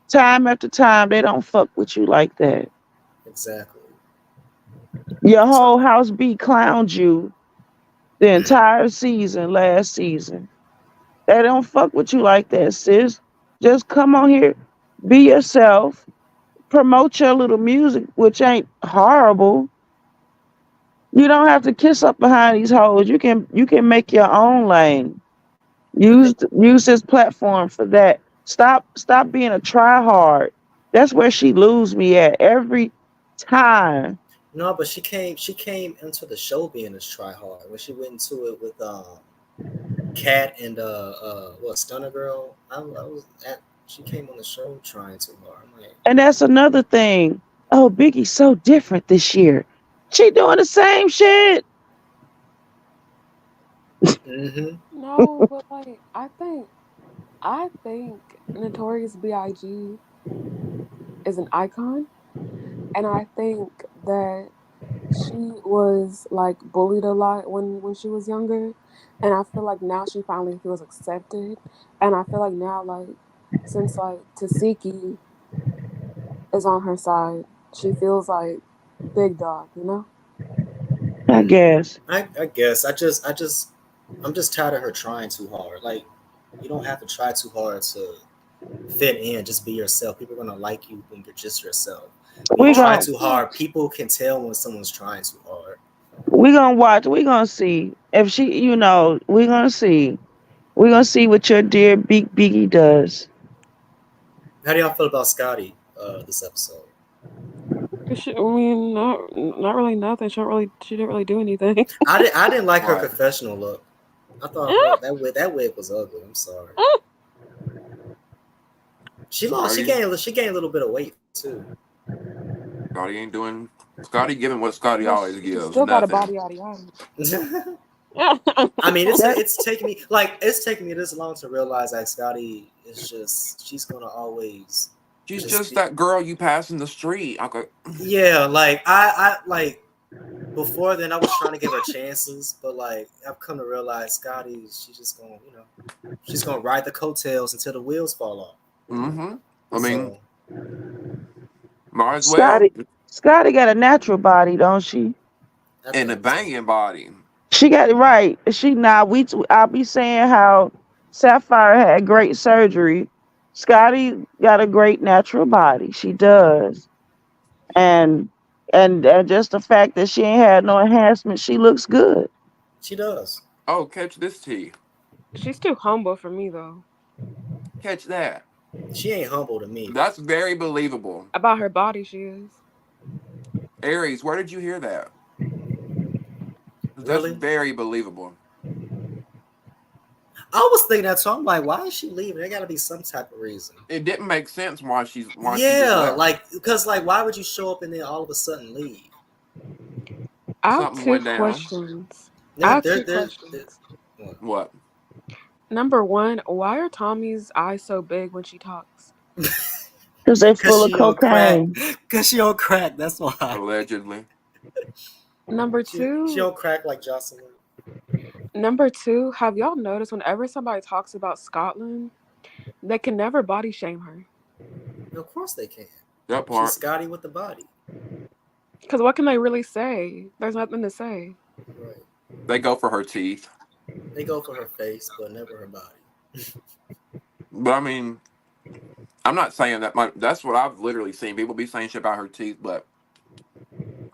time after time they don't fuck with you like that. Exactly. Your So whole house beat clowned you the entire season last season. They don't fuck with you like that, sis. Just come on here, be yourself, promote your little music, which ain't horrible. You don't have to kiss up behind these hoes. You can make your own lane. Use this platform for that. Stop being a try hard. That's where she lose me at every time. no, but she came into the show being a try hard when she went into it with Cat and what Stunner Girl. I was at. She came on the show trying too hard. I'm like, And that's another thing. Oh, Biggie's so different this year. She doing the same shit. mm-hmm. No, but like I think Notorious B.I.G. is an icon, and I think that she was like bullied a lot when she was younger, and I feel like now she finally feels accepted, and I feel like now like since like Tasiki is on her side, she feels like big dog, you know? I guess. I guess I'm just tired of her trying too hard. Like you don't have to try too hard to fit in. Just be yourself. People are gonna like you when you're just yourself. When you We Well, try I gon' too think hard, people can tell when someone's trying too hard. we gonna watch. We gonna see if she. We gonna see. We gonna see what your dear Biggie does. How do y'all feel about Scotty this episode? I mean, not really nothing. She didn't really do anything. I didn't like her Right. confessional look. I thought her that wig was ugly. I'm sorry. She lost. Scotty, She gained a little bit of weight too. Scotty ain't doing. Scotty giving what Scotty But always she gives. still got a Nothing. body yada yada. I mean, That it's taking me this long to realize that Scotty is just she's gonna always She's just just be that girl you pass in the street. Okay. yeah. Like I like before then I was trying to give her chances, but like I've come to realize Scotty she's just gonna she's gonna ride the coattails until the wheels fall off. Mm-hmm. I mean, So might as well. Scotty got a natural body, don't she? I And a think so. banging body. She got it right. She now I'll be saying how Sapphire had great surgery. Scotty got a great natural body. She does. And and just the fact that she ain't had no enhancement, she looks good. She does. Oh, catch this tea. She's too humble for me though. Catch that. She ain't humble to me. That's very believable. About her body, she is. Aries, where did you hear that? That's Really? very believable. I was thinking that too. I'm like, why is she leaving? There got to be some type of reason. It didn't make sense why she just Yeah, left. like because like why would you show up and then all of a sudden leave? I have Something two went down. questions. I There, have there, two there. questions. What? What? Number one, why are Tommy's eyes so big when she talks? Because they Cause full of she on crack. cocaine. Cause she on crack. That's why. Allegedly. Number She two, on crack like Jocelyn. number two, have y'all noticed whenever somebody talks about Scotland, they can never body shame her? Of course they can. That She's part. Scotty with the body. Because what can they really say? There's nothing to say. Right. They go for her teeth. They go for her face, but never her body. But I mean, I'm not saying that that's what I've literally seen. People be saying shit about her teeth, but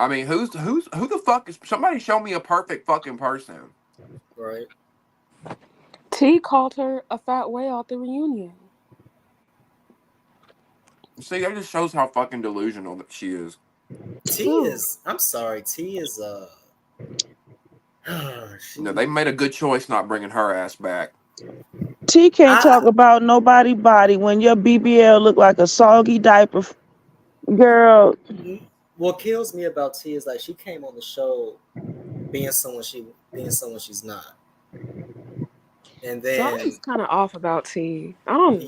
I mean, who the fuck is somebody show me a perfect fucking person. Right. T called her a fat whale at the reunion. See, that just shows how fucking delusional that she is. T Who? is. I'm sorry. T is. No, they She. made a good choice not bringing her ass back. T can't I. talk about nobody body when your BBL look like a soggy diaper. Girl, What kills me about T is like she came on the show being someone she's not, and So I'm then just kind of off about T. I don't.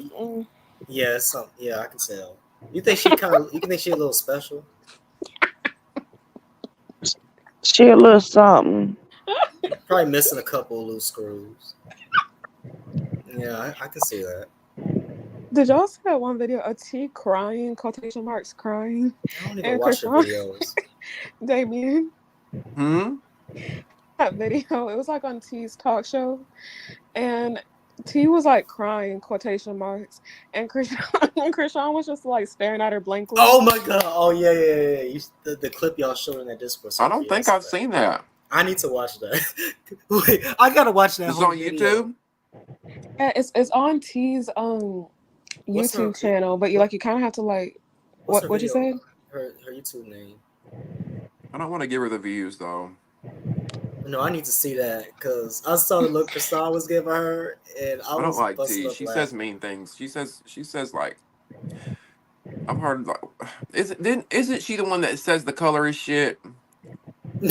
yeah, some yeah I can tell. You think she kind of you can think she a little special? she a little something. Probably missing a couple of loose screws. Yeah, I can see that. Did y'all see that one video of T crying, quotation marks crying, I don't even and watch her Krishan videos. Damien? Hmm. That video, it was like on T's talk show, and T was like crying, quotation marks, and Krishan, Krishan was just like staring at her blankly. Oh my god! Oh yeah. The clip y'all showed in that Discord I server. don't Yeah, I think saw I've that. seen that. I need to watch that. Wait, I gotta watch that It's whole on video. YouTube. Yeah, it's on T's What's her YouTube channel, but what, you kind of have to like what's her what you video? said. Her YouTube name. I don't want to give her the views though. No, I need to see that because I saw the look Kristal was giving her, and I I don't was like busting T. up She says laughing. mean things. She says like I've heard like isn't she the one that says the color is shit?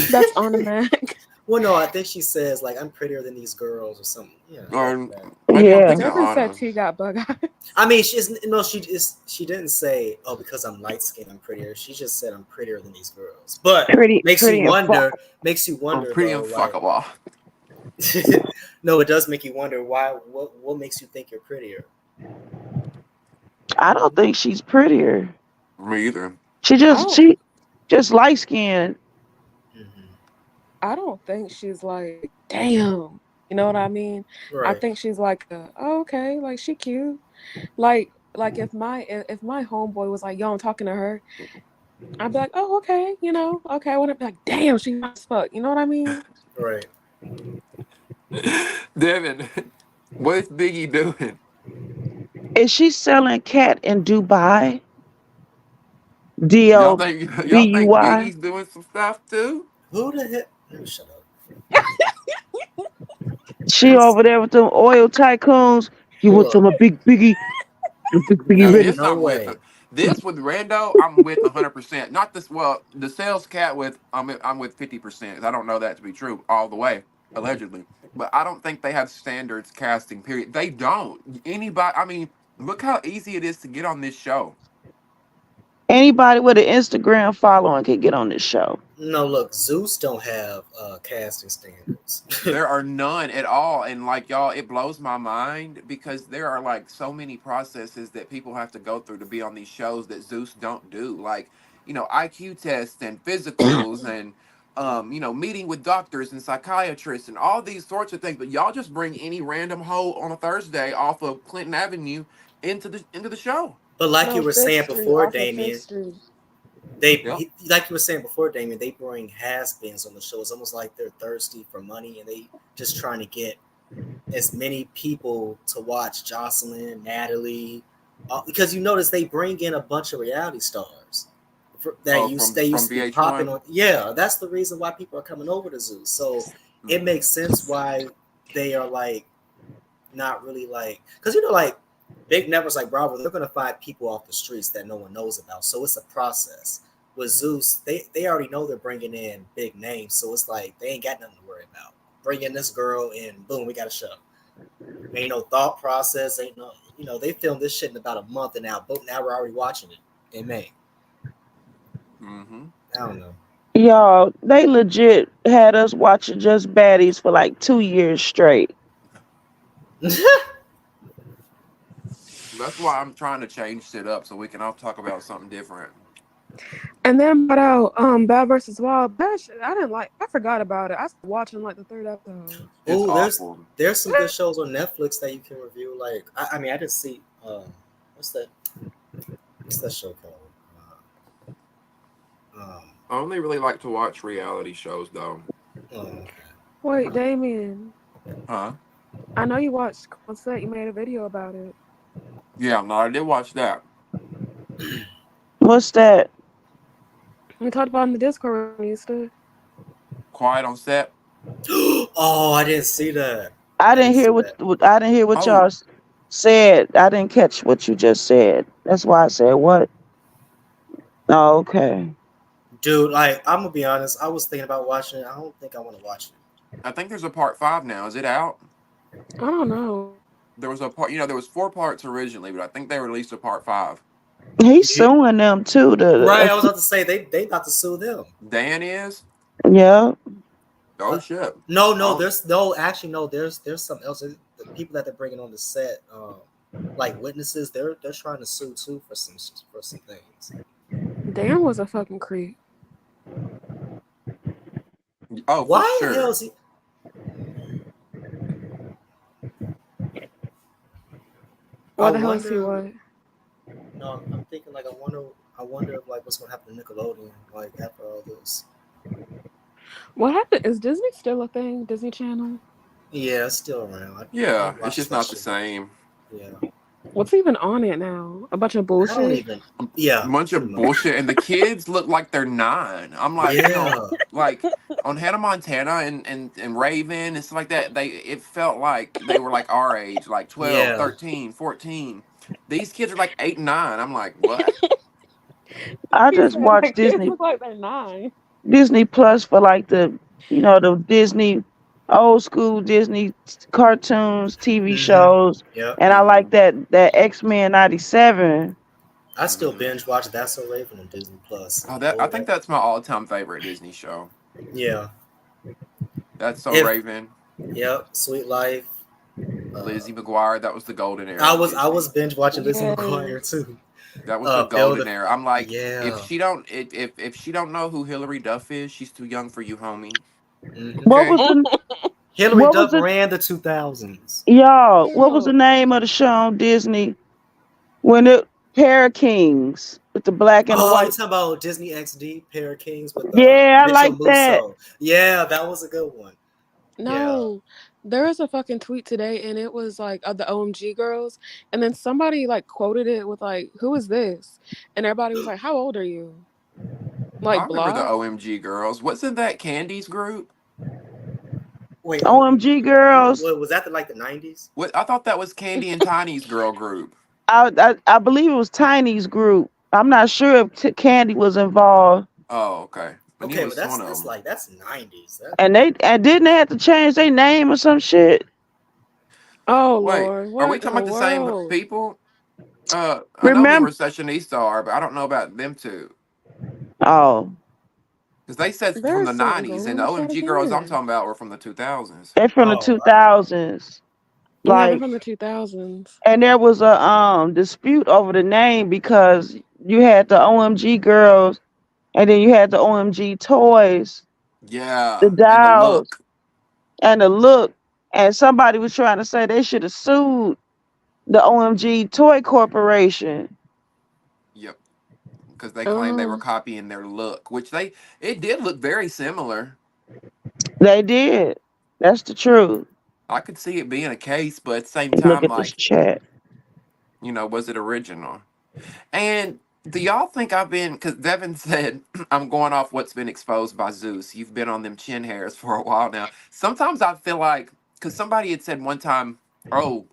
That's on the Mac. Well, no, I think she says like I'm prettier than these girls or something. Yeah, Or like that. maybe I'm Yeah. thinking of Devin said Anna. T got bug eyes. I mean, she's no, she didn't say oh because I'm light skinned I'm prettier. She just said I'm prettier than these girls. But Pretty pretty and fuck. makes you I'm wonder pretty though, like unfuckable. no, it does make you wonder why. What makes you think you're prettier? I don't think she's prettier. Me either. She I just don't she just light skinned. Mm-hmm. I don't think she's like, damn. You know what I mean? I Right, think she's like, oh, okay, like she cute. Like if my homeboy was like, yo, I'm talking to her, I'd be like, oh, okay, okay. I wouldn't be like, damn, she fine as fuck. You know what I mean? right. Devin, what is Biggie doing? Is she selling cat in Dubai? D Y'all O think B y'all U think Y. Biggie's doing some stuff too? Who the heck? Let me shut up. She over there with them oil tycoons. You want some Look, a big biggie? A big biggie Now ain't ready? this no I'm with. way. This with Rando, I'm with 100%. Not this. Well, the sales cat with I'm with 50%. I don't know that to be true all the way, allegedly. But I don't think they have standards casting. Period. They don't. Anybody. I mean, look how easy it is to get on this show. Anybody with an Instagram following can get on this show. No, look, Zeus don't have casting standards. There are none at all, and like y'all, it blows my mind because there are like so many processes that people have to go through to be on these shows that Zeus don't do. Like IQ tests and physicals and meeting with doctors and psychiatrists and all these sorts of things. But y'all just bring any random hoe on a Thursday off of Clinton Avenue into the show. But like you No, were Fifth saying Street before, off of Fifth Damien, Street. Yep. like you were saying before, Damien, they bring has-beens on the show. It's almost like they're thirsty for money, and they just trying to get as many people to watch Jocelyn, Natalie, because you notice they bring in a bunch of reality stars Oh, that used from they from used to be popping VH1. on. Yeah, that's the reason why people are coming over to Zeus. So it Mhm. makes sense why they are like not really like, because like big networks like Bravo, they're gonna find people off the streets that no one knows about. So it's a process. With Zeus, they already know they're bringing in big names, so it's like they ain't got nothing to worry about. Bring in this girl, and boom, we got a show. Ain't no thought process. Ain't no, they filmed this shit in about a month, and now we're already watching it in May. Mm-hmm. I don't know. Y'all, they legit had us watching just baddies for like 2 years straight. That's why I'm trying to change shit up so we can all talk about something different. And then brought out Bad versus Wild. That shit, I didn't like. I forgot about it. I started watching like the third episode. It's Oh, awful. there's some good shows on Netflix that you can review. Like I mean, I didn't see what's that what's that show called? I only really like to watch reality shows though. Okay. Wait, Damien. Huh? I know you watched Concert. You made a video about it. Yeah, no, I did watch that. What's that? We talked about it in the Discord when you stood. Quiet on Set. Oh, I didn't see that. I I didn't didn't hear see what, that. I didn't hear what y'all Oh, said. I didn't catch what you just said. That's why I said what. Oh, okay. Dude, like I'm gonna be honest, I was thinking about watching it. I don't think I want to watch it. I think there's a part 5 now. Is it out? I don't know. There was a part. There was 4 parts originally, but I think they released a part 5. He's Yeah. suing them too. Right, I was about to say they about to sue them. Dan is. Yeah. Oh Uh, shit. no, Oh. there's no actually no, there's something else. The people that they're bringing on the set, like witnesses, they're trying to sue too for some things. Dan was a fucking creep. Oh, for Why the hell sure. is he? I What the hell is he? wonder. What? No, I'm thinking like I wonder if like what's gonna happen to Nickelodeon like after all this. What happened? Is Disney still a thing? Disney Channel? Yeah, it's still around. I Yeah, don't it's watch just that not the shit. same. Yeah, What's even on it now? A bunch of I don't bullshit. even. Yeah, Bunch pretty of much. bullshit, and the kids look like they're 9. I'm like, Yeah, like on Hannah Montana and Raven and stuff like that. It felt like they were like our age, like 12, yeah. 13, 14. These kids are like 8 and 9. I'm like, what? I He just said my watched kids look like they're 9. Disney Plus for like the Disney old school Disney cartoons, TV Mm-hmm. shows, Yep. and I Hmm. like that X-Men '97. I still Hmm. binge watch That's So Raven on Disney Plus. Oh, I think that's my all-time favorite Disney show. Yeah. That's So If Raven, Yep. Sweet Life. Uh, Lizzie McGuire. That was the golden era I of was I was Disney. binge watching Lizzie McGuire Yes. too. That was the Build golden a era. I'm like, if Yeah. she don't, if she don't know who Hillary Duff is, she's too young for you, homie. Mm-hmm. What was Okay. the Hillary what was Duff the ran the 2000s. y'all? What was the Ew. name of the show on Disney when it Pair of Kings with the black and the Oh, you white? talking about Disney XD Pair of Kings with Yeah, I Mitchell like that. Musso? Yeah, that was a good one. Yeah. No. There was a fucking tweet today and it was like of the OMG girls. And then somebody like quoted it with like, who is this? And everybody was like, how old are you? I Like remember the block? OMG girls. Wasn't that Candy's group? Wait, OMG girls. was that like the 90s? What I thought that was Candy and Tiny's girl group. I believe it was Tiny's group. I'm not sure if Candy was involved. Oh, okay. I knew it Okay, but was one of that's them. like that's 90s. That And didn't they have to change their name or some shit? Oh Wait, Lord. are we What in talking the about the same world? people? I know me and Remember? Recessionista are, but I don't know about them two. Oh, Because they said from the There's something 90s, and going the on with that OMG girls I'm again. talking about were from the 2000s. they're from the oh, 2000s. Yeah, they're Like, from the 2000s. and there was a dispute over the name because you had the OMG girls and then you had the OMG toys. The Yeah, and the dolls look. and the look. And somebody was trying to say they should have sued the OMG Toy Corporation. Yep, because they claimed they were Oh, copying their look, which it did look very similar. They did. That's the truth. I could see it being a case, but at the same Look time, at this like, chat. was it original? And do y'all think I've been? Because Devin said I'm going off what's been exposed by Zeus. You've been on them chin hairs for a while now. Sometimes I feel like because somebody had said one time, "Oh,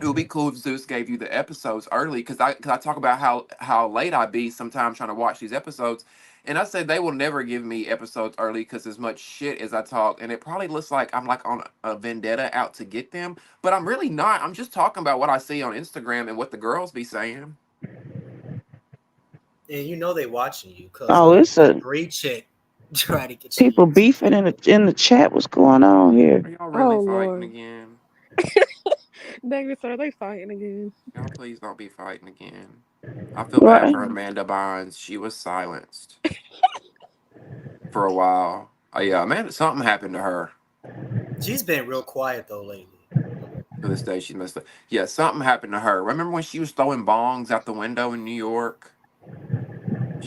it would be cool if Zeus gave you the episodes early," because I talk about how late I be sometimes trying to watch these episodes, and I said they will never give me episodes early because as much shit as I talk, and it probably looks like I'm like on a vendetta out to get them, but I'm really not. I'm just talking about what I see on Instagram and what the girls be saying. And you know they watching you because Oh, it's that a breed chick try to get you. people beefing in the chat. What's going on here? Are y'all really oh fighting Lord. again? David, are they fighting again? Y'all please don't be fighting again. I feel bad Right? for Amanda Bynes. She was silenced for a while. Yeah, Amanda, something happened to her. She's been real quiet though lately. To this day, she's messed up. Yeah, something happened to her. Remember when she was throwing bongs out the window in New York?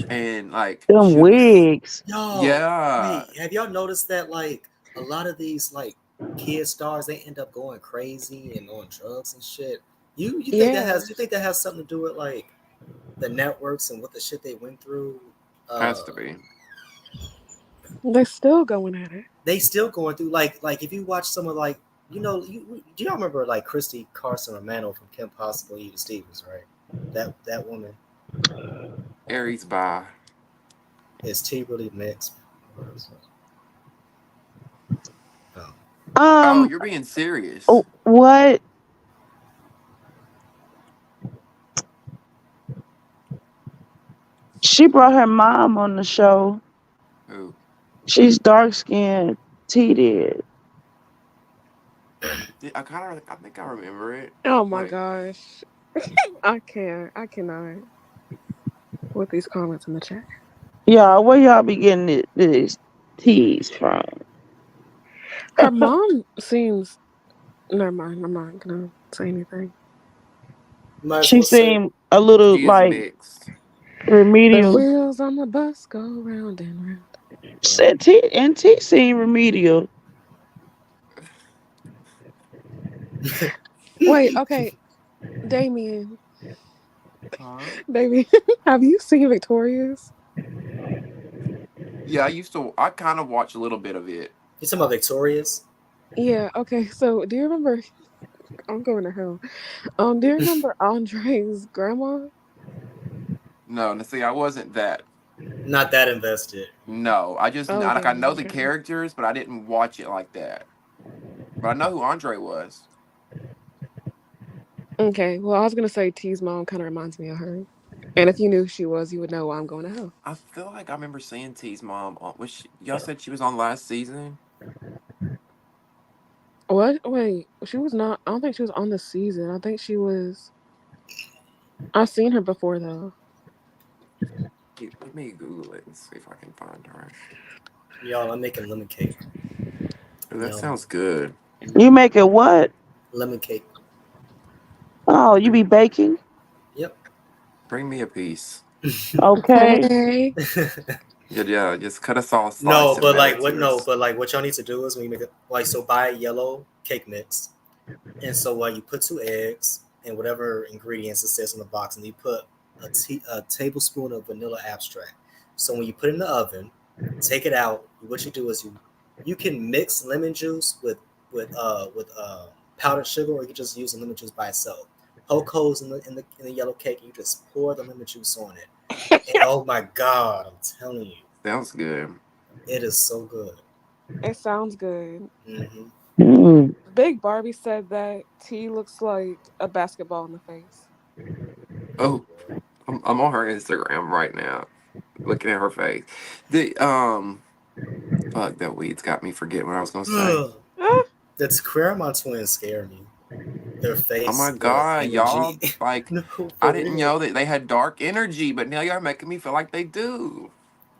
And like Them she was, wigs. Yo, yeah, wait, have y'all noticed that like a lot of these like kid stars they end up going crazy and on drugs and shit? You think that Yeah, has something to do with like the networks and what the shit they went through? has to be. they're still going at it. They still going through like if you watch some of like do y'all remember like Christy Carson Romano from Kim Possible Eva Stevens, right? That woman Aries by. is T really mixed. Oh. Oh, Um. you're being serious. What? She brought her mom on the show. Who? She's dark skinned. T did. I think I remember it. Oh my Wait, gosh. I can't. I cannot with these comments in the chat. Y'all, where y'all be getting these teas from? Her mom seems. Never mind. I'm not gonna say anything. Might as She well say seemed a little she is like mixed. The remedial. wheels on the bus go round and round. Said T and T seemed remedial. Wait. Okay, Damien. Huh? Baby, have you seen Victorious? Yeah, I used to. I kind of watch a little bit of it. you talking about Victorious? Yeah. Okay. So, do you remember? I'm going to hell. Do you remember Andre's grandma? No, now see, I wasn't that. Not that invested. No, I just Oh like I know dang. the Okay. characters, but I didn't watch it like that. But I know who Andre was. Okay. Well, I was gonna say T's mom kind of reminds me of her, and if you knew who she was, you would know why I'm going to hell. I feel like I remember seeing T's mom on. Y'all said she was on last season? What? Wait. She was not. I don't think she was on the season. I think she was. I've seen her before though. Let me Google it and see if I can find her. Y'all, I'm making lemon cake. Ooh, that Yum. sounds good. You make it what? Lemon cake. Oh, you be baking? Yep. Bring me a piece. Okay. Okay. Yeah, yeah. Just cut us all a No, slice and but mail like it what? to No, us. but like what y'all need to do is when you make it like so buy yellow cake mix, and so you put 2 eggs and whatever ingredients it says on the box, and you put a tablespoon of vanilla extract. So when you put it in the oven, take it out. What you do is you can mix lemon juice with powdered sugar, or you can just use the lemon juice by itself. Poke holes in the yellow cake. You just pour the lemon juice on it, and oh my god, I'm telling you, Sounds good. it is so good. It sounds good. Hmm. Mm. Big Barbie said that T looks like a basketball in the face. Oh Oh, I'm on her Instagram right now, looking at her face. The fuck that weed's got me forgetting what I was gonna say. boy. Ah, The Claremont twins scare me. Their Oh my face, their god, energy. y'all! Like, No, I for didn't real. know that they had dark energy, but now y'all making me feel like they do.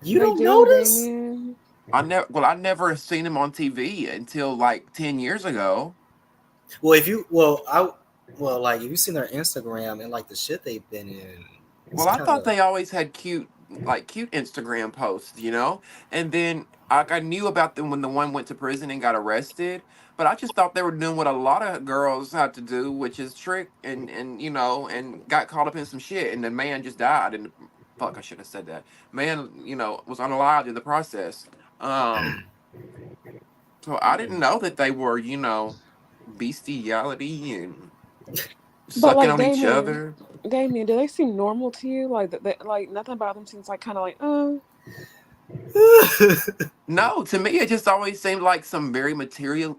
You they don't do, notice? Damien. I never seen him on TV until like 10 years ago. Well, if you well, I well like if you seen their Instagram and like the shit they've been in, it's Well, I kind thought of they always had cute Instagram posts, you know? And then I knew about them when the one went to prison and got arrested, but I just thought they were doing what a lot of girls had to do, which is trick and and got caught up in some shit and the man just died and fuck, I should have said that. Man, was unalived in the process. Um so I didn't know that they were, bestiality and But sucking like on each Damien, other. Damien, do they seem normal to you? Like like nothing about them seems like kind of like, No, to me, it just always seemed like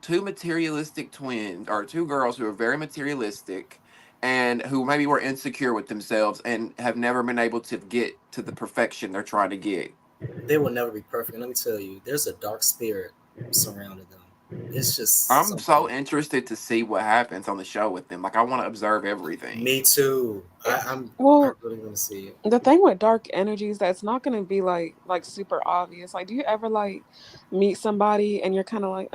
two materialistic twins, or two girls who are very materialistic and who maybe were insecure with themselves and have never been able to get to the perfection they're trying to get. they will never be perfect. And let me tell you, there's a dark spirit surrounding them. It's just I'm so something. interested to see what happens on the show with them. Like, I want to observe everything. Me too. it, I well, really want to see it. the thing with dark energies that's not gonna be like super obvious. Like, do you ever like meet somebody and you're kind of like,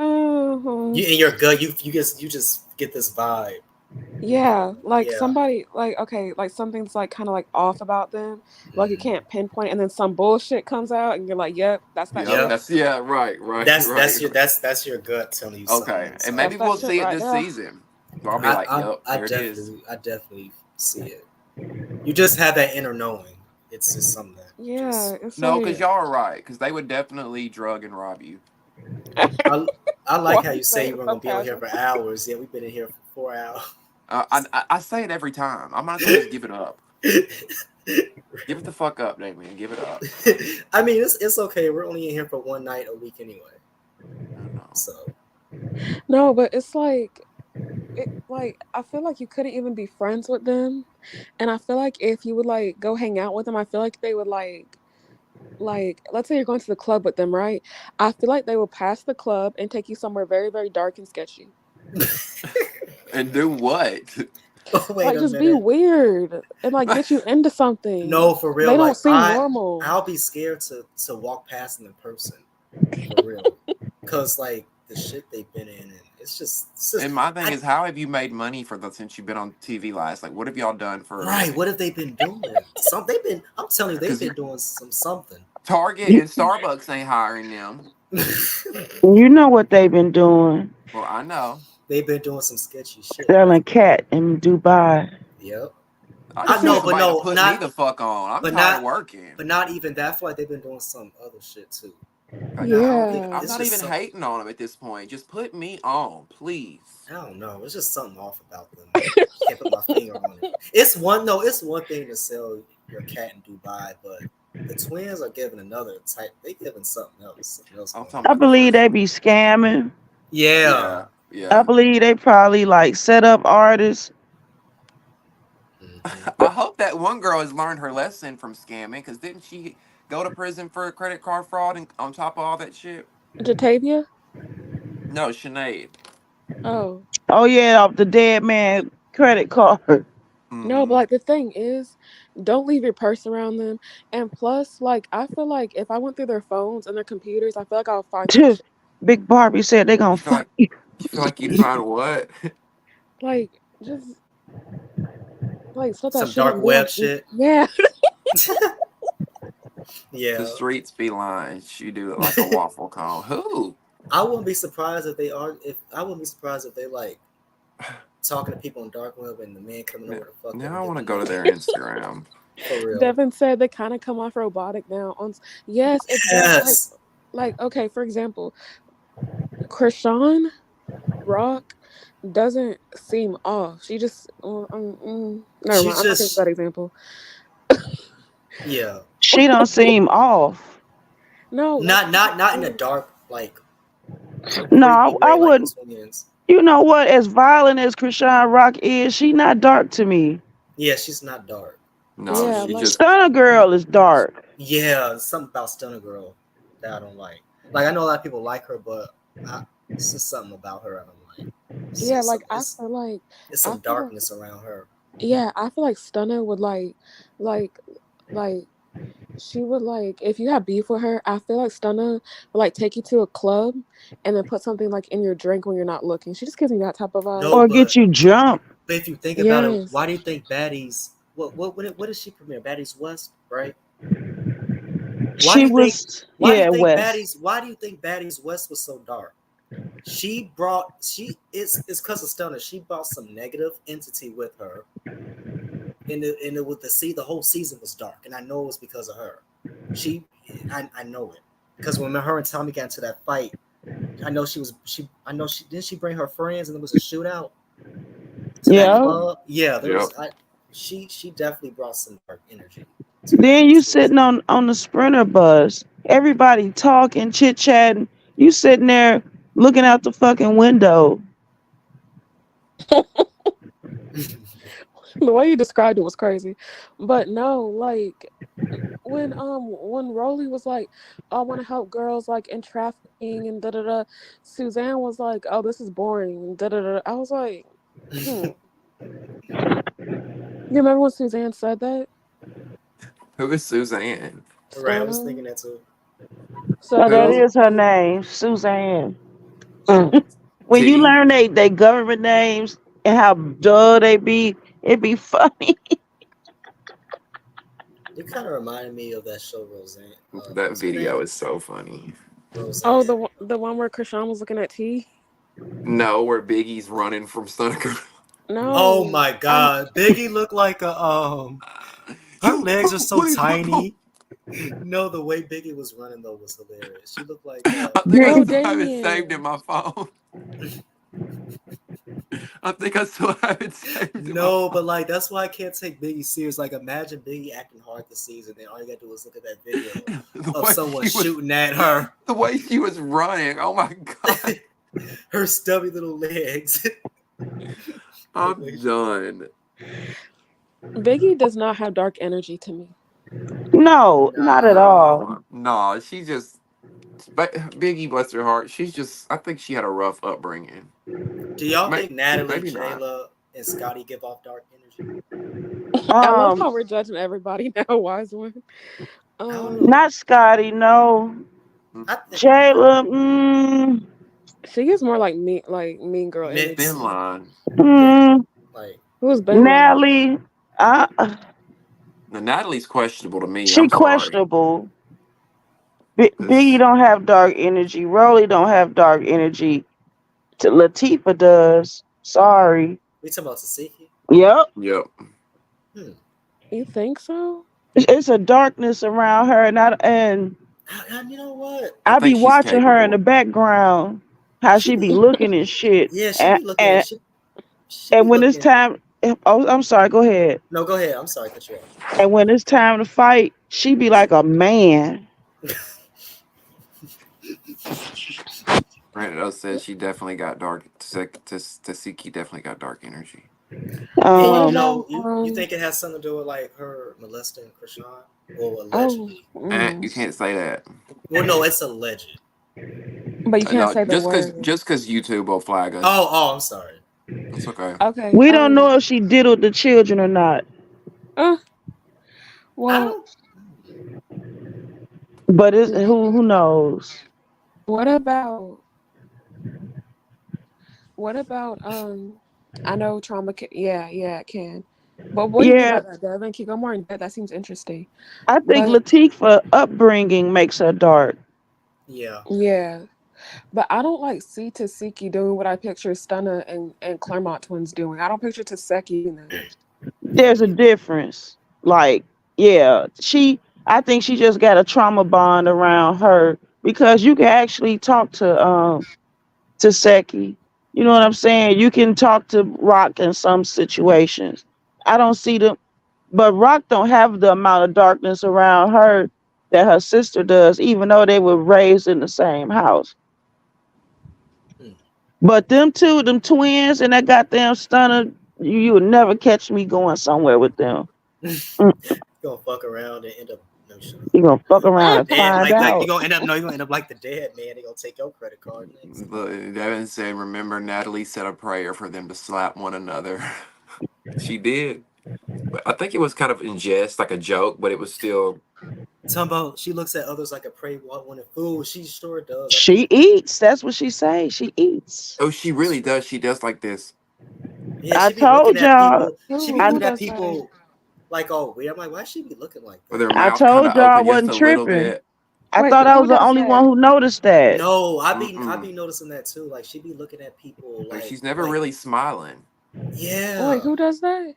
You in your gut, you just get this vibe. yeah, like Yeah. somebody like okay, like something's like kind of like off about them, like you Mhm. can't pinpoint, and then some bullshit comes out, and you're like, yep, that's that Yep, shit. Yep. yeah, right, right, That's right, your right. that's your gut telling you Okay, something. and So maybe That's that we'll shit see it right this there. season. So I'll be like, yep, I there it is. definitely see it. You just have that inner knowing. It's just something that Yeah, just it's No, because like, yeah. y'all are right, because they would definitely drug and rob you. I I like why how you you say say you it weren't so gonna be on here casual? for hours. Yeah, we've been in here for 4 hours. I say it every time. I might as well just give it up. Give it the fuck up, Damien. Give it up. I mean, it's okay. We're only in here for one night a week anyway. I know. So No, but it's like like I feel like you couldn't even be friends with them, and I feel like if you would like go hang out with them, I feel like they would like let's say you're going to the club with them, right? I feel like they will pass the club and take you somewhere very very dark and sketchy. And do what? wait Like a just be minute. weird and like get you into something. No, for real. They don't Like seem normal. I'll be scared to walk past them in person. For real, cause like the shit they've been in, and it's just And my thing I is, how have you made money since you've been on TV last? Like, what have y'all done for a right. living? What have they been doing? Some they've been. I'm telling you, they've Because been doing something. Target You, and Starbucks ain't hiring them. you know what they've been doing? Well, I know. They've been doing some sketchy shit. Selling cat in Dubai. Yep. I But just I need see, know, but somebody to no, put me not, the fuck on. I'm but tired of not, working. but not even that. I feel like they've been doing some other shit too. I I don't don't even. think yeah. I'm it's not just even some. hating on them at this point. Just put me on, please. I don't know. It's just something off about them. Can't put my finger on it. It's one. No, it's one thing to sell your cat in Dubai, but the twins are giving another type. They giving something else. Something else I'm going talking I about the on. believe first they one. be scamming. Yeah. Yeah, I yeah. believe they probably like set up artists. Hmm. I hope that one girl has learned her lesson from scamming. Because didn't she go to prison for credit card fraud and on top of all that shit? Jatavia? No, Sinead. Oh. Oh yeah, off the dead man credit card. No, but Mm-hmm. like the thing is, don't leave your purse around them. And plus, like I feel like if I went through their phones and their computers, I feel like I'll find some shit. Big Barbie said they gonna You feel fuck like you. you feel like you'd find what? Like just like stuff that Some shouldn't dark be on web TV. shit. Yeah. The Yeah. streets be lying. You do it like a waffle cone. Who? I wouldn't be surprised if they are. If I wouldn't be surprised if they like talking to people on dark web and the man coming Now, over to fuck them now and I get want the to go to money. their Instagram. For real. Devin said they kind of come off robotic now. Yes, it does. Yes. Like okay, for example, Krishan Rock doesn't seem off. She just never She mind. I'm not thinking just that example. yeah. She don't seem off. No, like Not in a dark like No, creepy I way like the wouldn't. twins. You know what? As violent as Krishan Rock is, she not dark to me. Yeah, she's not dark. No, yeah, she like just Stunner Girl is dark. Yeah, something about Stunner Girl that I don't like. Like I know a lot of people like her, but it's just something about her I don't like. It's yeah, just like some it's it's I some feel like darkness around her. yeah, I feel like Stunner would like like she would like if you have beef with her. I feel like Stunna would like take you to a club and then put something like in your drink when you're not looking. She just gives me that type of vibe. No, Or get you jumped. but if you think about it, Yes. why do you think Baddies? What did she premiere? Baddies West, right? Why do She you think? was, Why do you yeah, think West. Baddies? Why do you think Baddies West was so dark? It's because of Stunner. She brought some negative entity with her, and it was the whole season was dark, and I know it was because of her. She, I know it because when her and Tommy got into that fight, I know she didn't she bring her friends and there was a shootout to that Yeah. club. Yeah, there Yep. was. She definitely brought some dark energy to Then that you season. sitting on the Sprinter bus, everybody talking, chit chatting. You sitting there looking out the fucking window. The way you described it was crazy. But no, like when Rolly was like, I want to help girls like in trafficking and da da da, Suzanne was like, oh, this is boring and da da da. I was like, hmm. You remember when Suzanne said that? Who is Suzanne? Right, I was Stunner. thinking that too. So that I Who? was is her like, name, Suzanne. Mm. When you T. learn they government names and how dull they be, it be funny. You kind of reminded me of that show Roseanne. That What's her name? video is so funny. oh, Roseanne. the one where Krishan was looking at T. No, where Biggie's running from Sonic. Oh No, my God, Biggie looked like a Her You legs are so please, tiny. No, the way Biggie was running though was hilarious. She looked like I think I no, still have it saved in Damien. my phone. I think I still have it saved in my no, phone. but like that's why I can't take Biggie serious. Like imagine Biggie acting hard this season, then all you gotta do is look at that video The of way someone she was, shooting at her, the way she was running. Oh my god, her stubby little legs. The way I'm she was. done. Biggie does not have dark energy to me. No, not at Nah. all. No, no, she just. But Biggie, bless her heart, she's just. I think she had a rough upbringing. Do y'all Maybe, think Natalie, maybe not. Jayla, and Scotty give off dark energy? I love Um, how we're judging everybody now, wise one. I don't know. Um, not Scotty, no. I think Jayla, she is more like mean girl Mix. Thin energy. line. Yeah. mm, Like Who's Benline? Natalie, Now Natalie's questionable to me. she I'm sorry. questionable. Biggie 'Cause- don't have dark energy. Rolly don't have dark energy. Latifah does. Sorry. we talking about Tasiki. Yep. yep. Hmm. You think so? It's a darkness around her, and And you know what? I I be think she's watching her in the capable. background, how She she be be looking and shit, yeah, she and be looking and, she be and when it's looking. time, oh, I'm sorry. Go ahead. No, go ahead. I'm sorry, cut you And when it's time to fight, she be like a man. off. Brandon says she definitely got dark. Tasiki definitely got dark energy. And What you Um, know, about you think it has something to do with like her molesting Krishan? Well, oh, allegedly. You can't say that. Well, no, it's alleged. but you can't No, say the word. just cause YouTube will flag Oh, us. oh, I'm sorry. That's okay. Okay. we don't know if she diddled the children or not, Uh, I well, don't. but who knows? what about what about I know trauma can, yeah, it can. But what do you think Yeah, about that, Devin? Can you go more in depth? That seems interesting. I think But Latifah upbringing makes her dark. Yeah. yeah. But I don't like see Tasiki doing what I picture Stunna and Claremont twins doing. I don't picture Taseki doing that. Yeah, There's me a either. difference. Like, yeah, I think she just got a trauma bond around her because you can actually talk to Seki. You know what I'm saying? You can talk to Rock in some situations. I don't see them, but Rock don't have the amount of darkness around her that her sister does, even though they were raised in the same house. Hmm. But them two, them twins, and that goddamn Stunner, you would never catch me going somewhere with them. Mm, Gonna fuck around and end up no shut up. you gonna fuck Like around the and dead, find like you out. gonna end up no, you gonna end up like the dead man. They gonna take your credit card next. Devin said, "Remember, Natalie said a prayer for them to slap one another." She did. But I think it was kind of in jest, like a joke, but it was still. Talking about she looks at others like a prey wanting food. She sure does. I She think. eats. That's what she say. She eats. Oh, she really does. She does like this Yeah, I she be looking told at y'all. people. She be Who I looking at does that? people like, oh, weird. I'm like, why she be looking like with her that? I mouth kind told of y'all I open just wasn't a little tripping. bit. I Wait, thought I who was the does only one that? who noticed that. No, I Mm-mm. be noticing that too. Like she be looking at people Like like she's never like really smiling. Wait, yeah. who does that?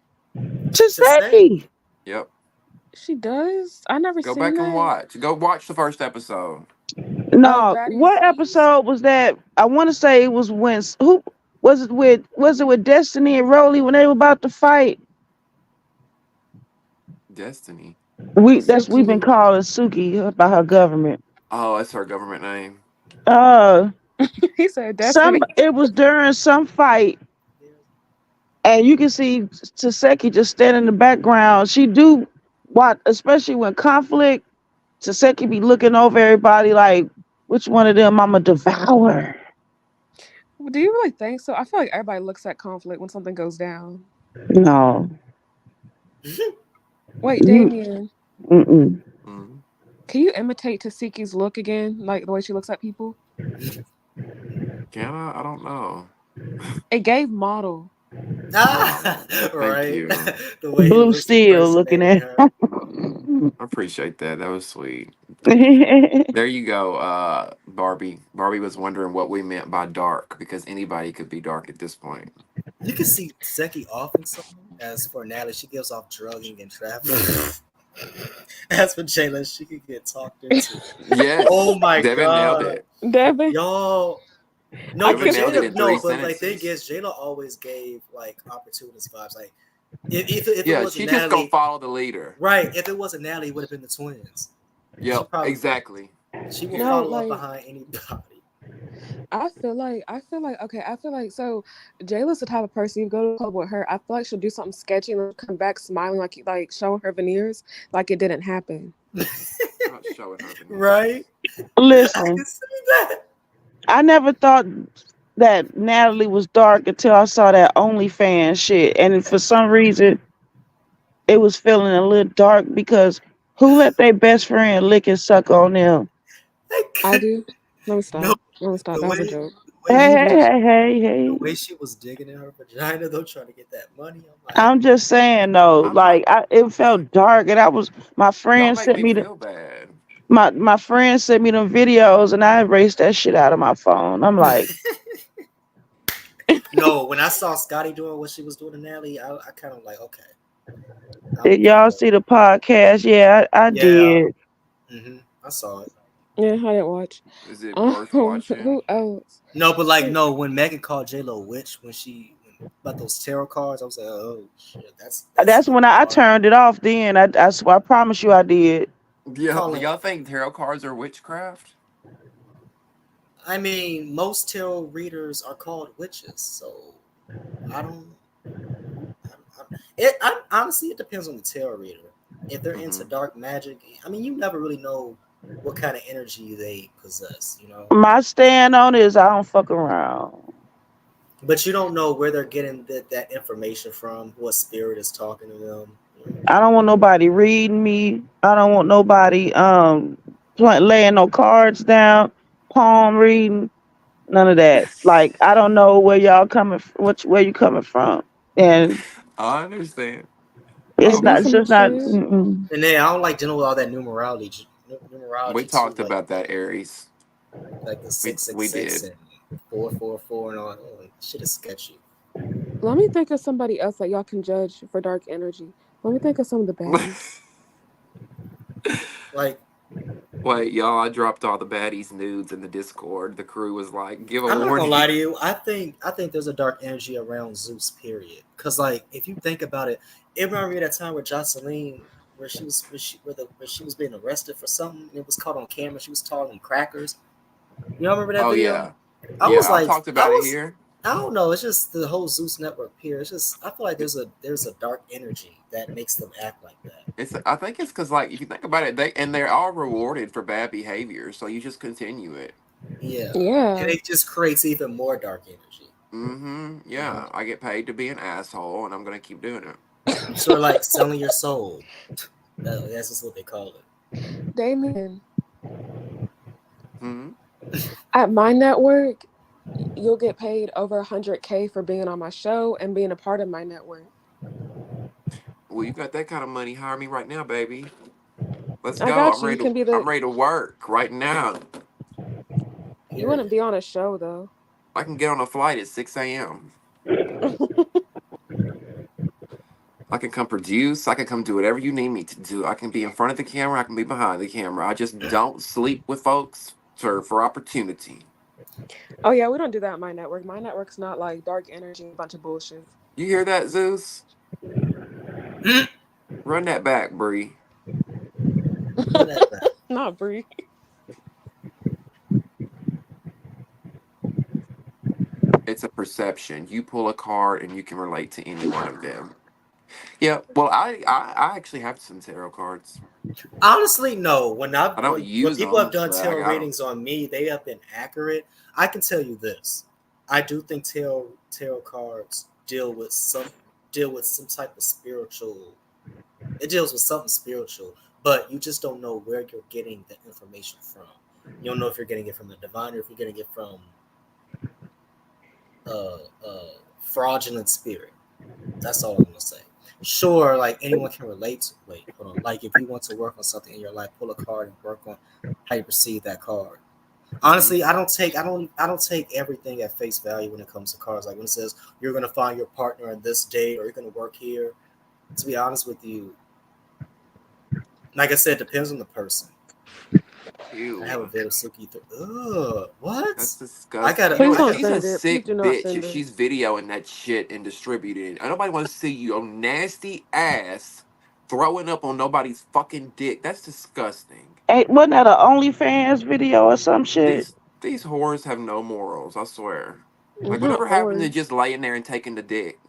Chiseki. Saseki. Yep. She does? I never Go seen back and that. watch. Go watch the first episode. Of No, Baddies what episode was that? I want to say it was when who was it with? Was it with Destiny and Rolly when they were about to fight? Destiny. We've been Suki. calling Suki by her government. Oh, that's her government name. Uh, He said some Destiny. it was during some fight, and you can see Taseki just standing in the background. She do what, especially when conflict. Taseki be looking over everybody like, which one of them I'ma devour? Do you really think so? I feel like everybody looks at conflict when something goes down. No, Wait, you. Damien, Mm-mm. Mm. can you imitate Tasiki's look again? Like the way she looks at people? Can I? I don't know. It gave model. Oh, Ah, thank right. you. The way he Blue looks Steel looking impersonating at. her. I appreciate that. That was sweet. There you go, Barbie. Barbie was wondering what we meant by dark because anybody could be dark at this point. You can see Seki off in some. As for Natalie, she gives off drugging and trafficking. As for Jayla, she could get talked into. Yes, Oh my Devin nailed god. it. Devin, Y'all. I No, but Devin can't. nailed it Jada, in no, three but like thing sentences. is, Jayla always gave like opportunist vibes. Like if it Yeah, wasn't she just gonna Natalie, follow the leader. right? If it wasn't Natalie, it would have been the twins. She Yep, probably exactly. she will No, follow up like behind anybody. I feel like so Jayla's the type of person you go to a club with her. I feel like she'll do something sketchy and then come back smiling like showing her veneers like it didn't happen. Not showing her veneers. Right? I Listen, can see that. I never thought that Natalie was dark until I saw that OnlyFans shit, and for some reason it was feeling a little dark because who let their best friend lick and suck on them? I do. Let me No, stop. Let me stop. the That was a way joke. the Hey, way hey, hey, hey, the hey. way she was digging in her vagina though, trying to get that money. I'm like, I'm just saying though, I'm not. like it felt dark, and I was my Y'all friend make sent me me the feel bad. my friend sent me them videos, and I erased that shit out of my phone. I'm like, no. When I saw Scotty doing what she was doing to Natalie, I kind of like, okay, did I'm y'all see the podcast? Yeah, I yeah. did. I saw it. Yeah, I didn't watch. Is it worth Who watching? else? No, but like Wait, no, when Megan called J Lo witch about those tarot cards, I was like, oh shit, that's That's like when I dark. turned it off. Then I swear, I promise you, I did. Yeah, do Calling. y'all think tarot cards are witchcraft? I mean, most tarot readers are called witches, so I don't. Honestly, it depends on the tarot reader. If they're into Mm-hmm. dark magic, I mean, you never really know what kind of energy they possess, My stand on it is I don't fuck around. But you don't know where they're getting that information from, what spirit is talking to them. I don't want nobody reading me. I don't want nobody laying no cards down, palm reading, none of that. Like I don't know where y'all coming, where you coming from, and I understand. it's it be not. It's Okay, some just not. shit. Mm-mm. And then I don't like dealing with all that numerology, we numerology too, talked about that, Aries. like the six six We six did. and 444 and all. Oh, shit is sketchy. Let me think of somebody else that y'all can judge for dark energy. Let me think of some of the baddies. Like Wait, y'all, I dropped all the baddies nudes in the Discord. The crew was like, give a I'm not gonna lie warning. to you. I think there's a dark energy around Zeus. Period. Because like if you think about it, it reminded me of that time with Jocelyn where she was being arrested for something. And it was caught on camera. She was tossing crackers. You all remember that Oh, video? yeah. I was Yeah, I like, talked about it here. I don't know. It's just the whole Zeus network here. It's just I feel like there's a dark energy that makes them act like that. I think it's because, like, if you think about it, they're all rewarded for bad behavior, so you just continue it. Yeah, and Yeah. it just creates even more dark energy. Mm-hmm. You know, Yeah, I get paid to be an asshole, and I'm gonna keep doing it. Sort of like selling your soul. That's just what they call it. Damien, Hmm. at my network, you'll get paid over 100K for being on my show and being a part of my network. Well, you got that kind of money. Hire me right now, baby. Let's I go. got I'm you. You ready can to. be I'm the. ready to work right now. You wouldn't Period. be on a show though. I can get on a flight at 6 a.m. I can come produce. I can come do whatever you need me to do. I can be in front of the camera. I can be behind the camera. I just don't sleep with folks for opportunity. Oh yeah, we don't do that at my network. My network's not like dark energy and a bunch of bullshit. You hear that, Zeus? Mm, Run that back, Bree. run that back. Not Brie. It's a perception. You pull a card and you can relate to any one of them. Yeah. Well, I actually have some tarot cards. Honestly, no. When I don't when use people have them, done but I tarot got them. readings on me, they have been accurate. I can tell you this: I do think tarot cards deal with some type of spiritual. It deals with something spiritual, but you just don't know where you're getting the information from. You don't know if you're getting it from the divine or if you're getting it from uh, fraudulent spirit. That's all I'm gonna say. Sure, like anyone can relate to. Wait, hold on. Like if you want to work on something in your life, pull a card and work on how you perceive that card. Hmm. Honestly, I don't take everything at face value when it comes to cards. Like when it says you're gonna find your partner on this date or you're gonna work here. To be honest with you, like I said, it depends on the person. I have a Ew. bit of Suki. Ugh, what? That's disgusting. You know Please what? don't She's a send it. Please sick do not bitch send if it. she's videoing that shit and distributing it. And nobody wants to see your nasty ass throwing up on nobody's fucking dick. That's disgusting. Ain't wasn't that a OnlyFans video or some shit? These whores have no morals, I swear. Like Not whatever happened to whores. just laying there and taking the dick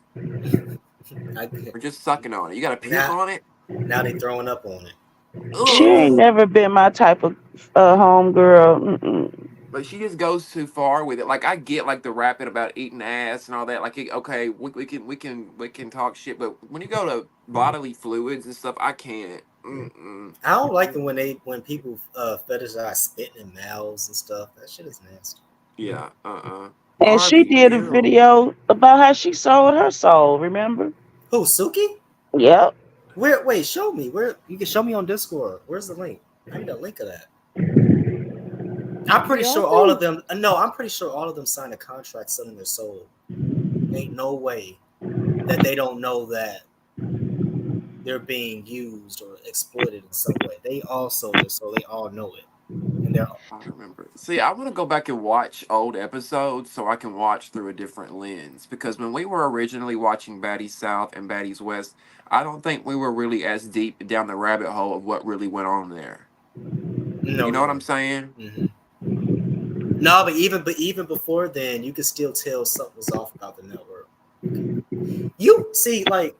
I, or just sucking on it? You gotta puke now on it? now they throwing up on it. She ain't Ugh. never been my type of homegirl. Mm-mm. But she just goes too far with it. Like I get like the rapping about eating ass and all that. Like okay, we can talk shit, but when you go to bodily fluids and stuff, I can't. Mm-mm. I don't like it when people fetishize spitting in mouths and stuff. That shit is nasty. Yeah. And she Harvey, did a ew. video about how she sold her soul. Remember? Who, Suki? Yep. Where? Wait, show me. Where you can show me on Discord. Where's the link? I need a link of that. I'm Do pretty y'all sure all of think? them. No, I'm pretty sure all of them signed a contract selling their soul. Ain't no way that they don't know that they're being used or exploited in some way. They all sold their soul. They all know it, and they're I remember. See, I want to go back and watch old episodes so I can watch through a different lens. Because when we were originally watching Baddies South and Baddies West, I don't think we were really as deep down the rabbit hole of what really went on there. no, You know we what I'm weren't. saying? Mm-hmm. No, but even before then, you could still tell something was off about the network. You see, like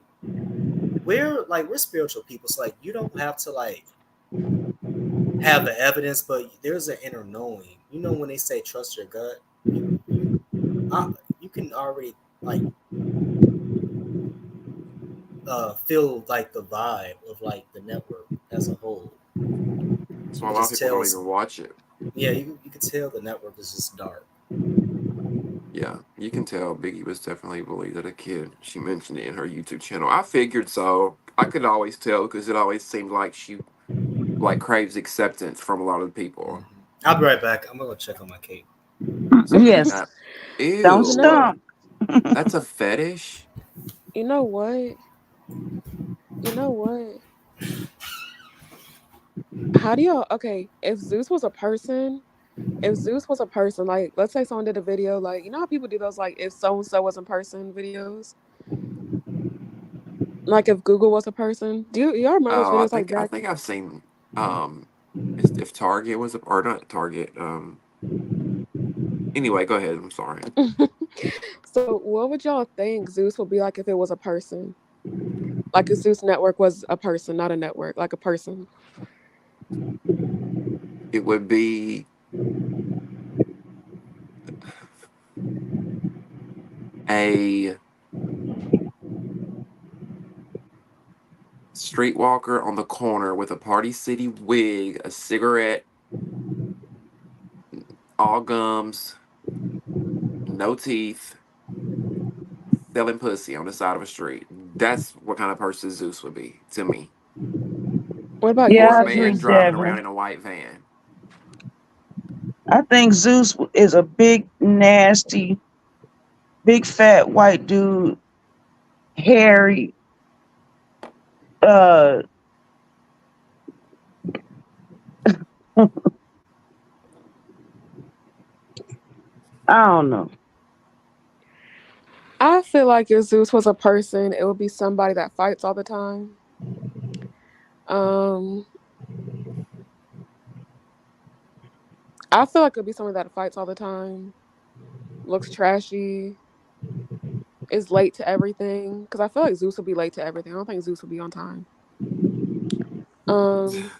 we're spiritual people, so like you don't have to like have the evidence, but there's an inner knowing. You know when they say trust your gut, you uh, you can already like feel like the vibe of like the network as a whole. That's You why a can lot of just people tell. don't even watch it. Yeah, you can tell the network is just dark. Yeah, you can tell Biggie was definitely bullied as a kid. She mentioned it in her YouTube channel. I figured so. I could always tell because it always seemed like she like craves acceptance from a lot of people. Mm-hmm. I'll be right back. I'm gonna go check on my cake. Somebody Yes. asked, Don't You know. ew, stump. that's a fetish? You know what? You know what? How do y'all? Okay, if Zeus was a person, if Zeus was a person, like let's say someone did a video, like you know how people do those, like if so and so was in person videos, like if Google was a person. Y'all remember those Oh, videos like I back? think I've seen if Target was a or not Target. Anyway, go ahead. I'm sorry. So what would y'all think Zeus would be like if it was a person? Like if Zeus Network was a person, not a network, like a person. It would be a streetwalker on the corner with a Party City wig, a cigarette, all gums, no teeth, selling pussy on the side of a street. That's what kind of person Zeus would be to me. What about Yeah, you, Or a I man agree, Devin? driving around Devin. in a white van. I think Zeus is a big, nasty, big, fat white dude, hairy. Uh, I don't know. I feel like if Zeus was a person, it would be somebody that fights all the time. Um, I feel like it would be somebody that fights all the time, looks trashy, is late to everything. Because I feel like Zeus would be late to everything. I don't think Zeus would be on time. Um,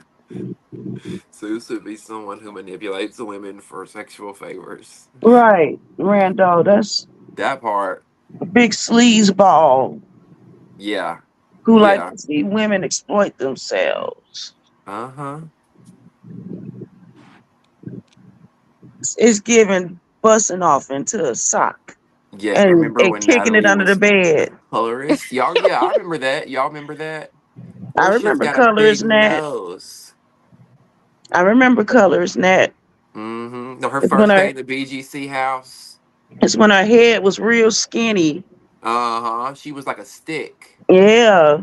Zeus would be someone who manipulates women for sexual favors. Right, Randall. That's That part, a big sleaze ball yeah, who like yeah, to see women exploit themselves. uh huh, It's giving busting off into a sock yes. Remember and when kicking it Natalie under the was bed. colorist? Y'all, yeah, I remember that. Y'all remember that? I Oh, she's remember got a colors big Nat. nose. I remember colors Nat. Mm-hmm. No, her It's when first day her in the BGC house. it's when her head was real skinny. Uh-huh. She was like a stick. Yeah.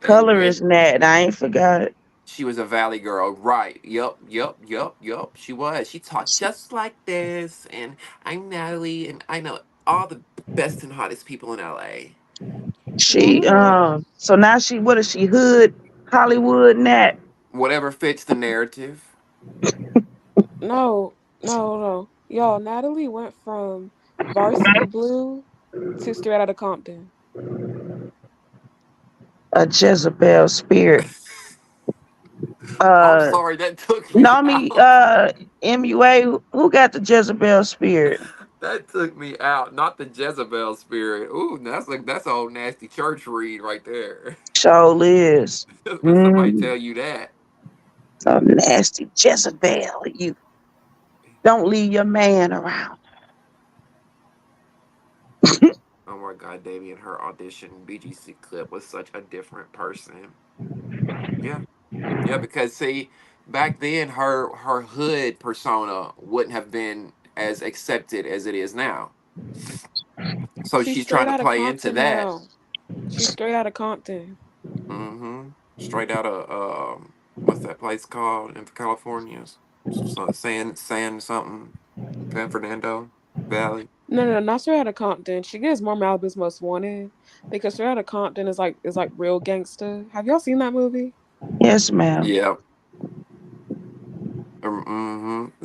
And Colors Nat. I ain't forgot. she was a valley girl. Right. Yup, yup, yup, yup. She was. She talked just like this. And I'm Natalie and I know all the best and hottest people in LA. She why? so now she what is she hood Hollywood Nat? Whatever fits the narrative. No, no. Y'all, Natalie went from Varsity Blue to Straight Outta Compton. A Jezebel spirit. I'm Uh sorry, that took me Nami out. MUA, who got the Jezebel spirit? That took me out. Not the Jezebel spirit. Ooh, that's like that's a old nasty church read right there. Show Liz. When somebody Mm, tell you that. so nasty Jezebel. You don't leave your man around. Oh my god, Damien, her audition BGC clip was such a different person. Yeah. Yeah, because see, back then her hood persona wouldn't have been as accepted as it is now. So She's she's straight trying to out of play into Compton that. now. She's straight out of Compton. Mm-hmm. Straight out of what's that place called in California? San something. San Fernando Valley. No, not straight out of Compton. She gets more Malibu's Most Wanted because straight out of Compton is like real gangster. Have y'all seen that movie? Yes, ma'am. Yeah.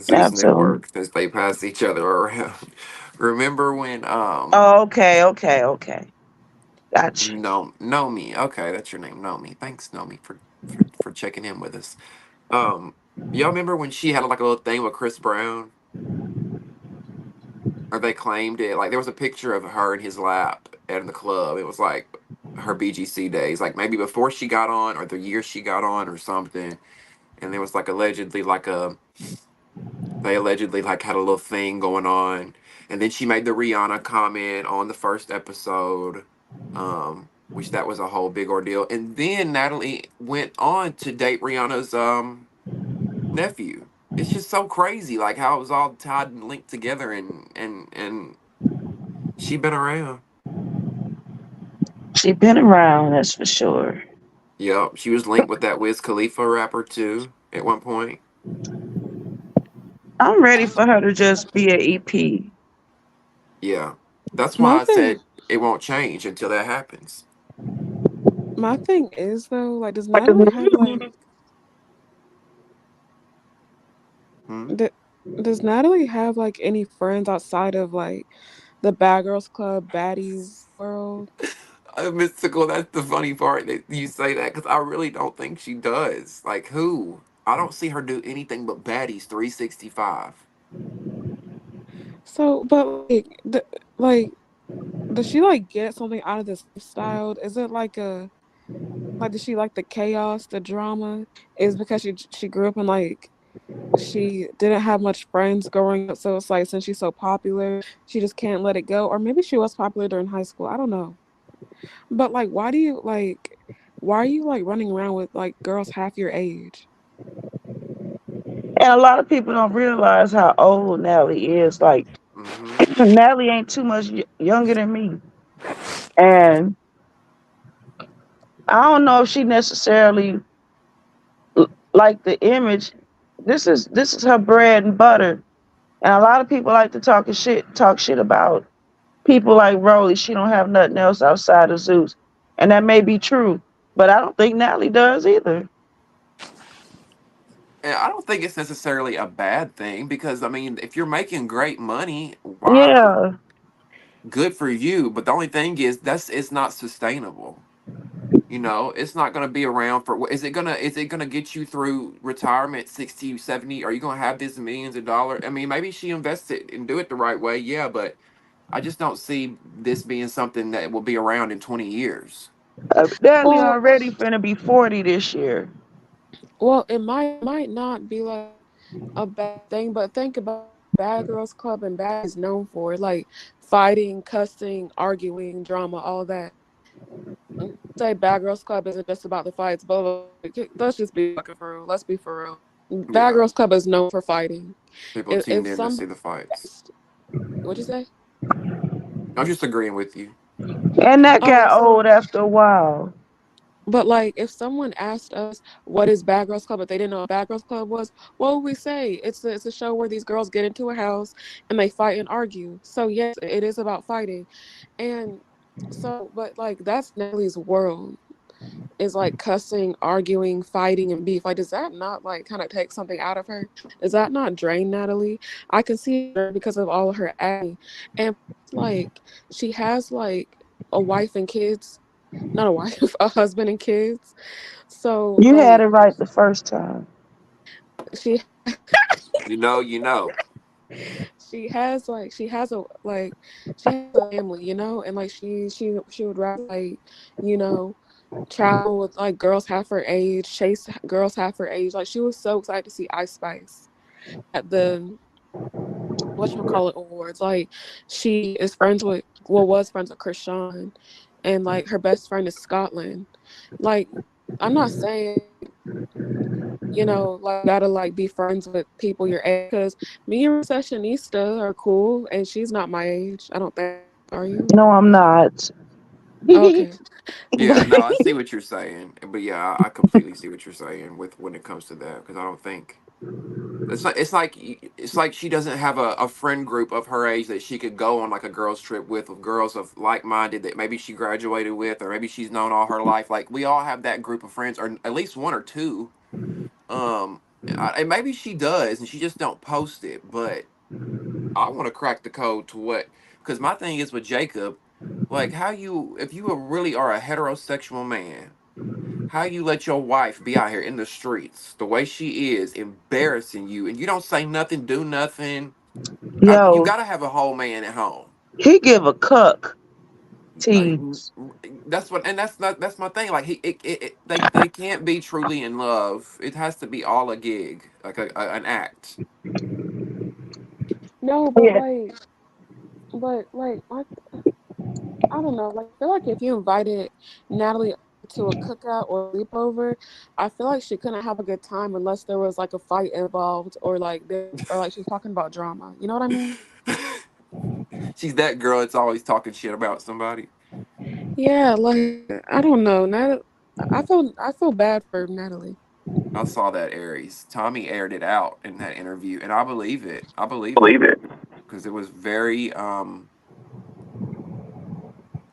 Zeus Absolutely. Network, since they pass each other around. Remember when Oh, okay. Gotcha. Nomi, okay, that's your name, Nomi. Thanks, Nomi, for checking in with us. Um y'all remember when she had like a little thing with Chris Brown? Or they claimed it. Like there was a picture of her in his lap at the club. It was like her BGC days, like maybe before she got on or the year she got on or something. And there was like allegedly like a they allegedly like had a little thing going on, and then she made the Rihanna comment on the first episode, which that was a whole big ordeal. And then Natalie went on to date Rihanna's nephew. It's just so crazy, like how it was all tied and linked together, and she been around. She been around, that's for sure. Yep, she was linked with that Wiz Khalifa rapper too at one point. I'm ready for her to just be an EP. Yeah, that's My why I thing, said it won't change until that happens. my thing is though, like, does Natalie have like, Hmm? d- does Natalie have like any friends outside of like the Bad Girls Club, Baddies world? Mystical, that's the funny part that you say that because I really don't think she does. Like, who? I don't see her do anything but baddies 365. So, but like, does she like get something out of this lifestyle? Is it like a Like, does she like the chaos, the drama? Is because she grew up in like she didn't have much friends growing up, so it's like since she's so popular, she just can't let it go. Or maybe she was popular during high school. I don't know. But like, why are you like running around with like girls half your age? And a lot of people don't realize how old Natalie is. Like, Mm-hmm. Natalie ain't too much younger than me. And I don't know if she necessarily like the image. This is her bread and butter. And a lot of people like to talk shit about people like Rolly. She don't have nothing else outside of Zeus. And that may be true. But I don't think Natalie does either. And I don't think it's necessarily a bad thing because I mean, if you're making great money, why? Yeah. Good for you. But the only thing is that's it's not sustainable. You know, it's not going to be around for is it going to get you through retirement 60, 70? Are you going to have this millions of dollars? I mean, maybe she invests it and do it the right way. Yeah, but I just don't see this being something that will be around in 20 years. Natalie Well, already finna be 40 this year. it might not be like a bad thing, but think about what Bad Girls Club and Baddies known for, like fighting, cussing, arguing, drama, all that. Say Bad Girls Club isn't just about the fights, but like, let's just be fucking for real. Let's be for real. Bad Yeah, Girls Club is known for fighting. people tuned If in to see somebody the fights. asked, what'd you say? I'm just agreeing with you. And that Oh, got so old after a while. but like if someone asked us what is Bad Girls Club, but they didn't know what Bad Girls Club was, what would we say? It's a show where these girls get into a house and they fight and argue. So yes, it is about fighting. And so but like that's Natalie's world. Is like cussing, arguing, fighting, and beef. Like, does that not like kind of take something out of her? Does that not drain Natalie? I can see it drained because of all of her acting. And plus, like, she has like a wife and kids. Not a wife, a husband and kids. So You had like it right the first time. she You know. she has a she has a family, and like she would rather like, you know, travel with like girls half her age, chase girls half her age. Like she was so excited to see Ice Spice at the whatchamacallit awards. Like she is friends with was friends with Krishan, and like her best friend is Scotland. Like I'm not saying like you gotta like be friends with people your age because me and Recessionista are cool and she's not my age. I don't think. Are you? No, I'm not. Okay. Yeah, But no, I see what you're saying, but yeah, I completely see what you're saying with when it comes to that because I don't think it's like she doesn't have a friend group of her age that she could go on like a girls trip with girls of like minded that maybe she graduated with or maybe she's known all her life. Like we all have that group of friends or at least one or two. Um, and maybe she does and she just don't post it, but I want to crack the code to what because my thing is with Jacob, like how you if you really are a heterosexual man, how you let your wife be out here in the streets the way she is, embarrassing you, and you don't say nothing, do nothing. You Yo, got to have a whole man at home. he give a cuck Uh, tease. that's what, and that's my thing. Like they can't be truly in love. It has to be all a gig, like an act. no, Yeah. but like I don't know. Like I feel like if you invited Natalie to a cookout or sleepover, I feel like she couldn't have a good time unless there was like a fight involved or like she's talking about drama. You know what I mean? She's that girl that's always talking shit about somebody. Yeah, like I don't know. I feel bad for Natalie. I saw that Aries. Tommy aired it out in that interview, and I believe it. I believe it Believe it. because it was very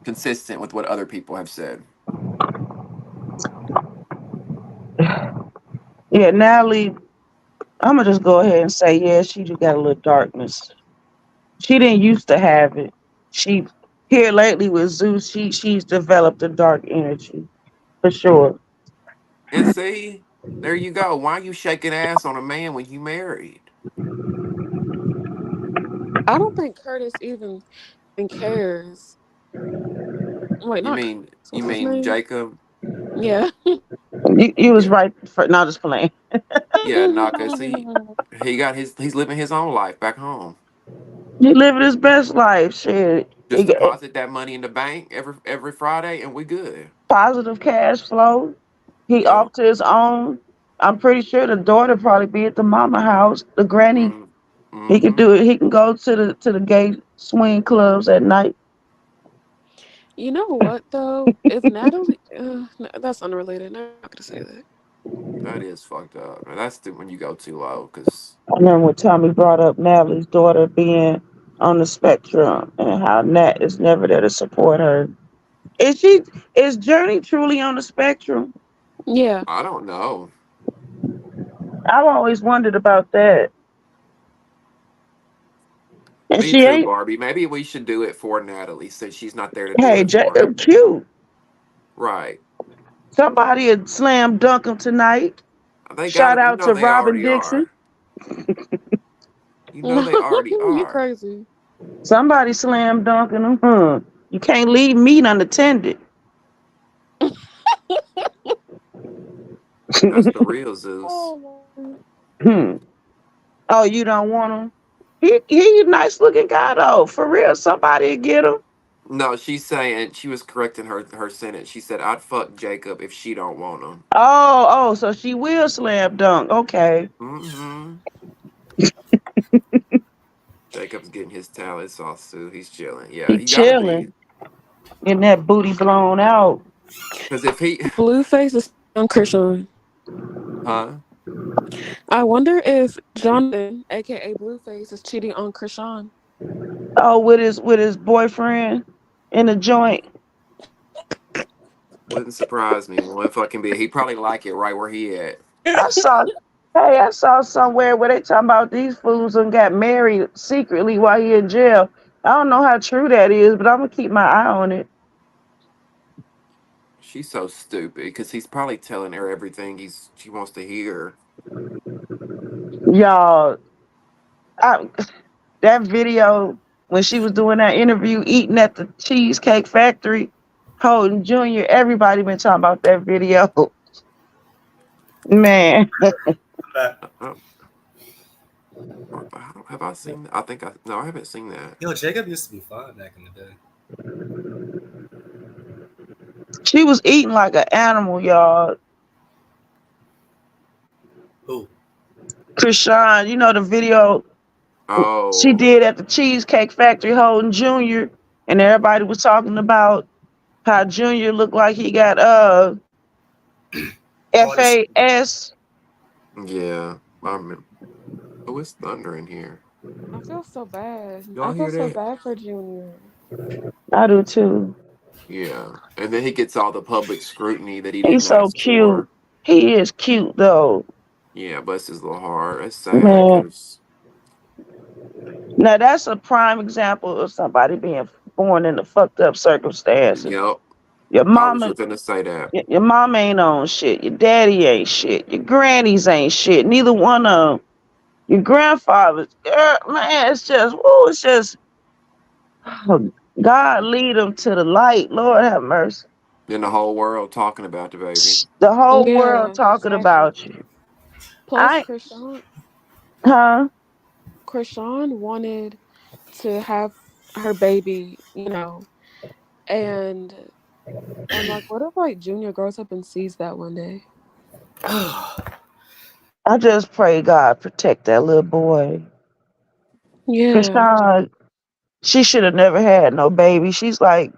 consistent with what other people have said. Yeah, Natalie, I'm gonna just go ahead and say, yeah, she just got a little darkness. She didn't used to have it. She here lately with Zeus, she's developed a dark energy for sure. And see, there you go. Why you shaking ass on a man when you married? I don't think Curtis even cares. Wait, You not mean Curtis. you What's his mean name? Jacob? Yeah. You was Yeah, right for not just playing. yeah, nah, cause he got he's living his own life back home. He living his best life. Shit. He Just got deposit that money in the bank every Friday, and we good. positive cash flow. He Yep. off to his own. I'm pretty sure the daughter probably be at the mama house. The granny. Mm, He could mm-hmm. do it. He can go to the gay swing clubs at night. You know what though? If Natalie, that's unrelated. I'm not gonna say that. That is fucked up. And that's when you go too low, cause I remember when Tommy brought up Natalie's daughter being on the spectrum and how Nat is never there to support her. Is she is Journey truly on the spectrum? Yeah. I don't know. I've always wondered about that. And Me she too, ain't. Barbie. Maybe we should do it for Natalie since she's not there to do Hey, it for her. Jacob, cute. Right. Somebody had slam dunk him tonight. They got Shout it. You out know to they Robin already Dixon. are. You know they already You are. crazy. Somebody slam dunking him. You can't leave meat unattended. That's the real Zeus. Oh. Hmm. Oh, you don't want him? He a nice looking guy though. For real, somebody get him. No, she's saying she was correcting her sentence. She said, "I'd fuck Jacob if she don't want him." Oh, so she will slam dunk. Okay. Mm-hmm. Jacob's getting his talent sauce too. He's chilling. Yeah, He he gotta be. chilling. Getting that booty blown out. Because if he, Blueface is on Krishan. huh? I wonder if Jonathan, aka Blueface, is cheating on Krishan. Oh, with his boyfriend in the joint. Wouldn't surprise me one fucking bit. He probably like it right where he at. I saw I saw somewhere where they talking about these fools and got married secretly while he in jail. I don't know how true that is, but I'm gonna keep my eye on it. She's so stupid because he's probably telling her everything she wants to hear. Y'all, I, that video when she was doing that interview eating at the Cheesecake Factory, Holden Jr., everybody been talking about that video. Man, I'm back. Uh, have I seen? I think I no, I haven't seen that. Yo, Jacob used to be fine back in the day. she was eating like an animal, y'all. Who? Krishan, you know the video she Oh, did at the Cheesecake Factory holding Junior, and everybody was talking about how Junior looked like he got Oh, this. FAS. yeah. I remember. Oh, it's thunder in here. I feel so bad. Y'all I feel hear so that? bad for Junior. I do too. Yeah. And then he gets all the public scrutiny that he He's didn't so ask cute. for. He is cute though. Yeah, bless his little heart. It's sad Man. because, Now that's a prime example of somebody being born in the fucked up circumstances. yep, Your I was mama just gonna say that. your mom ain't on shit. Your daddy ain't shit. Your grannies ain't shit. Neither one of them. Your grandfathers. Girl, man, it's just, woo, it's just God lead them to the light. Lord have mercy. Then the whole world talking about the baby. The whole world Yeah, talking exactly. about you. Plus, I, huh? Krishan wanted to have her baby, and like, what if like Junior grows up and sees that one day? I just pray God protect that little boy. Yeah. Krishan, she should have never had no baby. She's like,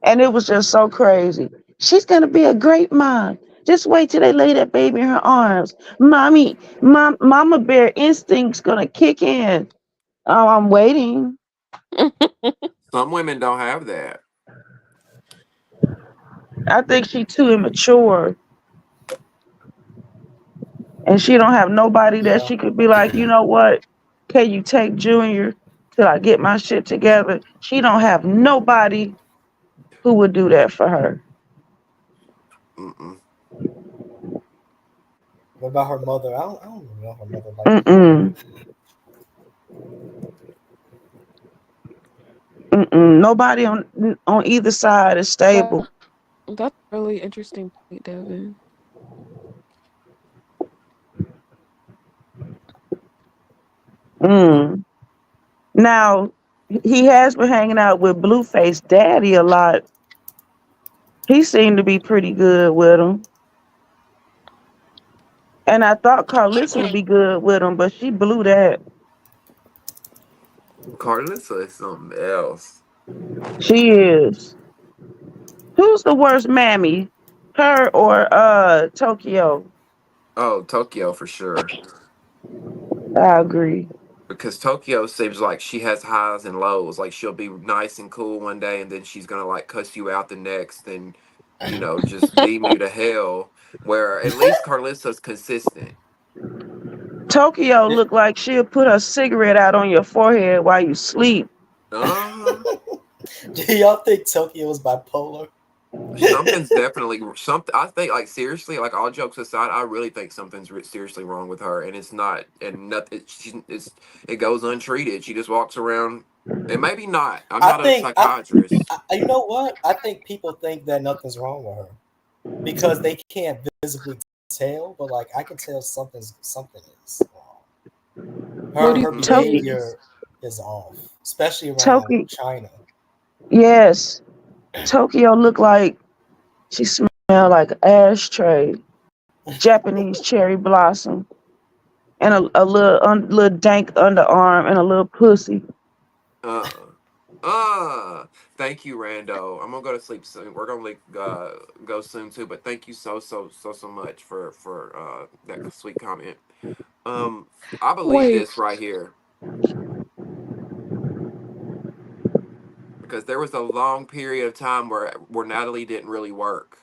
and it was just so crazy. She's gonna be a great mom. Just wait till they lay that baby in her arms. Mama bear instinct's gonna kick in. Oh, I'm waiting. Some women don't have that. I think she too immature, and she don't have nobody that Yeah. she could be like, you know what? Can you take Junior till I get my shit together? She don't have nobody who would do that for her. Mm-mm. What about her mother? I don't even know her mother like that. Mm-mm. Mm-mm. Nobody on either side is But stable. That's a really interesting point, Devin. Mm. Now, he has been hanging out with Blueface Daddy a lot. He seemed to be pretty good with him. And I thought Carlissa would be good with him, but she blew that. Carlissa is something else. She is. Who's the worst mammy? Her or Tokyo? Oh, Tokyo for sure. I agree. Because Tokyo seems like she has highs and lows. Like she'll be nice and cool one day, and then she's gonna like cuss you out the next, and just beam you to hell. Where at least Carlissa's consistent. Tokyo looked like she'll put her cigarette out on your forehead while you sleep. Uh huh. Do y'all think Tokyo is bipolar? Something's definitely something. I think, like seriously, like all jokes aside, I really think something's seriously wrong with her, and it's not, and nothing. It goes untreated. She just walks around, and maybe not. I'm I not a think psychiatrist. you know what? I think people think that nothing's wrong with her because they can't visibly tell, but like I can tell something is wrong. What do Her you Mm-hmm. think it Tokyo, is? behavior is off, especially around Tokyo, China. yes. Tokyo looked like she smelled like an ashtray, Japanese cherry blossom, and a little dank underarm and a little pussy. Uh. Uh. Thank you, Rando. I'm gonna go to sleep soon. We're gonna go soon too. But thank you so much for that sweet comment. Um. I believe Wait, this right here because there was a long period of time where Natalie didn't really work.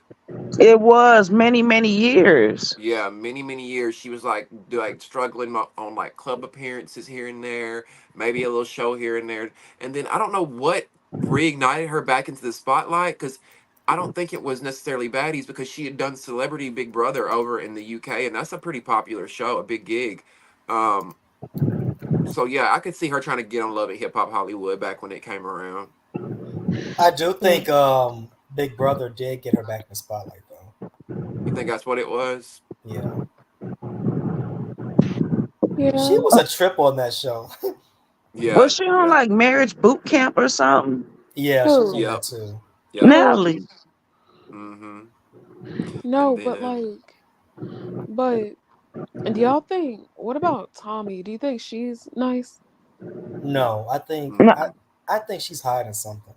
It was many, many years. Yeah, many years she was like struggling on like club appearances here and there, maybe a little show here and there, and then I don't know what reignited her back into the spotlight because I don't think it was necessarily Baddies because she had done Celebrity Big Brother over in the UK, and that's a pretty popular show, a big gig. Um, so yeah, I could see her trying to get on Love and Hip Hop Hollywood back when it came around. I do mm, think Big Brother did get her back in the spotlight though. You think that's what it was? Yeah, she yeah. was a trip on that show. Yeah, Was she on yeah, like marriage boot camp or something? Yeah, she was on Who? that yep, too. yep. Who? Natalie. Mm-hmm. And No, but then but do y'all think? What about Tommy? Do you think she's nice? No, No, I think she's hiding something.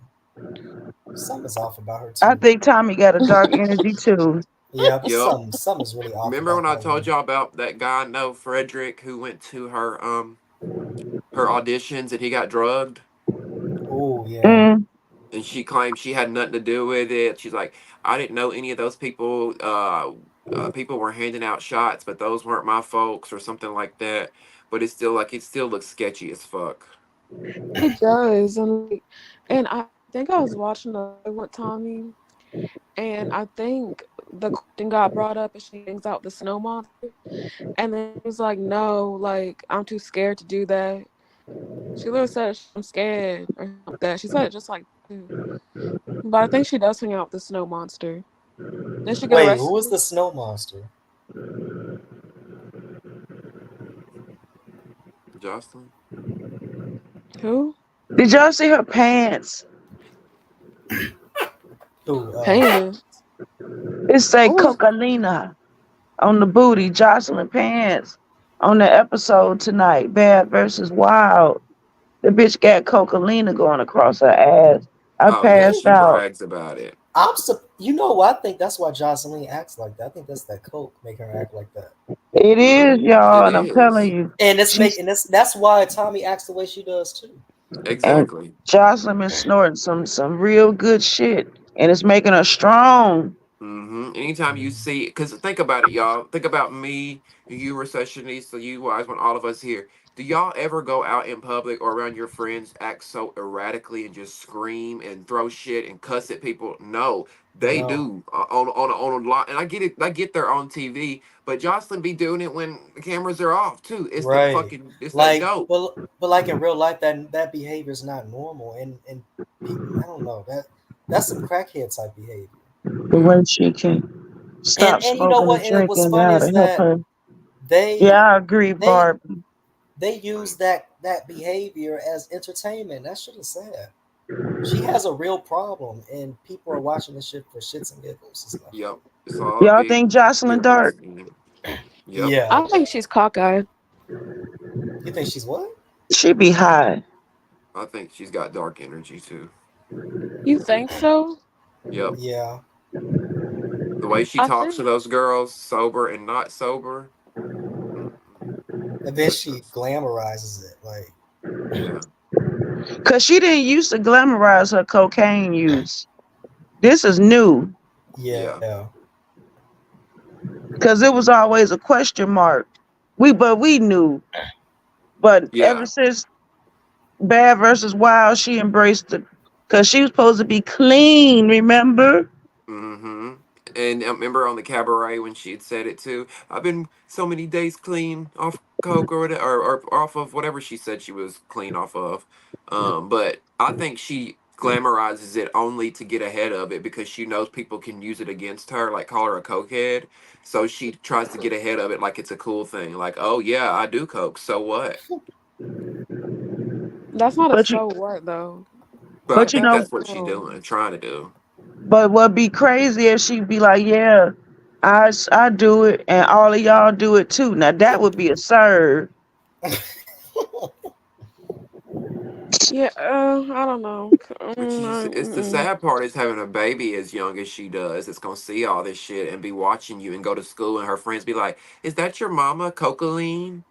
Something's off about her I too. think Tommy got a dark energy too. Yeah, but yep. something's really off Remember when about I that told one. y'all about that guy I know, Frederick, who went to her auditions and he got drugged? Oh yeah. Mm, And she claimed she had nothing to do with it. She's like, I didn't know any of those people. People were handing out shots, but those weren't my folks or something like that. But it's still like it still looks sketchy as fuck. It does, and I think I was watching the live with Tommy, and I think the question got brought up, and she hangs out with the snow monster, and then she was like, "No, like I'm too scared to do that." She literally said, "I'm scared" or something like that. She said it just like that too. But I think she does hang out with the snow monster. Did she get Wait, who was arrested? the snow monster? Jocelyn? Who? did y'all see her pants? Who? Pants. It say What was? Cocalina on the booty, Jocelyn pants on the episode tonight. Bad versus Wild. The bitch got Cocalina going across her ass. I Oh yeah, passed she out. brags about it. You know what? I think that's why Jocelyn acts like that. I think that's that coke making her act like that. It is, It y'all, and I'm telling is. you, And it's she's making that's why Tommy acts the way she does too. and Exactly. Jocelyn been snorting some real good shit, and it's making her strong. Anytime you see, because think about it, y'all. Think about me, you, Recessionista, you guys, when all of us here. Do y'all ever go out in public or around your friends, act so erratically and just scream and throw shit and cuss at people? No, they No. do on a lot. And I get it. I get they're on TV, but Jocelyn be doing it when the cameras are off too. Right. It's that Like, dope. but like in real life, that behavior is not normal, and I don't know that's some crackhead type behavior. The way she can stop And you know smoking what? and And what's drinking funny now is to help that her. they Yeah, I agree, they Barb. they use that behavior as entertainment. That shit is sad. She has a real problem, and people are watching this shit for shits and giggles. It's not Yep. funny. It's all a Y'all big think Jocelyn pyramid Dark? scheme. Yep. Yeah, I think she's cockeyed. you think she's what? She be high. I think she's got dark energy too. You think so? Yep. Yeah, The way she I talks to think. those girls, sober and not sober. Mm-mm. and then That's she just, glamorizes it. Like, yeah. Cause she didn't used to glamorize her cocaine use. This is new. Yeah. yeah, Cause it was always a question mark. We knew. But ever Yeah. since Bad versus Wild, she embraced it. Cause she was supposed to be clean, remember? Mm-hmm. And I remember on the cabaret when she had said it too. I've been so many days clean off coke or whatever, or off of whatever she said she was clean off of. But I think she glamorizes it only to get ahead of it because she knows people can use it against her, like call her a cokehead. So she tries to get ahead of it like it's a cool thing. Like, oh yeah, I do coke. So what? That's not a But you so what though. But I but you think know, that's what she's No. doing, trying to do. but what be crazy if she be like, yeah, I do it and all of y'all do it too. Now that would be absurd. Yeah, I don't know. But it's the sad part is having a baby as young as she does. It's gonna see all this shit and be watching you and go to school and her friends be like, "Is that your mama, Cocaline?"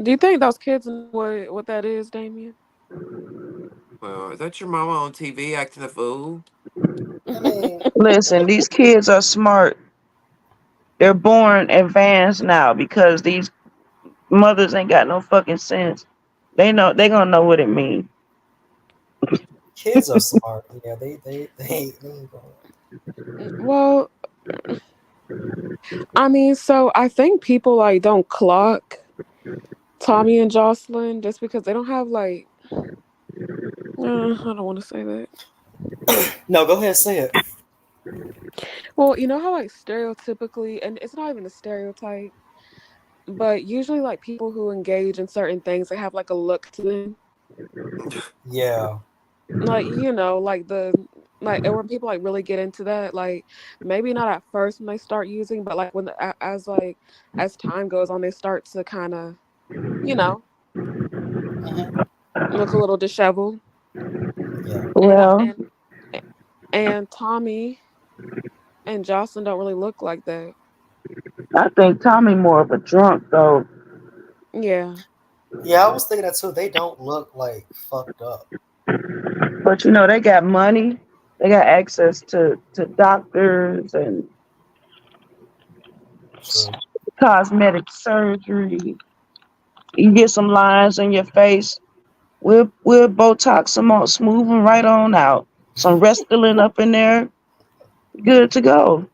Do you think those kids know what that is, Damien? Well, is that your mama on TV acting a fool? I mean, Listen, these kids are smart. They're born advanced now because these mothers ain't got no fucking sense. They gonna know what it means. kids are smart. Yeah, they ain't going. Well, I mean, so I think people like don't clock Tommy and Jocelyn just because they don't have like. I don't want to say that. No, go ahead, say it. Well, you know how like stereotypically, and it's not even a stereotype, but usually like people who engage in certain things, they have like a look to them. Yeah. Like like like and when people like really get into that, like maybe not at first when they start using, but like when as like as time goes on, they start to kind of you know Hmm. look a little disheveled. Yeah. And I Well, and Tommy and Jocelyn don't really look like that. I think Tommy more of a drunk though. Yeah. Yeah, I was thinking that too. They don't look like fucked up. But you know, they got money. They got access to doctors and True. cosmetic surgery. You get some lines in your face. We'll Botox them all, smooth them right on out. Some Restylane up in there, good to go.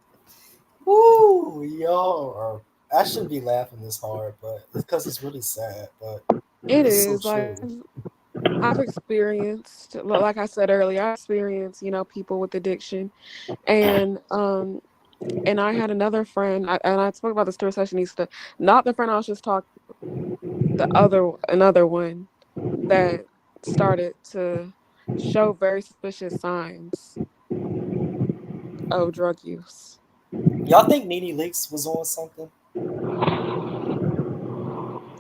Woo, y'all are. I shouldn't be laughing this hard, but it's because it's really sad. But It it's so is like true. I've experienced, like I said earlier, I experienced, people with addiction, and I had another friend, and I spoke about this to a sessionista, not the friend I was just talking, another one that started to show very suspicious signs of drug use. Y'all think Nene Leaks was on something?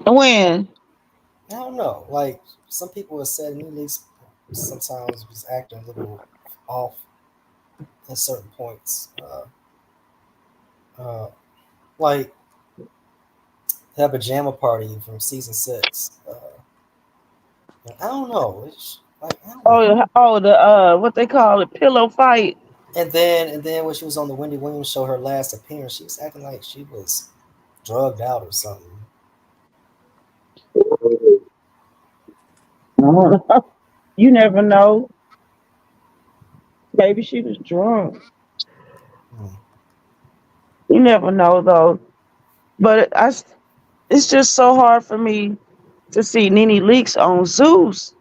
When I don't know. Like some people have said, Nene Leaks sometimes was acting a little off at certain points. Uh, like that pajama party from season 6. I don't know. It's, like I don't know. the what they call it, pillow fight. And then when she was on the Wendy Williams show, her last appearance, she was acting like she was drugged out or something. You never know. Maybe she was drunk. Hmm. You never know though. But it's just so hard for me to see Nene Leaks on Zeus.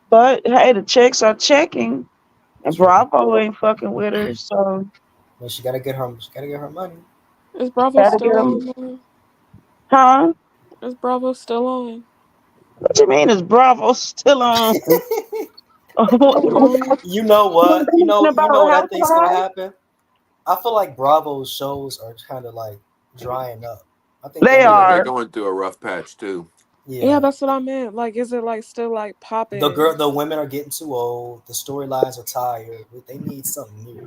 But hey, the checks are checking. And True. Bravo ain't fucking with her, so Well, she gotta get her. She gotta get her money. Is Bravo gotta get still them. on? Huh? Is Bravo still on? What you mean is Bravo still on? I'm going. You know what? You know About what I think's gonna Housewives? happen. I feel like Bravo's shows are kind of like drying up. I think they They need Yeah, to. they're are. going through a rough patch too. Yeah, Yeah, that's what I meant. Like, is it like still like popping? the women are getting too old. The storylines are tired. They need something new.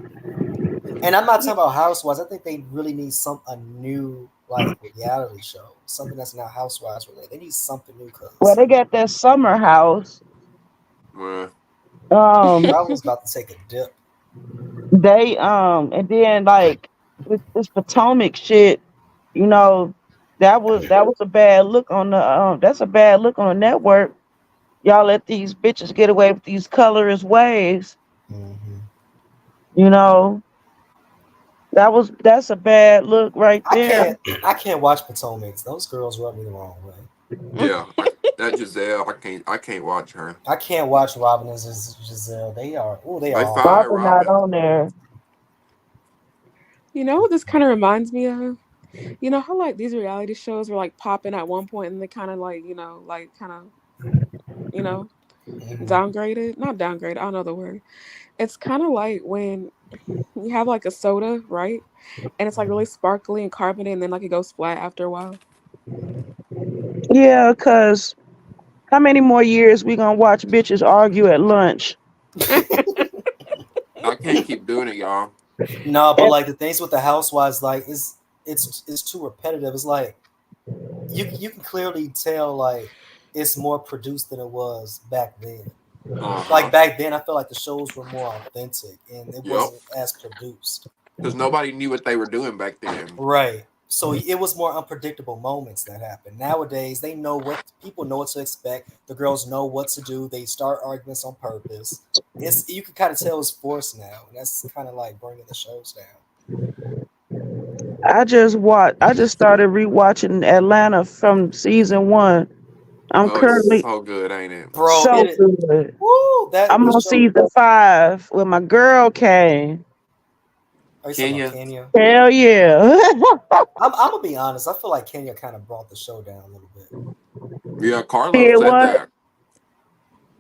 And I'm not Yeah, talking about Housewives. I think they really need a new like reality show, something that's not Housewives related. They need something new Well, because they got that summer house. Well, Um, Bravo's about to take a dip. they and then like this Potomac shit, you know, that was a bad look on the that's a bad look on the network. Y'all let these bitches get away with these colorist ways, Hmm. you know. That's a bad look right I there. can't I can't watch Potomac's. Those girls rub me the wrong way. yeah, that Giselle, I can't watch her. I can't watch Robin and Giselle. They They are fired awful. Robin not Robin. on there. you know what this kind of reminds me of? You know how like these reality shows were like popping at one point and they kind of like like kind of you know Hmm. downgraded, not downgraded. I don't know the word. It's kind of like when you have like a soda, right? And it's like really sparkly and carbonated, and then like it goes flat after a while. Yeah, cause how many more years we gonna watch bitches argue at lunch? I can't keep doing it, y'all. No, but And, like the things with the housewives, like it's too repetitive. It's like you can clearly tell like it's more produced than it was back then. Uh Like huh. back then, I feel like the shows were more authentic and it Yep. wasn't as produced. Because nobody knew what they were doing back then. Right. So it was more unpredictable moments that happen. Nowadays, they know what people know what to expect. The girls know what to do. They start arguments on purpose. It's you can kind of tell it's forced now, and that's kind of like bringing the shows down. I just started rewatching Atlanta from season one. I'm Oh, it's currently so good, ain't it? Bro, so it good. woo that I'm the on show. season 5 when my girl came. Are you talking about Kenya. Kenya? Hell yeah. I'm gonna be honest. I feel like Kenya kind of brought the show down a little bit. Yeah, Carlos Did said what? that.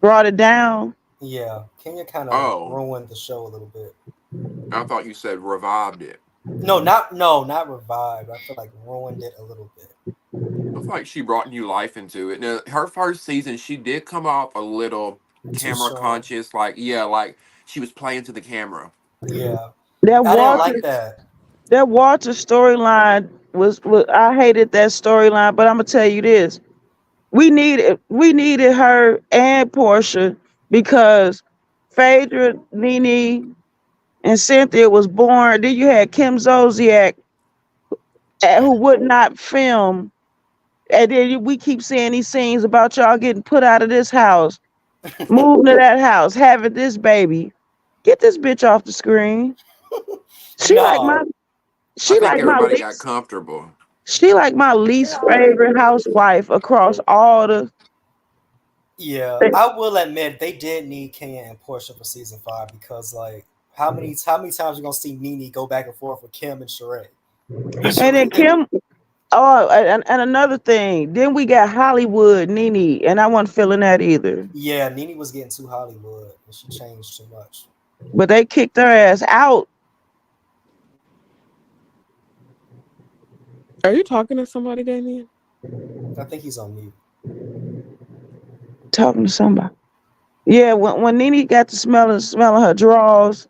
Brought it down. Yeah, Kenya kind of Oh, ruined the show a little bit. I thought you said revived it. No, not revived. I feel like ruined it a little bit. I feel like she brought new life into it. Now, her first season, she did come off a little Too camera strong. conscious, like yeah, like she was playing to the camera. Yeah, That I didn't Walter like that. that Walter storyline was I hated that storyline, but I'm gonna tell you this. We needed her and Portia because Phaedra, Nene, and Cynthia was born. Then you had Kim Zolciak, who would not film. And then we keep seeing these scenes about y'all getting put out of this house, moving to that house, having this baby. Get this bitch off the screen. She like my No, I she think like my everybody got least comfortable. she like my least favorite housewife across all the yeah, I will admit they did need Kenya and Portia for season 5 because like how many times you gonna see Nene go back and forth with Kim and Sheree? and then Sheree, Kim. Oh, and another thing. Then we got Hollywood Nene, and I wasn't feeling that either. yeah, Nene was getting too Hollywood and she changed too much. But they kicked her ass out. Are you talking to somebody, Damien? I think he's on mute. Talking to somebody. Yeah, when Nene got to smelling her drawers,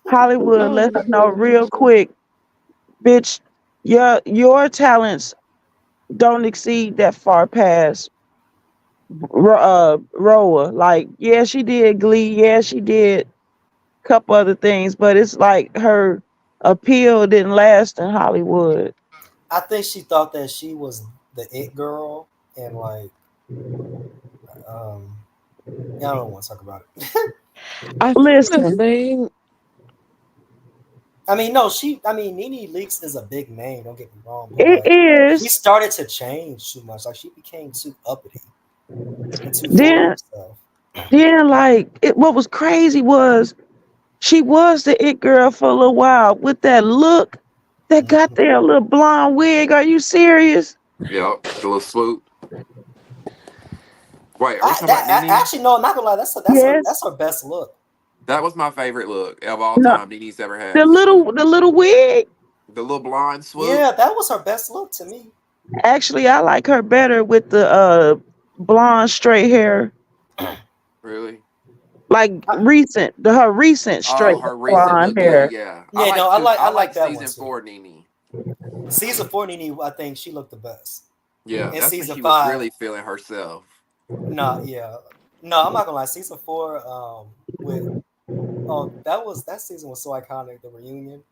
Hollywood Oh let her no. know real quick, bitch, your talents don't exceed that far past Roa. Like, yeah, she did Glee, yeah, she did a couple other things, but it's like her appeal didn't last in Hollywood. I think she thought that she was the it girl and like um yeah, I don't want to talk about it. I think the Listen, thing. I mean, no, I mean, Nene Leakes is a big name. Don't get me wrong, but it like, she is. started to change too much. Like, she became too uppity and too full of Then herself. then like what was crazy was She was the it girl for a little while with that look, that Mhm. goddamn little blonde wig. Are you serious? Yep. The little swoop. Wait, are we talking about Nene? Actually, no, I'm not gonna lie. Yes. That's her best look. That was my favorite look of all No, time Nene's ever had. The swoop. the little wig. The little blonde swoop. Yeah, that was her best look to me. Actually, I like her better with the blonde straight hair. Really? Like I, her recent Oh, straight her recent blonde look. Yeah, hair. yeah. yeah, no, I like I I like like that one season too. 4 Nene. Season 4, Nene, I think she looked the best. Yeah, In that's when season she was 5, really feeling herself. no, yeah, no, I'm not gonna lie. Season 4, with that season was so iconic. The reunion,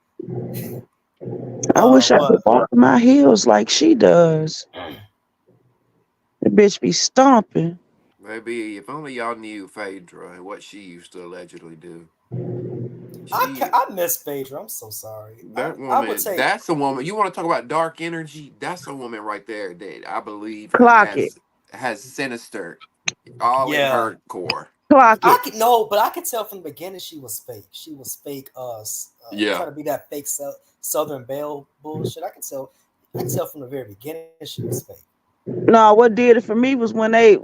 I wish I but could walk my heels like she does. The bitch be stomping. Maybe if only y'all knew Phaedra and what she used to allegedly do. I She, I miss Phaedra. I'm so sorry. that I would woman, take that's a woman. You want to talk about dark energy? That's a woman right there that I believe Clock it. has sinister all in yeah. her core. Clock I it. could no, but I could tell from the beginning she was fake. She was fake. Yeah. Trying to be that fake Southern Belle bullshit. I could tell. I could tell from the very beginning she was fake. No, what did it for me was when they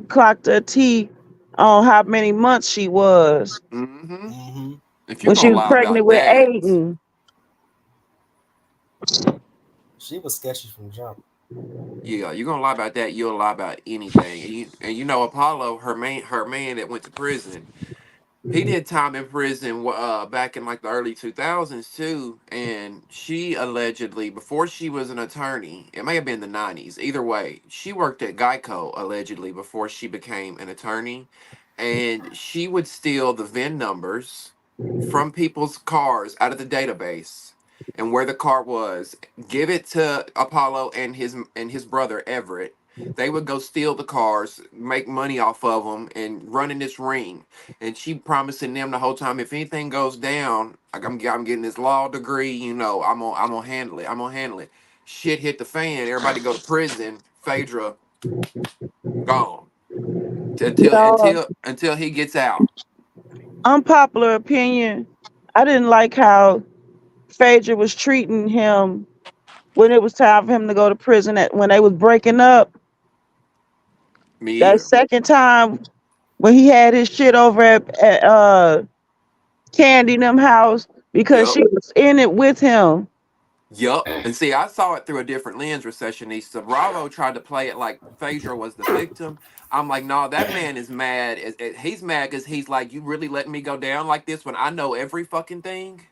clocked her T on how many months she was. Mm-hmm. Hmm. If you're When she gonna was lie pregnant about with that, Aiden. She was sketchy from jump. yeah, you're gonna lie about that. You'll lie about anything. And you know Apollo, her man that went to prison. He did time in prison back in like the early 2000s too, and she allegedly, before she was an attorney, it may have been the 90s, either way, she worked at Geico allegedly before she became an attorney, and she would steal the VIN numbers from people's cars out of the database and where the car was, give it to Apollo and his brother Everett. They would go steal the cars, make money off of them, and run in this ring, and she promising them the whole time, if anything goes down, like I'm getting this law degree, I'm gonna handle it. I'm gonna handle it. Shit hit the fan. Everybody go to prison. Phaedra gone Y'all, until he gets out. unpopular opinion. I didn't like how Phaedra was treating him when it was time for him to go to prison when they was breaking up. Me That either. second time when he had his shit over at Candy them house because Yep. she was in it with him. Yup. And see, I saw it through a different lens, recessionista. Bravo tried to play it like Phaedra was the victim. I'm like, no, that man is mad. He's mad because he's like, you really letting me go down like this when I know every fucking thing?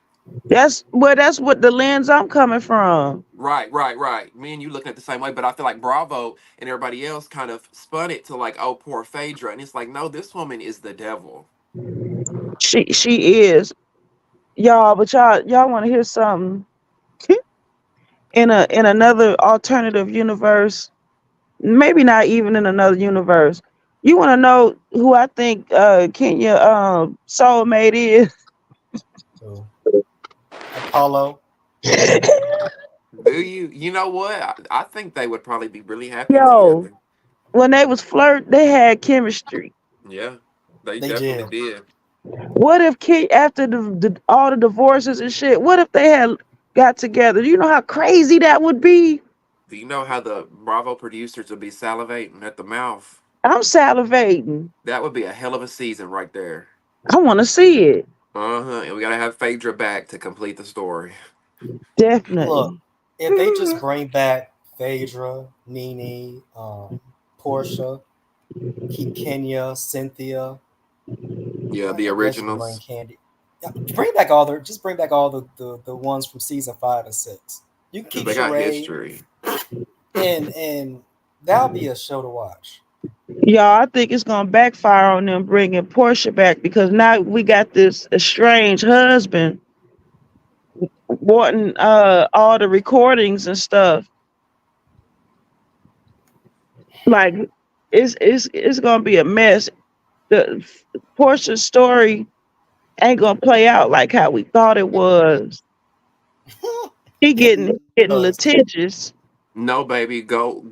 That's what the lens I'm coming from. Right, right, right. Me and you looking at the same way, but I feel like Bravo and everybody else kind of spun it to like, oh, poor Phaedra. And it's like, no, this woman is the devil. She is. Y'all, but y'all want to hear something in another alternative universe, maybe not even in another universe. You want to know who I think Kenya soulmate is? So, Apollo. Do you? You know what? I think they would probably be really happy Yo, together. when they was flirt, they had chemistry. Yeah, they They definitely did. did. What if after all the divorces and shit, what if they had got together? Do you know how crazy that would be? Do you know how the Bravo producers would be salivating at the mouth? I'm salivating. That would be a hell of a season right there. I want to see it. Uh-huh. And we gotta have Phaedra back to complete the story. Look, Definitely. if they just bring back Phaedra, Nene, Portia, keep Kenya, Cynthia, Yeah, I the guess you can bring originals. Candy. Yeah, bring back all the ones from season 5 and 6. You can Because keep they got Charade, history. and that'll be a show to watch. Y'all, I think it's gonna backfire on them bringing Portia back because now we got this estranged husband wanting all the recordings and stuff. Like it's gonna be a mess. The Portia's story ain't gonna play out like how we thought it was. He It getting does. litigious. No, baby,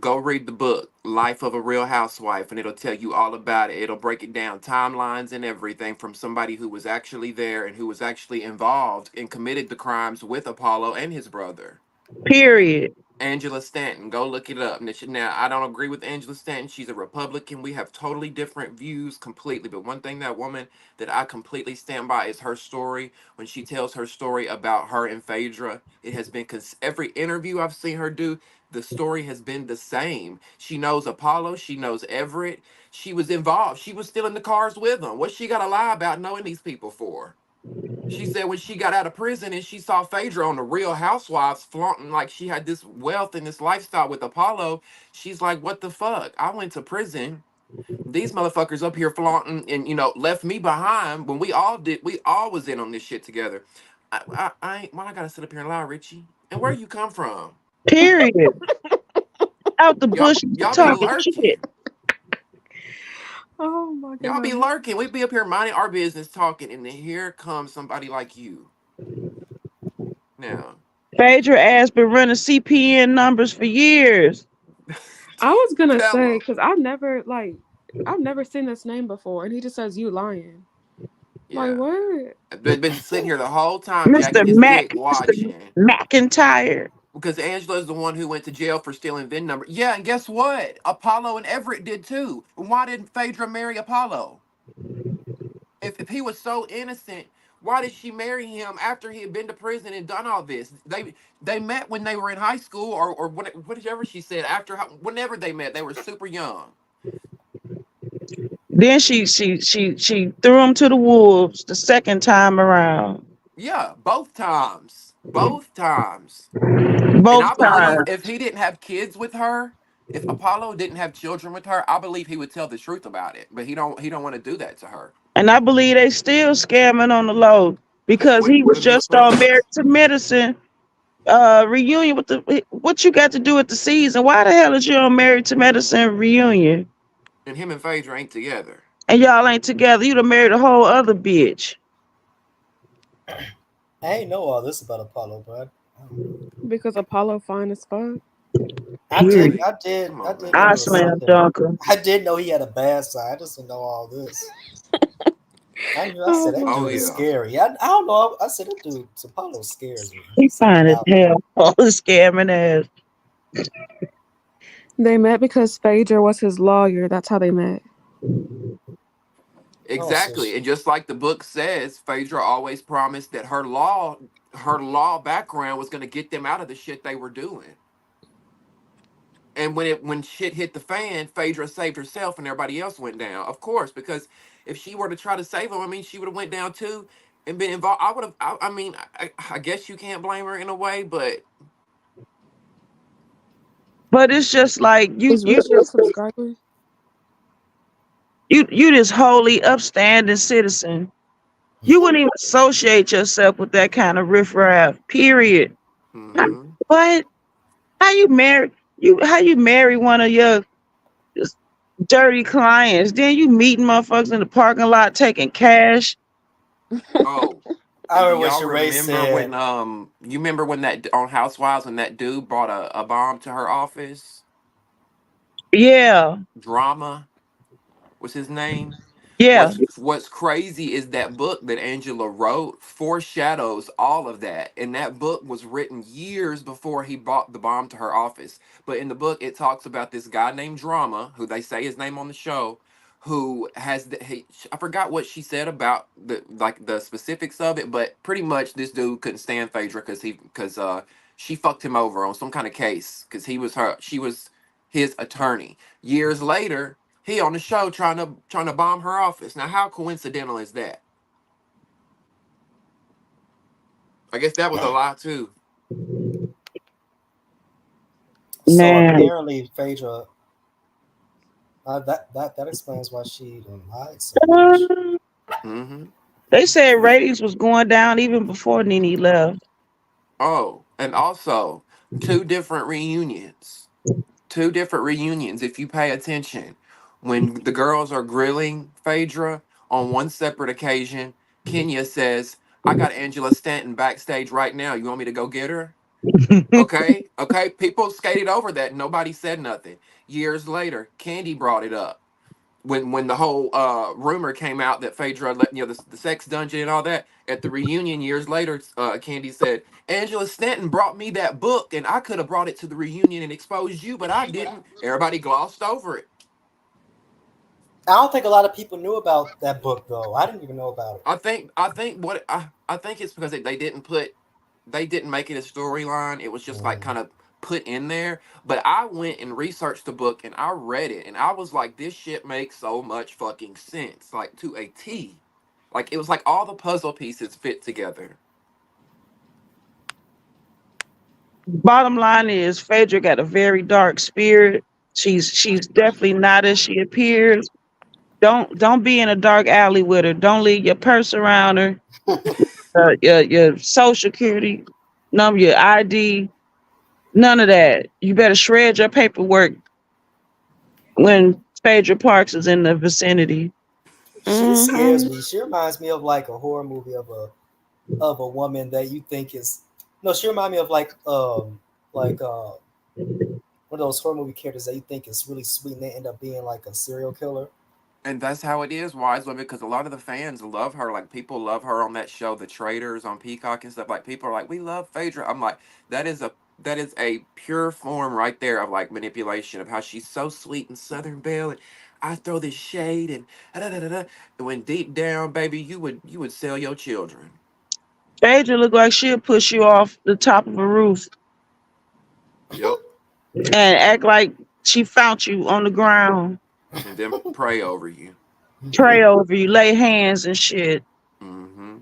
go read the book, Life of a Real Housewife, and it'll tell you all about it. It'll break it down, timelines and everything from somebody who was actually there and who was actually involved and committed the crimes with Apollo and his brother. Period. Angela Stanton. Go look it up. Now, I don't agree with Angela Stanton. She's a Republican. We have totally different views completely. But one thing that woman that I completely stand by is her story. When she tells her story about her and Phaedra, it has been every interview I've seen her do, the story has been the same. She knows Apollo. She knows Everett. She was involved. She was still in the cars with them. What's she got to lie about knowing these people for? She said when she got out of prison and she saw Phaedra on the Real Housewives flaunting like she had this wealth and this lifestyle with Apollo, she's like, "What the fuck? I went to prison. These motherfuckers up here flaunting and left me behind when we all did. We all was in on this shit together. I ain't. Why I gotta sit up here and lie, Richie? And where you come from? Period. Out the bush Y'all be talking shit. lurking. Oh my Y'all be god. lurking. We be up here minding our business, talking, and then here comes somebody like you. Now, Phaedra ass been running CPN numbers for years. I was gonna tell say them. because I've never seen this name before, and he just says you lying. Like Yeah. what? Been sitting here the whole time, Mr. jacking his Mac, dick, Mr. watching. McIntyre. Because Angela's the one who went to jail for stealing VIN number. Yeah, and guess what? Apollo and Everett did too. Why didn't Phaedra marry Apollo? If he was so innocent, why did she marry him after he had been to prison and done all this? They met when they were in high school, or whatever she said. Whenever they met, they were super young. Then she threw him to the wolves the second time around. Yeah, both times. Both times. And Both I believe times. if he didn't have kids with her, if Apollo didn't have children with her, I believe he would tell the truth about it. But he don't want to do that to her. And I believe they still scamming on the low because With he was with his just on son. Married to Medicine reunion with the what you got to do with the season? Why the hell is you on Married to Medicine reunion? And him and Phaedra ain't together. And y'all ain't together. You'd have married a whole other bitch. I ain't know all this about Apollo, but Because Apollo fine as fuck. Period. Come I on, did know I there man. was slam something. dunker. I did know he had a bad side. I just didn't know all this. I knew. I Oh said that my Oh dude is yeah. god. scary. I don't know. I said that dude Apollo scares me. He Something fine as about him. hell. All the scamming ass. They met because Phaedra was his lawyer. That's how they met. Oh, so Exactly. And just like the book says, Phaedra always promised that her law background was gonna get them out of the shit they were doing. And when shit hit the fan, Phaedra saved herself and everybody else went down. Of course, because if she were to try to save him, I mean, she would have went down too and been involved. I would have. I mean, I guess you can't blame her in a way, but But it's just like Is Richie a subscriber? you this holy upstanding citizen. You wouldn't even associate yourself with that kind of riffraff. Period. hmm What? How you marry how you marry one of your dirty clients? Then you meeting motherfuckers in the parking lot taking cash. oh, I and do remember when y'all Sheree remember said, when you remember when that on Housewives when that dude brought a bomb to her office? Yeah, Drama was his name. yeah. What's crazy is that book that Angela wrote foreshadows all of that. And that book was written years before he brought the bomb to her office. But in the book, it talks about this guy named Drama, who they say his name on the show, who has I forgot what she said about the specifics of it, but pretty much this dude couldn't stand Phaedra because she fucked him over on some kind of case because she was his attorney. Years later, he on the show trying to bomb her office. Now, how coincidental is that? I guess that was a lie too. so Man. apparently Phaedra, that explains why she lied so much. hmm They said ratings was going down even before Nene left. Oh, and also two different reunions. Two different reunions. If you pay attention, when the girls are grilling Phaedra on one separate occasion, Kenya says, "I got Angela Stanton backstage right now. You want me to go get her?" Okay, okay. People skated over that. Nobody said nothing. Years later, Candy brought it up when the whole rumor came out that Phaedra let the sex dungeon and all that at the reunion years later. Candy said Angela Stanton brought me that book, and I could have brought it to the reunion and exposed you, but I didn't. Everybody glossed over it. I don't think a lot of people knew about that book though. I didn't even know about it. I think it's because they didn't make it a storyline. It was just like Mm. kind of put in there. But I went and researched the book and I read it and I was like, this shit makes so much fucking sense, like to a T. Like it was like all the puzzle pieces fit together. Bottom line is Phaedra got a very dark spirit. She's definitely not as she appears. Don't be in a dark alley with her. Don't leave your purse around her. Your social security number, your ID, none of that. You better shred your paperwork when Phaedra Parks is in the vicinity. She scares Hmm. me. She reminds me of like a horror movie of a woman that you think is no. She reminds me of like one of those horror movie characters that you think is really sweet and they end up being like a serial killer. And that's how it is, Wise Women, because a lot of the fans love her. Like people love her on that show, The Traitors on Peacock and stuff. Like people are like, we love Phaedra. I'm like, that is a pure form right there of like manipulation of how she's so sweet and Southern Belle, and I throw this shade and da da da da. And when deep down, baby, you would sell your children. Phaedra look like she'll push you off the top of a roof Yep. and act like she found you on the ground, And then pray over you. pray over you, lay hands and shit. Mm-hmm.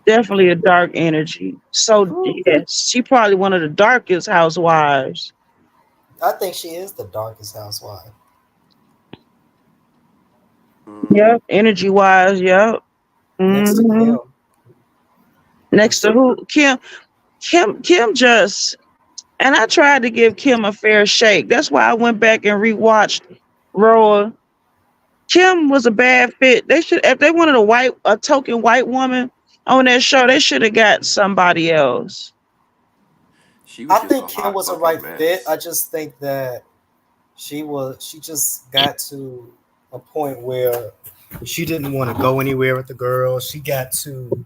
Definitely a dark energy. So yes, she probably one of the darkest housewives. I think she is the darkest housewife Mm-hmm. Yep, energy wise, yep. next to Hmm. Kim. Next That's to who? Kim just, and I tried to give Kim a fair shake. That's why I went back and rewatched Roa. Kim was a bad fit. They should, if they wanted a token white woman on that show, they should have got somebody else. she I was just a think Kim hot was a fucking right fit. I mess. just think that she just got to a point where she didn't want to go anywhere with the girl. She got too,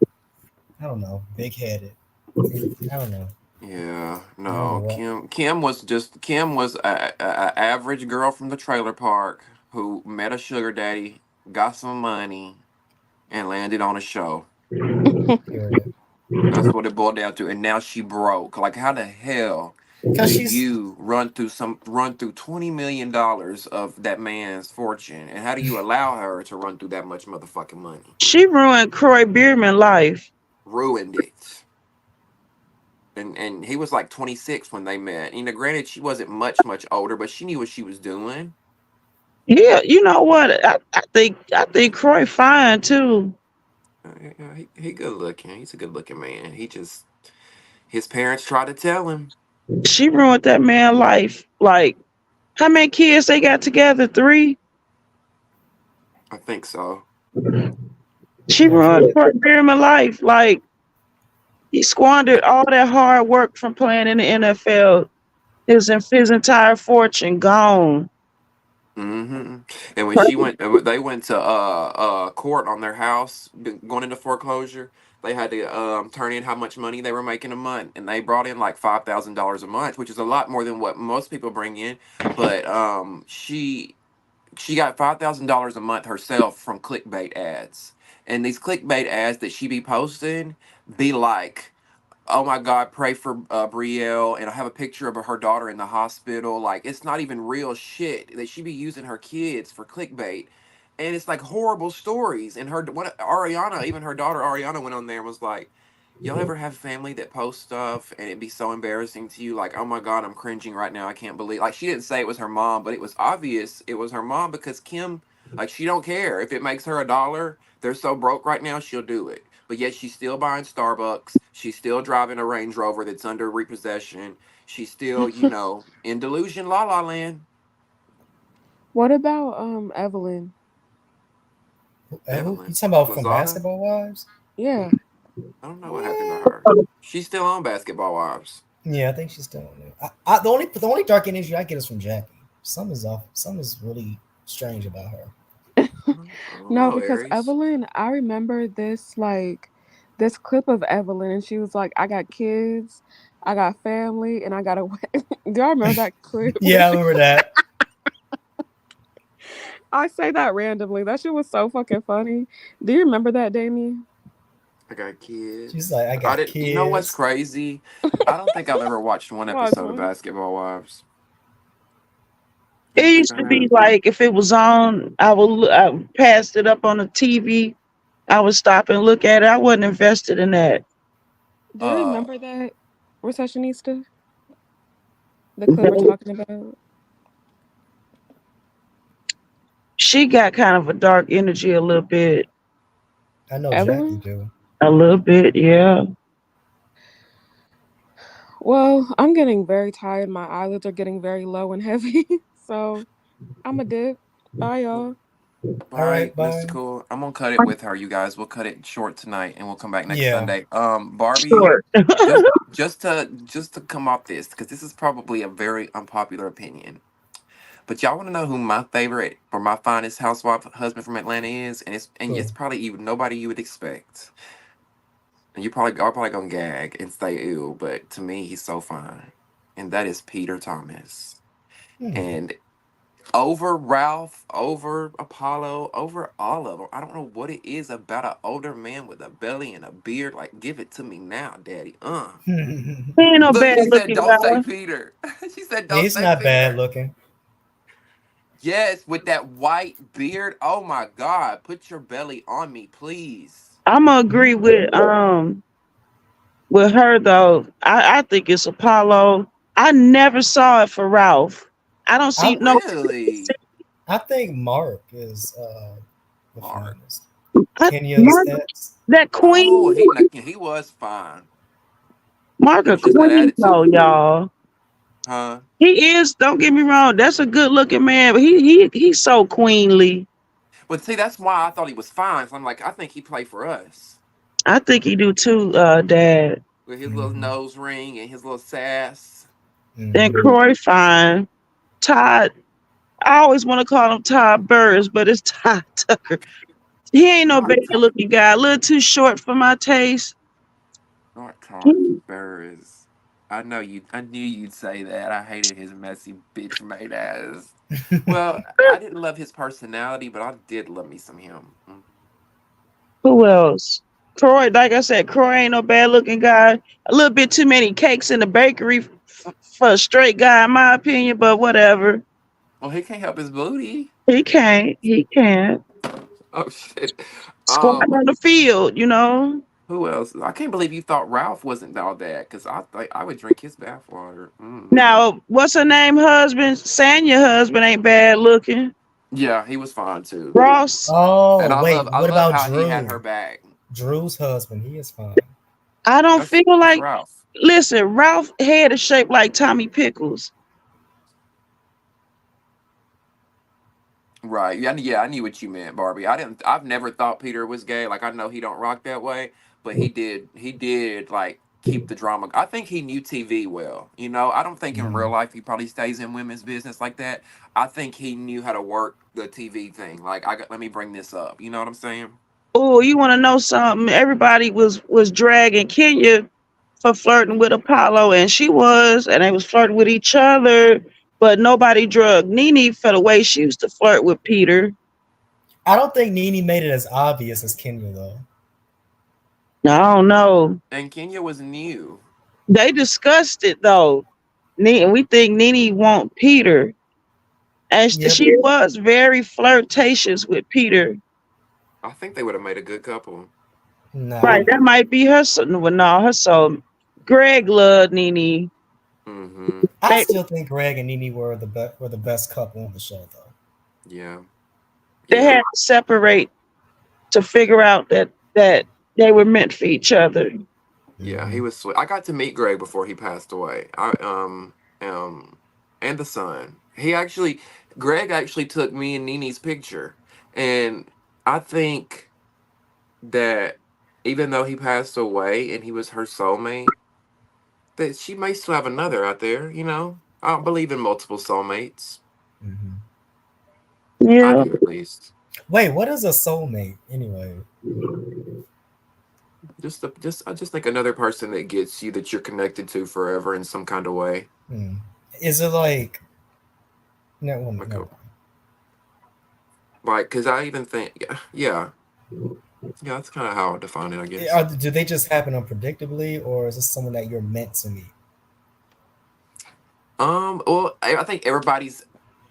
I don't know, big headed. I don't know. Yeah, I don't know no. what. Kim was a average girl from the trailer park who met a sugar daddy, got some money, and landed on a show. Period. That's what it boiled down to. And now she broke. Like, how the hell Because do she's, you run through $20 million of that man's fortune? And how do you allow her to run through that much motherfucking money? She ruined Croy Bierman life. Ruined it. And he was like 26 when they met. Granted, she wasn't much older, but she knew what she was doing. Yeah, you know what? I think Croy fine too. Yeah, he good looking. He's a good looking man. He just his parents tried to tell him. She ruined that man life. Like, how many kids they got together? 3. I think so. She yeah, ruined period. Croy Bierman life. Like, he squandered all that hard work from playing in the NFL. His entire fortune gone. Hmm. And when they went to court on their house going into foreclosure. They had to turn in how much money they were making a month, and they brought in like $5,000 a month, which is a lot more than what most people bring in. But she got $5,000 a month herself from clickbait ads, and these clickbait ads that she be posting be like, oh my God, pray for Brielle, and I have a picture of her daughter in the hospital. Like, it's not even real shit that she be using her kids for clickbait, and it's like horrible stories. And Ariana, even her daughter Ariana, went on there and was like, y'all ever have family that post stuff and it be so embarrassing to you? Like, oh my God, I'm cringing right now. I can't believe. Like, she didn't say it was her mom, but it was obvious it was her mom because Kim, like, she don't care if it makes her $1. They're so broke right now, she'll do it. But yet she's still buying Starbucks. She's still driving a Range Rover that's under repossession. She's still, in delusion, la la land. What about Evelyn? Who you Evelyn talking about from Lozada. Basketball Wives? Yeah. I don't know what happened to Mm, her. She's still on Basketball Wives. Yeah, I think she's still on there. The only dark energy I get is from Jackie. Some is off. Some is really strange about her. I don't No, know, because Aries. Evelyn, I remember this clip of Evelyn, and she was like, "I got kids, I got family, and I got a." Do I remember that clip where Yeah, I she? remember that. I say that randomly. That shit was so fucking funny. Do you remember that, Damien? I got She's kids. like, I I got didn't. You know what's kids. crazy? I don't think I've ever watched one What, episode of twin? Basketball Wives. I It don't think used I to be have. like if it was on, I passed it up on the TV. I would stop and look at it. I wasn't invested in that. Do you Uh, remember that receptionista? The clip we're talking about? She got kind of a dark energy a little bit. I know Jackie Evelyn? do. A little bit, yeah. Well, I'm getting very tired. My eyelids are getting very low and heavy. So I'm a dip. Bye, y'all. All bye, right, bye. mystical. I'm gonna cut it with her, you guys. We'll cut it short tonight, and we'll come back next Yeah. Sunday. Barbie, Short. just to come off this, because this is probably a very unpopular opinion. But y'all want to know who my favorite or my finest housewife husband from Atlanta is, and Cool. it's probably even nobody you would expect. And you probably are probably gonna gag and say ew, but to me he's so fine, and that is Peter Thomas. Hmm. And over Ralph, over Apollo, over all of them. I don't know what it is about an older man with a belly and a beard. Like, give it to me now, Daddy. He ain't no Look, bad she said, looking "Don't say guy. Peter." She said, "Don't He's say not bad Peter." looking. Yes, with that white beard. Oh my God, put your belly on me, please. I'm gonna agree with her though. I think it's Apollo. I never saw it for Ralph. I don't see I no. Really, I think Mark is the Mark. finest. I, Kenya's Mark, ex. that Oh, queen, he was fine. Mark It a was just that queen though, attitude, y'all. huh? He is. Don't get me wrong. That's a good looking man, but he's so queenly. But see, that's why I thought he was fine. So I'm like, I think he played for us I think he do too, Dad. with his little Hmm. nose ring and his little sass. And Hmm. Croy fine. Todd. I always want to call him Todd Burris, but it's Todd Tucker. He ain't no Not bad looking guy. A little too short for my taste. not Todd Burris. I know you. I knew you'd say that. I hated his messy bitch made ass. Well, I didn't love his personality, but I did love me some him. Who else? Croy, like I said, Croy ain't no bad looking guy. A little bit too many cakes in the bakery for a straight guy, in my opinion, but whatever. Well, he can't help his booty. He can't. He can't. Oh shit. Squat Um, on the field, you know. who else? I can't believe you thought Ralph wasn't all that, because I think I would drink his bathwater. Now, what's her name? Husband, Sanya husband ain't bad looking. Yeah, he was fine too. Ross, And Oh wait, I what love about how he had Drew? her back. Drew's husband, he is fine. I don't feel That's like. Ralph. Listen, Ralph head is shaped like Tommy Pickles. Right. Yeah, I knew what you meant, Barbie. I've never thought Peter was gay. Like I know he don't rock that way, but he did like keep the drama. I think he knew TV well. I don't think in real Hmm. life he probably stays in women's business like that. I think he knew how to work the TV thing. Like let me bring this up. You know what I'm saying? Oh, you want to know something? Everybody was dragging Kenya for flirting with Apollo, and she was, and they was flirting with each other, but nobody drugged Nene for the way she used to flirt with Peter. I don't think Nene made it as obvious as Kenya though. I don't know. And Kenya was new. They discussed it though. And we think Nene want Peter, and Yep. she was very flirtatious with Peter. I think they would have made a good couple. Right, Nah. that might be her son. Well, no, her son. Greg loved Nene. Mm-hmm. I They still think Greg and Nene were the best couple on the show though. Yeah. they Yeah. had to separate to figure out that they were meant for each other. Yeah, Hmm. he was sweet. I got to meet Greg before he passed away. And the son. Greg actually took me and Nini's picture, and I think that even though he passed away and he was her soulmate, that she may still have another out there. I don't believe in multiple soulmates. Hmm. I Yeah. do at least. Wait, what is a soulmate anyway? I just think another person that gets you, that you're connected to forever in some kind of way. Hmm. Is it like no? Well, Like never a like, because I even think, yeah, that's kind of how I define it, I mind. guess. Do they just happen unpredictably, or is this someone that you're meant to meet? Well, I think everybody's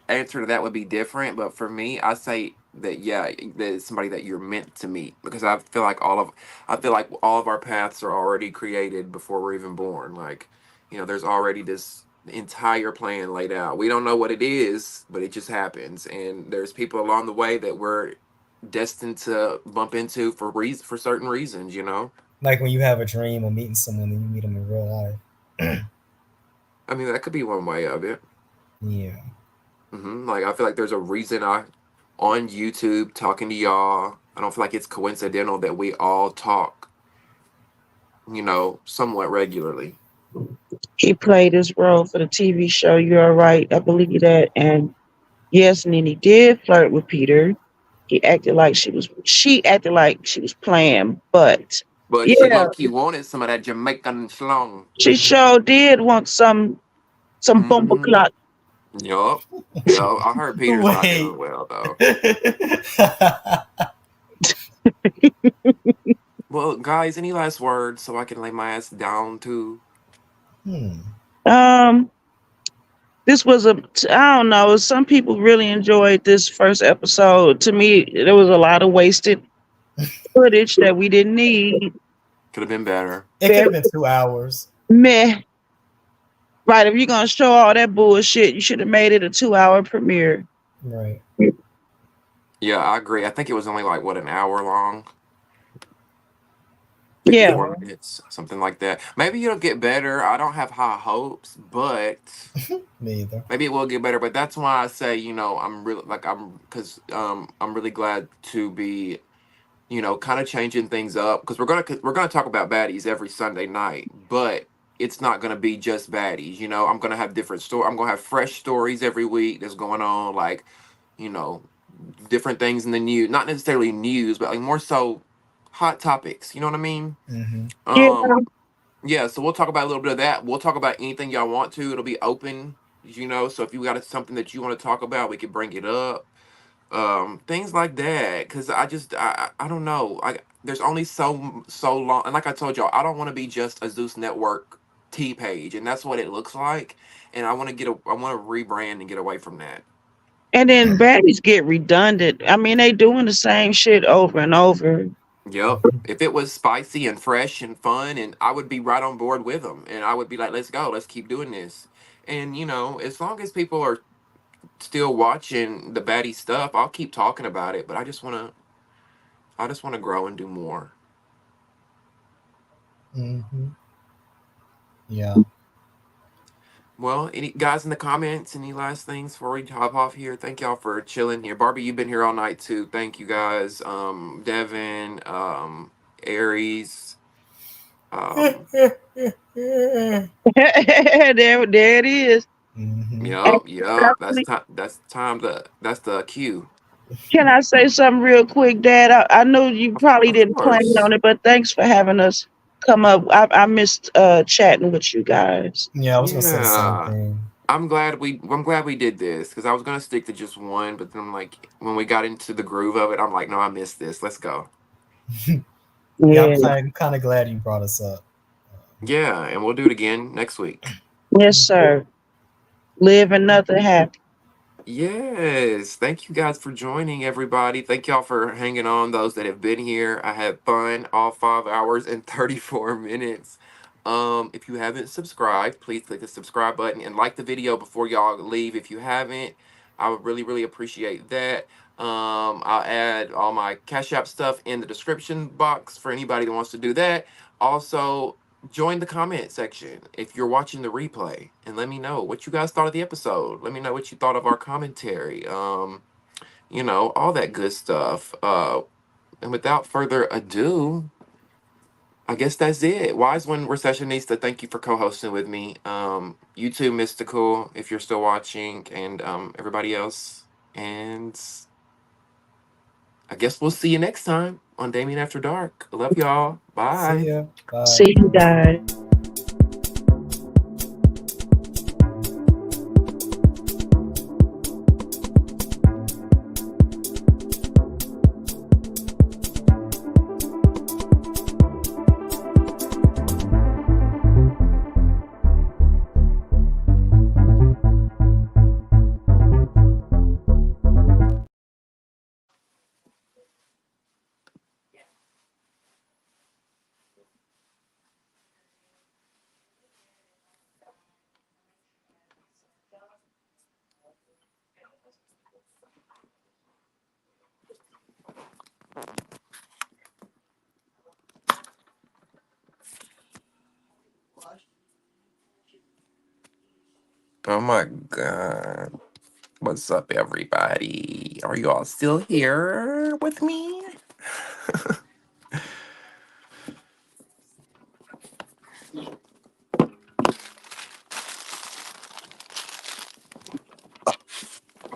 answer to that would be different, but for me, I say that yeah, that it's somebody that you're meant to meet, because I feel like all of our paths are already created before we're even born. Like, there's already this entire plan laid out. We don't know what it is, but it just happens, and there's people along the way that we're destined to bump into for certain reasons. Like when you have a dream of meeting someone and you meet them in real life. I mean, that could be one way of it. Yeah. Like, I feel like there's a reason I on YouTube talking to y'all. I don't feel like it's coincidental that we all talk, somewhat regularly. He played his role for the TV show. You're right. I believe that. And yes, Nene did flirt with Peter. She acted like she was playing, but But she yeah, low key wanted some of that Jamaican slong. she sure did want some bumper Mm-hmm. clock. Yup. Yup. I heard Peter's not Wait. doing well though. Well, guys, any last words so I can lay my ass down too? Hmm. Um, this was I don't know. Some people really enjoyed this first episode. To me, there was a lot of wasted footage that we didn't need. Could have been better. It could Very have been 2 hours. meh. Right, if you're gonna show all that bullshit, you should have made it a 2 hour premiere. Right. Yeah, I agree. I think it was only like what, an hour long, Yeah. 54 minutes, something like that. Maybe it'll get better. I don't have high hopes, but Me either. maybe it will get better. But that's why I say, I'm really like I'm really glad to be, kind of changing things up, because we're gonna talk about baddies every Sunday night, but it's not gonna be just baddies. I'm gonna have different story. I'm gonna have fresh stories every week that's going on, like, you know, different things in the news, not necessarily news, but like more so hot topics. You know what I mean? Hmm. Yeah. Um, yeah. So we'll talk about a little bit of that. We'll talk about anything y'all want to. It'll be open. So if you got something that you want to talk about, we can bring it up, things like that, because I don't know, there's only so long, and like I told y'all, I don't want to be just a Zeus Network T page, and that's what it looks like, and I want to rebrand and get away from that. And then baddies get redundant. I mean, they doing the same shit over and over. Yep. If it was spicy and fresh and fun, and I would be right on board with them, and I would be like, let's go, let's keep doing this. And as long as people are still watching the baddie stuff, I'll keep talking about it, but I just want to grow and do more. Hmm. Yeah. Well, any guys in the comments, any last things before we hop off here? Thank y'all for chilling here. Barbie, you've been here all night too. Thank you guys. Devin, Aries, um, There it is. Hmm. And yup, yup. That's the cue. can I say something real quick, Dad? I know you probably Of didn't plan course. on it, but thanks for having us come up. I missed chatting with you guys. Yeah, I was gonna say the same Yeah. thing. I'm glad we did this, because I was gonna stick to just one, but then I'm like, when we got into the groove of it, I'm like, no, I missed this. Let's go. Yeah, Yeah. I'm kind of glad you brought us up. Yeah, and we'll do it again next week. Yes, sir. Live and nothing happen. Yes. Thank you guys for joining, everybody. Thank y'all for hanging on, those that have been here. I had fun all 5 hours and 34 minutes. If you haven't subscribed, please click the subscribe button and like the video before y'all leave. If you haven't, I would really, really appreciate that. I'll add all my Cash App stuff in the description box for anybody that wants to do that. Also, join the comment section if you're watching the replay, and let me know what you guys thought of the episode. Let me know what you thought of our commentary. All that good stuff. And without further ado, I guess that's it. Wise One Recessionista, thank you for co-hosting with me. You too, Mystical, if you're still watching, and everybody else. And I guess we'll see you next time on Damien After Dark. I love y'all. See Bye. ya. Bye. See you guys. Oh my god. What's up, everybody? Are you all still here with me?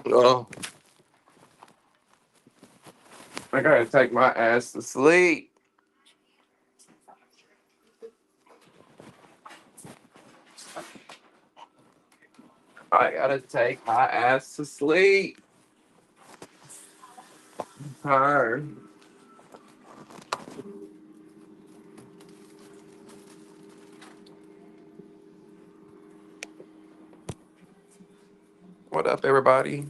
Oh, I gotta take my ass to sleep. I gotta take my ass to sleep. Tired. What up, everybody?